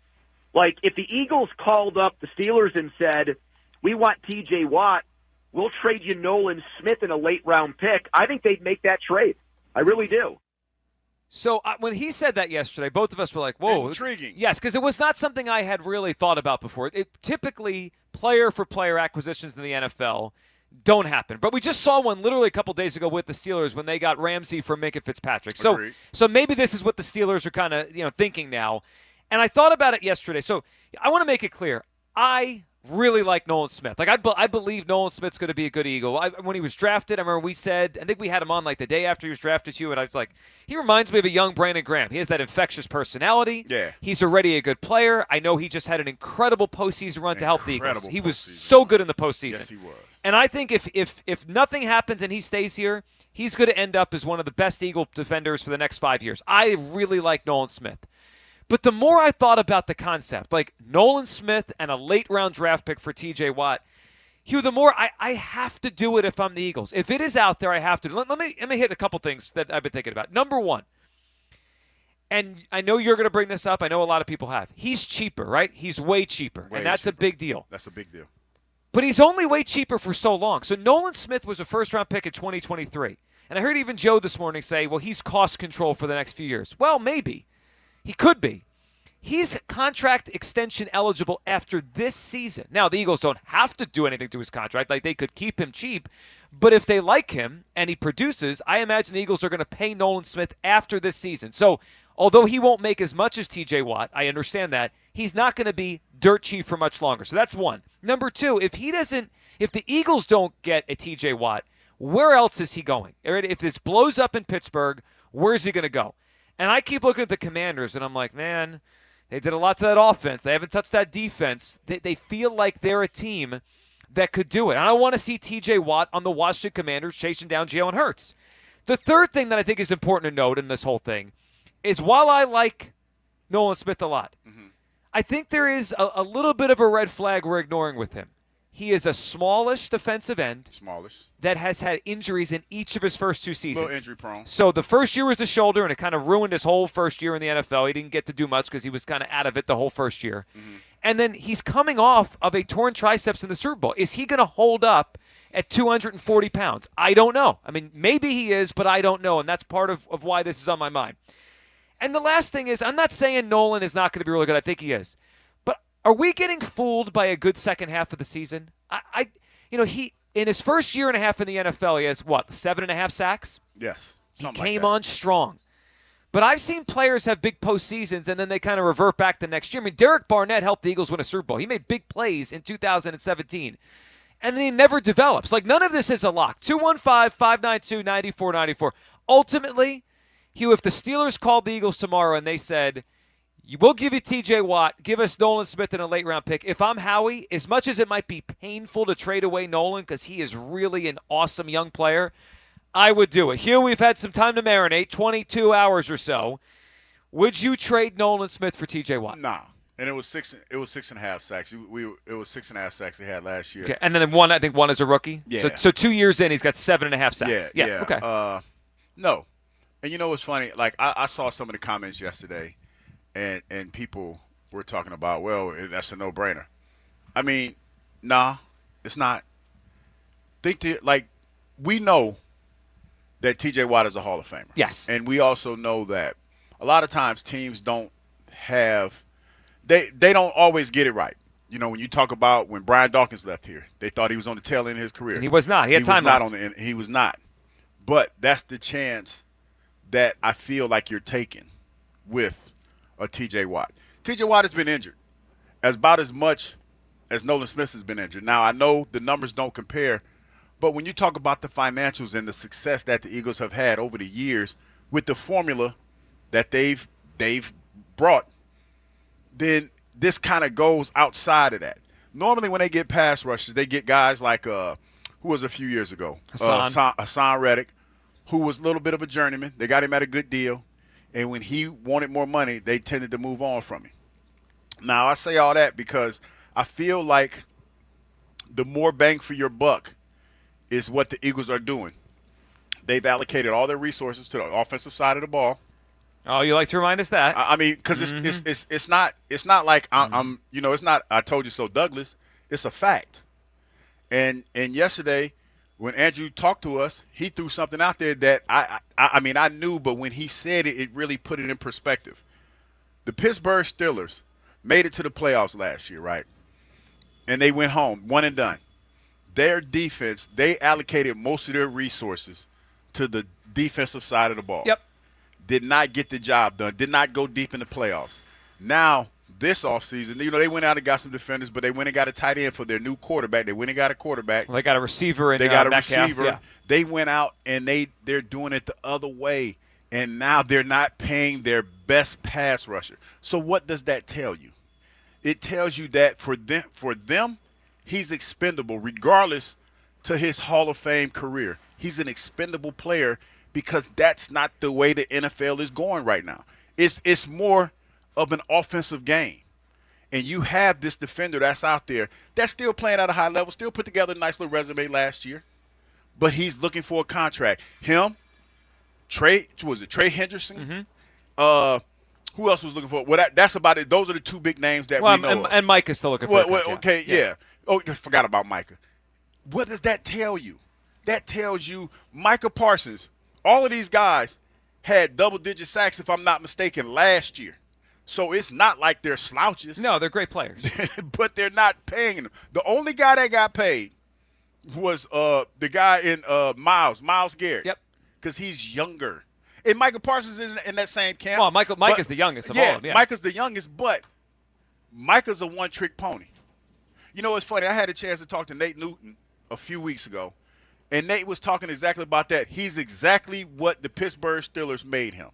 Like, if the Eagles called up the Steelers and said, we want TJ Watt, we'll trade you Nolan Smith in a late-round pick, I think they'd make that trade. I really do. So when he said that yesterday, both of us were like, whoa. Intriguing. Yes, because it was not something I had really thought about before. Typically, player-for-player acquisitions in the NFL don't happen. But we just saw one literally a couple days ago with the Steelers when they got Ramsey from Minka Fitzpatrick. So maybe this is what the Steelers are kind of thinking now. And I thought about it yesterday. So I want to make it clear. I really like Nolan Smith. Like I believe Nolan Smith's going to be a good Eagle. When he was drafted, I remember we said, I think we had him on like the day after he was drafted to you, and I was like, he reminds me of a young Brandon Graham. He has that infectious personality. Yeah. He's already a good player. I know he just had an incredible postseason run to help the Eagles. He was so good in the postseason. Yes, he was. And I think if nothing happens and he stays here, he's going to end up as one of the best Eagle defenders for the next 5 years. I really like Nolan Smith. But the more I thought about the concept, like Nolan Smith and a late-round draft pick for T.J. Watt, Hugh, the more I have to do it if I'm the Eagles. If it is out there, I have to. Let me hit a couple things that I've been thinking about. Number one, and I know you're going to bring this up. I know a lot of people have. He's cheaper, right? He's way cheaper, and that's a big deal. That's a big deal. But he's only way cheaper for so long. So Nolan Smith was a first-round pick in 2023. And I heard even Joe this morning say, well, he's cost control for the next few years. Well, maybe. He could be. He's contract extension eligible after this season. Now, the Eagles don't have to do anything to his contract. Like, they could keep him cheap. But if they like him and he produces, I imagine the Eagles are going to pay Nolan Smith after this season. So, although he won't make as much as T.J. Watt, I understand that, he's not going to be dirt cheap for much longer. So that's one. Number two, if the Eagles don't get a T.J. Watt, where else is he going? If this blows up in Pittsburgh, where's he going to go? And I keep looking at the Commanders, and I'm like, man, they did a lot to that offense. They haven't touched that defense. They feel like they're a team that could do it. And I want to see T.J. Watt on the Washington Commanders chasing down Jalen Hurts. The third thing that I think is important to note in this whole thing is while I like Nolan Smith a lot, I think there is a little bit of a red flag we're ignoring with him. He is a smallish defensive end that has had injuries in each of his first two seasons. A little injury prone. So the first year was the shoulder, and it kind of ruined his whole first year in the NFL. He didn't get to do much because he was kind of out of it the whole first year. And then he's coming off of a torn triceps in the Super Bowl. Is he going to hold up at 240 pounds? I don't know. I mean, maybe he is, but I don't know, and that's part of why this is on my mind. And the last thing is, I'm not saying Nolan is not going to be really good. I think he is. Are we getting fooled by a good second half of the season? He in his first year and a half in the NFL, he has, 7.5 sacks? Yes. He came on strong. But I've seen players have big postseasons, and then they kind of revert back the next year. I mean, Derek Barnett helped the Eagles win a Super Bowl. He made big plays in 2017. And then he never develops. Like, none of this is a lock. 215-592-9494. Ultimately, Hugh, if the Steelers called the Eagles tomorrow and they said, We'll give you T.J. Watt. Give us Nolan Smith in a late-round pick. If I'm Howie, as much as it might be painful to trade away Nolan because he is really an awesome young player, I would do it. Hugh, we've had some time to marinate, 22 hours or so. Would you trade Nolan Smith for T.J. Watt? Nah. And it was 6.5 sacks. It was 6.5 sacks he had last year. Okay. And then one as a rookie? Yeah. So 2 years in, he's got 7.5 sacks. Yeah. Okay. No. And you know what's funny? Like, I saw some of the comments yesterday, and people were talking about, well, that's a no-brainer. I mean, nah, it's not. We know that T.J. Watt is a Hall of Famer. Yes. And we also know that a lot of times teams don't have – they don't always get it right. You know, when you talk about when Brian Dawkins left here, they thought he was on the tail end of his career. And he was not. He had time left. He was not. But that's the chance that I feel like you're taking with a T.J. Watt. T.J. Watt has been injured about as much as Nolan Smith has been injured. Now, I know the numbers don't compare, but when you talk about the financials and the success that the Eagles have had over the years with the formula that they've brought, then this kind of goes outside of that. Normally when they get pass rushers, they get guys like who was a few years ago? Hassan Reddick, who was a little bit of a journeyman. They got him at a good deal. And when he wanted more money, they tended to move on from him. Now, I say all that because I feel like the more bang for your buck is what the Eagles are doing. They've allocated all their resources to the offensive side of the ball. Oh, you like to remind us that? I mean, because it's not like I'm it's not I told you so, Douglas. It's a fact. And yesterday, when Andrew talked to us, he threw something out there that I knew, but when he said it, it really put it in perspective. The Pittsburgh Steelers made it to the playoffs last year, right? And they went home, one and done. Their defense, they allocated most of their resources to the defensive side of the ball. Yep. Did not get the job done, did not go deep in the playoffs. Now, this offseason, they went out and got some defenders, but they went and got a tight end for their new quarterback. They went and got a quarterback. Well, they got a receiver. They got a Metcalf. receiver. Yeah. They went out and they're doing it the other way, and now they're not paying their best pass rusher. So what does that tell you? It tells you that for them, he's expendable regardless to his Hall of Fame career. He's an expendable player because that's not the way the NFL is going right now. It's more of an offensive game. And you have this defender that's out there that's still playing at a high level, still put together a nice little resume last year, but he's looking for a contract. Him, Trey Henderson? Mm-hmm. Who else was looking for? Well, that's about it. Those are the two big names that we know of. And Micah's still looking for a contract. Okay, yeah. Oh, I forgot about Micah. What does that tell you? That tells you Micah Parsons, all of these guys had double-digit sacks, if I'm not mistaken, last year. So it's not like they're slouches. No, they're great players. But they're not paying them. The only guy that got paid was the guy in Myles Garrett. Yep. Because he's younger. And Micah Parsons is in that same camp. Well, Micah's the youngest of all of them. Yeah, Micah's the youngest, but Micah's a one-trick pony. You know what's funny? I had a chance to talk to Nate Newton a few weeks ago, and Nate was talking exactly about that. He's exactly what the Pittsburgh Steelers made him.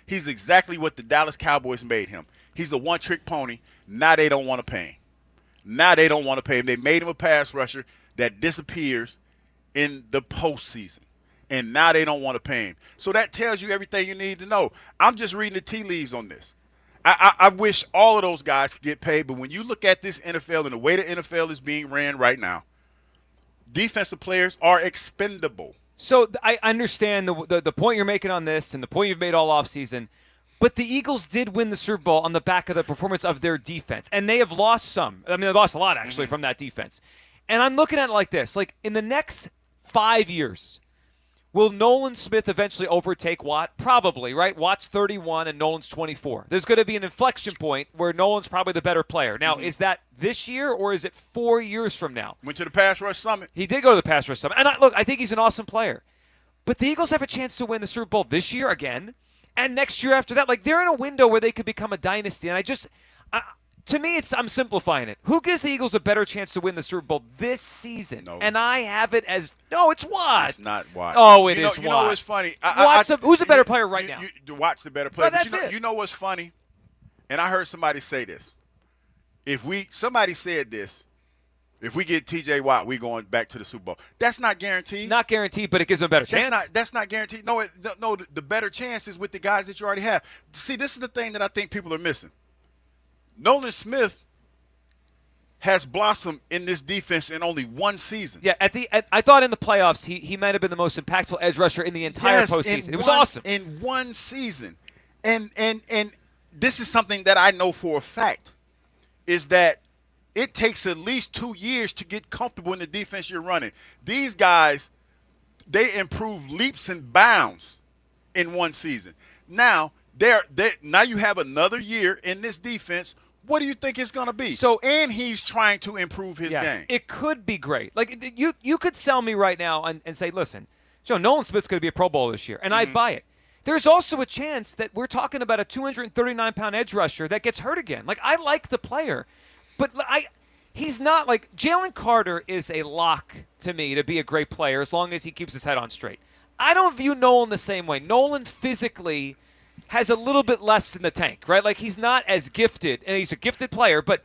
He's exactly what the Dallas Cowboys made him. He's a one-trick pony. Now they don't want to pay him. They made him a pass rusher that disappears in the postseason. And now they don't want to pay him. So that tells you everything you need to know. I'm just reading the tea leaves on this. I wish all of those guys could get paid, but when you look at this NFL and the way the NFL is being ran right now, defensive players are expendable. So I understand the point you're making on this and the point you've made all offseason, but the Eagles did win the Super Bowl on the back of the performance of their defense, and they have lost some. I mean, they lost a lot, actually, from that defense. And I'm looking at it like this. Like, in the next 5 years, will Nolan Smith eventually overtake Watt? Probably, right? Watt's 31 and Nolan's 24. There's going to be an inflection point where Nolan's probably the better player. Now, is that this year or is it 4 years from now? Went to the Pass Rush Summit. He did go to the Pass Rush Summit. And I think he's an awesome player. But the Eagles have a chance to win the Super Bowl this year again and next year after that. Like, they're in a window where they could become a dynasty. And to me, I'm simplifying it. Who gives the Eagles a better chance to win the Super Bowl this season? No. And I have it as, no, it's Watt. It's not Watt. Oh, it is Watt. You know what's funny? Who's the better player right now? Watt's the better player. Well, that's you know what's funny? And I heard somebody say this. Somebody said this, if we get T.J. Watt, we going back to the Super Bowl. That's not guaranteed. Not guaranteed, but it gives them a better chance. That's not guaranteed. No, the better chance is with the guys that you already have. See, this is the thing that I think people are missing. Nolan Smith has blossomed in this defense in only one season. Yeah, I thought in the playoffs he might have been the most impactful edge rusher in the entire postseason. It was awesome. In one season. And this is something that I know for a fact, is that it takes at least 2 years to get comfortable in the defense you're running. These guys, they improve leaps and bounds in one season. Now, now you have another year in this defense. What do you think it's going to be? And he's trying to improve his game. It could be great. Like you could sell me right now and say, listen, Joe, Nolan Smith's going to be a Pro Bowler this year, and I'd buy it. There's also a chance that we're talking about a 239-pound edge rusher that gets hurt again. Like, I like the player, but he's not like Jalen Carter is a lock to me to be a great player as long as he keeps his head on straight. I don't view Nolan the same way. Nolan physically has a little bit less in the tank, right? Like, he's not as gifted, and he's a gifted player, but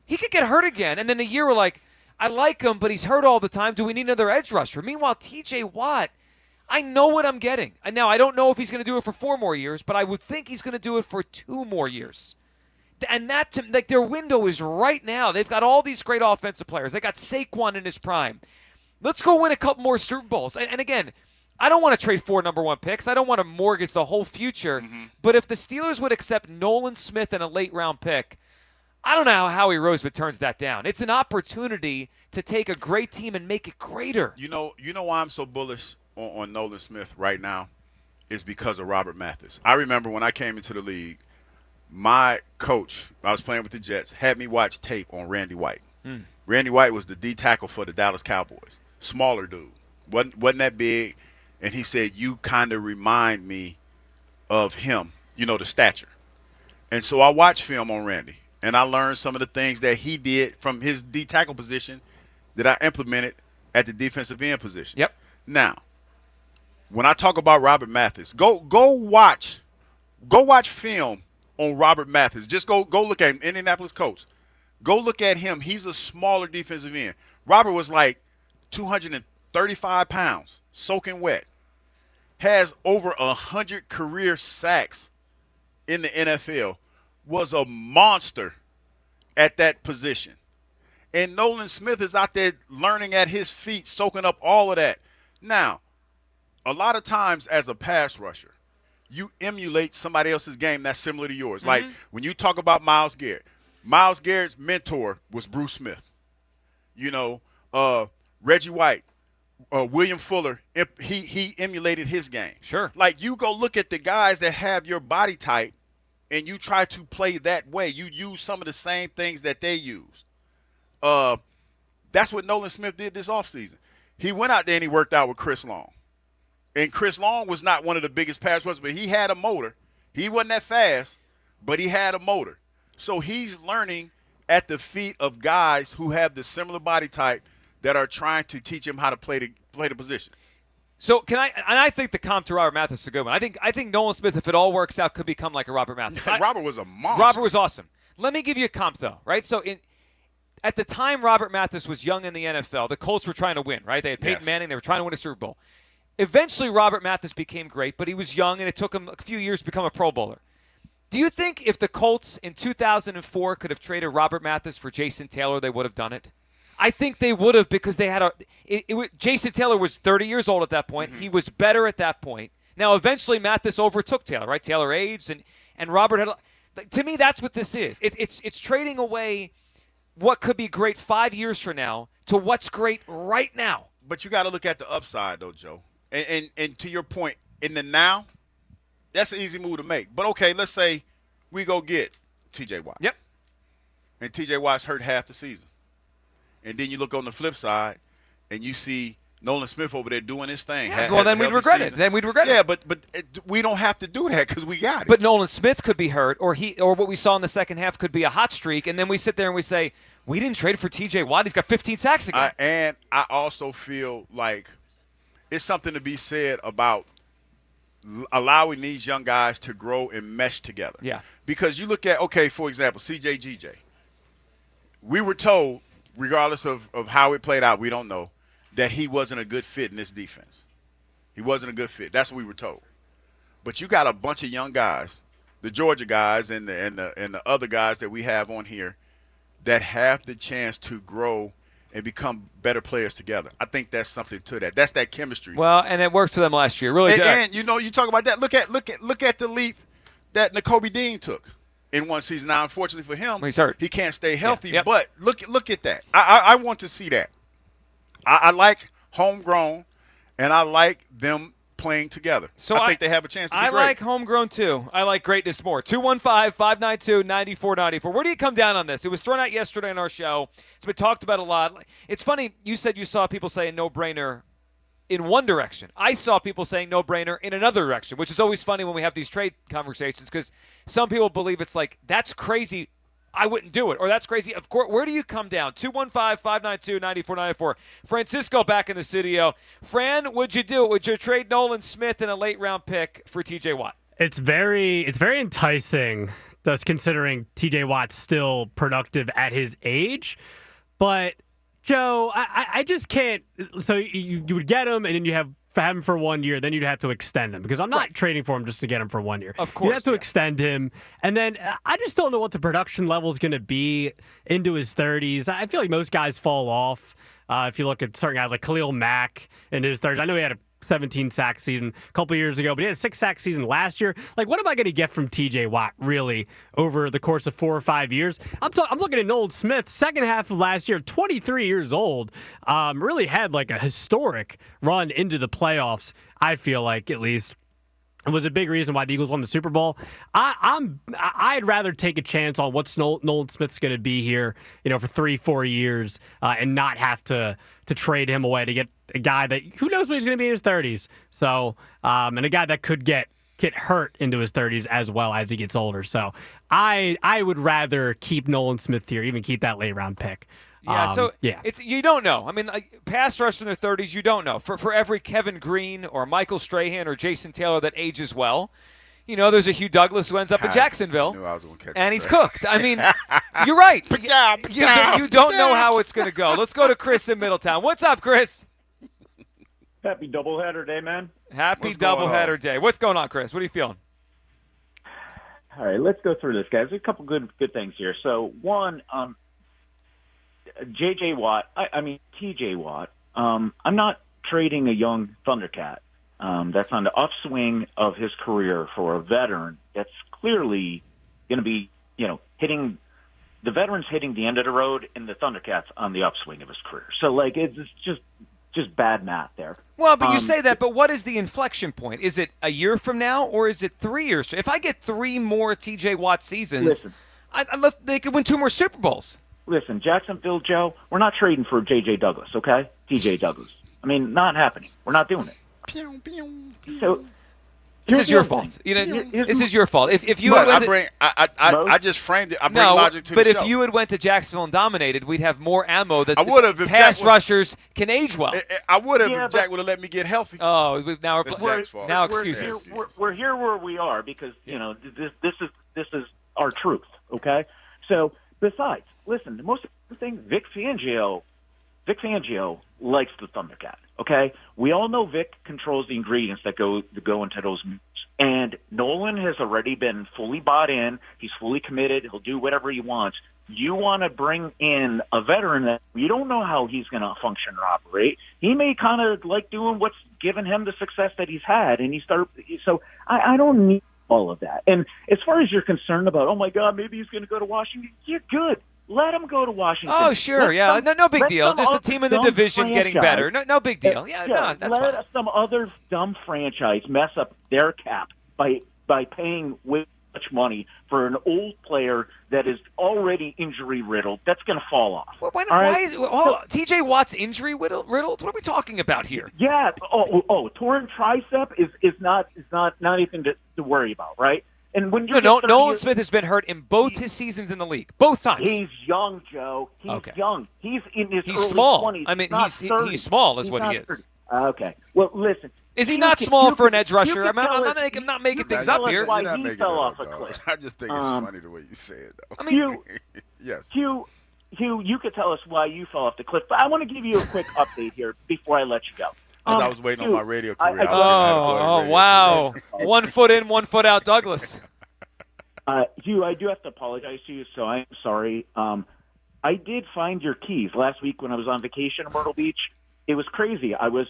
he could get hurt again, and then a year we're like, I like him, but he's hurt all the time. Do we need another edge rusher? Meanwhile, T.J. Watt, I know what I'm getting. And now, I don't know if he's going to do it for 4 more years, but I would think he's going to do it for 2 more years. And their window is right now. They've got all these great offensive players. They got Saquon in his prime. Let's go win a couple more Super Bowls. And again, I don't want to trade 4 number 1 picks. I don't want to mortgage the whole future. But if the Steelers would accept Nolan Smith and a late-round pick, I don't know how Howie Roseman turns that down. It's an opportunity to take a great team and make it greater. You know why I'm so bullish on Nolan Smith right now is because of Robert Mathis. I remember when I came into the league, my coach, I was playing with the Jets, had me watch tape on Randy White. Randy White was the D tackle for the Dallas Cowboys. Smaller dude. Wasn't that big. And he said, you kind of remind me of him, the stature. And so I watched film on Randy, and I learned some of the things that he did from his D tackle position that I implemented at the defensive end position. Yep. Now, when I talk about Robert Mathis, go watch film on Robert Mathis. Just go look at him, Indianapolis Colts. Go look at him. He's a smaller defensive end. Robert was like 235 pounds, soaking wet. Has over 100 career sacks in the NFL. Was a monster at that position. And Nolan Smith is out there learning at his feet, soaking up all of that. Now, a lot of times as a pass rusher, you emulate somebody else's game that's similar to yours. Like when you talk about Myles Garrett's mentor was Bruce Smith. Reggie White, William Fuller, he emulated his game. Sure. Like, you go look at the guys that have your body type and you try to play that way. You use some of the same things that they used. That's what Nolan Smith did this offseason. He went out there and he worked out with Chris Long. And Chris Long was not one of the biggest pass rushers, but he had a motor. He wasn't that fast, but he had a motor. So he's learning at the feet of guys who have the similar body type that are trying to teach him how to play the position. So I think the comp to Robert Mathis is a good one. I think Nolan Smith, if it all works out, could become like a Robert Mathis. Robert was a monster. Robert was awesome. Let me give you a comp, though, right? So at the time Robert Mathis was young in the NFL, the Colts were trying to win, right? They had Peyton Manning. They were trying to win a Super Bowl. Eventually, Robert Mathis became great, but he was young, and it took him a few years to become a Pro Bowler. Do you think if the Colts in 2004 could have traded Robert Mathis for Jason Taylor, they would have done it? I think they would have, because they had Jason Taylor was 30 years old at that point. He was better at that point. Now, eventually, Mathis overtook Taylor, right? Taylor aged, and Robert had. To me, that's what this is. It's trading away what could be great 5 years from now to what's great right now. But you got to look at the upside, though, Joe. And to your point, in the now, that's an easy move to make. But, okay, let's say we go get T.J. Watt. Yep. And T.J. Watt's hurt half the season. And then you look on the flip side, and you see Nolan Smith over there doing his thing. Yeah, well, then we'd regret it. Yeah, but we don't have to do that because we got it. But Nolan Smith could be hurt, or what we saw in the second half could be a hot streak, and then we sit there and we say, we didn't trade for T.J. Watt. He's got 15 sacks again. And I also feel like it's something to be said about allowing these young guys to grow and mesh together. Yeah. Because you look at, okay, for example, CJ. We were told, regardless of how it played out, we don't know, that he wasn't a good fit in this defense. He wasn't a good fit. That's what we were told. But you got a bunch of young guys, the Georgia guys and the other guys that we have on here, that have the chance to grow and become better players together. I think that's something to that. That's that chemistry. Well, and it worked for them last year. Really did. And you know, you talk about that. Look at the leap that Nakobe Dean took in one season. Now, unfortunately for him, he's hurt. He can't stay healthy. Yeah. Yep. But look at that. I want to see that. I like homegrown, and I like them playing together. So I think they have a chance to be great. I like homegrown too. I like greatness more. 215-592-9494. Where do you come down on this? It was thrown out yesterday on our show. It's been talked about a lot. It's funny, you said you saw people say a no-brainer in one direction. I saw people saying no-brainer in another direction, which is always funny when we have these trade conversations because some people believe it's like, that's crazy, I wouldn't do it. Or that's crazy. Of course, where do you come down? 215-592-9494. Francisco back in the studio. Fran, would you do it? Would you trade Nolan Smith in a late-round pick for T.J. Watt? It's very enticing, thus considering T.J. Watt's still productive at his age. But, Joe, I just can't. So you would get him, and then you have him for 1 year, then you'd have to extend him because I'm not trading for him just to get him for 1 year. Of course. You have to extend him. And then I just don't know what the production level is going to be into his 30s. I feel like most guys fall off. If you look at certain guys like Khalil Mack in his 30s, I know he had a 17-sack season a couple of years ago, but he had a 6-sack season last year. Like, what am I going to get from T.J. Watt, really, over the course of 4 or 5 years? I'm looking at Nolan Smith, second half of last year, 23 years old, really had, like, a historic run into the playoffs, I feel like, at least. It was a big reason why the Eagles won the Super Bowl. I'd rather take a chance on what Nolan Smith's going to be here, for 3-4 years, and not have to trade him away to get a guy that who knows when he's going to be in his 30s. So, and a guy that could get hurt into his 30s as well as he gets older. So, I would rather keep Nolan Smith here, even keep that late round pick. Yeah, it's you don't know. I mean, pass rush in their 30s, you don't know. For every Kevin Green or Michael Strahan or Jason Taylor that ages well, there's a Hugh Douglas who ends up in Jacksonville, and he's cooked. I mean, you're right. You don't know how it's going to go. Let's go to Chris in Middletown. What's up, Chris? Happy doubleheader day, man. Happy doubleheader day. What's going on, Chris? What are you feeling? All right, let's go through this, guys. There's a couple good things here. So, one, J.J. Watt, T.J. Watt, I'm not trading a young Thundercat that's on the upswing of his career for a veteran that's clearly going to be, hitting – the veteran's hitting the end of the road and the Thundercat's on the upswing of his career. So, it's just bad math there. Well, but you say that, but what is the inflection point? Is it a year from now or is it 3 years? If I get 3 more T.J. Watt seasons, they could win 2 more Super Bowls. Listen, Jacksonville, Joe, we're not trading for J.J. Douglas, okay? T.J. Douglas. Not happening. We're not doing it. So this is your fault. This is your fault. If you I just framed it. I bring logic to the show. But if you had went to Jacksonville and dominated, we'd have more ammo that I would have if pass rushers can age well. I would have if Jack would have let me get healthy. Oh, now excuses. We're here where we are because this is our truth. Okay, so besides, listen, the most important thing, Vic Fangio likes the Thundercat. Okay, we all know Vic controls the ingredients that go into those moves. And Nolan has already been fully bought in. He's fully committed. He'll do whatever he wants. You want to bring in a veteran that you don't know how he's going to function or operate. He may kind of like doing what's given him the success that he's had, and So I don't need all of that. And as far as you're concerned about, oh my God, maybe he's going to go to Washington. You're good. Let him go to Washington. Oh, sure, no big deal. Just a team in the division getting better. No big deal. That's let fine. some other dumb franchise mess up their cap by paying way too much money for an old player that is already injury riddled. That's going to fall off. Why is T.J. Watt's injury riddled? What are we talking about here? Yeah. Torn tricep is not anything to worry about, right? And when Nolan Smith has been hurt in both his seasons in the league, both times. He's young, Joe. He's young. He's in his early small. 20s. I mean, he's small, is what he is. Okay. Well, listen. Is he not small for an edge rusher? I'm not making things up here. Why he fell off a cliff. I just think it's funny the way you say it, though. I mean, yes. Hugh, you could tell us why you fell off the cliff, but I want to give you a quick update here before I let you go. Because I was waiting on my radio career. Wow. 1 foot in, 1 foot out, Douglas. Hugh, I do have to apologize to you, so I'm sorry. I did find your keys last week when I was on vacation in Myrtle Beach. It was crazy. I was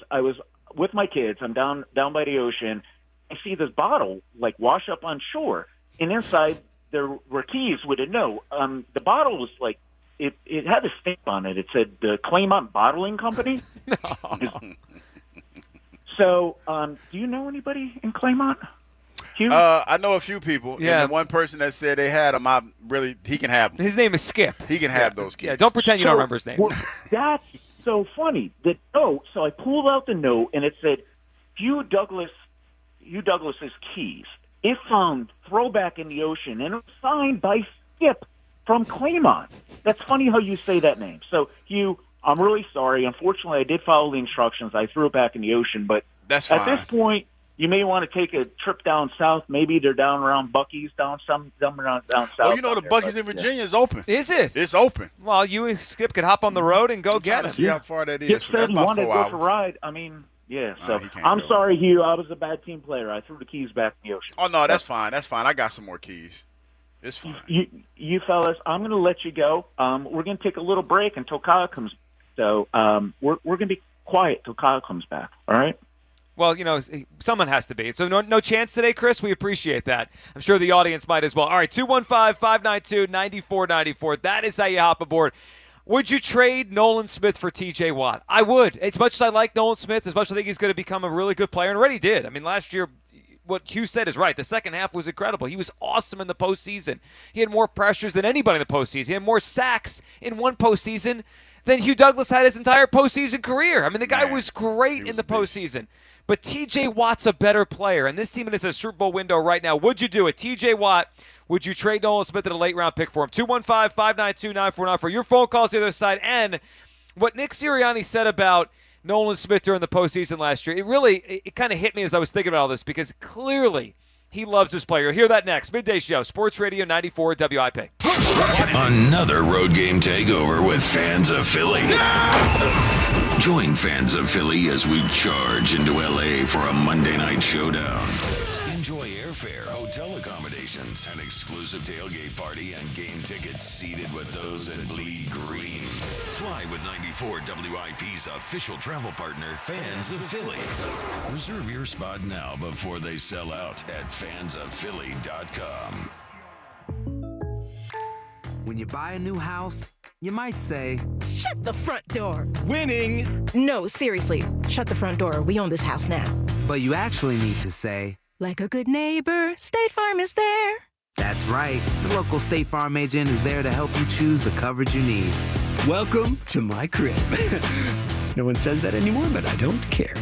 with my kids. I'm down by the ocean. I see this bottle wash up on shore, and inside there were keys with a note. The bottle was it had a stamp on it. It said the Claymont Bottling Company. No. So, do you know anybody in Claymont? Hugh? I know a few people. Yeah. And the one person that said they had them, he can have them. His name is Skip. He can have those keys. Yeah, don't pretend you don't remember his name. Well, that's so funny. The note. So I pulled out the note, and it said, Hugh Douglas's keys. It found throwback in the ocean, and it was signed by Skip from Claymont. That's funny how you say that name. So, Hugh, I'm really sorry. Unfortunately, I did follow the instructions. I threw it back in the ocean, but that's fine. At this point, you may want to take a trip down south. Maybe they're down around Buc-ee's, down south. Oh, you know the Buc-ee's in Virginia is open. Is it? It's open. Well, you and Skip could hop on the road and go get it. See how far that is. Skip said That's he about wanted to 4 go hours. for a ride. I mean, yeah. So he can't I'm go. sorry, Hugh. I was a bad team player. I threw the keys back in the ocean. Oh, no, that's fine. That's fine. I got some more keys. It's fine. You fellas, I'm going to let you go. We're going to take a little break until Kyle comes back. So we're going to be quiet till Kyle comes back. All right? Well, someone has to be. So no chance today, Chris? We appreciate that. I'm sure the audience might as well. All right, 215-592-9494. That is how you hop aboard. Would you trade Nolan Smith for T.J. Watt? I would. As much as I like Nolan Smith, as much as I think he's going to become a really good player, and already did. I mean, last year, what Hugh said is right. The second half was incredible. He was awesome in the postseason. He had more pressures than anybody in the postseason. He had more sacks in one postseason than Hugh Douglas had his entire postseason career. I mean, the guy was great in the postseason. But T.J. Watt's a better player, and this team is in a Super Bowl window right now. Would you do it? T.J. Watt, would you trade Nolan Smith at a late-round pick for him? 215-592-9494. Your phone calls the other side. And what Nick Sirianni said about Nolan Smith during the postseason last year, it kind of hit me as I was thinking about all this, because clearly he loves this player. You'll hear that next. Midday Show, Sports Radio 94 WIP. Another road game takeover with fans of Philly. Join fans of Philly as we charge into LA for a Monday night showdown. Enjoy airfare, hotel accommodations, an exclusive tailgate party, and game tickets seated with those that bleed green. Fly with 94 WIP's official travel partner, Fans of Philly. Reserve your spot now before they sell out at fansofphilly.com. When you buy a new house, you might say, "Shut the front door." Winning! No, seriously, shut the front door. We own this house now. But you actually need to say, "Like a good neighbor, State Farm is there." That's right. The local State Farm agent is there to help you choose the coverage you need. Welcome to my crib. No one says that anymore, but I don't care.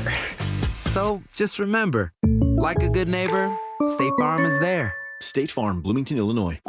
So just remember, like a good neighbor, State Farm is there. State Farm, Bloomington, Illinois.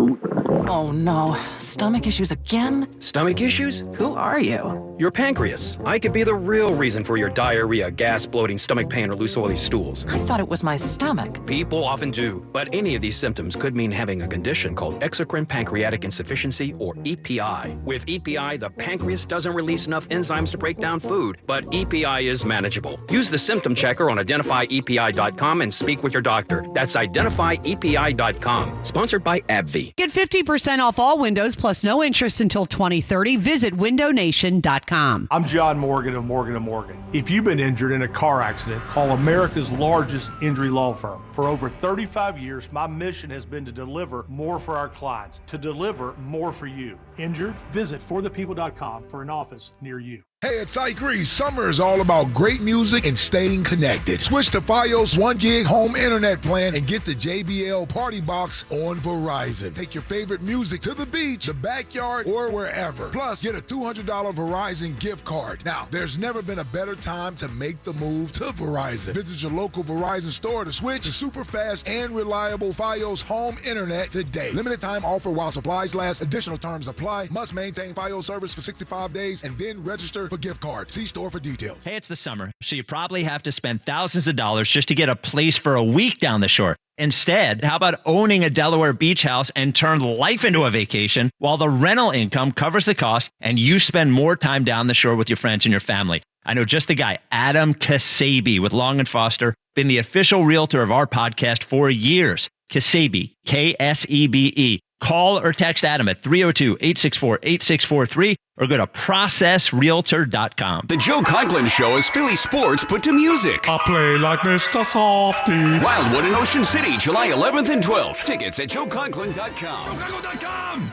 Oh no, stomach issues again? Stomach issues? Who are you? Your pancreas. I could be the real reason for your diarrhea, gas, bloating, stomach pain, or loose oily stools. I thought it was my stomach. People often do, but any of these symptoms could mean having a condition called exocrine pancreatic insufficiency, or EPI. With EPI, the pancreas doesn't release enough enzymes to break down food, but EPI is manageable. Use the symptom checker on identifyepi.com and speak with your doctor. That's identifyepi.com. Sponsored by AbbVie. Get 50% off all windows plus no interest until 2030. Visit windownation.com. I'm John Morgan of Morgan & Morgan. If you've been injured in a car accident, call America's largest injury law firm. For over 35 years, my mission has been to deliver more for our clients, to deliver more for you. Injured? Visit forthepeople.com for an office near you. Hey, it's Ike Reese. Summer is all about great music and staying connected. Switch to Fios 1 gig home internet plan and get the JBL Party Box on Verizon. Take your favorite music to the beach, the backyard, or wherever. Plus, get a $200 Verizon gift card. Now, there's never been a better time to make the move to Verizon. Visit your local Verizon store to switch to super fast and reliable Fios home internet today. Limited time offer while supplies last. Additional terms apply. apply. Must maintain FIO service for 65 days and then register for gift card. See store for details. Hey, it's the summer, so you probably have to spend thousands of dollars just to get a place for a week down the shore. Instead, how about owning a Delaware beach house and turn life into a vacation while the rental income covers the cost and you spend more time down the shore with your friends and your family? I know just the guy, Adam Kasabi with Long & Foster, been the official realtor of our podcast for years. Kasabi, K-S-E-B-E. Call or text Adam at 302-864-8643 or go to processrealtor.com. The Joe Conklin Show is Philly sports put to music. I play like Mr. Softy. Wildwood in Ocean City, July 11th and 12th. Tickets at joeconklin.com. JoeConklin.com.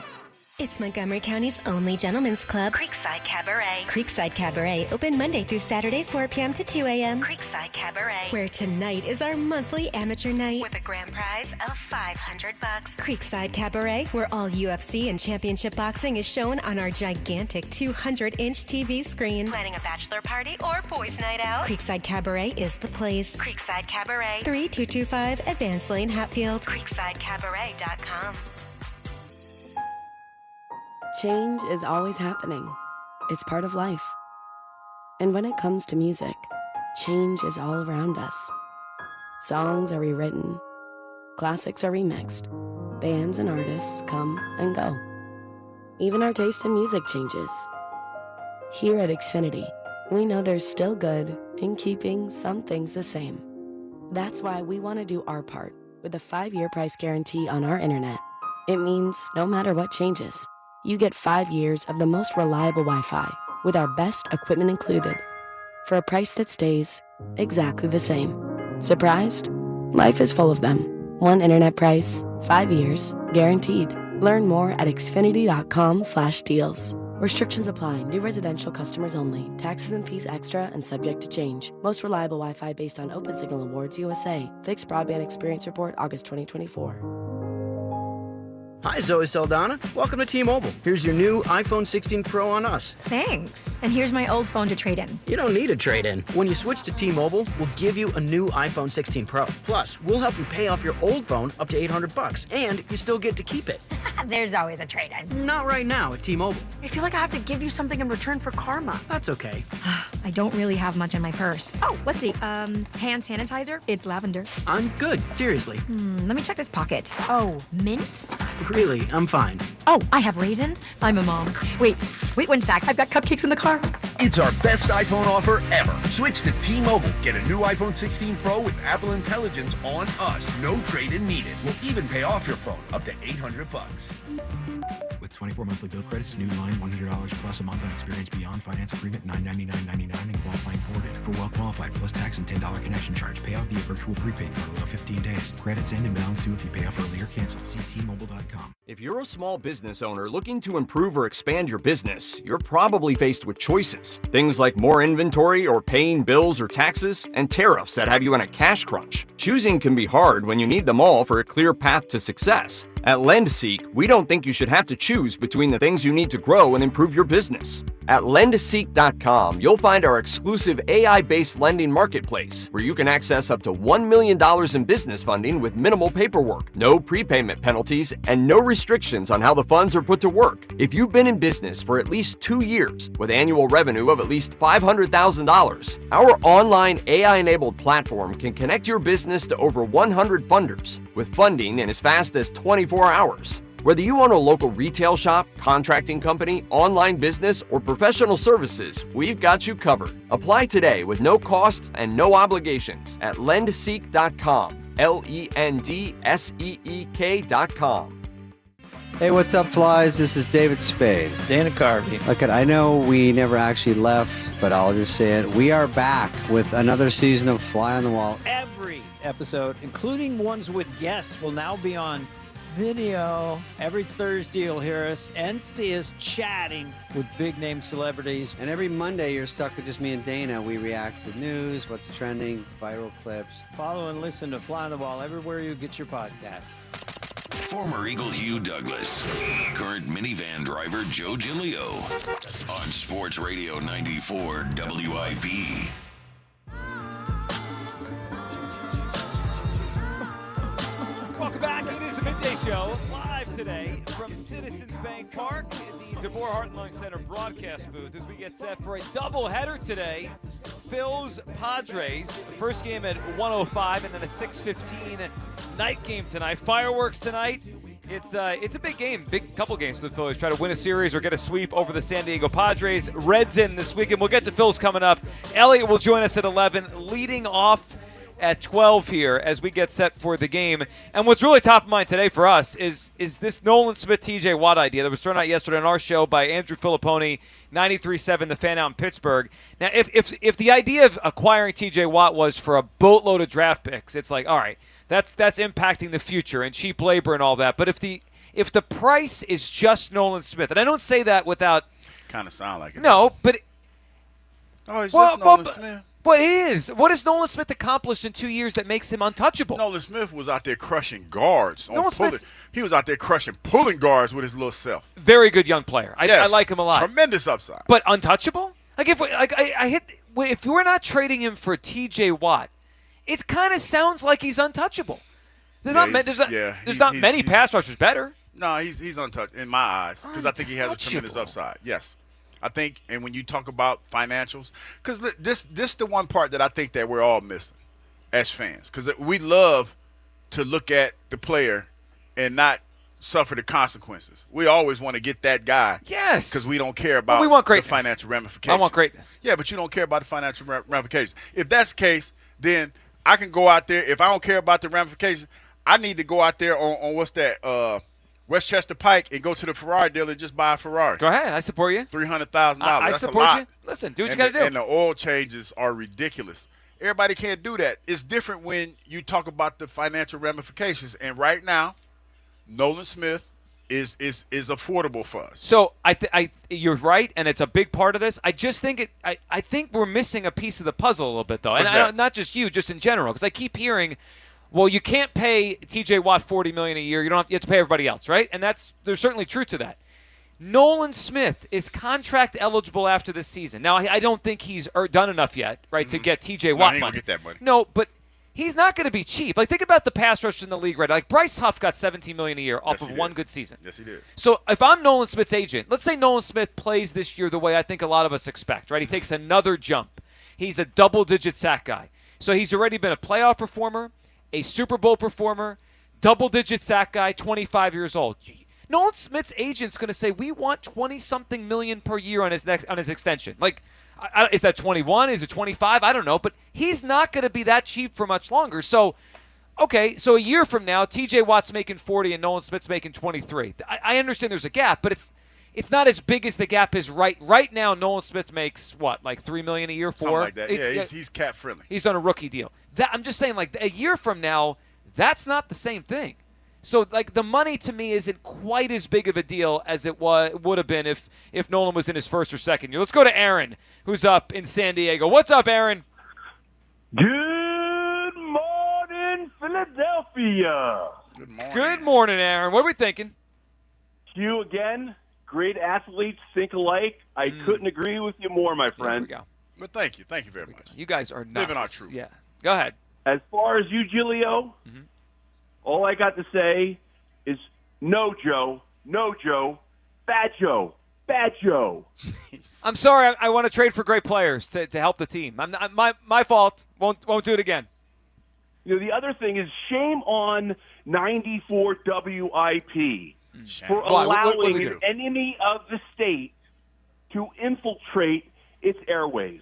It's Montgomery County's only gentlemen's club, Creekside Cabaret. Creekside Cabaret, open Monday through Saturday, 4 p.m. to 2 a.m. Creekside Cabaret, where tonight is our monthly amateur night with a grand prize of $500. Creekside Cabaret, where all UFC and championship boxing is shown on our gigantic 200-inch TV screen. Planning a bachelor party or boys' night out? Creekside Cabaret is the place. Creekside Cabaret, 3225 Advance Lane, Hatfield. CreeksideCabaret.com. Change is always happening. It's part of life. And when it comes to music, change is all around us. Songs are rewritten. Classics are remixed. Bands and artists come and go. Even our taste in music changes. Here at Xfinity, we know there's still good in keeping some things the same. That's why we want to do our part with a 5-year price guarantee on our internet. It means no matter what changes, you get 5 years of the most reliable Wi-Fi with our best equipment included for a price that stays exactly the same. Surprised? Life is full of them. One internet price, 5 years, guaranteed. Learn more at xfinity.com/deals. Restrictions apply. New residential customers only. Taxes and fees extra and subject to change. Most reliable Wi-Fi based on OpenSignal Awards USA. Fixed Broadband Experience Report, August 2024. Hi, Zoe Saldana. Welcome to T-Mobile. Here's your new iPhone 16 Pro on us. Thanks. And here's my old phone to trade in. You don't need a trade-in. When you switch to T-Mobile, we'll give you a new iPhone 16 Pro. Plus, we'll help you pay off your old phone up to $800, and you still get to keep it. There's always a trade-in. Not right now at T-Mobile. I feel like I have to give you something in return for karma. That's okay. I don't really have much in my purse. Oh, let's see. Hand sanitizer. It's lavender. I'm good. Seriously. Let me check this pocket. Oh, mints? Really, I'm fine. Oh, I have raisins. I'm a mom. Wait 1 sec. I've got cupcakes in the car. It's our best iPhone offer ever. Switch to T-Mobile. Get a new iPhone 16 Pro with Apple Intelligence on us. No trade-in needed. We'll even pay off your phone up to $800. With 24 monthly bill credits, new line $100 plus a month on Experience Beyond finance agreement $999.99 and qualifying ported. For well qualified plus tax and $10 connection charge. Pay off via virtual prepaid card. Allow 15 days. Credits end and balance due if you pay off early or cancel. See T-Mobile.com. If you're a small business owner looking to improve or expand your business, you're probably faced with choices. Things like more inventory or paying bills or taxes, and tariffs that have you in a cash crunch. Choosing can be hard when you need them all for a clear path to success. At LendSeek, we don't think you should have to choose between the things you need to grow and improve your business. At lendseek.com, you'll find our exclusive AI-based lending marketplace, where you can access up to $1 million in business funding with minimal paperwork, no prepayment penalties, and no restrictions on how the funds are put to work. If you've been in business for at least 2 years with annual revenue of at least $500,000, our online AI-enabled platform can connect your business to over 100 funders with funding in as fast as 24 hours. Whether you own a local retail shop, contracting company, online business, or professional services, we've got you covered. Apply today with no cost and no obligations at lendseek.com. LENDSEEK.com. Hey, what's up, flies? This is David Spade. Dana Carvey. Look, I know we never actually left, but I'll just say it. We are back with another season of Fly on the Wall. Every episode, including ones with guests, will now be on video. Every Thursday you'll hear us and see us chatting with big name celebrities. And every Monday you're stuck with just me and Dana. We react to news, what's trending, viral clips. Follow and listen to Fly on the Wall everywhere you get your podcasts. Former Eagle Hugh Douglas, current minivan driver Joe Giglio on Sports Radio 94 WIP. Welcome back. It is the Midday Show, live today from Citizens Bank Park in the DeBoer Heart and Lung Center broadcast booth as we get set for a doubleheader today. Phil's Padres, first game at 1:05 and then a 6:15 night game tonight. Fireworks tonight. It's a big game, big couple games for the Phillies. Try to win a series or get a sweep over the San Diego Padres. Reds in this weekend. We'll get to Phil's coming up. Elliot will join us at 11, leading off at 12 here as we get set for the game. And what's really top of mind today for us is this Nolan Smith TJ Watt idea that was thrown out yesterday on our show by Andrew Filipponi, 93.7 The Fan out in Pittsburgh. Now, if the idea of acquiring TJ Watt was for a boatload of draft picks, it's like, all right, that's impacting the future and cheap labor and all that. But if the price is just Nolan Smith, and I don't say that without kind of sound like it. No, but it's just Nolan Smith. What has Nolan Smith accomplished in 2 years that makes him untouchable? Nolan Smith was out there crushing guards. He was out there pulling guards with his little self. Very good young player. I like him a lot. Tremendous upside. But untouchable? Like if we're not trading him for T.J. Watt, it kind of sounds like he's untouchable. There's not many pass rushers better. No, he's untouchable in my eyes because I think he has a tremendous upside. Yes. I think, and when you talk about financials, because this the one part that I think that we're all missing as fans, because we love to look at the player and not suffer the consequences. We always want to get that guy. Yes. Because we don't care about the financial ramifications. I want greatness. Yeah, but you don't care about the financial ramifications. If that's the case, then I can go out there. If I don't care about the ramifications, I need to go out there on what's that, Westchester Pike and go to the Ferrari dealer and just buy a Ferrari. Go ahead. I support you. $300,000. I That's support a lot. you. Listen, do what you got to do. And the oil changes are ridiculous. Everybody can't do that. It's different when you talk about the financial ramifications. And right now, Nolan Smith is affordable for us. So you're right, and it's a big part of this. I just think I think we're missing a piece of the puzzle a little bit, though. And not just you, just in general, because I keep hearing, well, you can't pay T.J. Watt $40 million a year. You have to pay everybody else, right? And there's certainly truth to that. Nolan Smith is contract eligible after this season. Now, I don't think he's done enough yet, right, to get T.J. Watt he ain't money. gonna get that money. No, but he's not going to be cheap. Like, think about the pass rush in the league, right? Like, Bryce Huff got $17 million a year off of one good season. Yes, he did. So if I'm Nolan Smith's agent, let's say Nolan Smith plays this year the way I think a lot of us expect, right? He takes another jump. He's a double-digit sack guy. So he's already been a playoff performer, a Super Bowl performer, double-digit sack guy, 25 years old. Nolan Smith's agent's going to say, we want 20-something million per year on his extension. Like, is that 21? Is it 25? I don't know. But he's not going to be that cheap for much longer. So, okay, so a year from now, T.J. Watt's making 40 and Nolan Smith's making 23. I understand there's a gap, but it's not as big as the gap is right now. Nolan Smith makes what, like $3 million a year for? Something like that. Yeah, he's cap friendly. He's on a rookie deal. I'm just saying, like, a year from now, that's not the same thing. So, like, the money to me isn't quite as big of a deal as it would have been if Nolan was in his first or second year. Let's go to Aaron, who's up in San Diego. What's up, Aaron? Good morning, Philadelphia. Good morning. Good morning, Aaron. What are we thinking? You again. Great athletes think alike. I couldn't agree with you more, my friend. There we go. But thank you. Thank you very much. You guys are nuts. Living our truth. Yeah. Go ahead. As far as you, Giglio, all I got to say is no Joe, bad Joe, bad Joe. I'm sorry. I want to trade for great players to help the team. My fault. Won't do it again. You know, the other thing is shame on 94 WIP for allowing an enemy of the state to infiltrate its airways,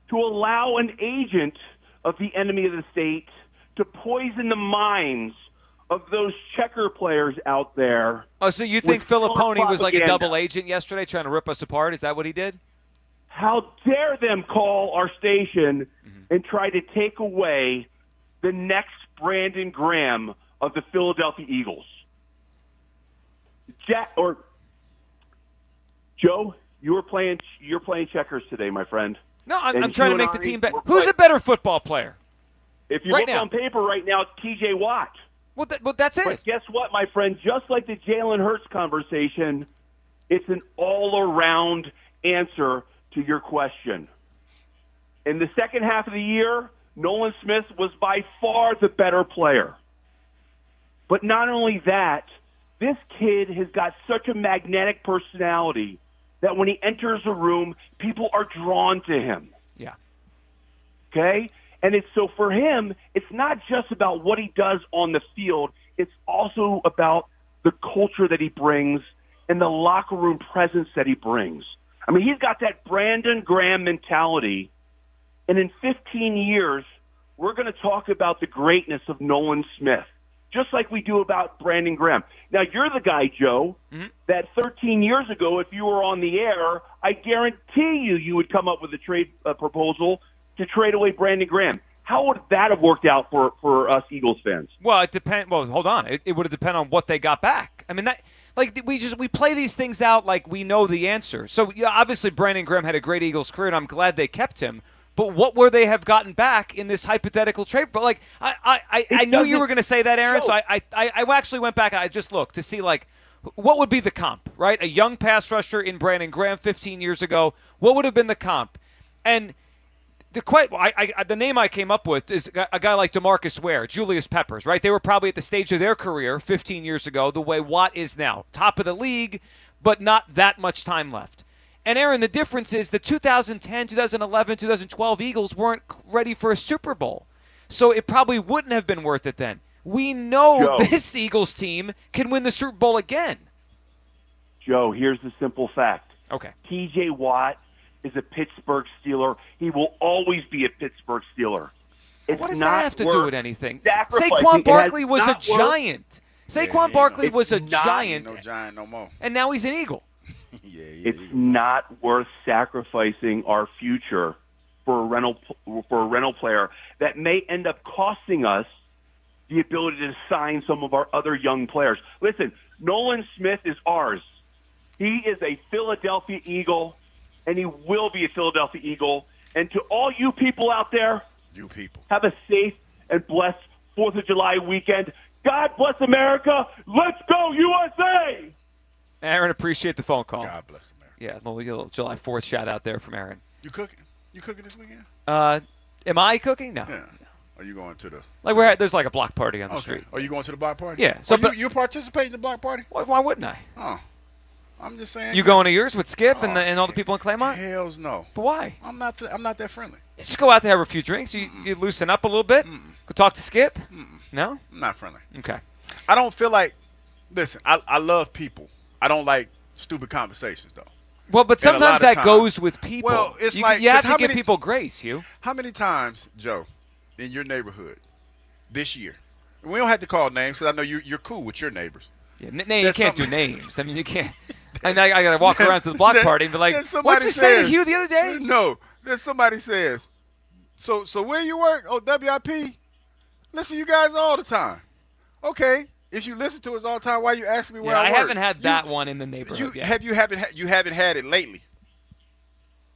to allow an agent of the enemy of the state to poison the minds of those checker players out there. Oh, so you think Filipponi was like a double agent yesterday trying to rip us apart? Is that what he did? How dare them call our station and try to take away the next Brandon Graham of the Philadelphia Eagles? Joe, you're playing checkers today, my friend. No, I'm trying to make the team better. Who's a better football player? If you look on paper right now, it's T.J. Watt. Well, that's it. But guess what, my friend? Just like the Jalen Hurts conversation, it's an all-around answer to your question. In the second half of the year, Nolan Smith was by far the better player. But not only that, this kid has got such a magnetic personality that when he enters a room, people are drawn to him. Yeah. Okay? And it's so for him, it's not just about what he does on the field. It's also about the culture that he brings and the locker room presence that he brings. I mean, he's got that Brandon Graham mentality. And in 15 years, we're going to talk about the greatness of Nolan Smith, just like we do about Brandon Graham. Now, you're the guy, Joe, that 13 years ago, if you were on the air, I guarantee you would come up with a trade proposal to trade away Brandon Graham. How would that have worked out for us Eagles fans? Well, it depends. Well, hold on. It would have depended on what they got back. I mean, that like we play these things out like we know the answer. So yeah, obviously Brandon Graham had a great Eagles career, and I'm glad they kept him. But what would they have gotten back in this hypothetical trade? But like I knew you were going to say that, Aaron. So I actually went back. I just looked to see like what would be the comp, right? A young pass rusher in Brandon Graham 15 years ago. What would have been the comp? And the name I came up with is a guy like DeMarcus Ware, Julius Peppers, right? They were probably at the stage of their career 15 years ago the way Watt is now. Top of the league, but not that much time left. And, Aaron, the difference is the 2010, 2011, 2012 Eagles weren't ready for a Super Bowl. So it probably wouldn't have been worth it then. We know this Eagles team can win the Super Bowl again. Joe, here's the simple fact. Okay. T.J. Watt is a Pittsburgh Steeler. He will always be a Pittsburgh Steeler. What does that have to do with anything? Saquon Barkley was a giant. Saquon Barkley was a giant. No giant no more. And now he's an Eagle. It's not worth sacrificing our future for a rental player that may end up costing us the ability to sign some of our other young players. Listen, Nolan Smith is ours. He is a Philadelphia Eagle, and he will be a Philadelphia Eagle. And to all you people out there, have a safe and blessed 4th of July weekend. God bless America. Let's go, USA! Aaron, appreciate the phone call. God bless America. Yeah, a little July 4th shout out there from Aaron. You cooking? You cooking this weekend? Am I cooking? No. Yeah. Are you going to the... Like there's like a block party on the street. Are you going to the block party? Yeah. So you participate in the block party? Why wouldn't I? Oh. I'm just saying. You going to yours with Skip and all the people in Claymont? Hells no. But why? I'm not that friendly. You just go out there, have a few drinks. You loosen up a little bit. Go talk to Skip. No? I'm not friendly. Okay. I don't feel like... Listen, I love people. I don't like stupid conversations, though. Well, but sometimes that goes with people. Well, it's you like... have to give people grace, Hugh. How many times, Joe, in your neighborhood this year... We don't have to call names because I know you're cool with your neighbors. Yeah, you can't do names. I mean, you can't... I got to walk around to the block party and be like, what did you say to Hugh the other day? No. Then somebody says, so where you work? Oh, WIP? Listen to you guys all the time. Okay. If you listen to us all the time, why are you asking me where I work? I haven't had that one in the neighborhood yet. You haven't had it lately.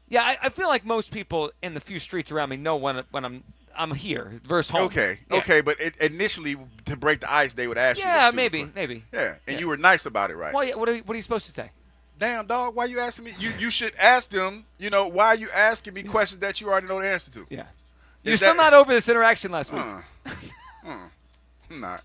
Yeah, I feel like most people in the few streets around me know when I'm here versus home. Okay, but initially to break the ice, they would ask you. Yeah, maybe. Yeah, and you were nice about it, right? Well, yeah, what are you supposed to say? Damn, dog, why you asking me? You should ask them, why are you asking me questions that you already know the answer to? Yeah. You're still not over this interaction last week. I'm not.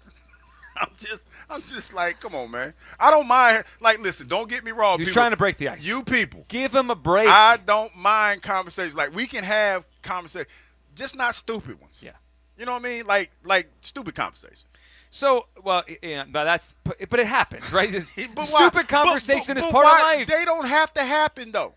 I'm just like, come on, man. I don't mind. Like, listen, don't get me wrong. He's trying to break the ice. You people. Give him a break. I don't mind conversations. Like, we can have conversations, just not stupid ones. Yeah. You know what I mean? Like stupid conversations. So, but it happens, right? Stupid conversation is part of life. They don't have to happen, though.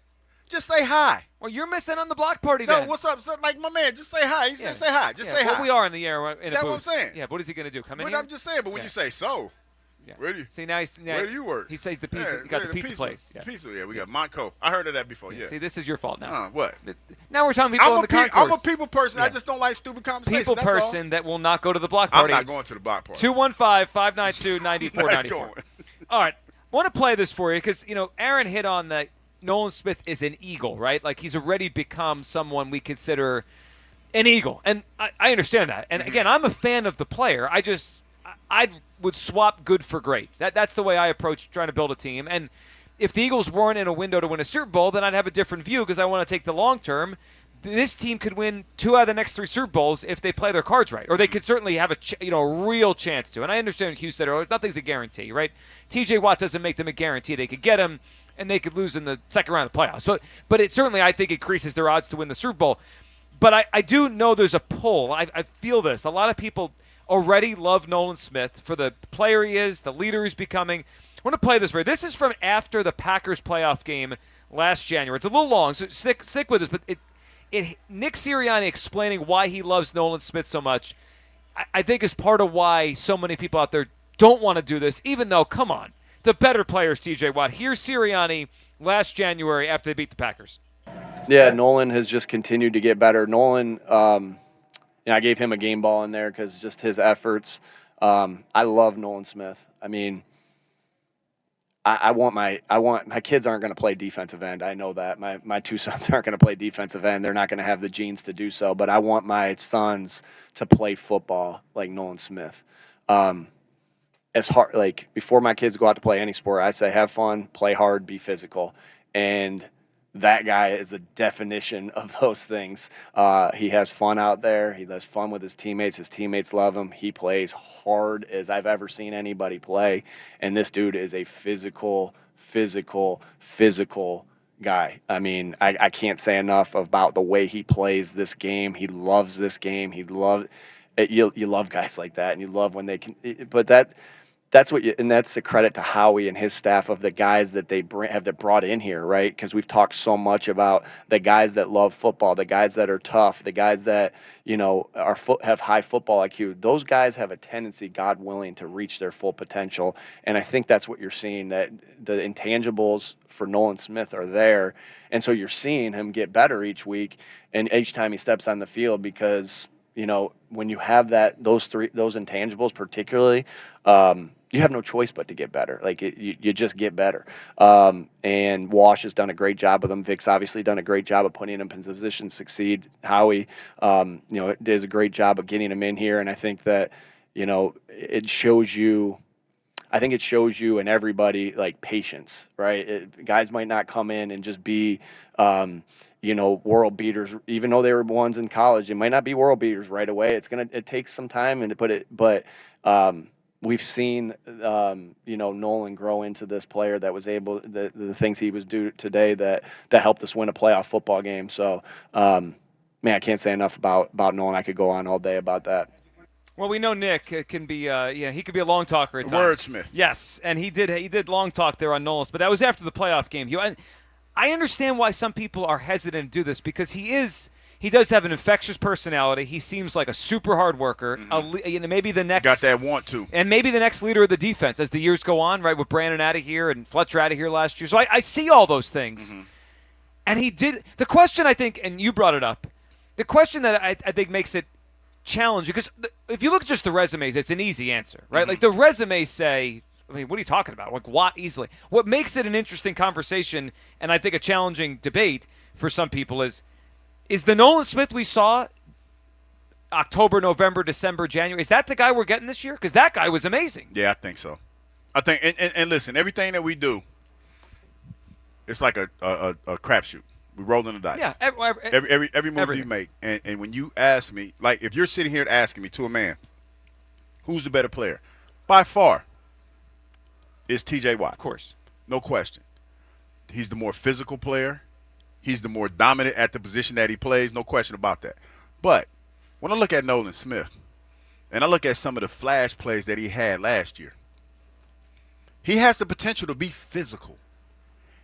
Just say hi. Well, you're missing on the block party then. No, what's up? So, like, my man, just say hi. He said say hi. Just say hi. Well, we are in the air in a That's booth. what I'm saying. Yeah, but what is he going to do? Come in But here? I'm just saying, but when you say so, where do you? See, now where do you work? He says the pizza. He got the pizza place. Yeah. Pizza, we got Montco. I heard of that before, yeah. See, this is your fault now. What? Now we're talking people on the concourse. I'm a people person. I just don't like stupid conversations. People person that will not go to the block party. I'm not going to the block party. 215-592-9494. All right. I want to play this for you because, Aaron hit on that Nolan Smith is an Eagle, right? Like, he's already become someone we consider an Eagle. And I understand that. And, again, I'm a fan of the player. I would swap good for great. That's the way I approach trying to build a team. And if the Eagles weren't in a window to win a Super Bowl, then I'd have a different view because I want to take the long term. this team could win 2 out of the next 3 Super Bowls if they play their cards right, or they could certainly have a real chance to. And I understand Hugh said earlier, nothing's a guarantee, right? T.J. Watt doesn't make them a guarantee. They could get him, and they could lose in the second round of the playoffs. But it certainly, I think, increases their odds to win the Super Bowl. But I do know there's a pull. I feel this. A lot of people already love Nolan Smith for the player he is, the leader he's becoming. I want to play this for you. This is from after the Packers playoff game last January. It's a little long, so stick with us. But Nick Sirianni explaining why he loves Nolan Smith so much, I think is part of why so many people out there don't want to do this, even though, come on, the better player is T.J. Watt. Here's Sirianni last January after they beat the Packers. Yeah, Nolan has just continued to get better. Nolan, I gave him a game ball in there because just his efforts. I love Nolan Smith. I mean, I want my kids aren't going to play defensive end. I know that my 2 sons aren't going to play defensive end. They're not going to have the genes to do so. But I want my sons to play football like Nolan Smith. As hard, like before my kids go out to play any sport, I say have fun, play hard, be physical, and that guy is the definition of those things. He has fun out there. He has fun with his teammates. His teammates love him. He plays hard as I've ever seen anybody play. And this dude is a physical guy. I mean, I can't say enough about the way he plays this game. He loves this game. You love guys like that, and you love when they can. But that's a credit to Howie and his staff of the guys that they have brought in here, right? Because we've talked so much about the guys that love football, the guys that are tough, the guys that have high football IQ. Those guys have a tendency, God willing, to reach their full potential, and I think that's what you're seeing. That the intangibles for Nolan Smith are there, and so you're seeing him get better each week and each time he steps on the field because when you have those intangibles particularly. You have no choice but to get better. Like you just get better. And Wash has done a great job with them. Vic's obviously done a great job of putting him in position to succeed. Howie, does a great job of getting him in here. And I think that, it shows you. I think it shows you and everybody like patience, right? Guys might not come in and just be, world beaters. Even though they were ones in college, they might not be world beaters right away. It takes some time but we've seen, Nolan grow into this player that was able, the things he was doing today that helped us win a playoff football game. So, I can't say enough about Nolan. I could go on all day about that. Well, we know Nick can be, he could be a long talker at times. Wordsmith. Yes, and he did long talk there on Nolan, but that was after the playoff game. I understand why some people are hesitant to do this because he does have an infectious personality. He seems like a super hard worker. Maybe the next got that want to, and maybe the next leader of the defense as the years go on. Right, with Brandon out of here and Fletcher out of here last year. So I see all those things. Mm-hmm. And he did the question. I think, and you brought it up. The question that I think makes it challenging because if you look at just the resumes, it's an easy answer, right? Mm-hmm. Like the resumes say. I mean, what are you talking about? Like Watt easily. What makes it an interesting conversation and I think a challenging debate for some people is the Nolan Smith we saw October, November, December, January, is that the guy we're getting this year? Because that guy was amazing. Yeah, I think so. I think, and listen, everything that we do, it's like a crapshoot. We roll in the dice. Yeah, every move you make. And when you ask me, like if you're sitting here asking me to a man, who's the better player? By far, it's T.J. Watt. Of course. No question. He's the more physical player. He's the more dominant at the position that he plays. No question about that. But when I look at Nolan Smith and I look at some of the flash plays that he had last year, he has the potential to be physical.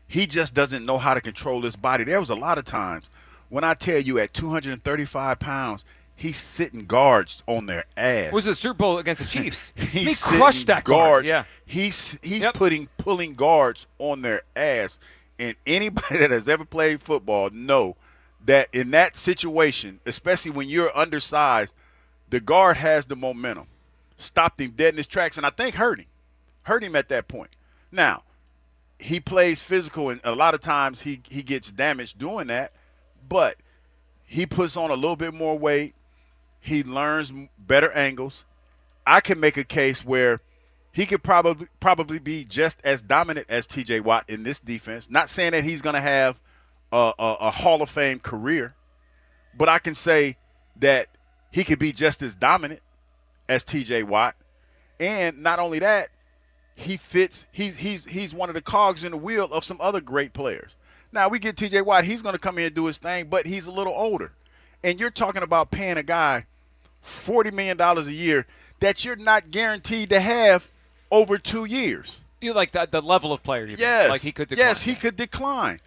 He just doesn't know how to control his body. There was a lot of times when I tell you at 235 pounds, he's sitting guards on their ass. Was the Super Bowl against the Chiefs? He crushed that guard. Yeah. He's pulling guards on their ass. And anybody that has ever played football know that in that situation, especially when you're undersized, the guard has the momentum. Stopped him dead in his tracks, and I think hurt him at that point. Now, he plays physical, and a lot of times he gets damaged doing that, but he puts on a little bit more weight. He learns better angles. I can make a case where he could probably be just as dominant as T.J. Watt in this defense. Not saying that he's going to have a Hall of Fame career, but I can say that he could be just as dominant as T.J. Watt. And not only that, he fits. He's one of the cogs in the wheel of some other great players. Now, we get T.J. Watt. He's going to come in and do his thing, but he's a little older. And you're talking about paying a guy $40 million a year that you're not guaranteed to have over 2 years. You like the level of player? Yes. Like he could decline. Yes, he could decline.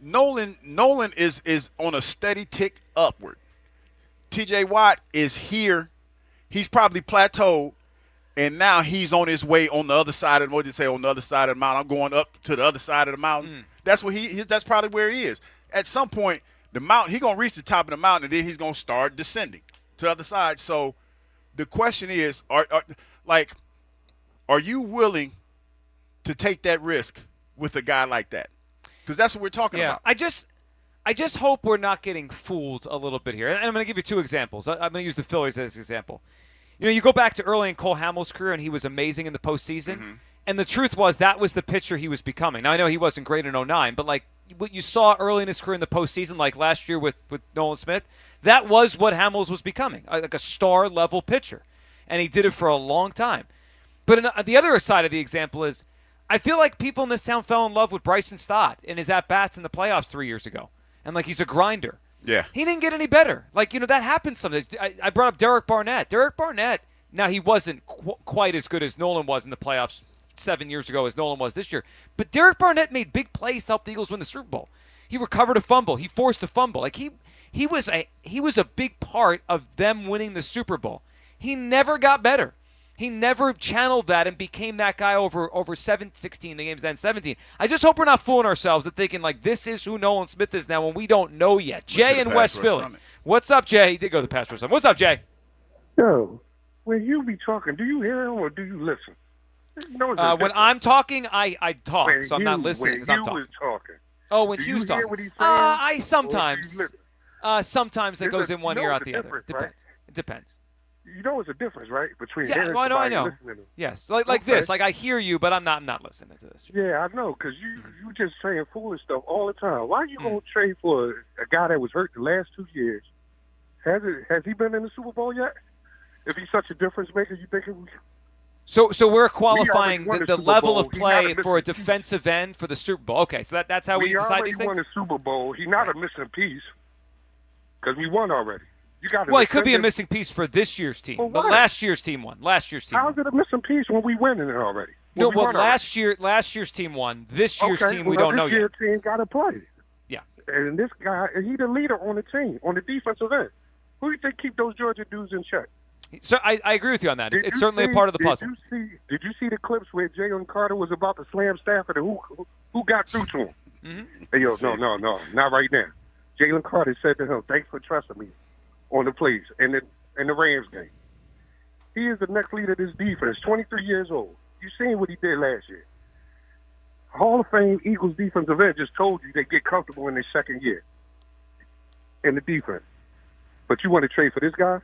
Nolan is on a steady tick upward. T.J. Watt is here. He's probably plateaued, and now he's on his way on the other side of, what did you say, on the other side of the mountain? I'm going up to the other side of the mountain. That's what that's probably where he is. At some point, the mountain, he's going to reach the top of the mountain, and then he's going to start descending to the other side. So the question is, are you willing to take that risk with a guy like that? Because that's what we're talking about. I just hope we're not getting fooled a little bit here. And I'm going to give you two examples. I'm going to use the Phillies as an example. You know, you go back to early in Cole Hamels' career, and he was amazing in the postseason. Mm-hmm. And the truth was that was the pitcher he was becoming. Now, I know he wasn't great in 2009, but, like, what you saw early in his career in the postseason, like last year with Nolan Smith, that was what Hamels was becoming, like a star-level pitcher. And he did it for a long time. But the other side of the example is I feel like people in this town fell in love with Bryson Stott and his at-bats in the playoffs 3 years ago. And, like, he's a grinder. Yeah. He didn't get any better. Like, you know, that happens sometimes. I brought up Derek Barnett. Derek Barnett, now he wasn't quite as good as Nolan was in the playoffs 7 years ago as Nolan was this year. But Derek Barnett made big plays to help the Eagles win the Super Bowl. He recovered a fumble. He forced a fumble. Like, he was a big part of them winning the Super Bowl. He never got better. He never channeled that and became that guy over 16, the game's then 17. I just hope we're not fooling ourselves and thinking, like, this is who Nolan Smith is now when we don't know yet. Jay in West Philly. Summit. What's up, Jay? He did go to the Pass Pro Summit. What's up, Jay? Yo, when you be talking, do you hear him or do you listen? When I'm talking, I talk, when so I'm not listening because I'm talking. Was talking. Oh, when do Hugh's you talking. Hear what he's saying, I sometimes. Sometimes it There's goes in one ear out the other. Right? Depends. It depends. You know, it's a difference, right? Between Yeah, hearing I know. somebody and listening to them. Yes, like this. Like I hear you, but I'm not listening to this. Yeah, I know, because you just saying foolish stuff all the time. Why are you going to trade for a guy that was hurt the last 2 years? Has he been in the Super Bowl yet? If he's such a difference maker, you think it was... So we're qualifying the level of play for a piece. defensive end for the Super Bowl. Okay, so that's how we decide these things? We already won the Super Bowl. He's not a missing piece because we won already. Well, it could be a missing piece for this year's team, but last year's team won. Last year's team How's it a missing piece when we winning it already? No, well, last year's team won. This year's team, we don't know yet. This year's team got to play. Yeah. And this guy, he's the leader on the team, on the defensive end. Who do you think keep those Georgia dudes in check? So I agree with you on that. It's certainly a part of the puzzle. Did you see the clips where Jalen Carter was about to slam Stafford and who got through to him? Mm-hmm. Hey, yo, no, not right now. Jalen Carter said to him, "Thanks for trusting me on the plays in the Rams game." He is the next leader of this defense, 23 years old. You seen what he did last year. Hall of Fame Eagles defensive end just told you they get comfortable in their second year in the defense. But you want to trade for this guy?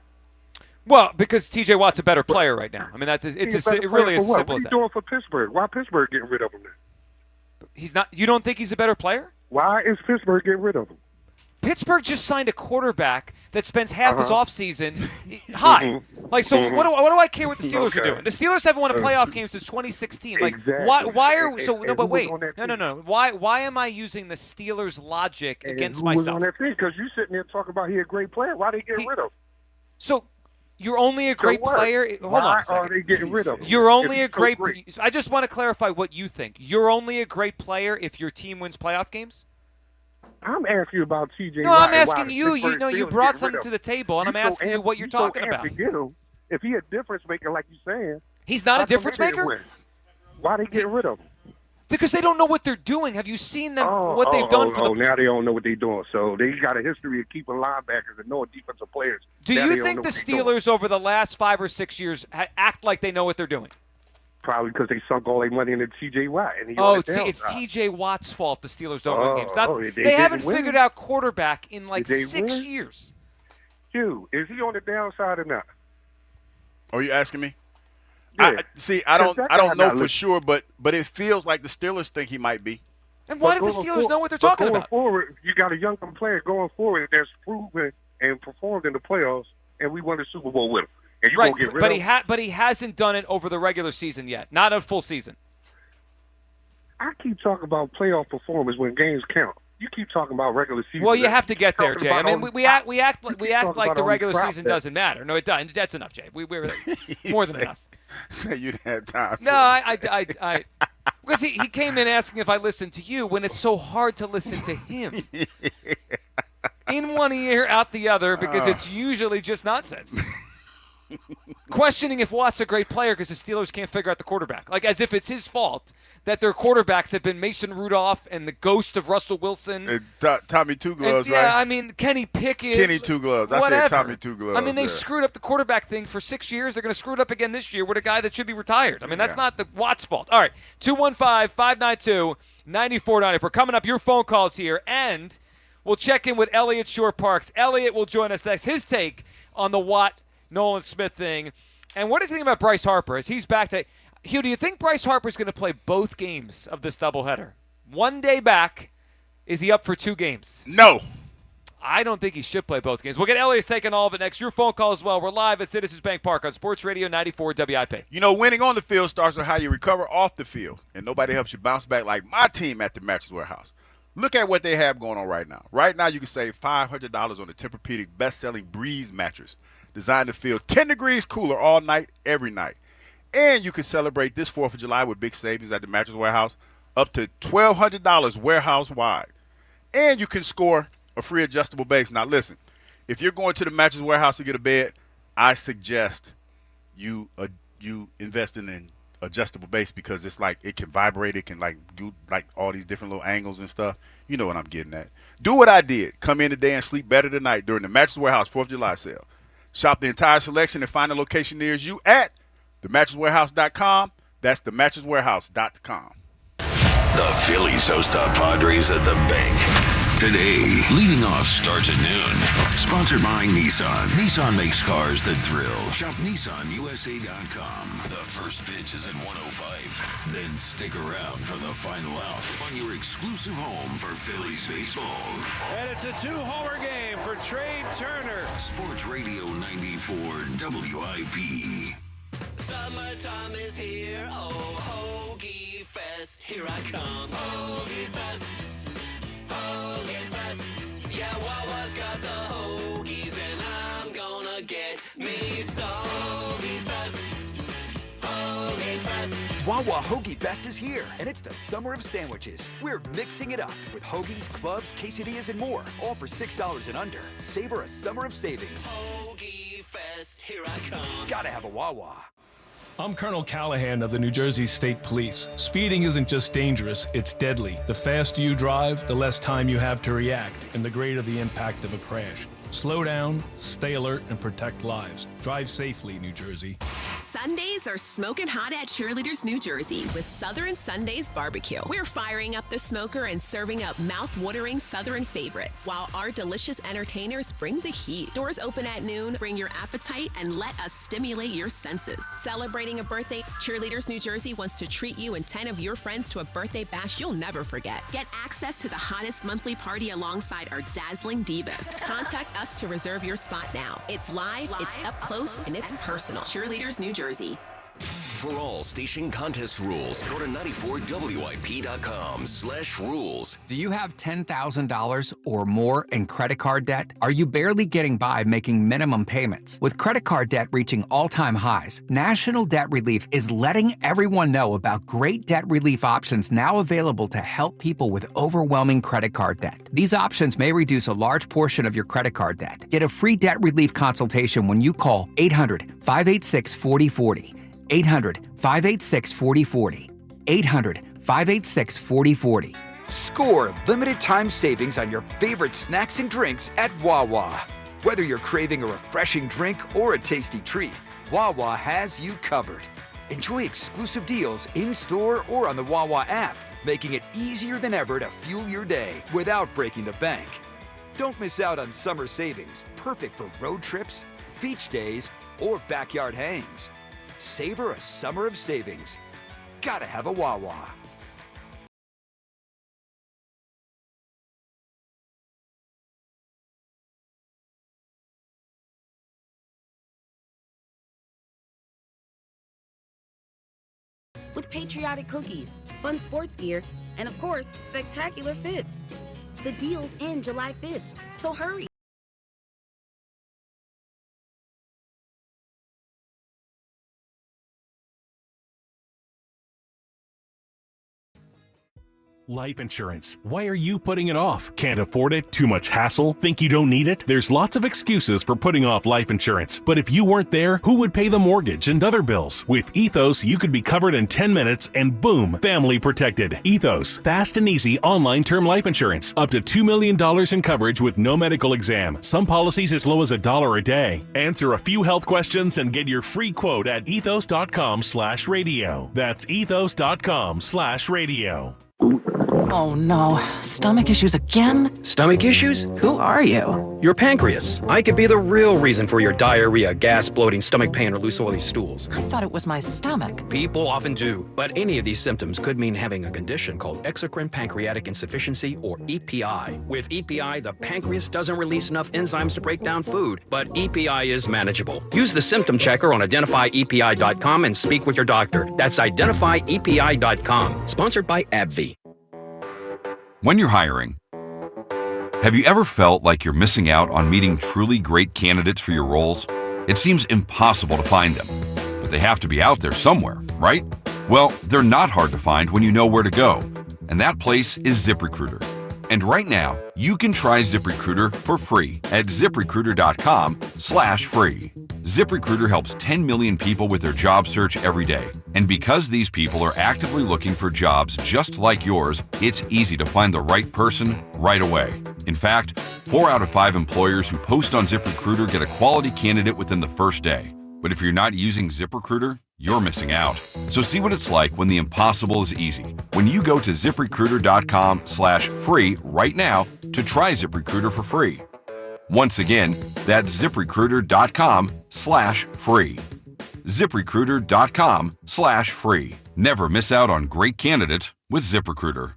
Well, because T.J. Watt's a better player right now. I mean, it really is as simple as that. What are you doing for Pittsburgh? Why Pittsburgh getting rid of him then? He's not. You don't think he's a better player? Why is Pittsburgh getting rid of him? Pittsburgh just signed a quarterback that spends half his offseason high. Like, so what do I care what the Steelers are doing? The Steelers haven't won a playoff game since 2016. Like, why are so? No, but wait, no. Why am I using the Steelers' logic against myself? Who was on that team? Because you sitting there talking about he a great player. Why they get rid of him? So you're only a great player. Hold on a second. Why are they getting rid of him? You're only a great. I just want to clarify what you think. You're only a great player if your team wins playoff games. I'm asking you about T.J. No, I'm asking you. You know, you brought something to the table, and I'm asking you what you're talking about. If he a difference maker, like you're saying, he's not a difference maker. Why they get rid of him? Because they don't know what they're doing. Have you seen them? What they've done for them? Now they don't know what they're doing. So they got a history of keeping linebackers and knowing defensive players. Do you think the Steelers over the last 5 or 6 years act like they know what they're doing? Probably because they sunk all their money into T.J. Watt. And it's T.J. Watt's fault the Steelers don't win games. They haven't figured out quarterback in like 6 years. Hugh, is he on the downside or not? Are you asking me? Yeah. I don't know for sure, but it feels like the Steelers think he might be. And why do the Steelers know what they're talking about? Going forward, you got a young player going forward that's proven and performed in the playoffs, and we won the Super Bowl with him. And you Right, gonna get rid of him? but he hasn't done it over the regular season yet. Not a full season. I keep talking about playoff performance when games count. You keep talking about regular season. Well, you have to get there, Talking Jay. I about mean, all we the act talking like about the all regular these season prospects. doesn't matter. No, it doesn't. That's enough, Jay. We're more than enough. Say you didn't have time. No, I because he came in asking if I listened to you when it's so hard to listen to him. In one ear, out the other, because it's usually just nonsense. Questioning if Watt's a great player because the Steelers can't figure out the quarterback. Like as if it's his fault that their quarterbacks have been Mason Rudolph and the ghost of Russell Wilson. Tommy Two Gloves, And, yeah, right? I mean, Kenny Pickett. Kenny Two Gloves. I whatever. said Tommy Two Gloves. I mean, they yeah. screwed up the quarterback thing for 6 years. They're going to screw it up again this year with a guy that should be retired. I mean, that's not the Watt's fault. All right, 215-592-9494. Coming up, your phone calls here, and we'll check in with Elliot Shore Parks. Elliot will join us next. His take on the Watt-Nolan Smith thing. And what does he think about Bryce Harper as he's back to – Hugh, do you think Bryce Harper's going to play both games of this doubleheader? 1 day back, is he up for 2 games? No. I don't think he should play both games. We'll get Elliot's take on all of it next. Your phone call as well. We're live at Citizens Bank Park on Sports Radio 94 WIP. You know, winning on the field starts with how you recover off the field, and nobody helps you bounce back like my team at the Mattress Warehouse. Look at what they have going on right now. Right now, you can save $500 on the Tempur-Pedic best-selling Breeze mattress, designed to feel 10 degrees cooler all night, every night. And you can celebrate this 4th of July with big savings at the Mattress Warehouse, up to $1,200 warehouse-wide. And you can score a free adjustable base. Now, listen, if you're going to the Mattress Warehouse to get a bed, I suggest you invest in an adjustable base because it's like it can vibrate. It can do all these different little angles and stuff. You know what I'm getting at. Do what I did. Come in today and sleep better tonight during the Mattress Warehouse 4th of July sale. Shop the entire selection and find a location near you at themattresswarehouse.com. That's themattresswarehouse.com. The Phillies host the Padres at the bank. Today, leading off starts at noon. Sponsored by Nissan. Nissan makes cars that thrill. Shop NissanUSA.com. The first pitch is at 1:05. Then stick around for the final out on your exclusive home for Phillies baseball. And it's a 2-homer game for Trey Turner. Sports Radio 94 WIP. Summertime is here, oh, Hoagie Fest, here I come. Hoagie Fest, Hoagie Fest, yeah, Wawa's got the hoagies, and I'm gonna get me some. Hoagie Fest, Hoagie Fest. Wawa Hoagie Fest is here, and it's the summer of sandwiches. We're mixing it up with hoagies, clubs, quesadillas, and more, all for $6 and under. Savor a summer of savings. Hoagie Fest, here I come. Gotta have a Wawa. I'm Colonel Callahan of the New Jersey State Police. Speeding isn't just dangerous, it's deadly. The faster you drive, the less time you have to react, and the greater the impact of a crash. Slow down, stay alert, and protect lives. Drive safely, New Jersey. Sundays are smoking hot at Cheerleaders New Jersey with Southern Sundays Barbecue. We're firing up the smoker and serving up mouth-watering Southern favorites, while our delicious entertainers bring the heat. Doors open at noon. Bring your appetite and let us stimulate your senses. Celebrating a birthday, Cheerleaders New Jersey wants to treat you and 10 of your friends to a birthday bash you'll never forget. Get access to the hottest monthly party alongside our dazzling divas. Contact us to reserve your spot now. It's live, it's up close, and it's personal. Cheerleaders New Jersey. For all station contest rules, go to 94WIP.com/rules. Do you have $10,000 or more in credit card debt? Are you barely getting by making minimum payments? With credit card debt reaching all-time highs, National Debt Relief is letting everyone know about great debt relief options now available to help people with overwhelming credit card debt. These options may reduce a large portion of your credit card debt. Get a free debt relief consultation when you call 800-586-4040. 800-586-4040. 800-586-4040. Score limited time savings on your favorite snacks and drinks at Wawa. Whether you're craving a refreshing drink or a tasty treat, Wawa has you covered. Enjoy exclusive deals in-store or on the Wawa app, making it easier than ever to fuel your day without breaking the bank. Don't miss out on summer savings, perfect for road trips, beach days, or backyard hangs. Savor a summer of savings. Gotta have a Wawa. with patriotic cookies, fun sports gear, and of course, spectacular fits. The deal's end July 5th, so hurry. Life insurance. Why are you putting it off? Can't afford it? Too much hassle? Think you don't need it? There's lots of excuses for putting off life insurance. But if you weren't there, who would pay the mortgage and other bills? With Ethos, you could be covered in 10 minutes and boom, family protected. Ethos, fast and easy online term life insurance. Up to $2 million in coverage with no medical exam. Some policies as low as $1 a day. Answer a few health questions and get your free quote at ethos.com/radio. That's ethos.com/radio. Oh no, stomach issues again? Stomach issues? Who are you? Your pancreas. I could be the real reason for your diarrhea, gas, bloating, stomach pain, or loose oily stools. I thought it was my stomach. People often do, but any of these symptoms could mean having a condition called exocrine pancreatic insufficiency, or EPI. With EPI, the pancreas doesn't release enough enzymes to break down food, but EPI is manageable. Use the symptom checker on identifyepi.com and speak with your doctor. That's identifyepi.com. Sponsored by AbbVie. When you're hiring, have you ever felt like you're missing out on meeting truly great candidates for your roles? It seems impossible to find them, but they have to be out there somewhere, right? Well, they're not hard to find when you know where to go, and that place is ZipRecruiter. And right now, you can try ZipRecruiter for free at ZipRecruiter.com/free. ZipRecruiter helps 10 million people with their job search every day. And because these people are actively looking for jobs just like yours, it's easy to find the right person right away. In fact, 4 out of 5 employers who post on ZipRecruiter get a quality candidate within the first day. But if you're not using ZipRecruiter, you're missing out. So see what it's like when the impossible is easy. When you go to ZipRecruiter.com/free right now to try ZipRecruiter for free. Once again, that's ZipRecruiter.com/free. ZipRecruiter.com/free. Never miss out on great candidates with ZipRecruiter.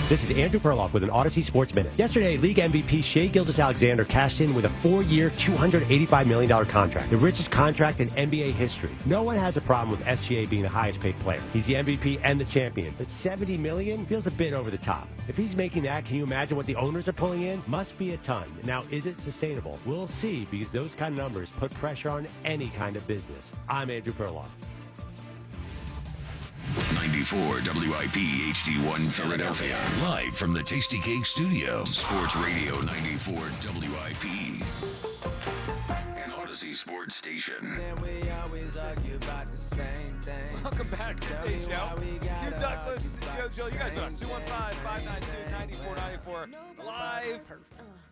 This is Andrew Perloff with an Odyssey Sports Minute. Yesterday, league MVP Shai Gilgeous-Alexander cashed in with a 4-year, $285 million contract, the richest contract in NBA history. No one has a problem with SGA being the highest paid player. He's the MVP and the champion, but $70 million feels a bit over the top. If he's making that, can you imagine what the owners are pulling in? Must be a ton. Now, is it sustainable? We'll see, because those kind of numbers put pressure on any kind of business. I'm Andrew Perloff. 94 WIP HD1 Philadelphia. Live from the Tasty Cake Studio. Sports Radio 94 WIP. An Odyssey Sports Station. Welcome back to today's show. Hugh Douglas, Joe, you guys are 215-592-9494. Live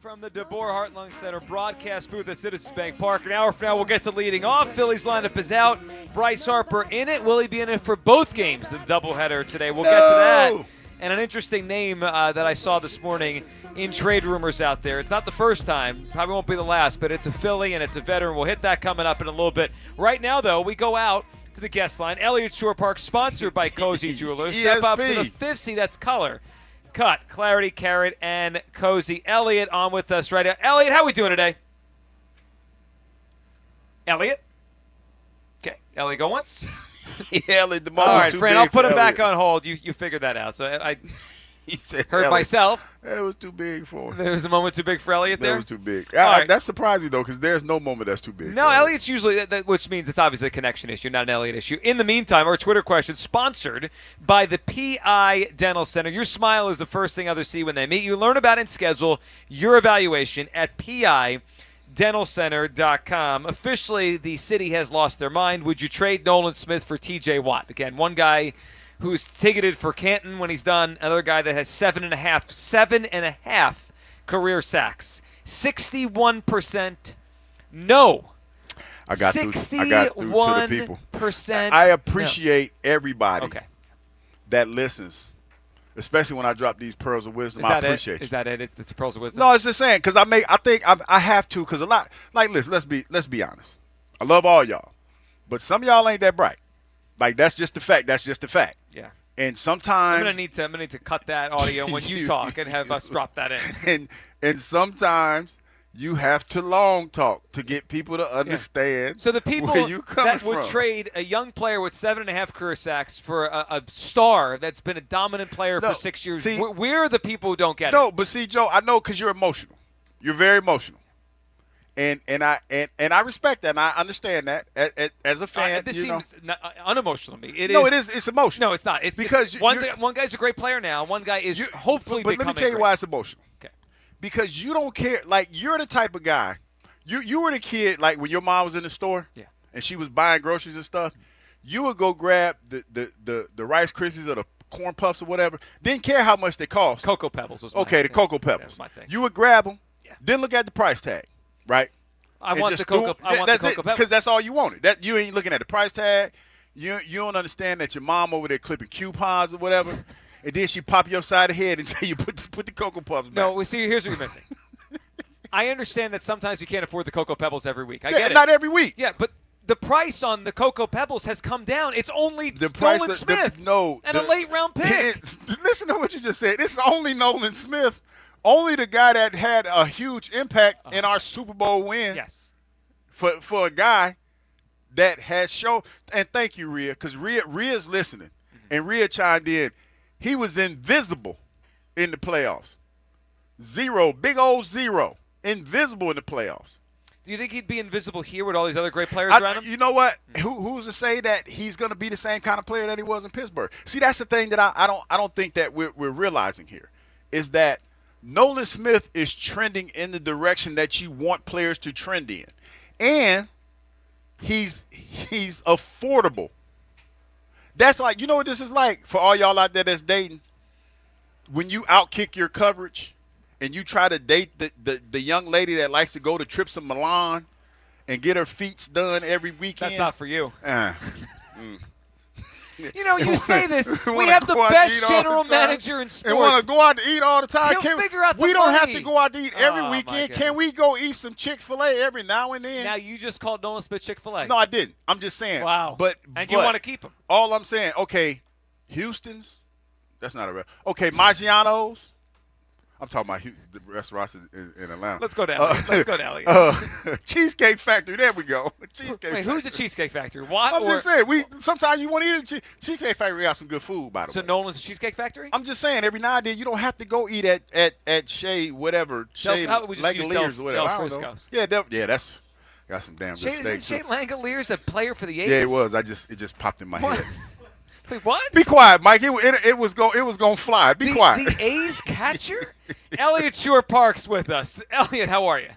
from the DeBoer Heart-Lung Center broadcast booth at Citizens Bank Park. An hour from now, we'll get to leading off. Phillies lineup is out. Bryce Harper in it. Will he be in it for both games, the doubleheader today? We'll get to that. And an interesting name that I saw this morning in trade rumors out there. It's not the first time. Probably won't be the last, but it's a Philly and it's a veteran. We'll hit that coming up in a little bit. Right now, though, we go out to the guest line. Elliott Shore Park, sponsored by Cozy Jewelers. Step up to the fifth seat. That's color. Cut, clarity, carrot, and Cozy. Elliott on with us right now. Elliott, how we doing today? Elliott? Okay, Elliott, go once. Yeah, Elliott, the all moment's right, too Fran, big I'll put for him back Elliott. on hold. You figured that out. So I He said heard Elliott. myself. It was too big for him. There was a moment too big for Elliott there? That was too big. All right. That's surprising, though, because there's no moment that's too big. No, Elliott's usually, which means it's obviously a connection issue, not an Elliott issue. In the meantime, our Twitter question, sponsored by the PI Dental Center. Your smile is the first thing others see when they meet you. Learn about and schedule your evaluation at PIDentalCenter.com. Officially, the city has lost their mind. Would you trade Nolan Smith for TJ Watt? Again, one guy who's ticketed for Canton when he's done, another guy that has 7.5 career sacks. 61% no. I got through to the people. I appreciate everybody that listens, especially when I drop these pearls of wisdom. I appreciate you. Is that it? It's the pearls of wisdom? No, it's just saying, because I think I have to, because a lot, like, listen, let's be honest. I love all y'all, but some of y'all ain't that bright. Like, that's just the fact. That's just the fact. Yeah. And sometimes I'm gonna need to cut that audio when you talk and have us drop that in. And sometimes You have to long talk to get people to understand. So the people where you that from. would trade a young player with 7.5 career sacks for a star that's been a dominant player for 6 years, we're the people who don't get it. No, but see, Joe, I know because you're emotional. You're very emotional. And I respect that, and I understand that as a fan. This seems unemotional to me. It is. It's emotional. No, it's not. It's because one guy's a great player now. One guy is hopefully But becoming let me tell you great. why it's emotional. Okay. Because you don't care. Like, you're the type of guy. You were the kid, like, when your mom was in the store and she was buying groceries and stuff, you would go grab the Rice Krispies or the Corn Puffs or whatever. Didn't care how much they cost. Cocoa Pebbles was the Cocoa Pebbles. That was my thing. You would grab them, didn't look at the price tag, right? I want the Cocoa Pebbles. Because that's all you wanted. That you ain't looking at the price tag. You don't understand that your mom over there clipping coupons or whatever, and then she pop you upside the head and tell you put the Cocoa Puffs back. No, see, here's what you're missing. I understand that sometimes you can't afford the Cocoa Pebbles every week. I get it. Not every week. Yeah, but the price on the Cocoa Pebbles has come down. It's only the price Nolan Smith and a late-round pick. Listen to what you just said. It's only Nolan Smith, only the guy that had a huge impact in our Super Bowl win. Yes. For a guy that has shown, and thank you, Rhea, because Rhea's listening, and Rhea chimed in. He was invisible in the playoffs. Zero, big old zero, invisible in the playoffs. Do you think he'd be invisible here with all these other great players around him? You know what? Who's to say that he's going to be the same kind of player that he was in Pittsburgh? See, that's the thing that I don't think that we're realizing here, is that Nolan Smith is trending in the direction that you want players to trend in. And he's affordable. That's like, you know what this is like for all y'all out there that's dating? When you outkick your coverage and you try to date the young lady that likes to go to trips in Milan and get her feet done every weekend. That's not for you. You you say this. We have the best general manager in sports. And want to go out to eat all the time. He'll figure out the we don't have money. to go out to eat every weekend. Can we go eat some Chick-fil-A every now and then? Now, you just called Nolan Smith Chick-fil-A. No, I didn't. I'm just saying. Wow. And you want to keep him. All I'm saying, okay, Houston's, that's not a real. Okay, Maggiano's. I'm talking about the restaurants in Atlanta. Let's go to Elliot. Cheesecake Factory. There we go. Cheesecake Who's the Cheesecake Factory? What? I'm just saying. Sometimes you want to eat at Cheesecake Factory. Got some good food, by the way. So Nolan's Cheesecake Factory? I'm just saying. Every now and then, you don't have to go eat at Shea whatever. Shea Langoliers or whatever. I don't know. Yeah, that's got some damn good steak. Isn't Shea Langoliers a player for the A's? Yeah, it was. It just popped in my head. Wait, what? Be quiet, Mike. It was going to fly. Be quiet. The A's catcher? Elliot Shore Parks with us. Elliot, how are you?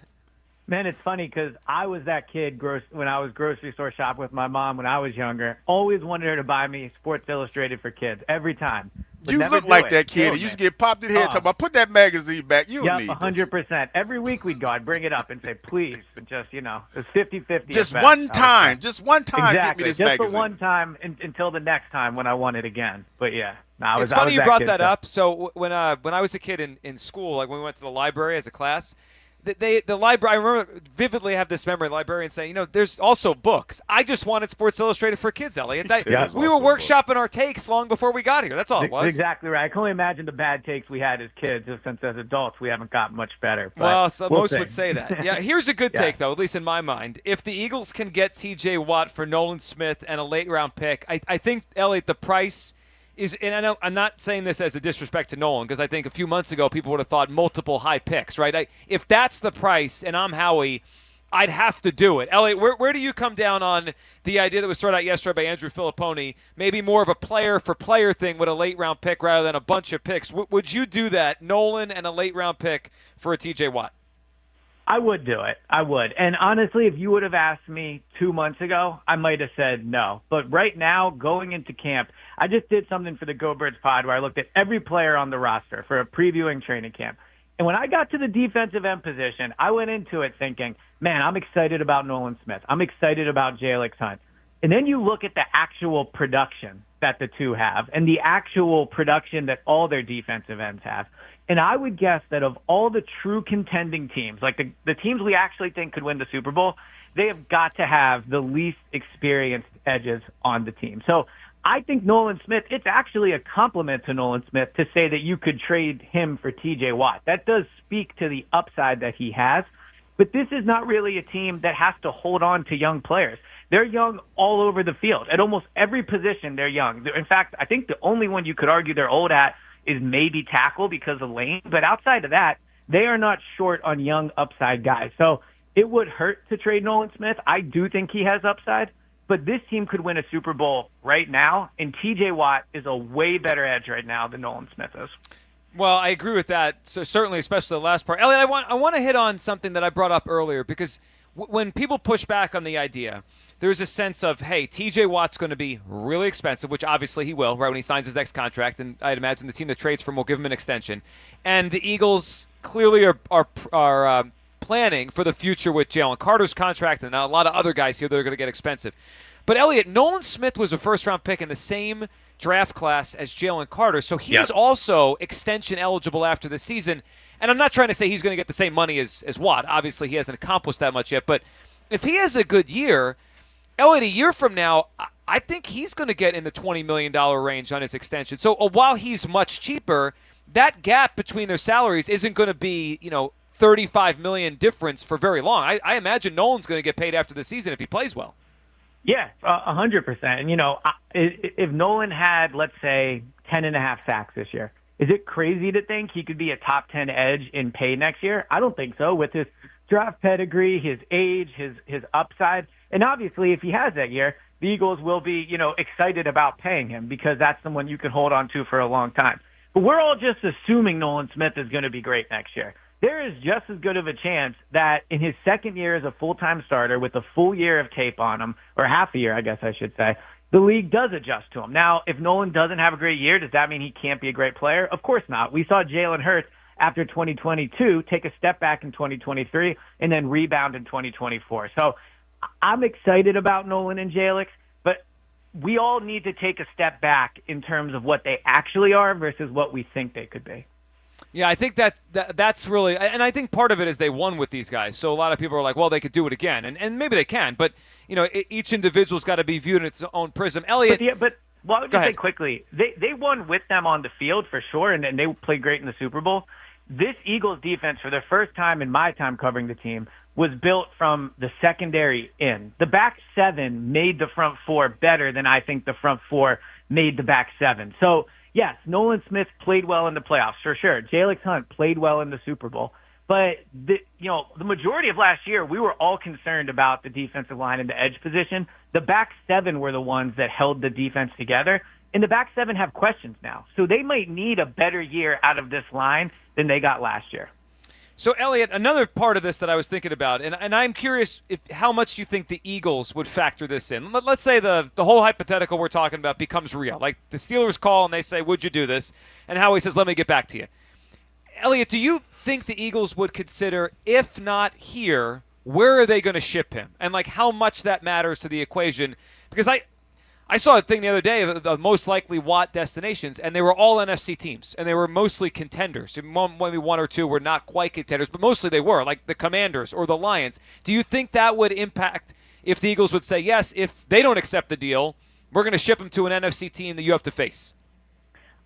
Man, it's funny because I was that kid when I was grocery store shopping with my mom when I was younger. Always wanted her to buy me Sports Illustrated for kids every time. You look like that kid. You used to get popped in the head talking about, put that magazine back. You don't need 100%. Every week we'd go. I'd bring it up and say, please, just, it was 50-50. Just one time. Just one time. Exactly. Get me this just magazine. the one time until the next time when I want it again. But, yeah. It's funny you brought that up. So when I was a kid in school, like when we went to the library as a class, the library, I remember vividly have this memory, the librarian saying, there's also books. I just wanted Sports Illustrated for kids, Elliot. We were workshopping our takes long before we got here. That's all it was. Exactly right. I can only imagine the bad takes we had as kids, since as adults we haven't gotten much better. But well, most would say that. Yeah, here's a good take, though, at least in my mind. If the Eagles can get T.J. Watt for Nolan Smith and a late-round pick, I think, Elliot, the price – and I know I'm not saying this as a disrespect to Nolan, because I think a few months ago people would have thought multiple high picks, right? If that's the price and I'm Howie, I'd have to do it. Elliot, where do you come down on the idea that was thrown out yesterday by Andrew Filipponi, maybe more of a player-for-player thing with a late-round pick rather than a bunch of picks? Would you do that, Nolan and a late-round pick for a T.J. Watt? I would do it. I would. And honestly, if you would have asked me 2 months ago, I might have said no. But right now, going into camp, I just did something for the Go Birds pod where I looked at every player on the roster for a previewing training camp. And when I got to the defensive end position, I went into it thinking, man, I'm excited about Nolan Smith. I'm excited about Jalix Hunt. And then you look at the actual production that the two have and the actual production that all their defensive ends have. And I would guess that of all the true contending teams, like the teams we actually think could win the Super Bowl, they have got to have the least experienced edges on the team. So I think Nolan Smith, it's actually a compliment to Nolan Smith to say that you could trade him for T.J. Watt. That does speak to the upside that he has. But this is not really a team that has to hold on to young players. They're young all over the field. At almost every position, they're young. In fact, I think the only one you could argue they're old at is maybe tackle because of Lane. But outside of that, they are not short on young upside guys. So it would hurt to trade Nolan Smith. I do think he has upside. But this team could win a Super Bowl right now, and T.J. Watt is a way better edge right now than Nolan Smith is. Well, I agree with that. So certainly, especially the last part. Elliot, I want to hit on something that I brought up earlier because when people push back on the idea, there's a sense of, hey, T.J. Watt's going to be really expensive, which obviously he will, right, when he signs his next contract, and I'd imagine the team that trades for him will give him an extension. And the Eagles clearly are planning for the future with Jalen Carter's contract and a lot of other guys here that are going to get expensive. But, Elliot, Nolan Smith was a first-round pick in the same draft class as Jalen Carter, so he's also extension eligible after the season. And I'm not trying to say he's going to get the same money as Watt. Obviously, he hasn't accomplished that much yet. But if he has a good year, Elliot, a year from now, I think he's going to get in the $20 million range on his extension. So while he's much cheaper, that gap between their salaries isn't going to be, $35 million difference for very long. I imagine Nolan's going to get paid after the season if he plays well. Yeah, 100%. And, if Nolan had, let's say, 10.5 sacks this year, is it crazy to think he could be a top 10 edge in pay next year? I don't think so. With his draft pedigree, his age, his upside, and obviously if he has that year, the Eagles will be, excited about paying him because that's someone you can hold on to for a long time. But we're all just assuming Nolan Smith is going to be great next year. There is just as good of a chance that in his second year as a full-time starter with a full year of tape on him, or half a year, I guess I should say, the league does adjust to him. Now, if Nolan doesn't have a great year, does that mean he can't be a great player? Of course not. We saw Jalen Hurts after 2022 take a step back in 2023 and then rebound in 2024. So I'm excited about Nolan and Jalix, but we all need to take a step back in terms of what they actually are versus what we think they could be. Yeah, I think that's really – and I think part of it is they won with these guys. So a lot of people are like, well, they could do it again. And maybe they can. But, each individual's got to be viewed in its own prism. Elliot – But I would just say quickly, they won with them on the field for sure, and they played great in the Super Bowl. This Eagles defense, for the first time in my time covering the team, was built from the secondary in. The back seven made the front four better than I think the front four made the back seven. So – yes, Nolan Smith played well in the playoffs, for sure. Jalix Hunt played well in the Super Bowl. But, the majority of last year, we were all concerned about the defensive line and the edge position. The back seven were the ones that held the defense together. And the back seven have questions now. So they might need a better year out of this line than they got last year. So, Elliot, another part of this that I was thinking about, and I'm curious how much you think the Eagles would factor this in. Let's say the whole hypothetical we're talking about becomes real. Like the Steelers call and they say, would you do this? And Howie says, let me get back to you. Elliot, do you think the Eagles would consider, if not here, where are they going to ship him? And, how much that matters to the equation? Because I saw a thing the other day of the most likely Watt destinations, and they were all NFC teams, and they were mostly contenders. Maybe one or two were not quite contenders, but mostly they were, like the Commanders or the Lions. Do you think that would impact if the Eagles would say, yes, if they don't accept the deal, we're going to ship him to an NFC team that you have to face?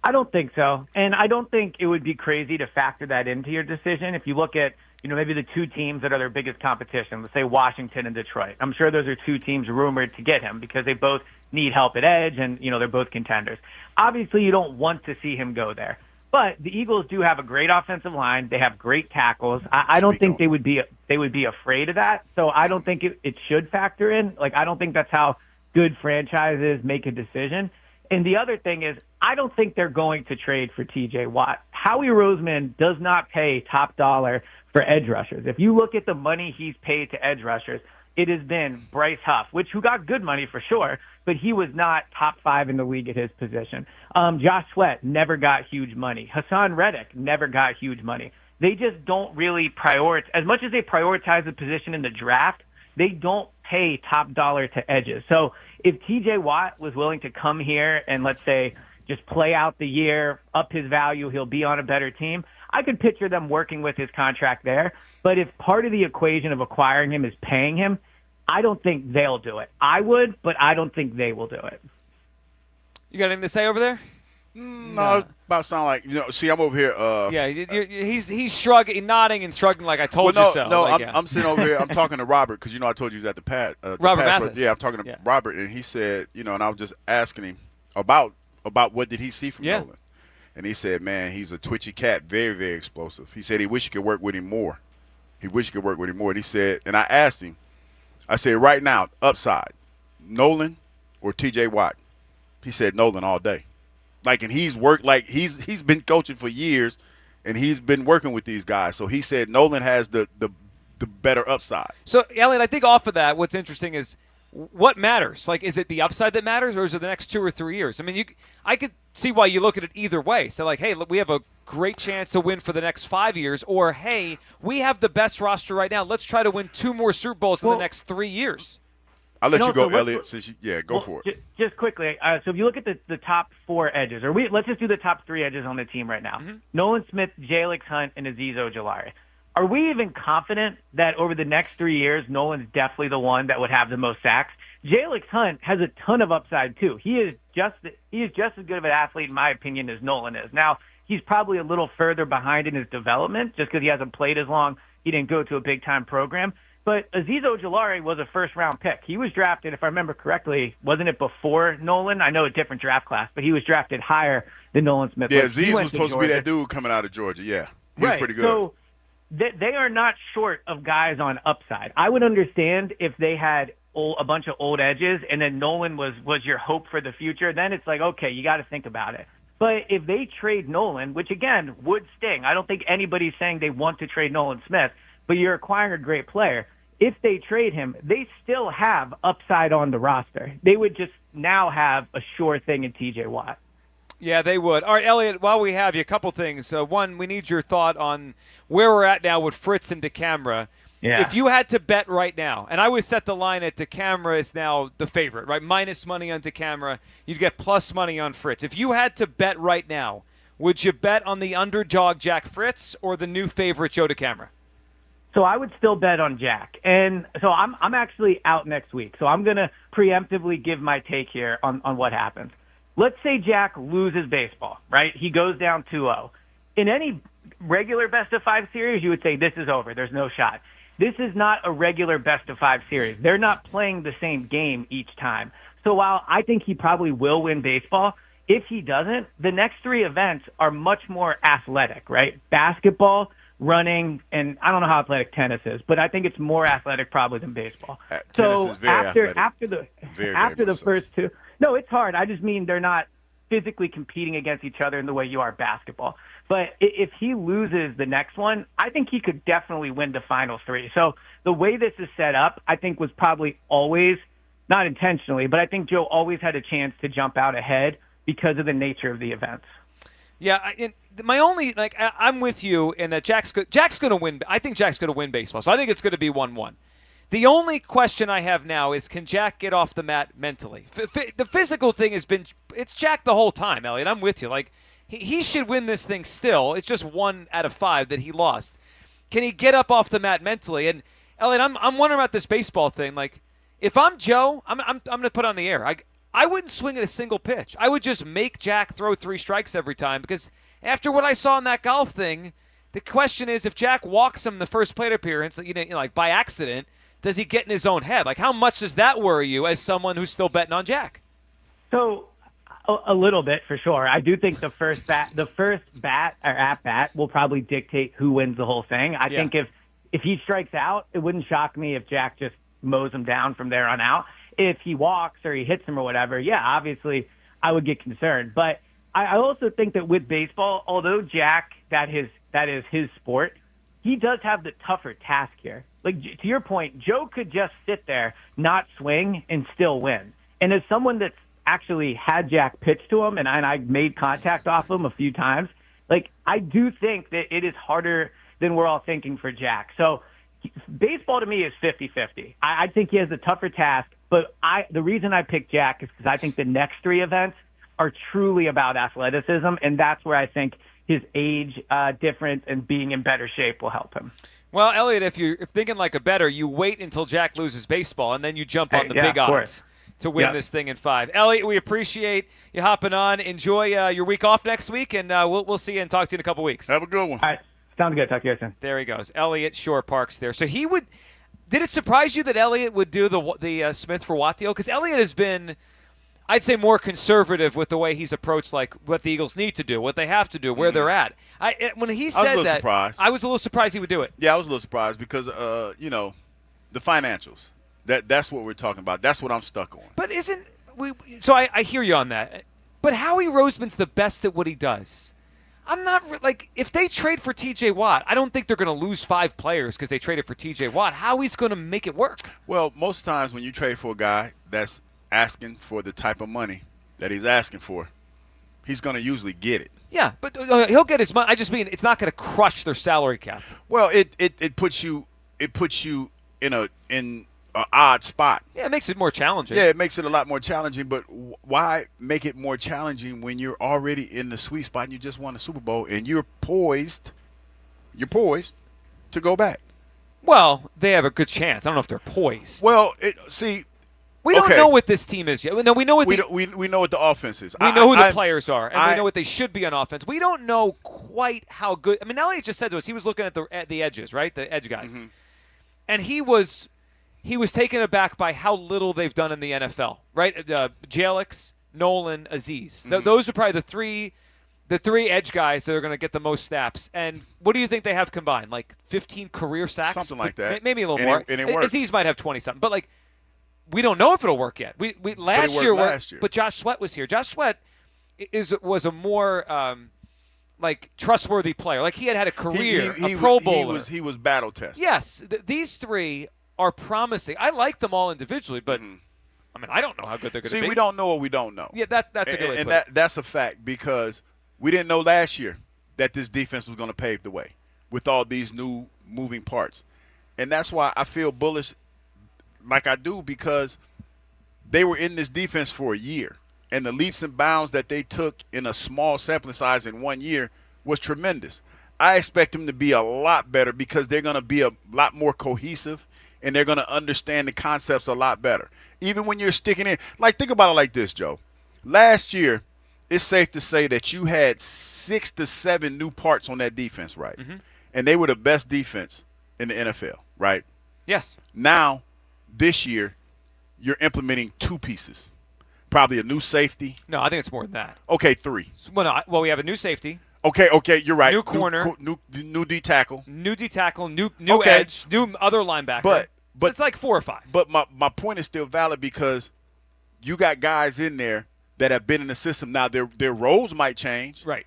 I don't think so, and I don't think it would be crazy to factor that into your decision. If you look at maybe the two teams that are their biggest competition, let's say Washington and Detroit. I'm sure those are two teams rumored to get him because they both need help at edge and, they're both contenders. Obviously, you don't want to see him go there. But the Eagles do have a great offensive line. They have great tackles. I don't think they would be afraid of that. So I don't think it should factor in. I don't think that's how good franchises make a decision. And the other thing is, I don't think they're going to trade for T.J. Watt. Howie Roseman does not pay top dollar for edge rushers. If you look at the money he's paid to edge rushers, it has been Bryce Huff, who got good money for sure, but he was not top 5 in the league at his position. Josh Sweat never got huge money. Hassan Reddick never got huge money. They just don't really prioritize. As much as they prioritize the position in the draft, they don't pay top dollar to edges. So if T.J. Watt was willing to come here and, let's say, just play out the year, up his value, he'll be on a better team, I could picture them working with his contract there. But if part of the equation of acquiring him is paying him, I don't think they'll do it. I would, but I don't think they will do it. You got anything to say over there? No, about sound like See, I'm over here. Yeah, he's shrugging, nodding, and shrugging like I told you so. No, like, I'm sitting over here. I'm talking to Robert because I told you he was at the Robert Pats, Mathis. Yeah, I'm talking to Robert, and he said, and I was just asking him about what did he see from Nolan, and he said, man, he's a twitchy cat, very, very explosive. He said he wished he could work with him more. And he said, and I asked him, I said, right now, upside, Nolan or T.J. Watt? He said Nolan all day. And he's worked he's been coaching for years, and he's been working with these guys. So he said Nolan has the better upside. So Elliot, I think off of that, what's interesting is what matters. Is it the upside that matters, or is it the next 2 or 3 years? I mean, I could see why you look at it either way. So hey, look, we have a great chance to win for the next 5 years, or hey, we have the best roster right now. Let's try to win 2 more Super Bowls in the next 3 years. I'll let you go, Elliot. Go for it. Just quickly, so if you look at the top 4 edges, let's just do the top 3 edges on the team right now. Mm-hmm. Nolan Smith, Jalix Hunt, and Azeez Ojulari. Are we even confident that over the next 3 years, Nolan's definitely the one that would have the most sacks? Jalix Hunt has a ton of upside too. He is just as good of an athlete, in my opinion, as Nolan is. Now, he's probably a little further behind in his development just because he hasn't played as long. He didn't go to a big-time program. But Azeez Ojulari was a first-round pick. He was drafted, if I remember correctly, wasn't it before Nolan? I know a different draft class, but he was drafted higher than Nolan Smith. Yeah, Azeez was supposed to be that dude coming out of Georgia. Yeah, he was pretty good. So they are not short of guys on upside. I would understand if they had a bunch of old edges and then Nolan was your hope for the future. Then it's okay, you got to think about it. But if they trade Nolan, which, again, would sting. I don't think anybody's saying they want to trade Nolan Smith, but you're acquiring a great player. If they trade him, they still have upside on the roster. They would just now have a sure thing in T.J. Watt. Yeah, they would. All right, Elliot, while we have you, a couple things. One, we need your thought on where we're at now with Fritz and DeCamara. Yeah. If you had to bet right now, and I would set the line at DeCamara is now the favorite, right? Minus money on DeCamara. You'd get plus money on Fritz. If you had to bet right now, would you bet on the underdog Jack Fritz or the new favorite Joe DeCamara? So I would still bet on Jack. And so I'm actually out next week. So I'm going to preemptively give my take here on what happens. Let's say Jack loses baseball, right? He goes down 2-0. In any regular best-of-5 series, you would say this is over. There's no shot. This is not a regular best-of-5 series. They're not playing the same game each time. So while I think he probably will win baseball, if he doesn't, the next 3 events are much more athletic, right? Basketball, running, and I don't know how athletic tennis is, but I think it's more athletic probably than baseball. Tennis is very athletic. After the first 2, no, it's hard. I just mean they're not physically competing against each other in the way you are basketball. But if he loses the next one, I think he could definitely win the final 3. So the way this is set up, I think was probably always, not intentionally, but I think Joe always had a chance to jump out ahead because of the nature of the events. Yeah, my only I'm with you in that Jack's going to win. I think Jack's going to win baseball, so I think it's going to be 1-1. The only question I have now is, can Jack get off the mat mentally? The physical thing it's Jack the whole time, Elliot. I'm with you. He should win this thing still. It's just 1 out of 5 that he lost. Can he get up off the mat mentally? And Elliot, I'm wondering about this baseball thing. If I'm Joe, I'm going to put on the air. I wouldn't swing at a single pitch. I would just make Jack throw 3 strikes every time, because after what I saw in that golf thing, the question is, if Jack walks him the first plate appearance, by accident, does he get in his own head? How much does that worry you as someone who's still betting on Jack? So a little bit for sure. I do think the first bat or at bat will probably dictate who wins the whole thing. I think if he strikes out, it wouldn't shock me if Jack just mows him down from there on out. If he walks or he hits him or whatever, obviously I would get concerned. But I also think that with baseball, although Jack, that is his sport, he does have the tougher task here. To your point, Joe could just sit there, not swing, and still win. And as someone that's actually had Jack pitch to him, and I made contact off him a few times, I do think that it is harder than we're all thinking for Jack. So baseball to me is 50-50. I think he has a tougher task, but the reason I picked Jack is because I think the next 3 events are truly about athleticism, and that's where I think his age difference and being in better shape will help him. Well, Elliot, if you're thinking like a bettor, you wait until Jack loses baseball, and then you jump on the big odds. to win Yep. this thing in 5. Elliot, we appreciate you hopping on. Enjoy your week off next week, and we'll see you and talk to you in a couple weeks. Have a good one. All right. Sounds good. Talk to you soon. There he goes. Elliot Shore Parks there. So he would – did it surprise you that Elliot would do the Smith for Watt deal? Because Elliot has been – I'd say more conservative with the way he's approached, like what the Eagles need to do, what they have to do, where they're at. When he said that, surprised. I was a little surprised he would do it. Yeah, I was a little surprised because, the financials. That's what we're talking about. That's what I'm stuck on. But isn't – so I hear you on that. But Howie Roseman's the best at what he does. I'm not – if they trade for T.J. Watt, I don't think they're going to lose 5 players because they traded for T.J. Watt. Howie's going to make it work. Well, most times when you trade for a guy that's asking for the type of money that he's asking for, he's going to usually get it. Yeah, but he'll get his money. I just mean it's not going to crush their salary cap. Well, it puts you in an odd spot. Yeah, it makes it more challenging. Yeah, it makes it a lot more challenging. But why make it more challenging when you're already in the sweet spot and you just won a Super Bowl and you're poised to go back? Well, they have a good chance. I don't know if they're poised. Well, we don't know what this team is yet. No, we know what we know what the offense is. We know who the players are, and we know what they should be on offense. We don't know quite how good. I mean, Elliot just said to us he was looking at the edges, right? The edge guys, and he was taken aback by how little they've done in the NFL, right? Jalix, Nolan, Aziz. Those are probably the three edge guys that are going to get the most snaps. And what do you think they have combined? Like 15 career sacks, something like that. Maybe a little more. And it worked. Aziz might have 20 something, but we don't know if it'll work yet. Last year, but Josh Sweat was here. Josh Sweat was a more trustworthy player. Like he had a career, a Pro Bowler. He was battle tested. Yes, these 3 are promising. I like them all individually, but I mean, I don't know how good they're going to be. See, we don't know what we don't know. Yeah, that's a good way to put it. That's a fact because we didn't know last year that this defense was going to pave the way with all these new moving parts, and that's why I feel bullish. Like I do because they were in this defense for a year, and the leaps and bounds that they took in a small sampling size in 1 year was tremendous. I expect them to be a lot better because they're going to be a lot more cohesive, and they're going to understand the concepts a lot better. Even when you're sticking in. Think about it like this, Joe. Last year, it's safe to say that you had 6 to 7 new parts on that defense, right? And they were the best defense in the NFL, right? Yes. Now, this year, you're implementing 2 pieces. Probably a new safety. No, I think it's more than that. Okay, 3. Well, we have a new safety. Okay, you're right. New corner. New D tackle. New D tackle, new edge, new other linebacker. But so it's like 4 or 5. But my point is still valid because you got guys in there that have been in the system. Now, their roles might change. Right.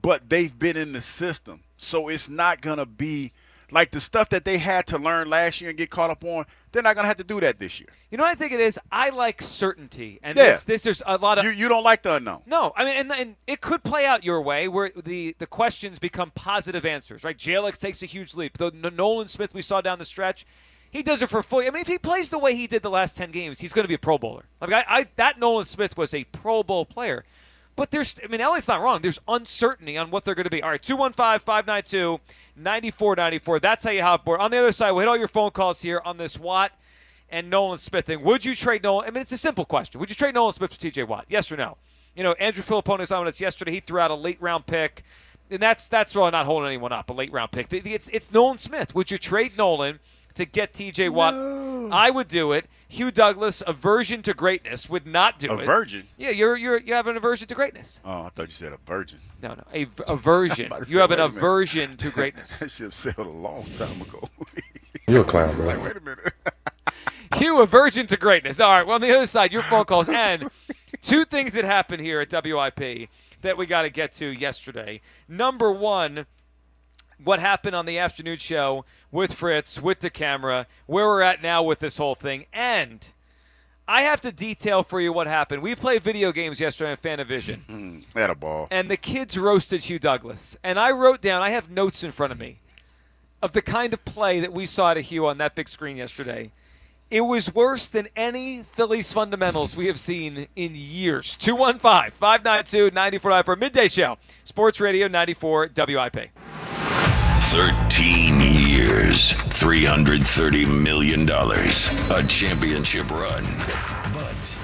But they've been in the system. So it's not going to be like the stuff that they had to learn last year and get caught up on. They're not going to have to do that this year. You know what I think it is? I like certainty. And yeah. there's a lot of – You don't like the unknown. No. I mean, and it could play out your way where the questions become positive answers, right? Jalix takes a huge leap. The Nolan Smith we saw down the stretch, he does it for fully. I mean, if he plays the way he did the last 10 games, he's going to be a Pro Bowler. That Nolan Smith was a Pro Bowl player. But Elliott's not wrong. There's uncertainty on what they're going to be. All right, 215-592-9494. That's how you hop aboard. On the other side, we'll hit all your phone calls here on this Watt and Nolan Smith thing. Would you trade Nolan? I mean, it's a simple question. Would you trade Nolan Smith for T.J. Watt? Yes or no? Andrew Filippone was on with us yesterday. He threw out a late-round pick. And that's really not holding anyone up, a late-round pick. It's Nolan Smith. Would you trade Nolan to get T.J. Watt? No. I would do it. Hugh Douglas, aversion to greatness, would not do it. A virgin? Yeah, you have an aversion to greatness. Oh, I thought you said a virgin. No, aversion. You have an aversion to greatness. That ship sailed a long time ago. You're a clown, bro. Wait a minute. Hugh, aversion to greatness. All right, well, on the other side, your phone calls. And 2 things that happened here at WIP that we got to get to yesterday. Number 1, what happened on the afternoon show with Fritz, with the camera, where we're at now with this whole thing. And I have to detail for you what happened. We played video games yesterday on Fanavision. Had a ball. And the kids roasted Hugh Douglas. And I wrote down, I have notes in front of me, of the kind of play that we saw to Hugh on that big screen yesterday. It was worse than any Phillies fundamentals we have seen in years. 215-592-9494. Midday Show. Sports Radio 94 WIP. 13 years, $330 million, a championship run. But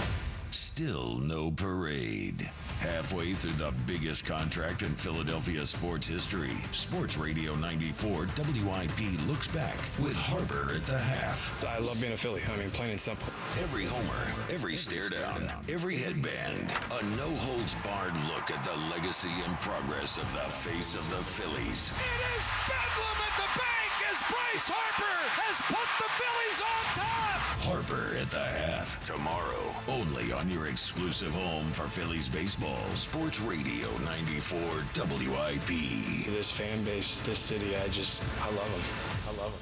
still no parade. Halfway through the biggest contract in Philadelphia sports history, Sports Radio 94 WIP looks back with Harbor at the half. I love being a Philly. I mean, plain and simple. Every homer, every stare down, every headband, a no-holds-barred look at the legacy and progress of the face of the Phillies. It is bedlam at the bank as Bryce Harper has put the Phillies on top. Harper at the half, tomorrow, only on your exclusive home for Phillies baseball, Sports Radio 94 WIP. This fan base, this city, I love them. I love them.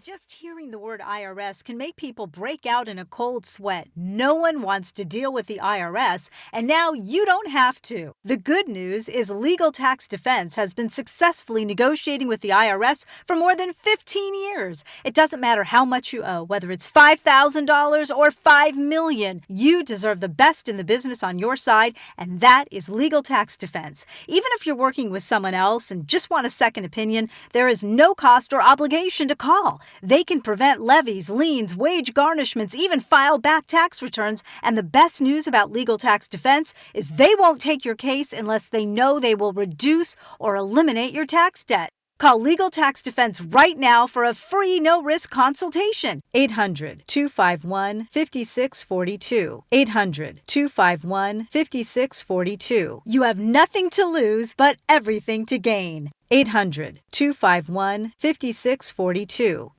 Just hearing the word IRS can make people break out in a cold sweat. No one wants to deal with the IRS, and now you don't have to. The good news is Legal Tax Defense has been successfully negotiating with the IRS for more than 15 years. It doesn't matter how much you owe, whether it's $5,000 or $5 million. You deserve the best in the business on your side, and that is Legal Tax Defense. Even if you're working with someone else and just want a second opinion, there is no cost or obligation to call. They can prevent levies, liens, wage garnishments, even file back tax returns. And the best news about Legal Tax Defense is they won't take your case unless they know they will reduce or eliminate your tax debt. Call Legal Tax Defense right now for a free no-risk consultation. 800-251-5642. 800-251-5642. You have nothing to lose but everything to gain. 800-251-5642.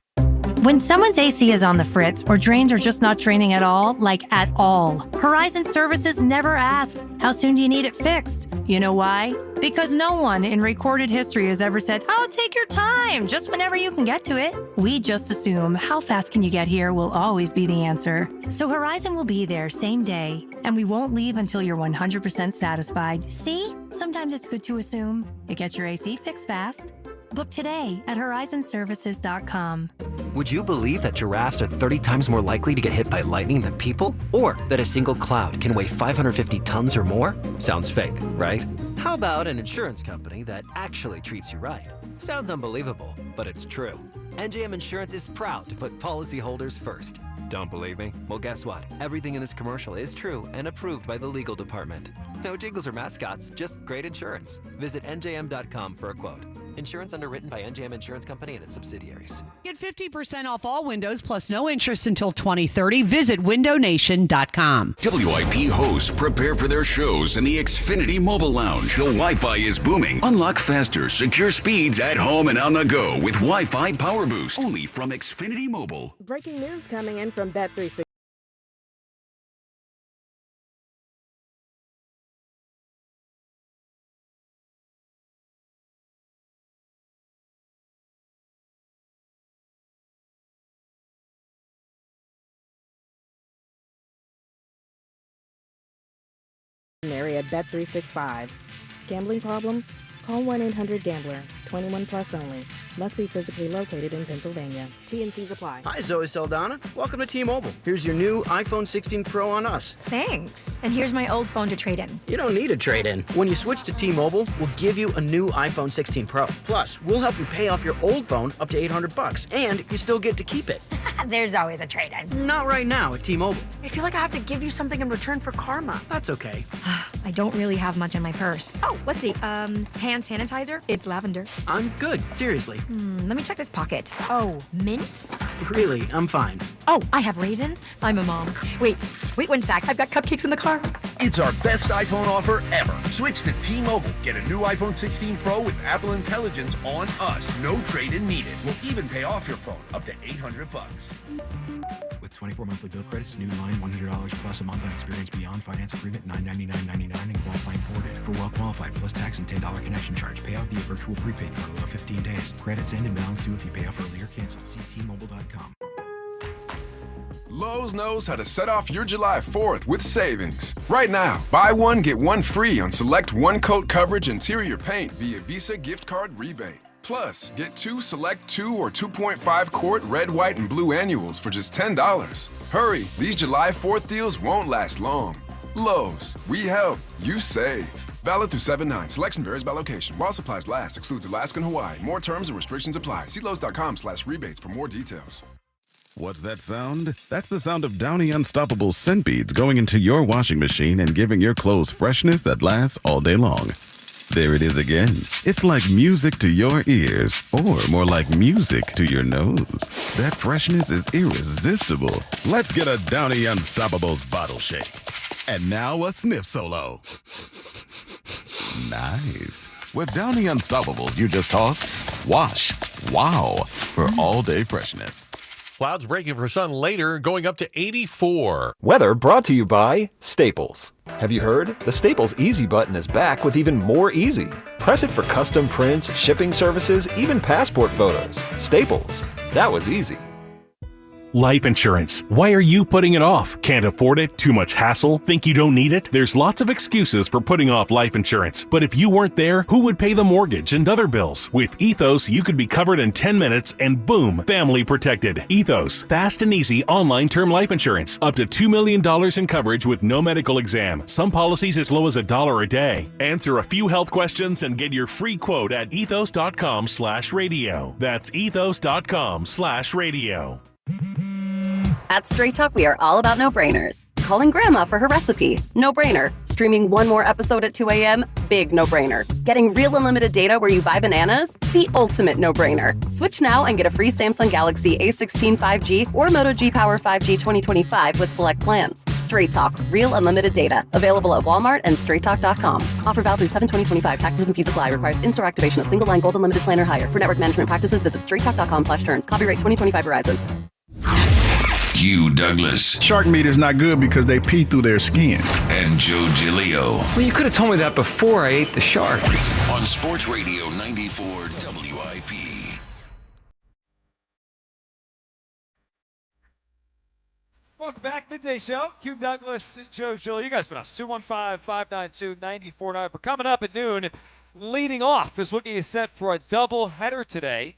When someone's AC is on the fritz or drains are just not draining at all, like at all, Horizon Services never asks, how soon do you need it fixed? You know why? Because no one in recorded history has ever said, oh, take your time, just whenever you can get to it. We just assume how fast can you get here will always be the answer. So Horizon will be there same day, and we won't leave until you're 100% satisfied. See? Sometimes it's good to assume. It gets your AC fixed fast. Book today at horizonservices.com. Would you believe that giraffes are 30 times more likely to get hit by lightning than people? Or that a single cloud can weigh 550 tons or more? Sounds fake, right? How about an insurance company that actually treats you right? Sounds unbelievable, but it's true. NJM Insurance is proud to put policyholders first. Don't believe me? Well, guess what? Everything in this commercial is true and approved by the legal department. No jingles or mascots, just great insurance. Visit njm.com for a quote. Insurance underwritten by NJM Insurance Company and its subsidiaries. Get 50% off all windows plus no interest until 2030. Visit windownation.com. WIP hosts prepare for their shows in the Xfinity Mobile Lounge. The Wi-Fi is booming. Unlock faster, secure speeds at home and on the go with Wi-Fi Power Boost. Only from Xfinity Mobile. Breaking news coming in from Bet360. Area Bet365. Gambling problem? Call 1-800-GAMBLER. 21 plus only. Must be physically located in Pennsylvania. T&Cs apply. Hi, Zoe Saldana. Welcome to T-Mobile. Here's your new iPhone 16 Pro on us. Thanks. And here's my old phone to trade in. You don't need a trade-in. When you switch to T-Mobile, we'll give you a new iPhone 16 Pro. Plus, we'll help you pay off your old phone up to $800, and you still get to keep it. There's always a trade-in. Not right now at T-Mobile. I feel like I have to give you something in return for karma. That's okay. I don't really have much in my purse. Oh, let's see. Hand sanitizer. It's lavender. I'm good. Seriously. Let me check this pocket. Oh, mints? Really, I'm fine. Oh, I have raisins. I'm a mom. Wait 1 sec. I've got cupcakes in the car. It's our best iPhone offer ever. Switch to T-Mobile. Get a new iPhone 16 Pro with Apple Intelligence on us. No trade-in needed. We'll even pay off your phone up to $800. With 24 monthly bill credits, new line $100 plus a month on experience beyond finance agreement $999.99 and qualifying forwarded. For well qualified plus tax and $10 connection charge. Pay off via virtual prepaid card allow 15 days. Credits end and balance due if you pay off early or cancel. See T-Mobile.com. Lowe's knows how to set off your July 4th with savings. Right now, buy one, get one free on select one-coat coverage interior paint via Visa gift card rebate. Plus, get two select 2 or 2.5 quart red, white, and blue annuals for just $10. Hurry, these July 4th deals won't last long. Lowe's, we help, you save. Valid through 7/9. Selection varies by location. While supplies last, excludes Alaska and Hawaii. More terms and restrictions apply. See Lowe's.com/rebates for more details. What's that sound? That's the sound of Downy Unstoppable scent beads going into your washing machine and giving your clothes freshness that lasts all day long. There it is again. It's like music to your ears, or more like music to your nose. That freshness is irresistible. Let's get a Downy Unstoppables bottle shake. And now a sniff solo. Nice. With Downy Unstoppables, you just toss, wash, wow, for all-day freshness. Clouds breaking for sun later, going up to 84. Weather brought to you by Staples. Have you heard? The Staples Easy button is back with even more easy. Press it for custom prints, shipping services, even passport photos. Staples. That was easy. Life insurance. Why are you putting it off? Can't afford it? Too much hassle? Think you don't need it? There's lots of excuses for putting off life insurance. But if you weren't there, who would pay the mortgage and other bills? With Ethos, you could be covered in 10 minutes and boom, family protected. Ethos, fast and easy online term life insurance. Up to $2 million in coverage with no medical exam. Some policies as low as $1 a day. Answer a few health questions and get your free quote at ethos.com/radio. That's ethos.com/radio. At Straight Talk, we are all about no-brainers. Calling Grandma for her recipe? No-brainer. Streaming one more episode at 2 a.m.? Big no-brainer. Getting real unlimited data where you buy bananas? The ultimate no-brainer. Switch now and get a free Samsung Galaxy A16 5G or Moto G Power 5G 2025 with select plans. Straight Talk. Real unlimited data. Available at Walmart and StraightTalk.com. Offer valid through 7/20/25. Taxes and fees apply. Requires in-store activation of single line gold unlimited plan or higher. For network management practices, visit StraightTalk.com/terms. Copyright 2025 Verizon. Hugh Douglas. Shark meat is not good because they pee through their skin. And Joe Giglio. Well, you could have told me that before I ate the shark. On Sports Radio 94 WIP. Welcome back, Midday Show. Hugh Douglas, Joe Giglio. You guys been us. 215-592-9409. We're coming up at noon. Leading off is looking set for a doubleheader today.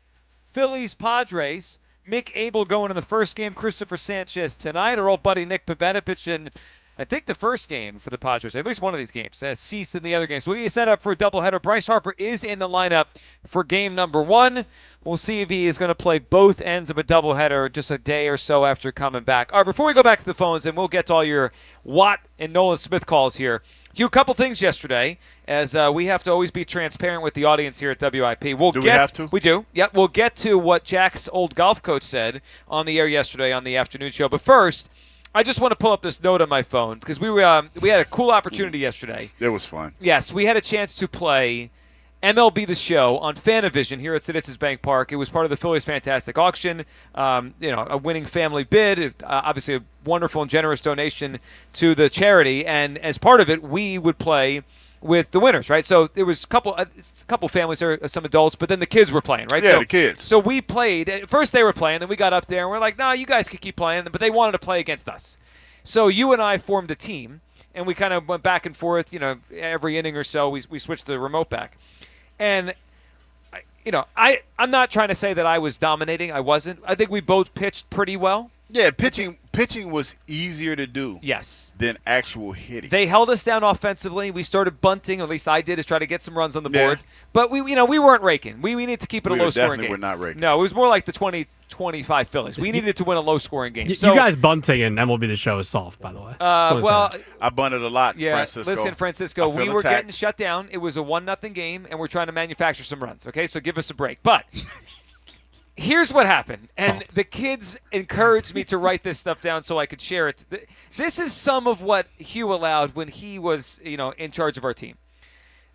Phillies, Padres. Mick Abel going in the first game. Christopher Sanchez tonight. Our old buddy Nick Pivetta pitching, I think, the first game for the Padres. At least one of these games. Cease in the other games. So we set up for a doubleheader. Bryce Harper is in the lineup for game number 1. We'll see if he is going to play both ends of a doubleheader just a day or so after coming back. All right, before we go back to the phones, and we'll get to all your Watt and Nolan Smith calls here. Hugh, a couple things yesterday, as we have to always be transparent with the audience here at WIP. We have to? We do. Yep, we'll get to what Jack's old golf coach said on the air yesterday on the afternoon show. But first, I just want to pull up this note on my phone because we had a cool opportunity yesterday. It was fun. Yes, we had a chance to play MLB The Show on Fanavision here at Citizens Bank Park. It was part of the Phillies Fantastic Auction, a winning family bid, obviously a wonderful and generous donation to the charity. And as part of it, we would play with the winners, right? So there was a couple families there, some adults, but then the kids were playing, right? Yeah, the kids. So we played. At first they were playing, then we got up there and we're like, no, you guys can keep playing. But they wanted to play against us. So you and I formed a team, and we kind of went back and forth, every inning or so, we switched the remote back. And, I'm not trying to say that I was dominating. I wasn't. I think we both pitched pretty well. Yeah, pitching was easier to do. Yes. Than actual hitting. They held us down offensively. We started bunting, at least I did, to try to get some runs on the board. But we weren't raking. We needed to keep it a low-scoring game. We're not raking. No, it was more like the 20-25 Phillies. We needed to win a low-scoring game. You guys bunting in MLB The Show is soft, by the way. I bunted a lot, Francisco. Listen, Francisco, we were getting shut down. It was a 1-0 game, and we're trying to manufacture some runs, okay? So give us a break. But here's what happened, and the kids encouraged me to write this stuff down so I could share it. This is some of what Hugh allowed when he was, in charge of our team.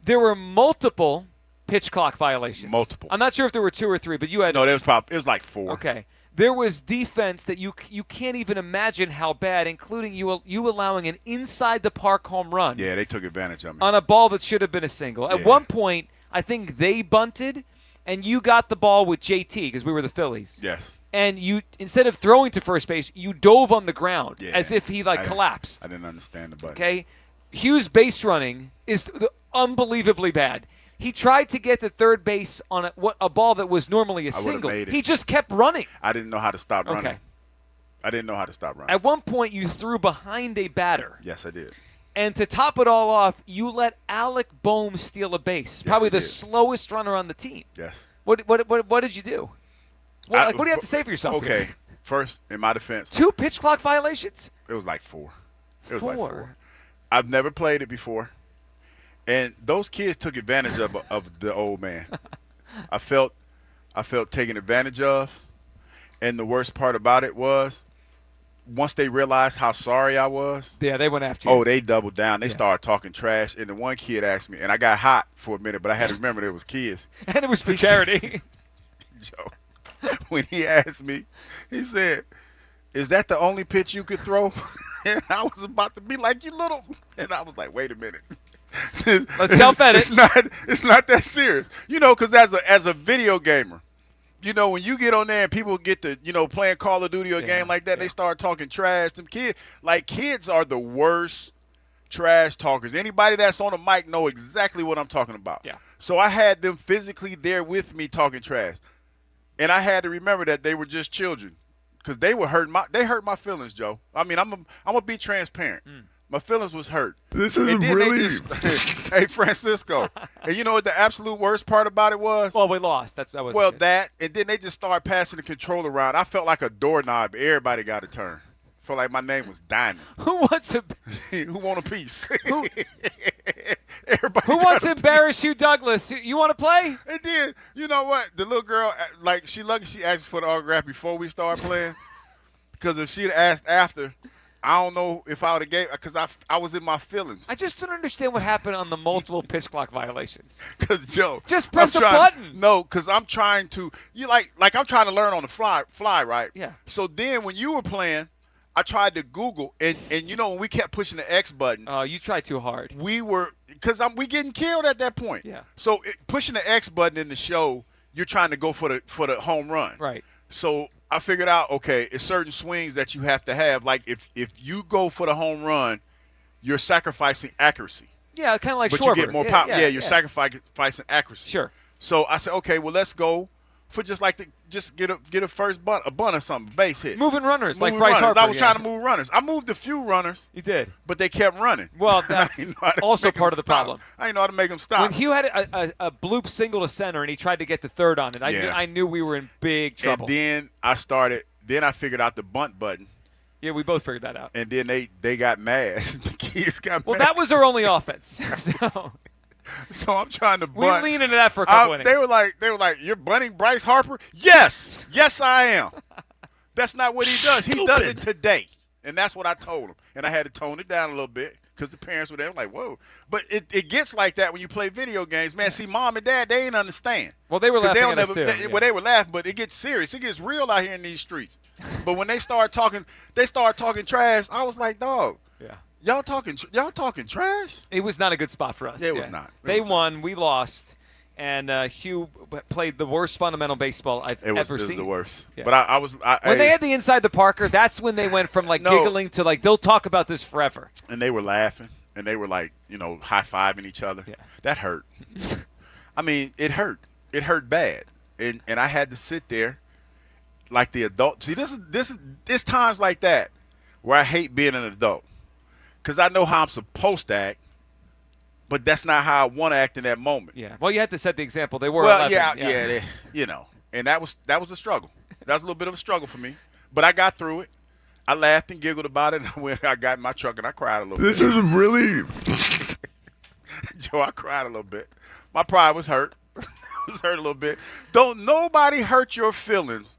There were multiple pitch clock violations. Multiple. I'm not sure if there were 2 or 3, but you had. No, it was like 4. Okay. There was defense that you can't even imagine how bad, including you allowing an inside the park home run. Yeah, they took advantage of me on a ball that should have been a single. At one point, I think they bunted. And you got the ball with JT because we were the Phillies. Yes. And you, instead of throwing to first base, you dove on the ground as if he collapsed. I didn't understand the button. Okay. Hughes' base running is unbelievably bad. He tried to get to third base on a ball that was normally a single. He just kept running. I didn't know how to stop running. Okay. I didn't know how to stop running. At one point, you threw behind a batter. Yes, I did. And to top it all off, you let Alec Boehm steal a base. Probably the slowest runner on the team. Yes. What did you do? What do you have to say for yourself? Okay. Here? First, in my defense. 2 pitch clock violations? It was like 4. It was 4. like 4. I've never played it before. And those kids took advantage of the old man. I felt taken advantage of. And the worst part about it was once they realized how sorry I was. Yeah, they went after you. Oh, they doubled down. They started talking trash. And the one kid asked me, and I got hot for a minute, but I had to remember there was kids. And it was for charity. Joe, when he asked me, he said, "Is that the only pitch you could throw?" And I was about to be like, "You little," and I was like, "Wait a minute." Let's self-edit. It's not that serious, because as a video gamer, when you get on there and people get to playing Call of Duty or a game like that, they start talking trash. Them kids are the worst trash talkers. Anybody that's on a mic know exactly what I'm talking about. Yeah. So I had them physically there with me talking trash. And I had to remember that they were just children, because they hurt my feelings, Joe. I mean, I'm gonna be transparent. My feelings was hurt. This is really. Hey, Francisco, and you know what the absolute worst part about it was? Well, we lost. That was that, and then they just started passing the controller around. I felt like a doorknob. Everybody got a turn. I felt like my name was Diamond. Who wants a? Who want a piece? Who wants to embarrass you, Douglas? You want to play? And then, you know what? The little girl, she lucky she asked for the autograph before we started playing. Because if she'd asked after, I don't know if I would have gave, because I was in my feelings. I just don't understand what happened on the multiple pitch clock violations. Because, Joe. Just press a button. No, because I'm trying to, I'm trying to learn on the fly, right? Yeah. So then when you were playing, I tried to Google, and when we kept pushing the X button. Oh, you tried too hard. Because we getting killed at that point. Yeah. So pushing the X button in the show, you're trying to go for the home run. Right. So I figured out, okay, it's certain swings that you have to have. Like if you go for the home run, you're sacrificing accuracy. Yeah, kind of like but Schwarber. You get more power. Yeah, you're sacrificing accuracy. Sure. So I said, okay, well, let's go for just get a first bunt, a bunt or something, base hit. Moving runners, like Bryce Harper. I was trying to move runners. I moved a few runners. You did. But they kept running. Well, that's also part of the problem. I didn't know how to make them stop. When Hugh had a bloop single to center and he tried to get the third on it, I knew we were in big trouble. And then I figured out the bunt button. Yeah, we both figured that out. And then they got mad. The kids got mad. Well, that was our only offense. So I'm trying to bunt. We leaned into that for a couple innings. They were like, "You're bunting Bryce Harper?" Yes, I am. That's not what he does. He does it today, and that's what I told him. And I had to tone it down a little bit because the parents were there like, "Whoa!" But it gets like that when you play video games, man. See, mom and dad, they ain't understand. Well, they were laughing at us too. Well, they were laughing, but it gets serious. It gets real out here in these streets. But when they start talking trash. I was like, dog. Yeah. Y'all talking trash? It was not a good spot for us. It was not. They won. We lost. And Hugh played the worst fundamental baseball I've ever seen. It was the worst. Yeah. But when they had the inside the Parker, that's when they went from giggling to they'll talk about this forever. And they were laughing. And they were high-fiving each other. Yeah. That hurt. I mean, it hurt. It hurt bad. And I had to sit there like the adult. See, this times like that where I hate being an adult. Because I know how I'm supposed to act, but that's not how I want to act in that moment. Yeah. Well, you had to set the example. They were 11. And that was a struggle. That was a little bit of a struggle for me. But I got through it. I laughed and giggled about it. And when I got in my truck and I cried a little bit. This is really. Joe, I cried a little bit. My pride was hurt. It was hurt a little bit. Don't nobody hurt your feelings.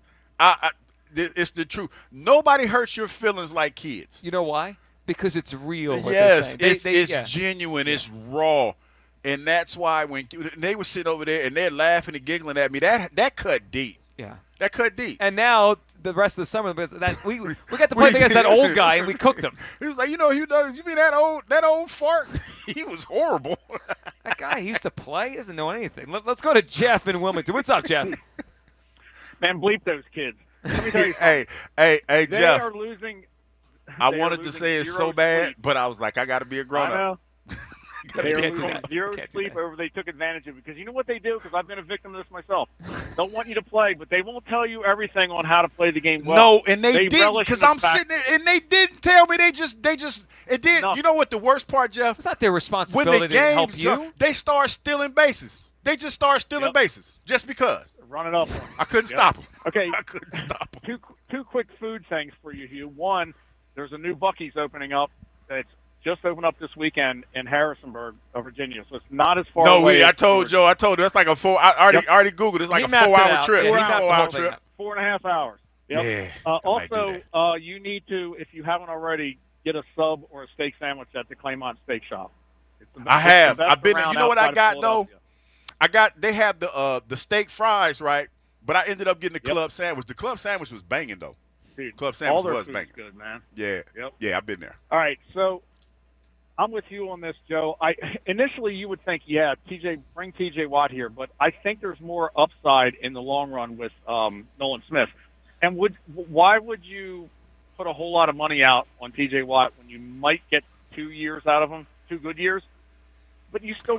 It's the truth. Nobody hurts your feelings like kids. You know why? Because it's real. Yes, it's genuine. Yeah. It's raw. And that's why when they were sitting over there and they're laughing and giggling at me, that cut deep. Yeah. That cut deep. And now the rest of the summer, we got to play against that old guy and we cooked him. He was like, he does. You mean that old fart? He was horrible. That guy, he used to play. He doesn't know anything. Let's go to Jeff in Wilmington. What's up, Jeff? Man, bleep those kids. Let me tell you something. Hey, they Jeff. Are losing. I wanted to say it so bad, but I was like, I got to be a grown-up. I know. They are losing zero sleep sleep over they took advantage of it. Because you know what they do? Because I've been a victim of this myself. Don't want you to play, but they won't tell you everything on how to play the game well. No, and they didn't, because I'm sitting there, and they didn't tell me. It did. No. You know what the worst part, Jeff? It's not their responsibility when the to help you. They start stealing bases. They just start stealing bases just because. Run it up. I couldn't stop them. Okay. I couldn't stop them. two quick food things for you, Hugh. One, there's a new Buc-ee's opening up. It's just opened up this weekend in Harrisonburg, Virginia. So it's not as far away. No, I told Joe. I told you that's like a 4. I already Googled. It's like a 4-hour trip. Yeah, 4-hour trip. 4.5 hours. Yep. Yeah. Also, you need to, if you haven't already, get a sub or a steak sandwich at the Claymont Steak Shop. I have. I've been. You know what I got though? They have the steak fries, right? But I ended up getting the club sandwich. The club sandwich was banging though. Dude, club sandwich all was their banging. Good, man. Yeah. Yep. Yeah, I've been there. All right, so I'm with you on this, Joe. Initially you would think, bring TJ Watt here, but I think there's more upside in the long run with Nolan Smith. And why would you put a whole lot of money out on TJ Watt when you might get 2 years out of him, 2 good years? But you still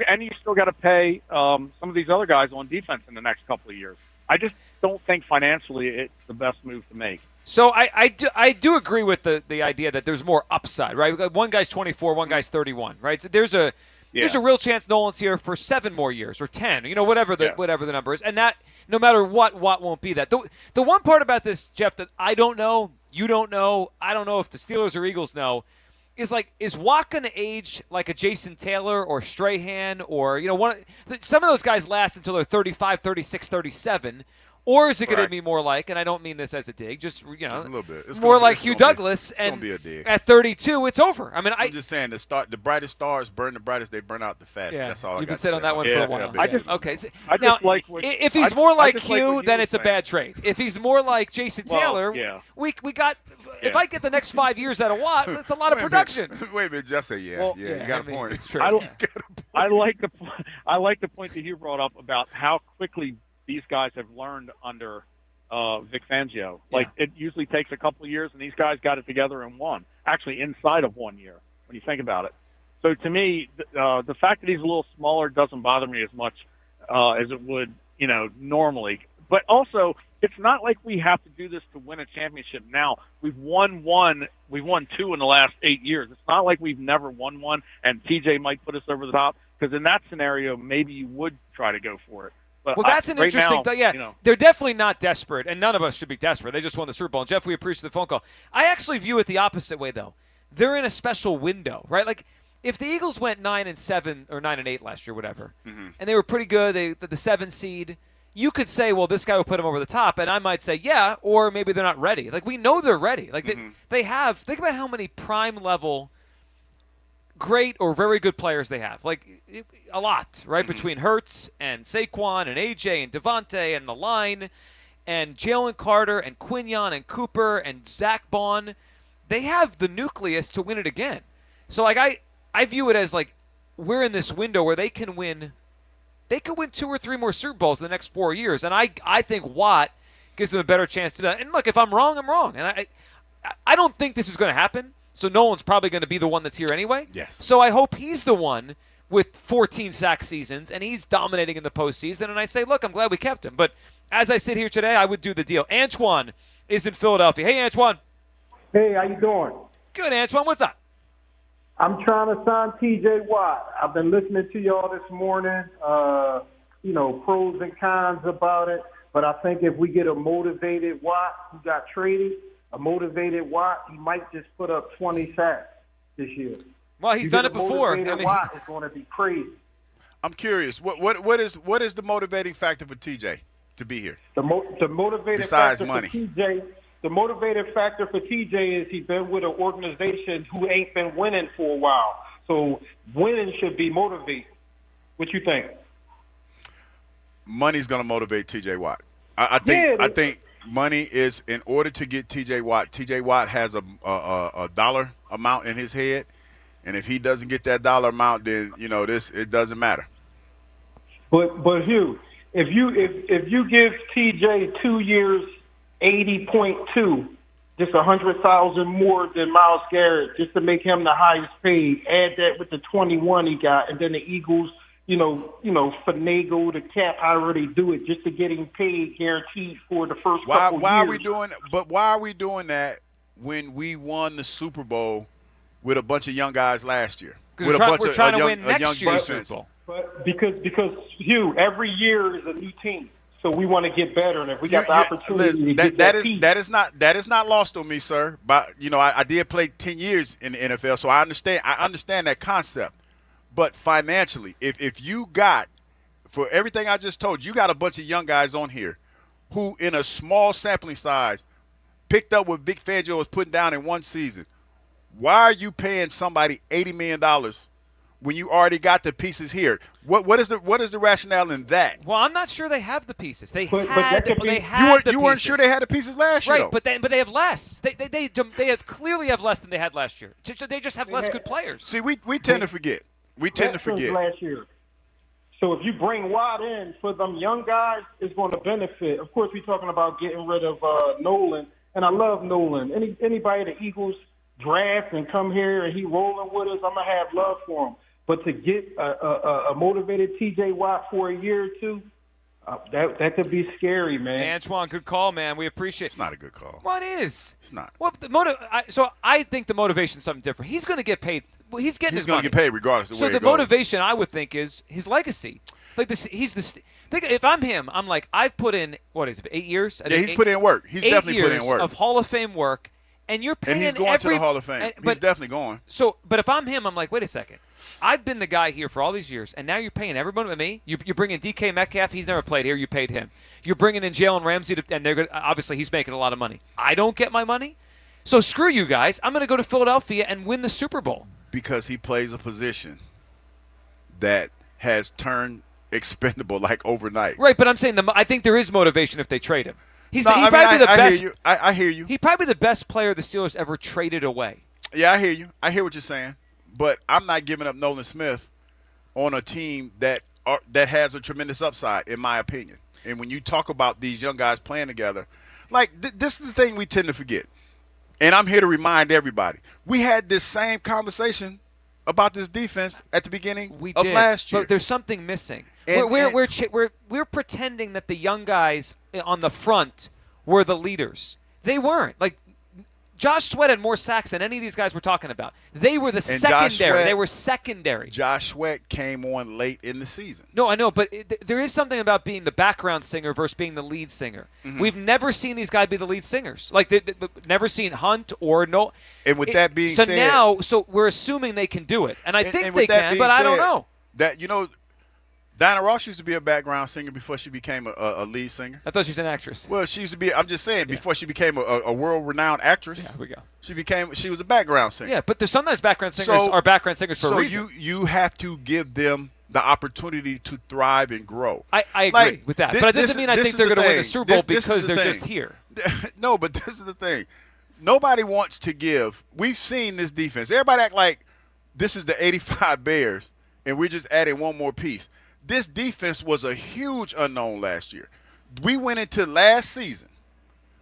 got to pay some of these other guys on defense in the next couple of years. I just don't think financially it's the best move to make. So I do agree with the idea that there's more upside, right? One guy's 24, one guy's 31, right? So there's a real chance Nolan's here for 7 more years or 10, whatever the number is, and that no matter what Watt won't be that. The one part about this, Jeff, that I don't know, you don't know, I don't know if the Steelers or Eagles know, is Watt going to age like a Jason Taylor or Strahan or some of those guys last until they're 35, 36, 37. Or is it going to be more like, and I don't mean this as a dig, just, a little bit. It's more like Hugh Douglas, and be a dig. at 32, it's over. I mean, I'm just saying, the brightest stars burn the brightest, they burn out the fastest. Yeah, that's all I got to say. You've been sitting on that one for a while. Okay. If he's more like Hugh, then it's a bad trade. If he's more like Jason Taylor, we got – if I get the next 5 years out of Watt, that's a lot of production. Wait a minute, Jeff said you got a point. It's true. I like the point that you brought up about how quickly these guys have learned under Vic Fangio. It usually takes a couple of years, and these guys got it together in one. Actually, inside of 1 year, when you think about it. So to me, the fact that he's a little smaller doesn't bother me as much as it would, normally. But also, it's not like we have to do this to win a championship now. We've won 2 in the last 8 years. It's not like we've never won one, and TJ might put us over the top, because in that scenario, maybe you would try to go for it. But that's an interesting thing. Yeah, they're definitely not desperate, and none of us should be desperate. They just won the Super Bowl. And Jeff, we appreciate the phone call. I actually view it the opposite way, though. They're in a special window, right? Like, if the Eagles went 9-7 or 9-8 last year, whatever, and they were pretty good, the 7 seed, you could say, well, this guy will put them over the top, and I might say, yeah, or maybe they're not ready. Like, we know they're ready. Like, they have – think about how many prime-level great or very good players they have. Like, a lot, right, between Hurts and Saquon and A.J. and Devontae and the line and Jalen Carter and Quinyon and Cooper and Zach Bond. They have the nucleus to win it again. So, like, I view it as, like, we're in this window where they can win – they could win 2 or 3 more Super Bowls in the next 4 years, and I think Watt gives them a better chance to do that. And look, if I'm wrong, I'm wrong, and I don't think this is going to happen. So Nolan's probably going to be the one that's here anyway. Yes. So I hope he's the one with 14 sack seasons, and he's dominating in the postseason. And I say, look, I'm glad we kept him. But as I sit here today, I would do the deal. Antoine is in Philadelphia. Hey, Antoine. Hey, how you doing? Good, Antoine. What's up? I'm trying to sign T.J. Watt. I've been listening to y'all this morning, pros and cons about it. But I think if we get a motivated Watt who got traded, he might just put up 20 sacks this year. Well, he's done it before. Watt is going to be crazy. I'm curious. What is the motivating factor for TJ to be here? The motivating besides factor money. For TJ. The motivating factor for TJ is he's been with an organization who ain't been winning for a while. So winning should be motivating. What you think? Money's going to motivate TJ Watt. I think money is, in order to get TJ Watt has a dollar amount in his head, and if he doesn't get that dollar amount, then it doesn't matter. But Hugh, if you give TJ 2 years, 80.2, just 100,000 more than Myles Garrett, just to make him the highest paid. Add that with the 21 he got, and then the Eagles, finagle the cap. I already do it just to get him paid, guaranteed for the first couple years. Why are we doing that when we won the Super Bowl with a bunch of young guys last year? Because we're trying to win next year's Super Bowl. But because Hugh, every year is a new team. So we want to get better, and if we got the opportunity to get that piece. That is not lost on me, sir. But I did play 10 years in the NFL, so I understand that concept. But financially, if you got, for everything I just told you, got a bunch of young guys on here who, in a small sampling size, picked up what Vic Fangio was putting down in one season. Why are you paying somebody $80 million when you already got the pieces here? What is the rationale in that? Well, I'm not sure they have the pieces. They But had you the weren't pieces. sure they had the pieces last year, right? though. But they have less. They have clearly have less than they had last year. They just have less good players. See, we tend to forget. Last year. So if you bring Watt in for them young guys, it's going to benefit. Of course, we're talking about getting rid of Nolan, and I love Nolan. Anybody the Eagles draft and come here and he rolling with us, I'm going to have love for him. But to get a motivated T.J. Watt for a year or two, that could be scary, man. Antoine, good call, man. We appreciate it. It's not a good call. Well, it is. It's not. Well, so I think the motivation is something different. He's going to get paid. Well, he's getting his money. He's going to get paid regardless of where So he the goes. motivation, I would think, is his legacy. Like this, if I'm him, I'm like, I've put in, what is it, 8 years? Yeah, he's put in work. He's definitely put in work. 8 years of Hall of Fame work, and you're paying and he's going to the Hall of Fame. He's definitely going. So, but if I'm him, I'm like, wait a second. I've been the guy here for all these years, and now you're paying everyone but me. You're bringing DK Metcalf. He's never played here. You paid him. You're bringing in Jalen Ramsey, and they're obviously he's making a lot of money. I don't get my money. So screw you guys. I'm going to go to Philadelphia and win the Super Bowl. Because he plays a position that has turned expendable like overnight. Right, but I'm saying I think there is motivation if they trade him. He's I best. Hear you. I hear you. He's probably the best player the Steelers ever traded away. Yeah, I hear you. I hear what you're saying. But I'm not giving up Nolan Smith on a team that has a tremendous upside, in my opinion. And when you talk about these young guys playing together, like this is the thing we tend to forget. And I'm here to remind everybody. We had this same conversation about this defense at the beginning of last year. But there's something missing. We're pretending that the young guys on the front were the leaders. They weren't. Like Josh Sweat had more sacks than any of these guys we're talking about. They were the secondary. They were secondary. Josh Sweat came on late in the season. No, I know, but there is something about being the background singer versus being the lead singer. Mm-hmm. We've never seen these guys be the lead singers. Like, they've never seen Hunt or no. And with that being said. So we're assuming they can do it. And I think they can, but I don't know. Diana Ross used to be a background singer before she became a lead singer. I thought she was an actress. Well, she used to be. I'm just saying, before she became a world-renowned actress. Yeah, here we go. She was a background singer. Yeah, but there's sometimes background singers are background singers for a reason. So you have to give them the opportunity to thrive and grow. I agree with that, but it doesn't mean I think they're going to win the Super Bowl because they're just here. No, but this is the thing. Nobody wants to give. We've seen this defense. Everybody act like this is the 85 Bears, and we're just adding one more piece. This defense was a huge unknown last year. We went into last season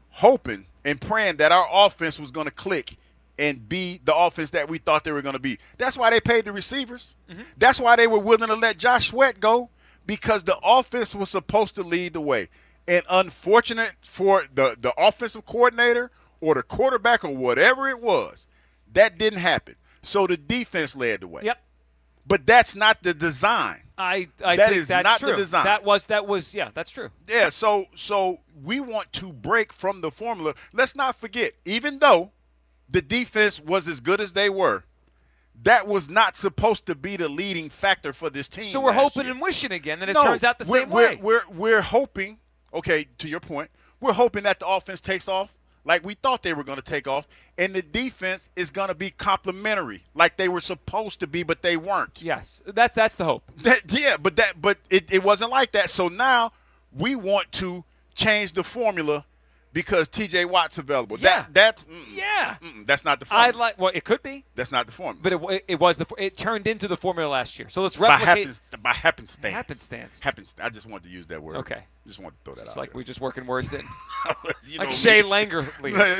hoping and praying that our offense was going to click and be the offense that we thought they were going to be. That's why they paid the receivers. Mm-hmm. That's why they were willing to let Josh Sweat go, because the offense was supposed to lead the way. And unfortunate for the offensive coordinator or the quarterback or whatever it was, that didn't happen. So the defense led the way. Yep. But that's not the design. I that think is that's not true. the design. That was yeah, that's true. Yeah, so we want to break from the formula. Let's not forget, even though the defense was as good as they were, that was not supposed to be the leading factor for this team. So we're hoping and wishing again that it turns out the same way. We're hoping, okay, to your point, we're hoping that the offense takes off like we thought they were going to take off, and the defense is going to be complementary like they were supposed to be, but they weren't. Yes, that's the hope. But it wasn't like that. So now we want to change the formula because T.J. Watt's available. Yeah. That's not the formula. It could be. That's not the formula. But it turned into the formula last year. So let's replicate by happenstance. Happenstance. I just wanted to use that word. Okay. Just wanted to throw that it's out. Like we're just working words in. Like Shay Langer.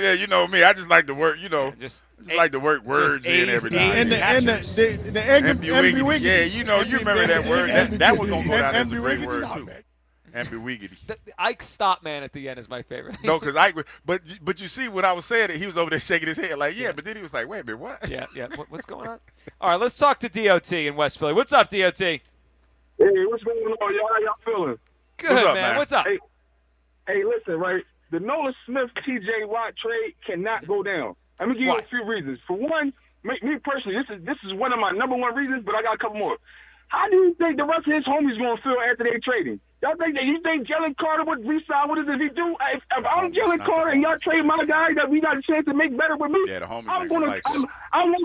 Yeah, you know me. I just like to work. Just like to work words in every now and then. And the ambiguity. Yeah, you remember that word. That was gonna go down as a great word too. Ambiguity. Ike Stopman at the end is my favorite. No, because Ike. But you see, when I was saying it, he was over there shaking his head like, yeah. But then he was like, wait a minute, what? Yeah. What's going on? All right, let's talk to DOT in West Philly. What's up, DOT? Hey, what's going on, y'all? How y'all feeling? Good, what's up, man. What's up? Hey, Hey, listen, right? The Nolan Smith T.J. Watt trade cannot go down. Let me give you a few reasons. For one, me personally, this is one of my number one reasons, but I got a couple more. How do you think the rest of his homies going to feel after they trade him? You think Jalen Carter would re-sign with us if he do? If I'm Jalen Carter and y'all trade my guy that we got a chance to make better with me, the homies I'm going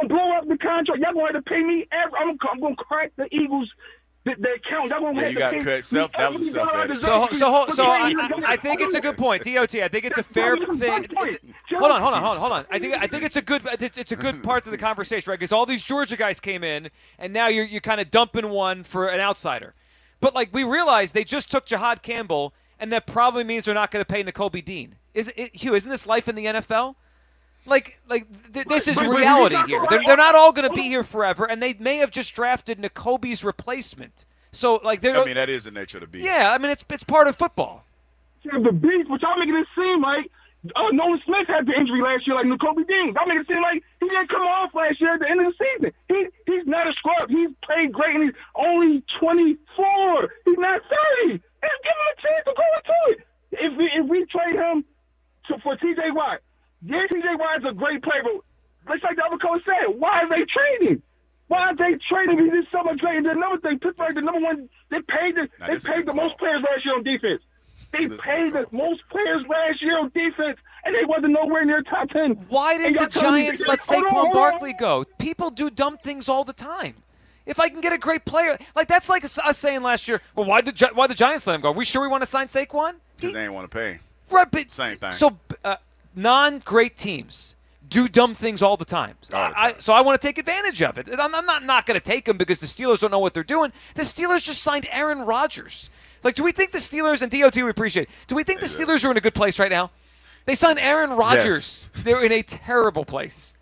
to blow up the contract. Y'all going to have to pay me. I'm going to crack the Eagles. The account. You got to cut self. That was a self-edit. So I think it's a good point. DOT. I think it's a fair thing. Hold on. I think it's a good part of the conversation, right? Because all these Georgia guys came in, and now you're kind of dumping one for an outsider. But like we realized, they just took Jahad Campbell, and that probably means they're not going to pay Nakobe Dean. Hugh, isn't this life in the NFL? This is reality here. They're not all going to be here forever, and they may have just drafted Nakobe's replacement. So, that is the nature of the beast. Yeah, I mean, it's part of football. Yeah, the beast, but y'all making it seem like Nolan Smith had the injury last year like Nakobe Dean. Y'all making it seem like he didn't come off last year at the end of the season. He's not a scrub. He's played great, and he's only 24. He's not 30. Just give him a chance to go into it. If we trade him for T.J. Watt, yeah, T.J. Watt is a great player, but just like the other coach said, why are they trading? Why are they trading? He did so much great. And another thing, Pittsburgh, the number one, they paid the most players last year on defense. They paid the most players last year on defense, and they wasn't nowhere near top 10. Why did the Giants let Saquon Barkley go? People do dumb things all the time. If I can get a great player, that's like us saying last year, well, why the Giants let him go? Are we sure we want to sign Saquon? Because they ain't want to pay. Right, but same thing. So non-great teams do dumb things all the time. So I want to take advantage of it. I'm not going to take them because the Steelers don't know what they're doing. The Steelers just signed Aaron Rodgers. Do we think the Steelers, and DOT we appreciate, do we think the Steelers are in a good place right now? They signed Aaron Rodgers. Yes. They're in a terrible place.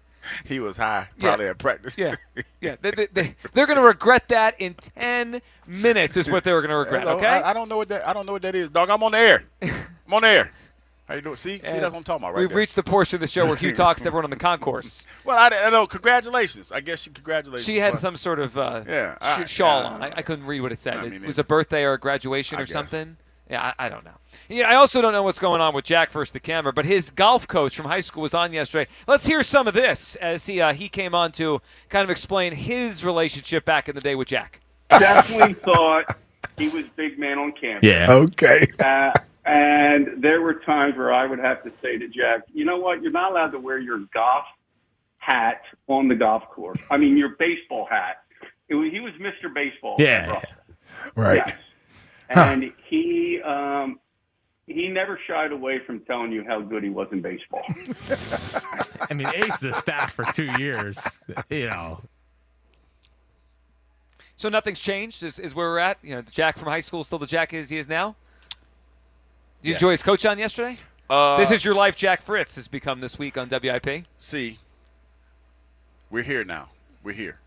He was high, probably at practice. Yeah. They're going to regret that in 10 minutes is what they were going to regret, okay? I don't know what that is. Dog, I'm on the air. I'm on the air. How you doing? See, that's what I'm talking about, right? We've there. Reached the portion of the show where Hugh talks to everyone on the concourse. Well, I know. Congratulations. I guess congratulations. She had some sort of shawl on. I couldn't read what it said. It was a birthday or a graduation or something. Yeah, I don't know. Yeah, I also don't know what's going on with Jack First the camera, but his golf coach from high school was on yesterday. Let's hear some of this as he came on to kind of explain his relationship back in the day with Jack. Definitely thought he was big man on campus. Yeah. Okay. And there were times where I would have to say to Jack, you know what? You're not allowed to wear your golf hat on the golf course. I mean, your baseball hat. He was Mr. Baseball. Yeah. Right. Yes. And he never shied away from telling you how good he was in baseball. I mean, ace the staff for 2 years, So nothing's changed is where we're at? Jack from high school is still the Jack he is now? Did you enjoy his coach on yesterday? This is your life, Jack Fritz, has become this week on WIP. See, we're here now. We're here.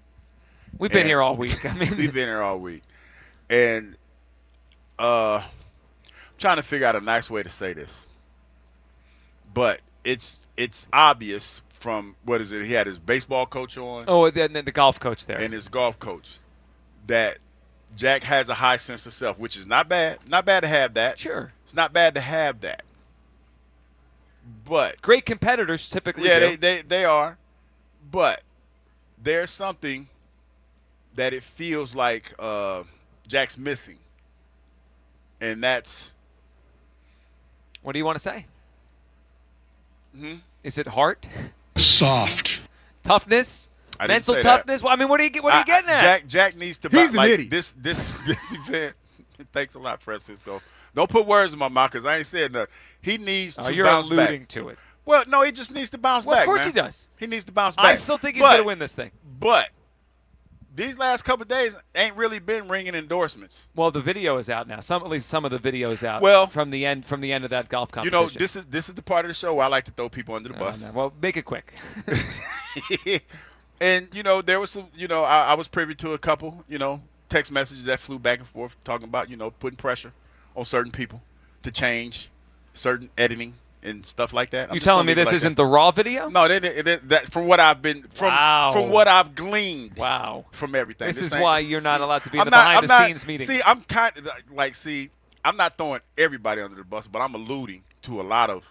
We've been here all week. We've been here all week. And I'm trying to figure out a nice way to say this. But it's obvious from, what is it, he had his baseball coach on. Oh, and then the golf coach there. And his golf coach, that Jack has a high sense of self, which is not bad. Not bad to have that. Sure. It's not bad to have that. But great competitors typically do. Yeah, they are. But there's something that it feels like Jack's missing. And that's... What do you want to say? Mm-hmm. Is it heart? Soft. Toughness? Mental toughness? Well, I mean, what are you getting at? Jack needs to. He's an idiot. This event. Thanks a lot, Francisco. Don't put words in my mouth because I ain't said nothing. He needs to bounce back. You're alluding to it. Well, no, he just needs to bounce back. Of course man. he does. He needs to bounce back. I still think he's going to win this thing. But these last couple of days ain't really been ringing endorsements. Well, the video is out now. At least some of the video is out. Well, from the end of that golf competition. This is the part of the show where I like to throw people under the bus. No. Well, make it quick. And, there was some, I was privy to a couple, text messages that flew back and forth talking about, putting pressure on certain people to change certain editing and stuff like that. You telling me this isn't the raw video? No, that from what I've been, from what I've gleaned from everything. This is why you're not allowed to be in the behind-the-scenes meetings. See, I'm kind of I'm not throwing everybody under the bus, but I'm alluding to a lot of,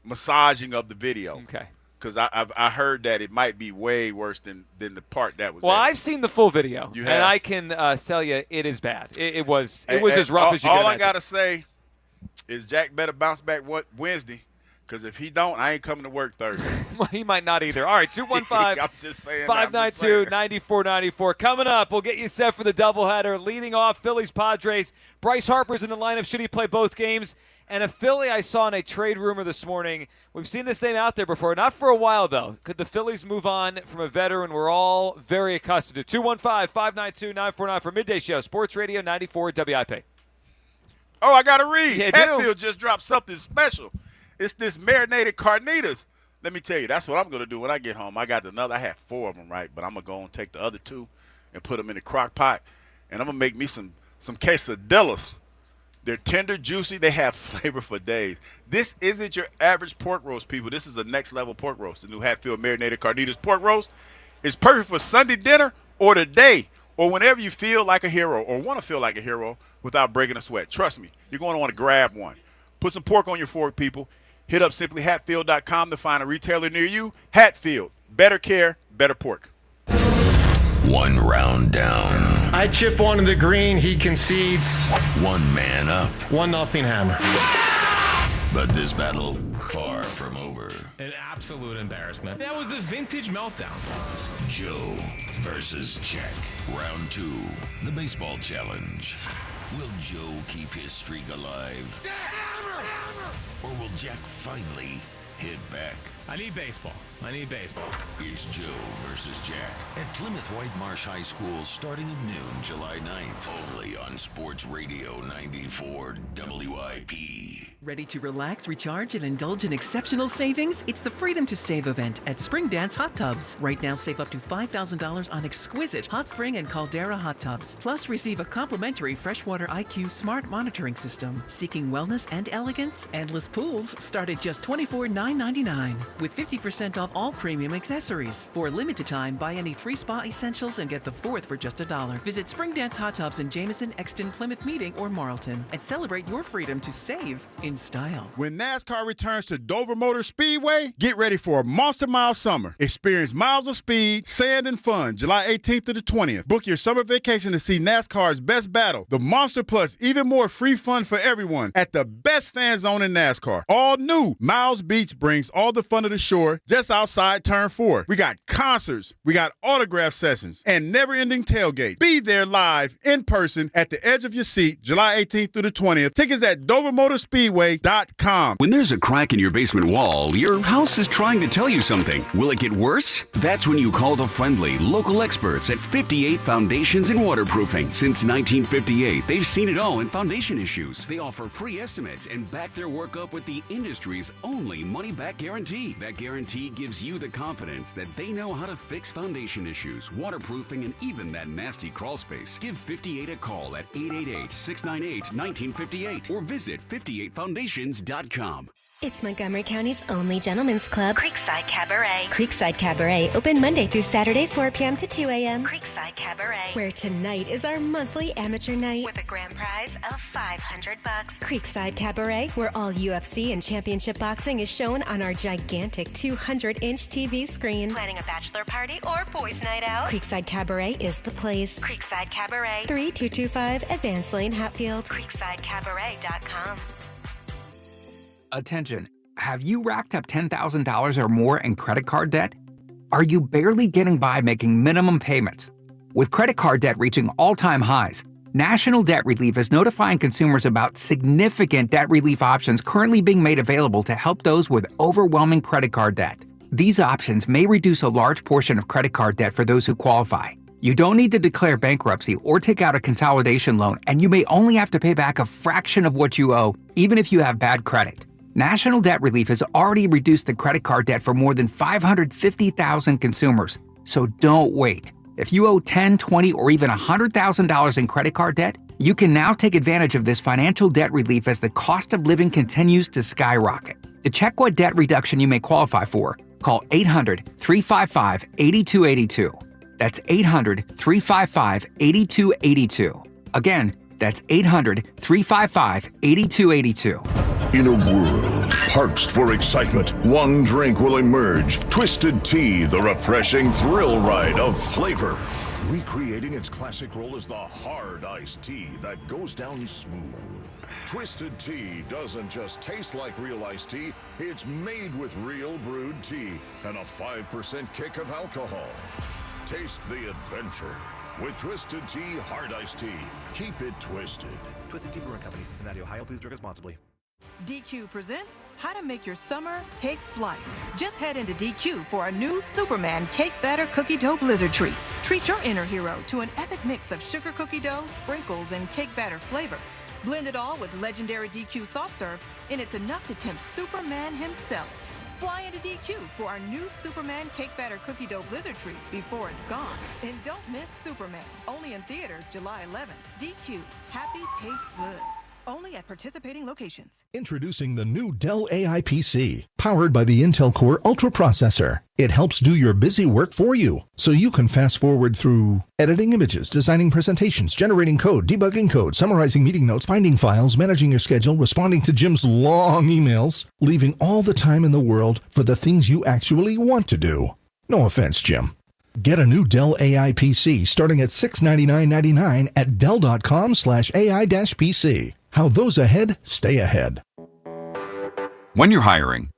massaging of the video. Okay. Because I heard that it might be way worse than the part that was. Well, I've seen the full video, You have? and I can tell you it is bad. It was as rough as you can All imagine. I gotta say is Jack better bounce back Wednesday, because if he don't, I ain't coming to work Thursday. Well, he might not either. All right, 215 I'm just saying. 592-9494. Coming up, we'll get you set for the doubleheader. Leading off, Phillies Padres. Bryce Harper's in the lineup. Should he play both games? And a Philly I saw in a trade rumor this morning. We've seen this name out there before. Not for a while, though. Could the Phillies move on from a veteran we're all very accustomed to? 215-592-949 for Midday Show. Sports Radio 94 WIP. Oh, I got to read. Yeah, Hatfield just dropped something special. It's this marinated carnitas. Let me tell you, that's what I'm going to do when I get home. I had 4 of them, right? But I'm going to go and take the other 2 and put them in the crock pot. And I'm going to make me some quesadillas. They're tender, juicy. They have flavor for days. This isn't your average pork roast, people. This is a next-level pork roast. The new Hatfield Marinated Carnitas pork roast is perfect for Sunday dinner or today or whenever you feel like a hero or want to feel like a hero without breaking a sweat. Trust me, you're going to want to grab one. Put some pork on your fork, people. Hit up simplyhatfield.com to find a retailer near you. Hatfield, better care, better pork. 1 round down. I chip one in the green, he concedes. 1 man up. 1-0 Hammer. But this battle, far from over. An absolute embarrassment. That was a vintage meltdown. Joe versus Jack. Round 2, the baseball challenge. Will Joe keep his streak alive? Or will Jack finally hit back? I need baseball. It's Joe versus Jack at Plymouth White Marsh High School starting at noon, July 9th. Only on Sports Radio 94 WIP. Ready to relax, recharge, and indulge in exceptional savings? It's the Freedom to Save event at Spring Dance Hot Tubs. Right now, save up to $5,000 on exquisite hot spring and caldera hot tubs. Plus, receive a complimentary Freshwater IQ smart monitoring system. Seeking wellness and elegance? Endless pools start at just $24,999 with 50% off all premium accessories. For a limited time, buy any 3 spa essentials and get the 4th for just $1. Visit Spring Dance Hot Tubs in Jameson, Exton, Plymouth Meeting, or Marlton and celebrate your freedom to save in style. When NASCAR returns to Dover Motor Speedway, get ready for a Monster Mile summer. Experience miles of speed, sand, and fun July 18th to the 20th. Book your summer vacation to see NASCAR's best battle, the Monster Plus, even more free fun for everyone at the best fan zone in NASCAR. All new Miles Beach brings all the fun of the shore just outside Turn 4. We got concerts, we got autograph sessions, and never-ending tailgate. Be there live in person at the edge of your seat July 18th through the 20th. Tickets at DoverMotorspeedway.com. When there's a crack in your basement wall, your house is trying to tell you something. Will it get worse? That's when you call the friendly, local experts at 58 Foundations and Waterproofing. Since 1958, they've seen it all in foundation issues. They offer free estimates and back their work up with the industry's only money-back guarantee. That guarantee gives you the confidence that they know how to fix foundation issues, waterproofing, and even that nasty crawl space. Give 58 a call at 888-698-1958 or visit 58foundations.com. It's Montgomery County's only gentlemen's club, Creekside Cabaret. Creekside Cabaret, open Monday through Saturday, 4 p.m. to 2 a.m. Creekside Cabaret, where tonight is our monthly amateur night with a grand prize of $500. Creekside Cabaret, where all UFC and championship boxing is shown on our gigantic 200-inch TV screen. Planning a bachelor party or boys' night out? Creekside Cabaret is the place. Creekside Cabaret, 3225 Advanced Lane, Hatfield. CreeksideCabaret.com. Attention, have you racked up $10,000 or more in credit card debt? Are you barely getting by making minimum payments? With credit card debt reaching all-time highs, National Debt Relief is notifying consumers about significant debt relief options currently being made available to help those with overwhelming credit card debt. These options may reduce a large portion of credit card debt for those who qualify. You don't need to declare bankruptcy or take out a consolidation loan, and you may only have to pay back a fraction of what you owe, even if you have bad credit. National Debt Relief has already reduced the credit card debt for more than 550,000 consumers, so don't wait. If you owe $10,000, $20,000, or even $100,000 in credit card debt, you can now take advantage of this financial debt relief as the cost of living continues to skyrocket. To check what debt reduction you may qualify for, call 800-355-8282. That's 800-355-8282. Again, That's 800-355-8282. In a world parched for excitement, one drink will emerge. Twisted Tea, the refreshing thrill ride of flavor. Recreating its classic role as the hard iced tea that goes down smooth. Twisted Tea doesn't just taste like real iced tea, it's made with real brewed tea and a 5% kick of alcohol. Taste the adventure with Twisted Tea Hard Iced Tea. Keep it twisted. Twisted Tea Brewing Company, Cincinnati, Ohio. Please drink responsibly. DQ presents How to Make Your Summer Take Flight. Just head into DQ for a new Superman Cake Batter Cookie Dough Blizzard Treat. Treat your inner hero to an epic mix of sugar cookie dough, sprinkles, and cake batter flavor. Blend it all with legendary DQ soft serve, and it's enough to tempt Superman himself. Fly into DQ for our new Superman Cake Batter Cookie Dough Blizzard Treat before it's gone. And don't miss Superman, only in theaters July 11th. DQ, happy tastes good. Only at participating locations. Introducing the new Dell AI PC, powered by the Intel Core Ultra processor. It helps do your busy work for you, so you can fast forward through editing images, designing presentations, generating code, debugging code, summarizing meeting notes, finding files, managing your schedule, responding to Jim's long emails, leaving all the time in the world for the things you actually want to do. No offense, Jim. Get a new Dell AI PC starting at $699.99 at Dell.com/AI-PC. How those ahead stay ahead. When you're hiring,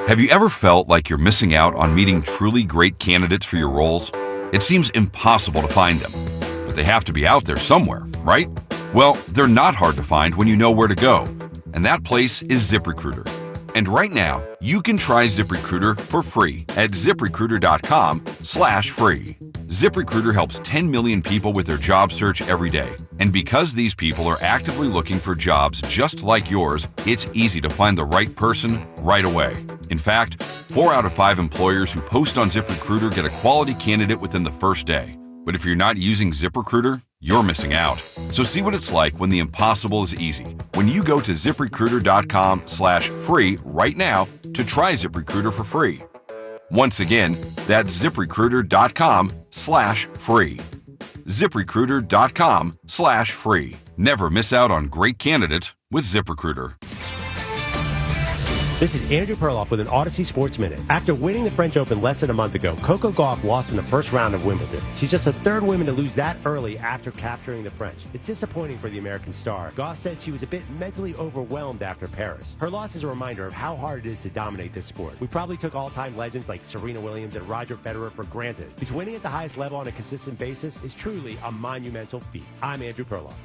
have you ever felt like you're missing out on meeting truly great candidates for your roles? It seems impossible to find them, but they have to be out there somewhere, right? Well, they're not hard to find when you know where to go, and that place is ZipRecruiter. And right now, you can try ZipRecruiter for free at ZipRecruiter.com/free. ZipRecruiter helps 10 million people with their job search every day. And because these people are actively looking for jobs just like yours, it's easy to find the right person right away. In fact, 4 out of 5 employers who post on ZipRecruiter get a quality candidate within the first day. But if you're not using ZipRecruiter, you're missing out. So see what it's like when the impossible is easy. When you go to ZipRecruiter.com/free right now to try ZipRecruiter for free. Once again, that's ZipRecruiter.com/free. ZipRecruiter.com/free. Never miss out on great candidates with ZipRecruiter. This is Andrew Perloff with an Odyssey Sports Minute. After winning the French Open less than a month ago, Coco Gauff lost in the first round of Wimbledon. She's just the third woman to lose that early after capturing the French. It's disappointing for the American star. Gauff said she was a bit mentally overwhelmed after Paris. Her loss is a reminder of how hard it is to dominate this sport. We probably took all-time legends like Serena Williams and Roger Federer for granted. Because winning at the highest level on a consistent basis is truly a monumental feat. I'm Andrew Perloff.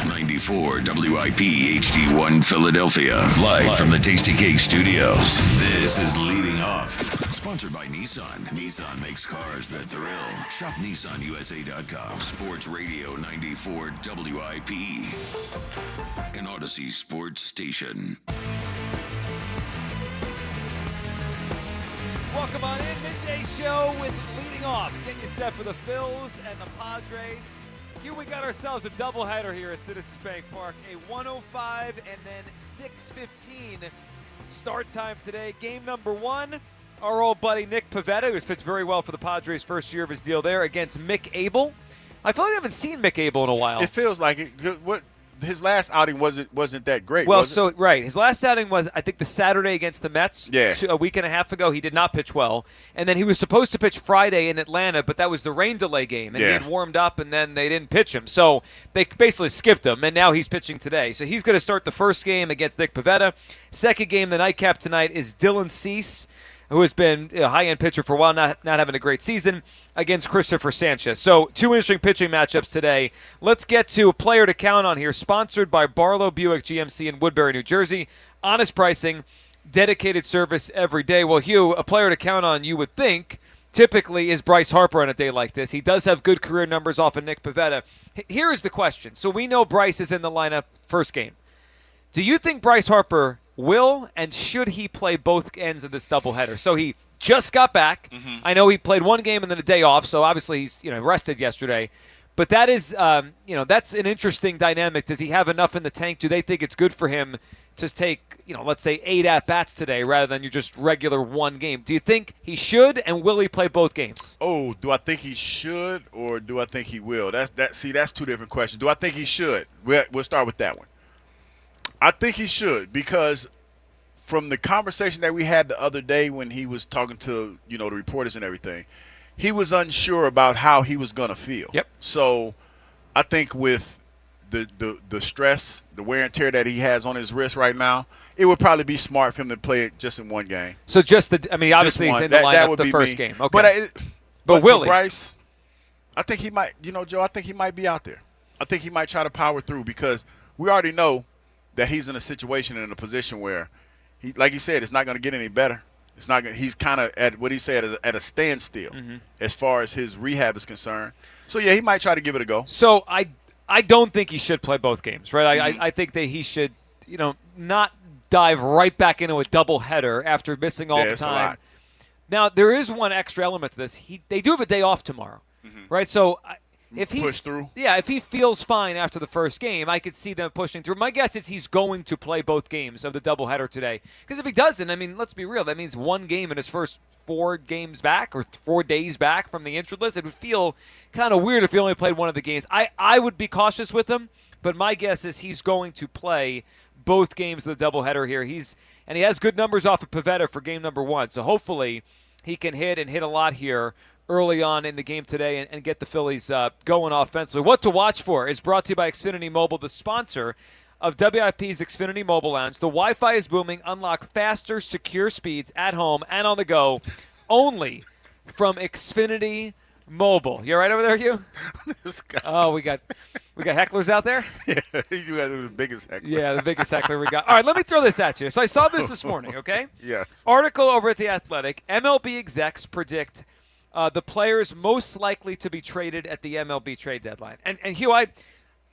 94 WIP HD1 Philadelphia, live from the Tasty Cake Studios. This is Leading Off. Sponsored by Nissan. Nissan makes cars that thrill. Shop NissanUSA.com. Sports Radio 94 WIP. An Odyssey Sports Station. Welcome on in, midday show with Leading Off. Getting you set for the Phils and the Padres. Here we got ourselves a doubleheader here at Citizens Bank Park. A 1:05 and then 6:15 start time today. Game number 1, our old buddy Nick Pivetta, who's pitched very well for the Padres first year of his deal there, against Mick Abel. I feel like I haven't seen Mick Abel in a while. It feels like it. What his last outing wasn't that great. Well, was it? so right, his last outing was I think the Saturday against the Mets. Yeah. A week and a half ago, he did not pitch well, and then he was supposed to pitch Friday in Atlanta, but that was the rain delay game, and he had warmed up, and then they didn't pitch him, so they basically skipped him, and now he's pitching today. So he's going to start the first game against Nick Pivetta. Second game, the nightcap tonight, is Dylan Cease, who has been a high-end pitcher for a while, not having a great season, against Christopher Sanchez. So 2 interesting pitching matchups today. Let's get to a player to count on here, sponsored by Barlow Buick GMC in Woodbury, New Jersey. Honest pricing, dedicated service every day. Well, Hugh, a player to count on, you would think, typically is Bryce Harper on a day like this. He does have good career numbers off of Nick Pivetta. Here is the question. So we know Bryce is in the lineup first game. Do you think Bryce Harper will and should he play both ends of this doubleheader? So he just got back. I know he played one game and then a day off, so obviously he's rested yesterday. But that is, that's an interesting dynamic. Does he have enough in the tank? Do they think it's good for him to take, let's say 8 at-bats today rather than your just regular one game? Do you think he should, and will he play both games? Oh, do I think he should or do I think he will? That's two different questions. Do I think he should? We'll start with that one. I think he should, because from the conversation that we had the other day when he was talking to, the reporters and everything, he was unsure about how he was going to feel. Yep. So I think with the stress, the wear and tear that he has on his wrist right now, it would probably be smart for him to play it just in one game. So obviously he's in the lineup the first game. Okay. But will he? Bryce, I think he might, Joe, I think he might be out there. I think he might try to power through, because we already know that he's in a situation and in a position where, like he said, it's not going to get any better. It's not. He's kind of at what he said at a standstill as far as his rehab is concerned. So yeah, he might try to give it a go. So I don't think he should play both games, right? I think that he should, not dive right back into a doubleheader after missing all the time. Now there is one extra element to this. They do have a day off tomorrow, right? So. If he push through? Yeah, if he feels fine after the first game, I could see them pushing through. My guess is he's going to play both games of the doubleheader today. Because if he doesn't, let's be real, that means one game in his first 4 games back or 4 days back from the injured list. It would feel kind of weird if he only played one of the games. I would be cautious with him, but my guess is he's going to play both games of the doubleheader here. And he has good numbers off of Pivetta for game number 1, so hopefully he can hit a lot here early on in the game today and get the Phillies going offensively. What to watch for is brought to you by Xfinity Mobile, the sponsor of WIP's Xfinity Mobile Lounge. The Wi-Fi is booming. Unlock faster, secure speeds at home and on the go only from Xfinity Mobile. You all right over there, Hugh? Oh, we got hecklers out there? Yeah, you got the biggest heckler. Yeah, the biggest heckler we got. All right, let me throw this at you. So I saw this morning, okay? Yes. Article over at The Athletic. MLB execs predict the players most likely to be traded at the MLB trade deadline. And Hugh,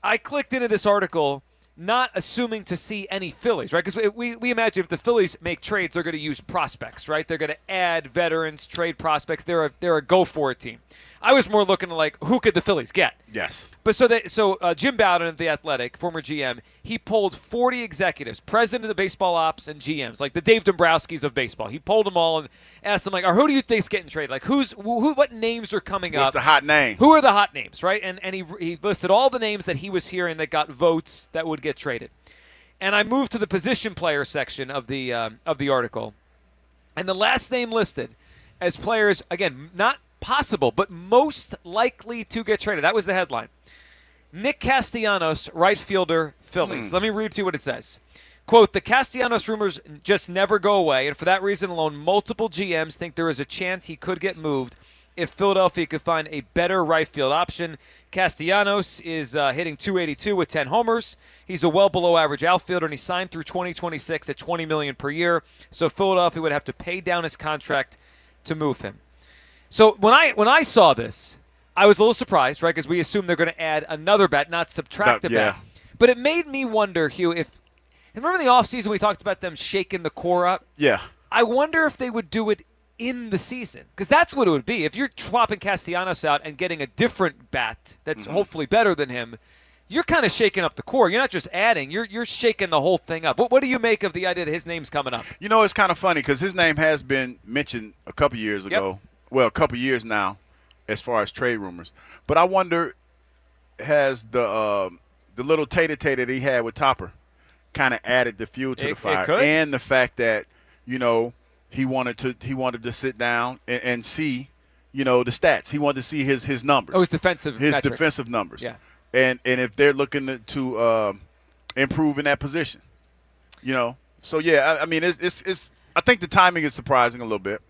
I clicked into this article not assuming to see any Phillies, right? Because we imagine if the Phillies make trades, they're going to use prospects, right? They're going to add veterans, trade prospects. They're a go-for-it team. I was more looking at, who could the Phillies get? Yes. But so Jim Bowden of The Athletic, former GM, he polled 40 executives, president of baseball ops and GMs, like the Dave Dombrowskis of baseball. He polled them all and asked them, who do you think's getting traded? What names are coming up? What's the hot name? Who are the hot names, right? And he listed all the names that he was hearing that got votes that would get traded. And I moved to the position player section of the article. And the last name listed as players, again, not possible, but most likely to get traded. That was the headline. Nick Castellanos, right fielder, Phillies. Let me read to you what it says. Quote, the Castellanos rumors just never go away, and for that reason alone, multiple GMs think there is a chance he could get moved if Philadelphia could find a better right field option. Castellanos is hitting .282 with 10 homers. He's a well below average outfielder, and he signed through 2026 at $20 million per year, so Philadelphia would have to pay down his contract to move him. So when I saw this, I was a little surprised, right? Because we assume they're going to add another bat, not subtract a bat. But it made me wonder, Hugh, remember in the offseason we talked about them shaking the core up? Yeah. I wonder if they would do it in the season, because that's what it would be. If you're swapping Castellanos out and getting a different bat that's hopefully better than him, you're kind of shaking up the core. You're not just adding. You're shaking the whole thing up. What do you make of the idea that his name's coming up? It's kind of funny because his name has been mentioned a couple years ago. Yep. Well, a couple years now as far as trade rumors. But I wonder, has the little tater-tater that he had with Topper kind of added the fuel to the fire? It could. And the fact that, he wanted to sit down and see, the stats. He wanted to see his numbers. Oh, his defensive metrics. Defensive numbers. Yeah. And if they're looking to improve in that position, So yeah, it's I think the timing is surprising a little bit.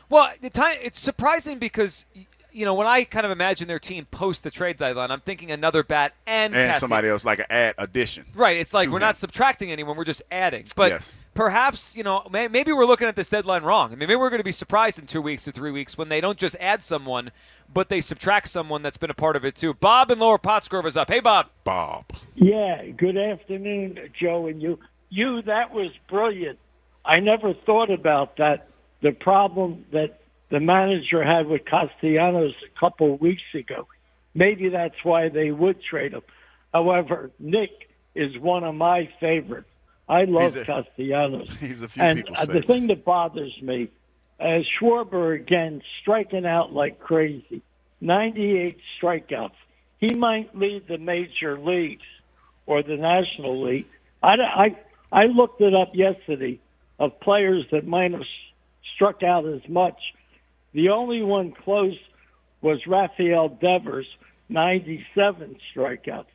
Well, it's surprising because when I kind of imagine their team post the trade deadline, I'm thinking another bat and somebody else, like an addition. Right. It's like we're not subtracting anyone; we're just adding. But perhaps maybe we're looking at this deadline wrong. Maybe we're going to be surprised in 2 weeks to 3 weeks when they don't just add someone, but they subtract someone that's been a part of it too. Bob in Lower Pottsgrove is up. Hey, Bob. Bob. Yeah. Good afternoon, Joe and you. That was brilliant. I never thought about that. The problem that the manager had with Castellanos a couple of weeks ago. maybe that's why they would trade him. However, Nick is one of my favorites. I love Castellanos. He's a few and people's the favorites. thing that bothers me, Schwarber again striking out like crazy. 98 strikeouts. He might lead the major leagues or the National League. I looked it up yesterday of players that might have struck out as much. The only one close was Rafael Devers, 97 strikeouts.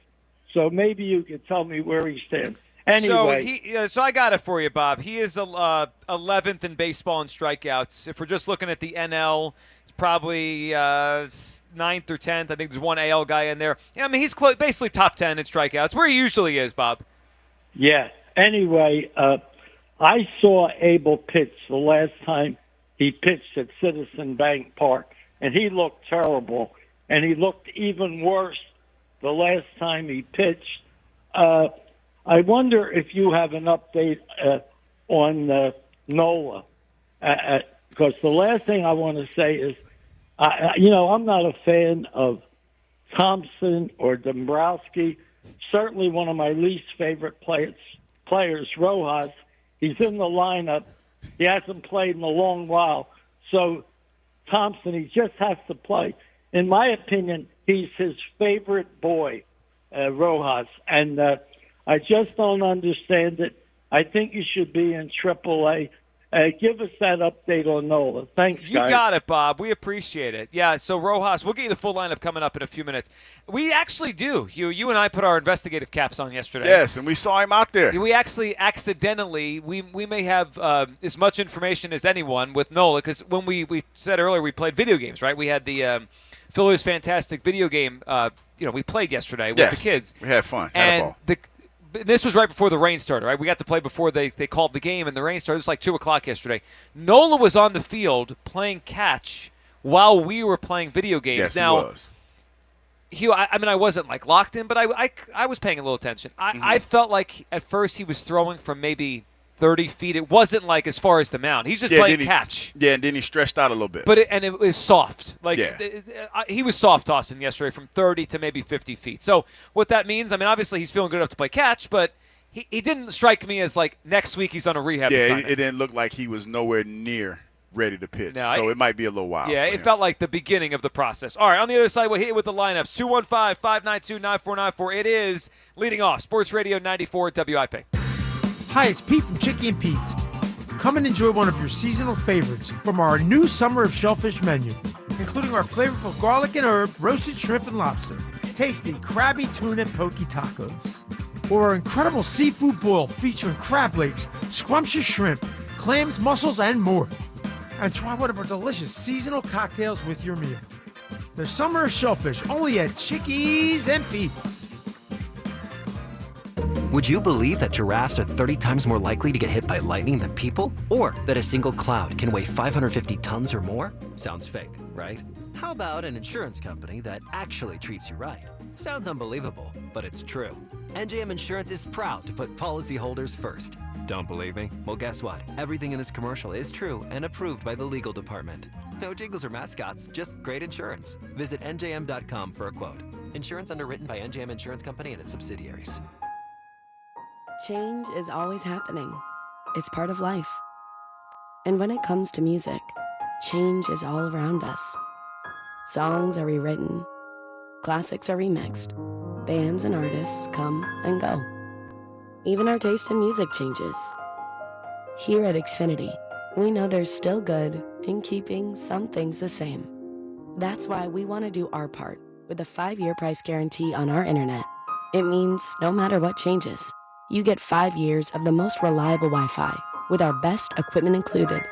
So maybe you could tell me where he stands. Anyway, So I got it for you, Bob. He is 11th in baseball in strikeouts. If we're just looking at the NL, it's probably 9th or 10th. I think there's one AL guy in there. Yeah, I mean, he's basically top 10 in strikeouts, where he usually is, Bob. yeah. Anyway, I saw Abel pitch the last time he pitched at Citizen Bank Park, and he looked terrible. And he looked even worse the last time he pitched. I wonder if you have an update on Nola, because the last thing I want to say is, I'm not a fan of Thompson or Dombrowski. Certainly one of my least favorite players, Rojas. He's in the lineup. He hasn't played in a long while. So Thompson, he just has to play. In my opinion, he's his favorite boy, Rojas. And I just don't understand it. I think you should be in AAA. Give us that update on Nola. Thanks, guys. You got it, Bob. We appreciate it. Yeah, so Rojas, we'll get you the full lineup coming up in a few minutes. We actually do, Hugh. You and I put our investigative caps on yesterday. Yes, and we saw him out there. We actually accidentally, we may have as much information as anyone with Nola, because when we said earlier we played video games, right? We had the Phillies Fantastic video game, we played yesterday with the kids. We had fun. And this was right before the rain started, right? We got to play before they called the game, and the rain started. It was like 2 o'clock yesterday. Nola was on the field playing catch while we were playing video games. Yes, now, he was. Hugh, I wasn't like locked in, but I was paying a little attention. I felt like at first he was throwing from maybe 30 feet. It wasn't like as far as the mound. He's just playing catch. Yeah, and then he stretched out a little bit. But it was soft. He was soft tossing yesterday from 30 to maybe 50 feet. So what that means, I mean, obviously he's feeling good enough to play catch, but he didn't strike me as like next week he's on a rehab assignment. It didn't look like he was nowhere near ready to pitch. No, so it might be a little while. Yeah, it felt like the beginning of the process. All right, on the other side, we'll hit you with the lineups. 215-592-9494. It is leading off Sports Radio 94 WIP. Hi, it's Pete from Chicky and Pete's. Come and enjoy one of your seasonal favorites from our new Summer of Shellfish menu, including our flavorful garlic and herb, roasted shrimp and lobster, tasty crabby tuna and poke tacos, or our incredible seafood boil featuring crab legs, scrumptious shrimp, clams, mussels, and more. And try one of our delicious seasonal cocktails with your meal. The Summer of Shellfish, only at Chickies and Pete's. Would you believe that giraffes are 30 times more likely to get hit by lightning than people? Or that a single cloud can weigh 550 tons or more? Sounds fake, right? How about an insurance company that actually treats you right? Sounds unbelievable, but it's true. NJM Insurance is proud to put policyholders first. Don't believe me? Well, guess what? Everything in this commercial is true and approved by the legal department. No jingles or mascots, just great insurance. Visit njm.com for a quote. Insurance underwritten by NJM Insurance Company and its subsidiaries. Change is always happening. It's part of life. And when it comes to music, change is all around us. Songs are rewritten. Classics are remixed. Bands and artists come and go. Even our taste in music changes. Here at Xfinity, we know there's still good in keeping some things the same. That's why we want to do our part with a 5-year price guarantee on our internet. It means no matter what changes, you get 5 years of the most reliable Wi-Fi with our best equipment included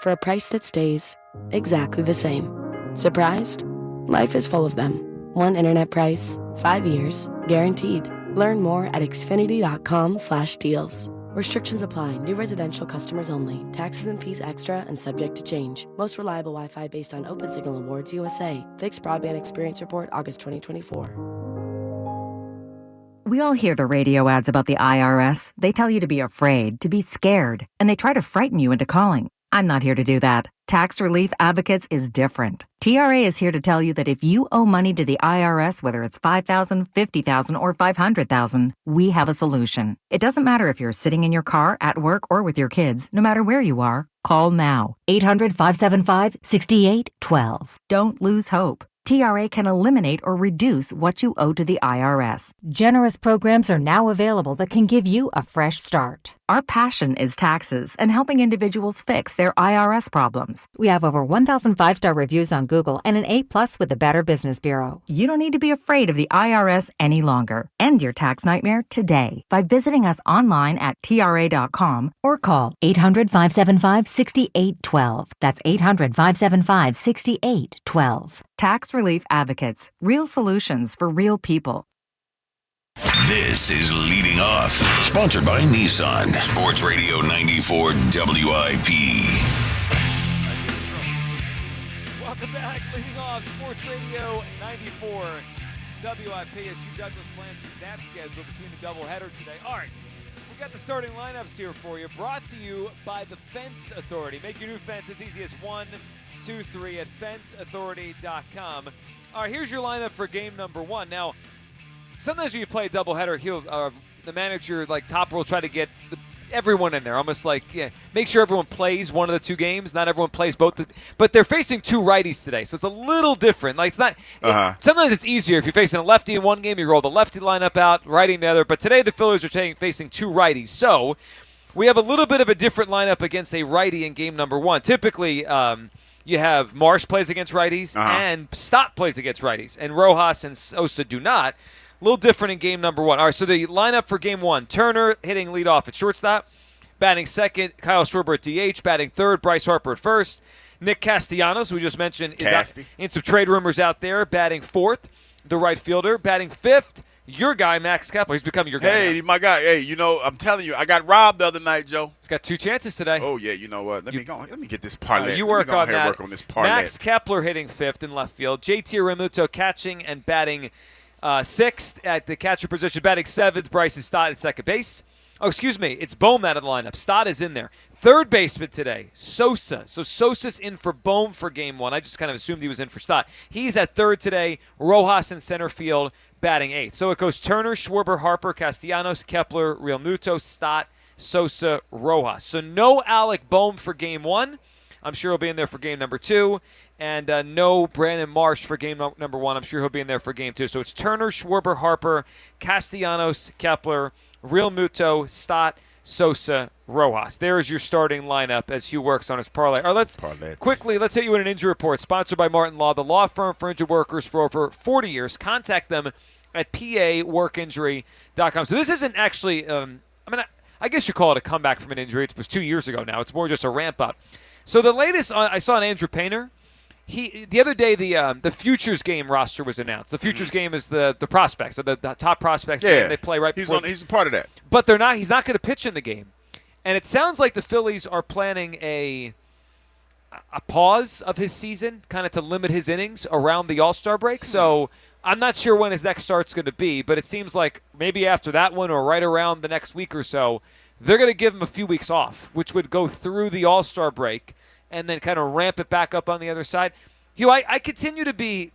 for a price that stays exactly the same. Surprised? Life is full of them. One internet price, 5 years, guaranteed. Learn more at xfinity.com/deals. Restrictions apply. New residential customers only. Taxes and fees extra and subject to change. Most reliable Wi-Fi based on Open Signal Awards USA. Fixed Broadband Experience Report, August 2024. We all hear the radio ads about the IRS. They tell you to be afraid, to be scared, and they try to frighten you into calling. I'm not here to do that. Tax Relief Advocates is different. TRA is here to tell you that if you owe money to the IRS, whether it's $5,000, $50,000, or $500,000, we have a solution. It doesn't matter if you're sitting in your car, at work, or with your kids. No matter where you are, call now. 800-575-6812. Don't lose hope. TRA can eliminate or reduce what you owe to the IRS. Generous programs are now available that can give you a fresh start. Our passion is taxes and helping individuals fix their IRS problems. We have over 1,000 five-star reviews on Google and an A+ with the Better Business Bureau. You don't need to be afraid of the IRS any longer. End your tax nightmare today by visiting us online at TRA.com or call 800-575-6812. That's 800-575-6812. Tax Relief Advocates. Real solutions for real people. This is Leading Off, sponsored by Nissan. Sports Radio 94 WIP. Welcome back. Leading Off, Sports Radio 94 WIP as Hugh Douglas plans his nap schedule between the doubleheader today. All right, we got the starting lineups here for you, brought to you by the Fence Authority. Make your new fence as easy as 1, 2, 3 at fenceauthority.com. All right, here's your lineup for game number 1. Now, sometimes when you play a doubleheader, the manager, Topper, will try to get everyone in there, almost make sure everyone plays one of the two games. Not everyone plays both, but they're facing two righties today, so it's a little different. It's not. Sometimes it's easier if you're facing a lefty in one game, you roll the lefty lineup out, righty in the other. But today the Phillies are facing two righties, so we have a little bit of a different lineup against a righty in game number 1. Typically, you have Marsh plays against righties and Stott plays against righties, and Rojas and Sosa do not. A little different in game number 1. All right, so the lineup for game 1, Turner hitting leadoff at shortstop. Batting second, Kyle Schwarber at DH. Batting third, Bryce Harper at first. Nick Castellanos, who we just mentioned, is out in some trade rumors out there. Batting fourth, the right fielder. Batting fifth, your guy, Max Kepler. He's becoming your guy. Hey, my guy. Hey, I'm telling you, I got robbed the other night, Joe. He's got 2 chances today. Oh, yeah, you know what? Let me get this parlay. You work on that. Work on this parlay. Max Kepler hitting fifth in left field. JT Realmuto catching and batting sixth at the catcher position. Batting seventh, Bryce Stott at second base. Oh, excuse me. It's Bohm out of the lineup. Stott is in there. Third baseman today, Sosa. So Sosa's in for Bohm for game 1. I just kind of assumed he was in for Stott. He's at third today. Rojas in center field, batting eighth. So it goes Turner, Schwarber, Harper, Castellanos, Kepler, Realmuto, Stott, Sosa, Rojas. So no Alec Bohm for game 1. I'm sure he'll be in there for game number 2. And no Brandon Marsh for game number 1. I'm sure he'll be in there for game 2. So it's Turner, Schwarber, Harper, Castellanos, Kepler, Realmuto, Stott, Sosa, Rojas. There's your starting lineup as Hugh works on his parlay. All right, let's hit you with an injury report sponsored by Martin Law, the law firm for injured workers for over 40 years. Contact them at paworkinjury.com. So this isn't actually, I guess you call it a comeback from an injury. It was 2 years ago now. It's more just a ramp up. So the latest I saw on Andrew Painter, the other day the Futures game roster was announced. The Futures game is the prospects, or the top prospects game they play right before. He's a part of that. But he's not going to pitch in the game. And it sounds like the Phillies are planning a pause of his season, kind of to limit his innings around the All-Star break. So I'm not sure when his next start's going to be, but it seems like maybe after that one or right around the next week or so, they're going to give him a few weeks off, which would go through the All-Star break and then kind of ramp it back up on the other side. Hugh, I continue to be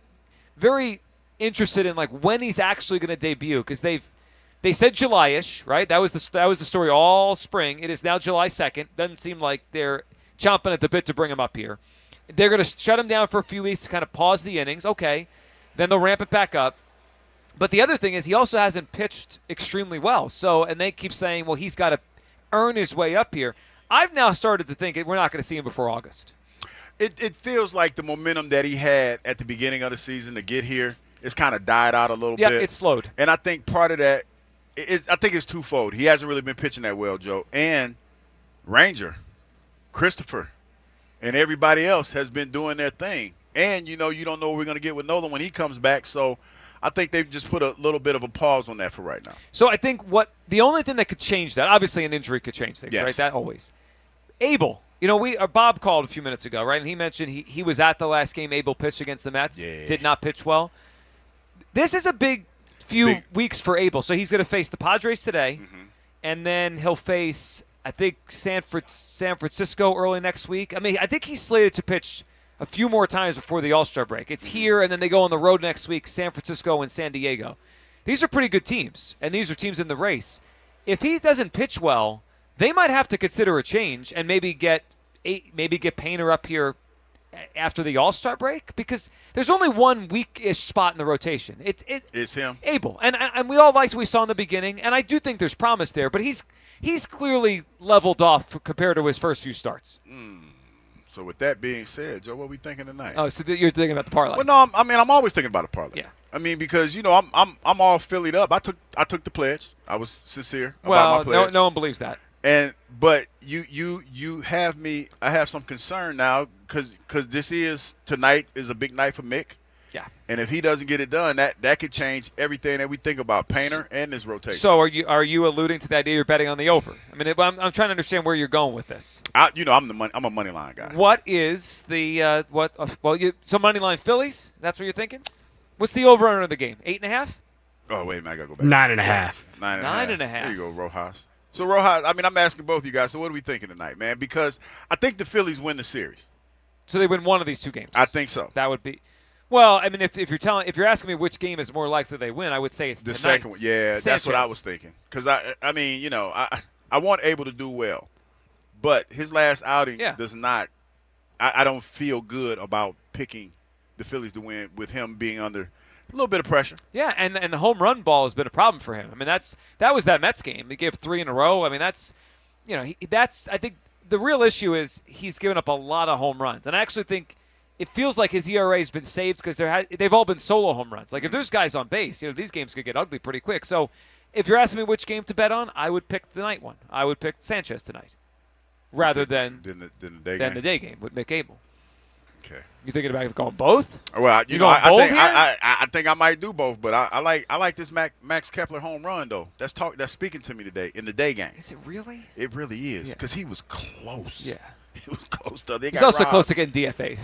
very interested in when he's actually going to debut, because they said July-ish, right? That was the story all spring. It is now July 2nd. Doesn't seem like they're chomping at the bit to bring him up here. They're going to shut him down for a few weeks to kind of pause the innings. Okay. Then they'll ramp it back up. But the other thing is he also hasn't pitched extremely well. And they keep saying, well, he's got to earn his way up here. I've now started to think we're not going to see him before August. It feels like the momentum that he had at the beginning of the season to get here is kind of died out a little bit. Yeah, it's slowed. And I think part of that, I think it's twofold. He hasn't really been pitching that well, Joe. And Ranger, Christopher, and everybody else has been doing their thing. And, you don't know what we're going to get with Nolan when he comes back. So I think they've just put a little bit of a pause on that for right now. So I think the only thing that could change that, obviously an injury could change things, right? That always. Abel. Bob called a few minutes ago, right? And he mentioned he was at the last game Abel pitched against the Mets. Yeah. Did not pitch well. This is a big few weeks for Abel. So he's going to face the Padres today, and then he'll face I think San Francisco early next week. I mean, I think he's slated to pitch a few more times before the All-Star break. It's here, and then they go on the road next week, San Francisco and San Diego. These are pretty good teams, and these are teams in the race. If he doesn't pitch well, they might have to consider a change and maybe get Painter up here after the All-Star break, because there's only one weak-ish spot in the rotation. It's him. Abel. And we all liked what we saw in the beginning, and I do think there's promise there, but he's clearly leveled off compared to his first few starts. So with that being said, Joe, what are we thinking tonight? Oh, so you're thinking about the parlay? Well, no, I'm always thinking about a parlay. Yeah. I mean, because I'm all Phillied up. I took the pledge. I was sincere about my pledge. No one believes that. But you have me. I have some concern now because tonight is a big night for Mick. Yeah. And if he doesn't get it done, that could change everything that we think about Painter and this rotation. So are you alluding to the idea you're betting on the over? I mean, I'm trying to understand where you're going with this. I'm a money line guy. What is the so money line Phillies? That's what you're thinking? What's the over under the game? 8.5? Oh wait a minute, I gotta go back. 9.5. 9.5. 9.5. There you go, Rojas. So Rojas, I mean, I'm asking both of you guys. So what are we thinking tonight, man? Because I think the Phillies win the series. So they win one of these two games. I think so. That would be. Well, I mean, if you're asking me which game is more likely they win, I would say it's the tonight. second one. Yeah, Sanchez. That's what I was thinking. Because I mean, I want Abel to do well, but his last outing does not. I don't feel good about picking the Phillies to win with him being under a little bit of pressure. Yeah, and the home run ball has been a problem for him. I mean, that was that Mets game. He gave 3 in a row. I mean, I think the real issue is he's given up a lot of home runs, and I actually think it feels like his ERA has been saved because they've all been solo home runs. Like if there's guys on base, these games could get ugly pretty quick. So if you're asking me which game to bet on, I would pick the night one. I would pick Sanchez tonight rather than the day game with Mick Abel. Okay. You thinking about going both? Well, I think I might do both, but I like this Max Kepler home run though. That's speaking to me today in the day game. Is it really? It really is because he was close. Yeah. He was close to. He's also close to getting DFA'd.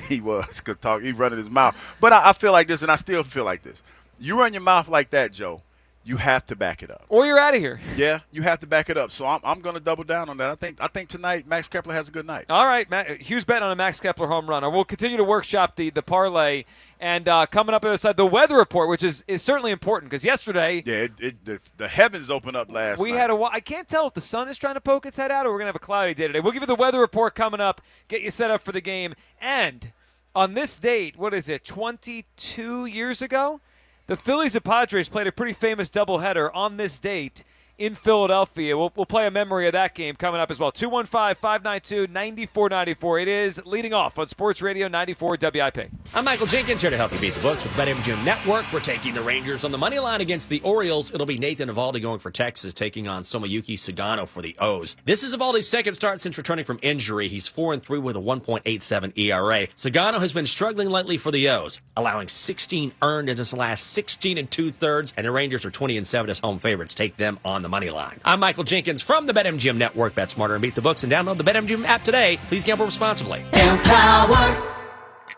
He was. He running his mouth. But I feel like this, and I still feel like this. You run your mouth like that, Joe, you have to back it up. Or you're out of here. Yeah, you have to back it up. So I'm going to double down on that. I think tonight Max Kepler has a good night. All right, Hughes betting on a Max Kepler home run. We'll continue to workshop the parlay. And coming up on the side, the weather report, which is certainly important because yesterday. Yeah, the heavens opened up last night. We had I can't tell if the sun is trying to poke its head out or we're going to have a cloudy day today. We'll give you the weather report coming up, get you set up for the game. And on this date, 22 years ago, the Phillies and Padres played a pretty famous doubleheader on this date in Philadelphia. We'll play a memory of that game coming up as well. 215-592-9494. It is leading off on Sports Radio 94 WIP. I'm Michael Jenkins here to help you beat the books with the BetMGM Network. We're taking the Rangers on the money line against the Orioles. It'll be Nathan Eovaldi going for Texas, taking on Tomoyuki Sugano for the O's. This is Eovaldi's second start since returning from injury. He's 4-3 with a 1.87 ERA. Sugano has been struggling lately for the O's, allowing 16 earned in his last 16 2/3, and the Rangers are 20-7 as home favorites. Take them on the money line. I'm Michael Jenkins from the BetMGM Network. Bet smarter and beat the books, and download the BetMGM app today. Please gamble responsibly. Empower.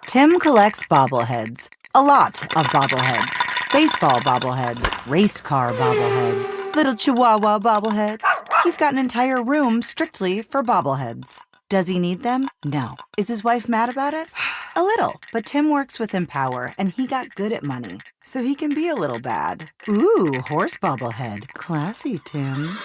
Tim collects bobbleheads. A lot of bobbleheads. Baseball bobbleheads. Race car bobbleheads. Little Chihuahua bobbleheads. He's got an entire room strictly for bobbleheads. Does he need them? No. Is his wife mad about it? A little. But Tim works with Empower, and he got good at money, so he can be a little bad. Ooh, horse bobblehead. Classy, Tim.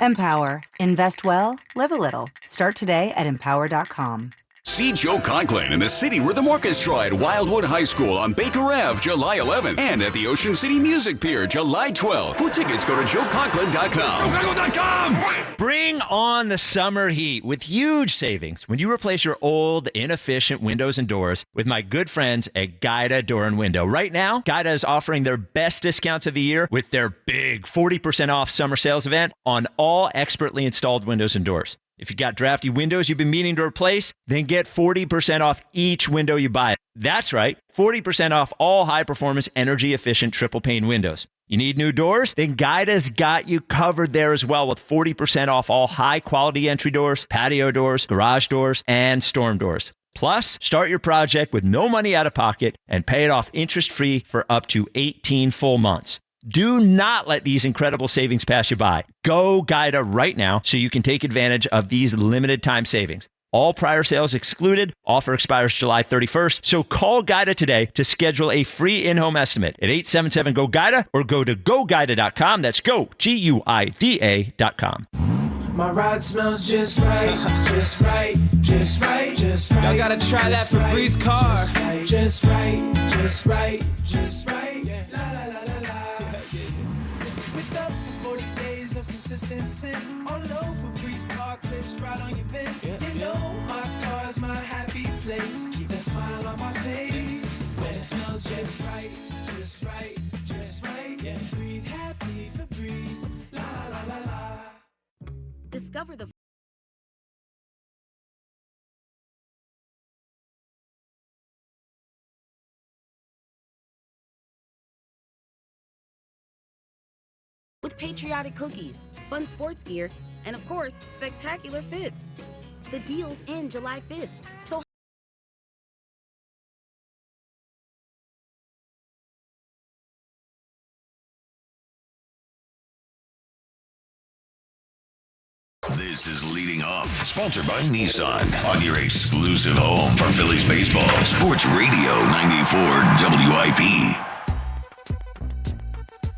Empower. Invest well, live a little. Start today at empower.com. See Joe Conklin in the city rhythm orchestra at Wildwood High School on Baker Ave, July 11th, and at the Ocean City Music Pier, July 12th. For tickets, go to joeconklin.com. JoeConklin.com! Bring on the summer heat with huge savings when you replace your old, inefficient windows and doors with my good friends at Guida Door and Window. Right now, Guida is offering their best discounts of the year with their big 40% off summer sales event on all expertly installed windows and doors. If you got drafty windows you've been meaning to replace, then get 40% off each window you buy. That's right, 40% off all high-performance, energy-efficient triple-pane windows. You need new doors? Then Guida's got you covered there as well with 40% off all high-quality entry doors, patio doors, garage doors, and storm doors. Plus, start your project with no money out of pocket and pay it off interest-free for up to 18 full months. Do not let these incredible savings pass you by. Go Guida right now so you can take advantage of these limited time savings. All prior sales excluded. Offer expires July 31st. So call Guida today to schedule a free in-home estimate at 877-GO-GUIDA or go to GoGuida.com. That's go, GUIDA.com. My ride smells just right, just right, just right, just right. Y'all gotta try that Febreze car. Just right, just right, just right. Yeah. La la la la la. With up to 40 days of consistency, all over Febreze car clips right on your vent. You know my car's my happy place. Keep that smile on my face when it smells just right, just right, just right. Yeah, breathe happy Febreze. La la la la. Discover the with patriotic cookies, fun sports gear, and of course, spectacular fits. The deal's end July 5th, so This is Leading Off, sponsored by Nissan, on your exclusive home for Phillies baseball. Sports Radio 94 WIP.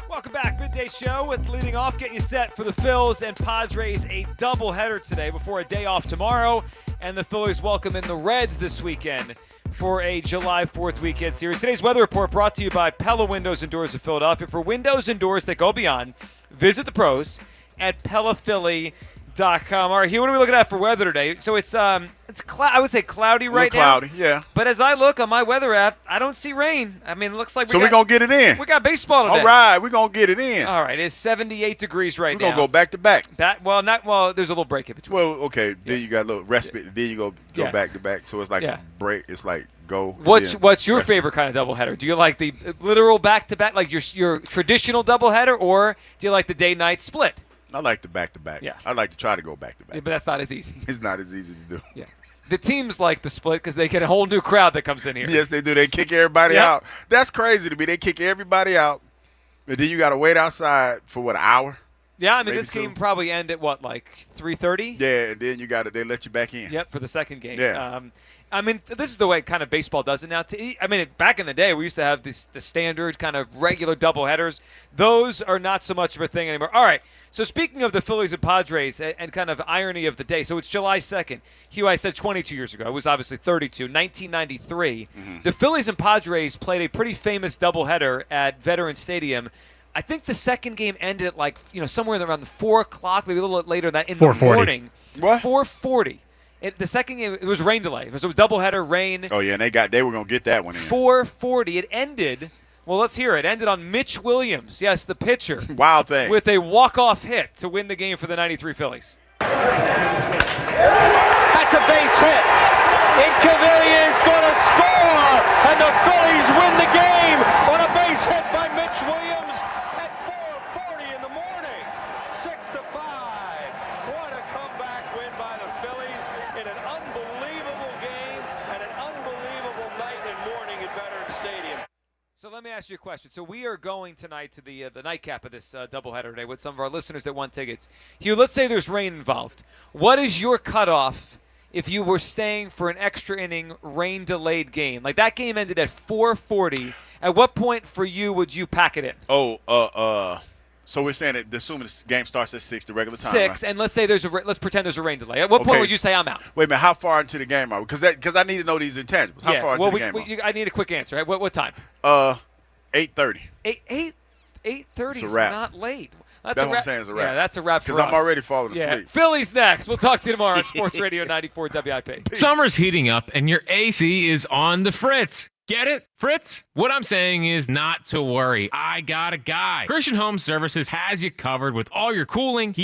Welcome back, Midday Show with Leading Off, getting you set for the Phils and Padres, a doubleheader today before a day off tomorrow, and the Phillies welcome in the Reds this weekend for a July 4th weekend series. Today's weather report brought to you by Pella Windows and Doors of Philadelphia. For windows and doors that go beyond, visit the pros at PellaPhilly.com. All right, Hugh, what are we looking at for weather today? So it's I would say cloudy right now. Cloudy, yeah. But as I look on my weather app, I don't see rain. I mean, it looks like we're going to get it in. We got baseball today. All right, we're going to get it in. All right, it's 78 degrees right now. We're going to go back to back. Well, there's a little break in between. Well, okay, then you got a little respite. Then you go back to back. So it's like a break. It's like go. What's your favorite kind of doubleheader? Do you like the literal back-to-back, like your traditional doubleheader, or do you like the day-night split? I like the back-to-back. Yeah. I like to try to go back-to-back. Yeah, but that's not as easy. It's not as easy to do. Yeah. The teams like the split because they get a whole new crowd that comes in here. Yes, they do. They kick everybody out. That's crazy to me. They kick everybody out, and then you got to wait outside for, an hour? Yeah, I mean, this game probably end at, 3:30? Yeah, and then they let you back in. Yep, for the second game. Yeah. I mean, this is the way kind of baseball does it now. I mean, back in the day, we used to have the standard kind of regular doubleheaders. Those are not so much of a thing anymore. All right, so speaking of the Phillies and Padres and kind of irony of the day, so it's July 2nd. Hugh, I said 22 years ago. It was obviously 32, 1993. Mm-hmm. The Phillies and Padres played a pretty famous doubleheader at Veterans Stadium. I think the second game ended at somewhere around 4 o'clock, maybe a little later than that in the morning. What? 4:40. The second game, it was rain delay. So it was doubleheader, rain. Oh, yeah, and they were going to get that one in. 4:40. It ended, well, let's hear it. It ended on Mitch Williams, yes, the pitcher. Wild thing. With a walk-off hit to win the game for the 93 Phillies. That's a base hit. Incaviglia is going to score, and the Phillies win the game on a base hit by Mitch Williams at 4:40 in the morning. 6-5. What a comeback win by the Phillies in an unbelievable game and an unbelievable night and morning at Veterans Stadium. So let me ask you a question. So we are going tonight to the nightcap of this doubleheader today with some of our listeners that want tickets. Hugh, let's say there's rain involved. What is your cutoff if you were staying for an extra inning rain-delayed game? Like that game ended at 4:40. At what point for you would you pack it in? So we're saying that assuming the game starts at 6, the regular time. 6, right? And let's say let's pretend there's a rain delay. At what point would you say I'm out? Wait a minute, how far into the game are we? Because I need to know these intangibles. How far into the game are we? I need a quick answer. Right? What time? 8:30. 8:30 is not late. That's what I'm saying is a wrap. Yeah, that's a wrap for us. Because I'm already falling asleep. Phillies next. We'll talk to you tomorrow on Sports Radio 94 WIP. Peace. Summer's heating up, and your AC is on the fritz. Get it, Fritz? What I'm saying is not to worry. I got a guy. Christian Home Services has you covered with all your cooling, heat,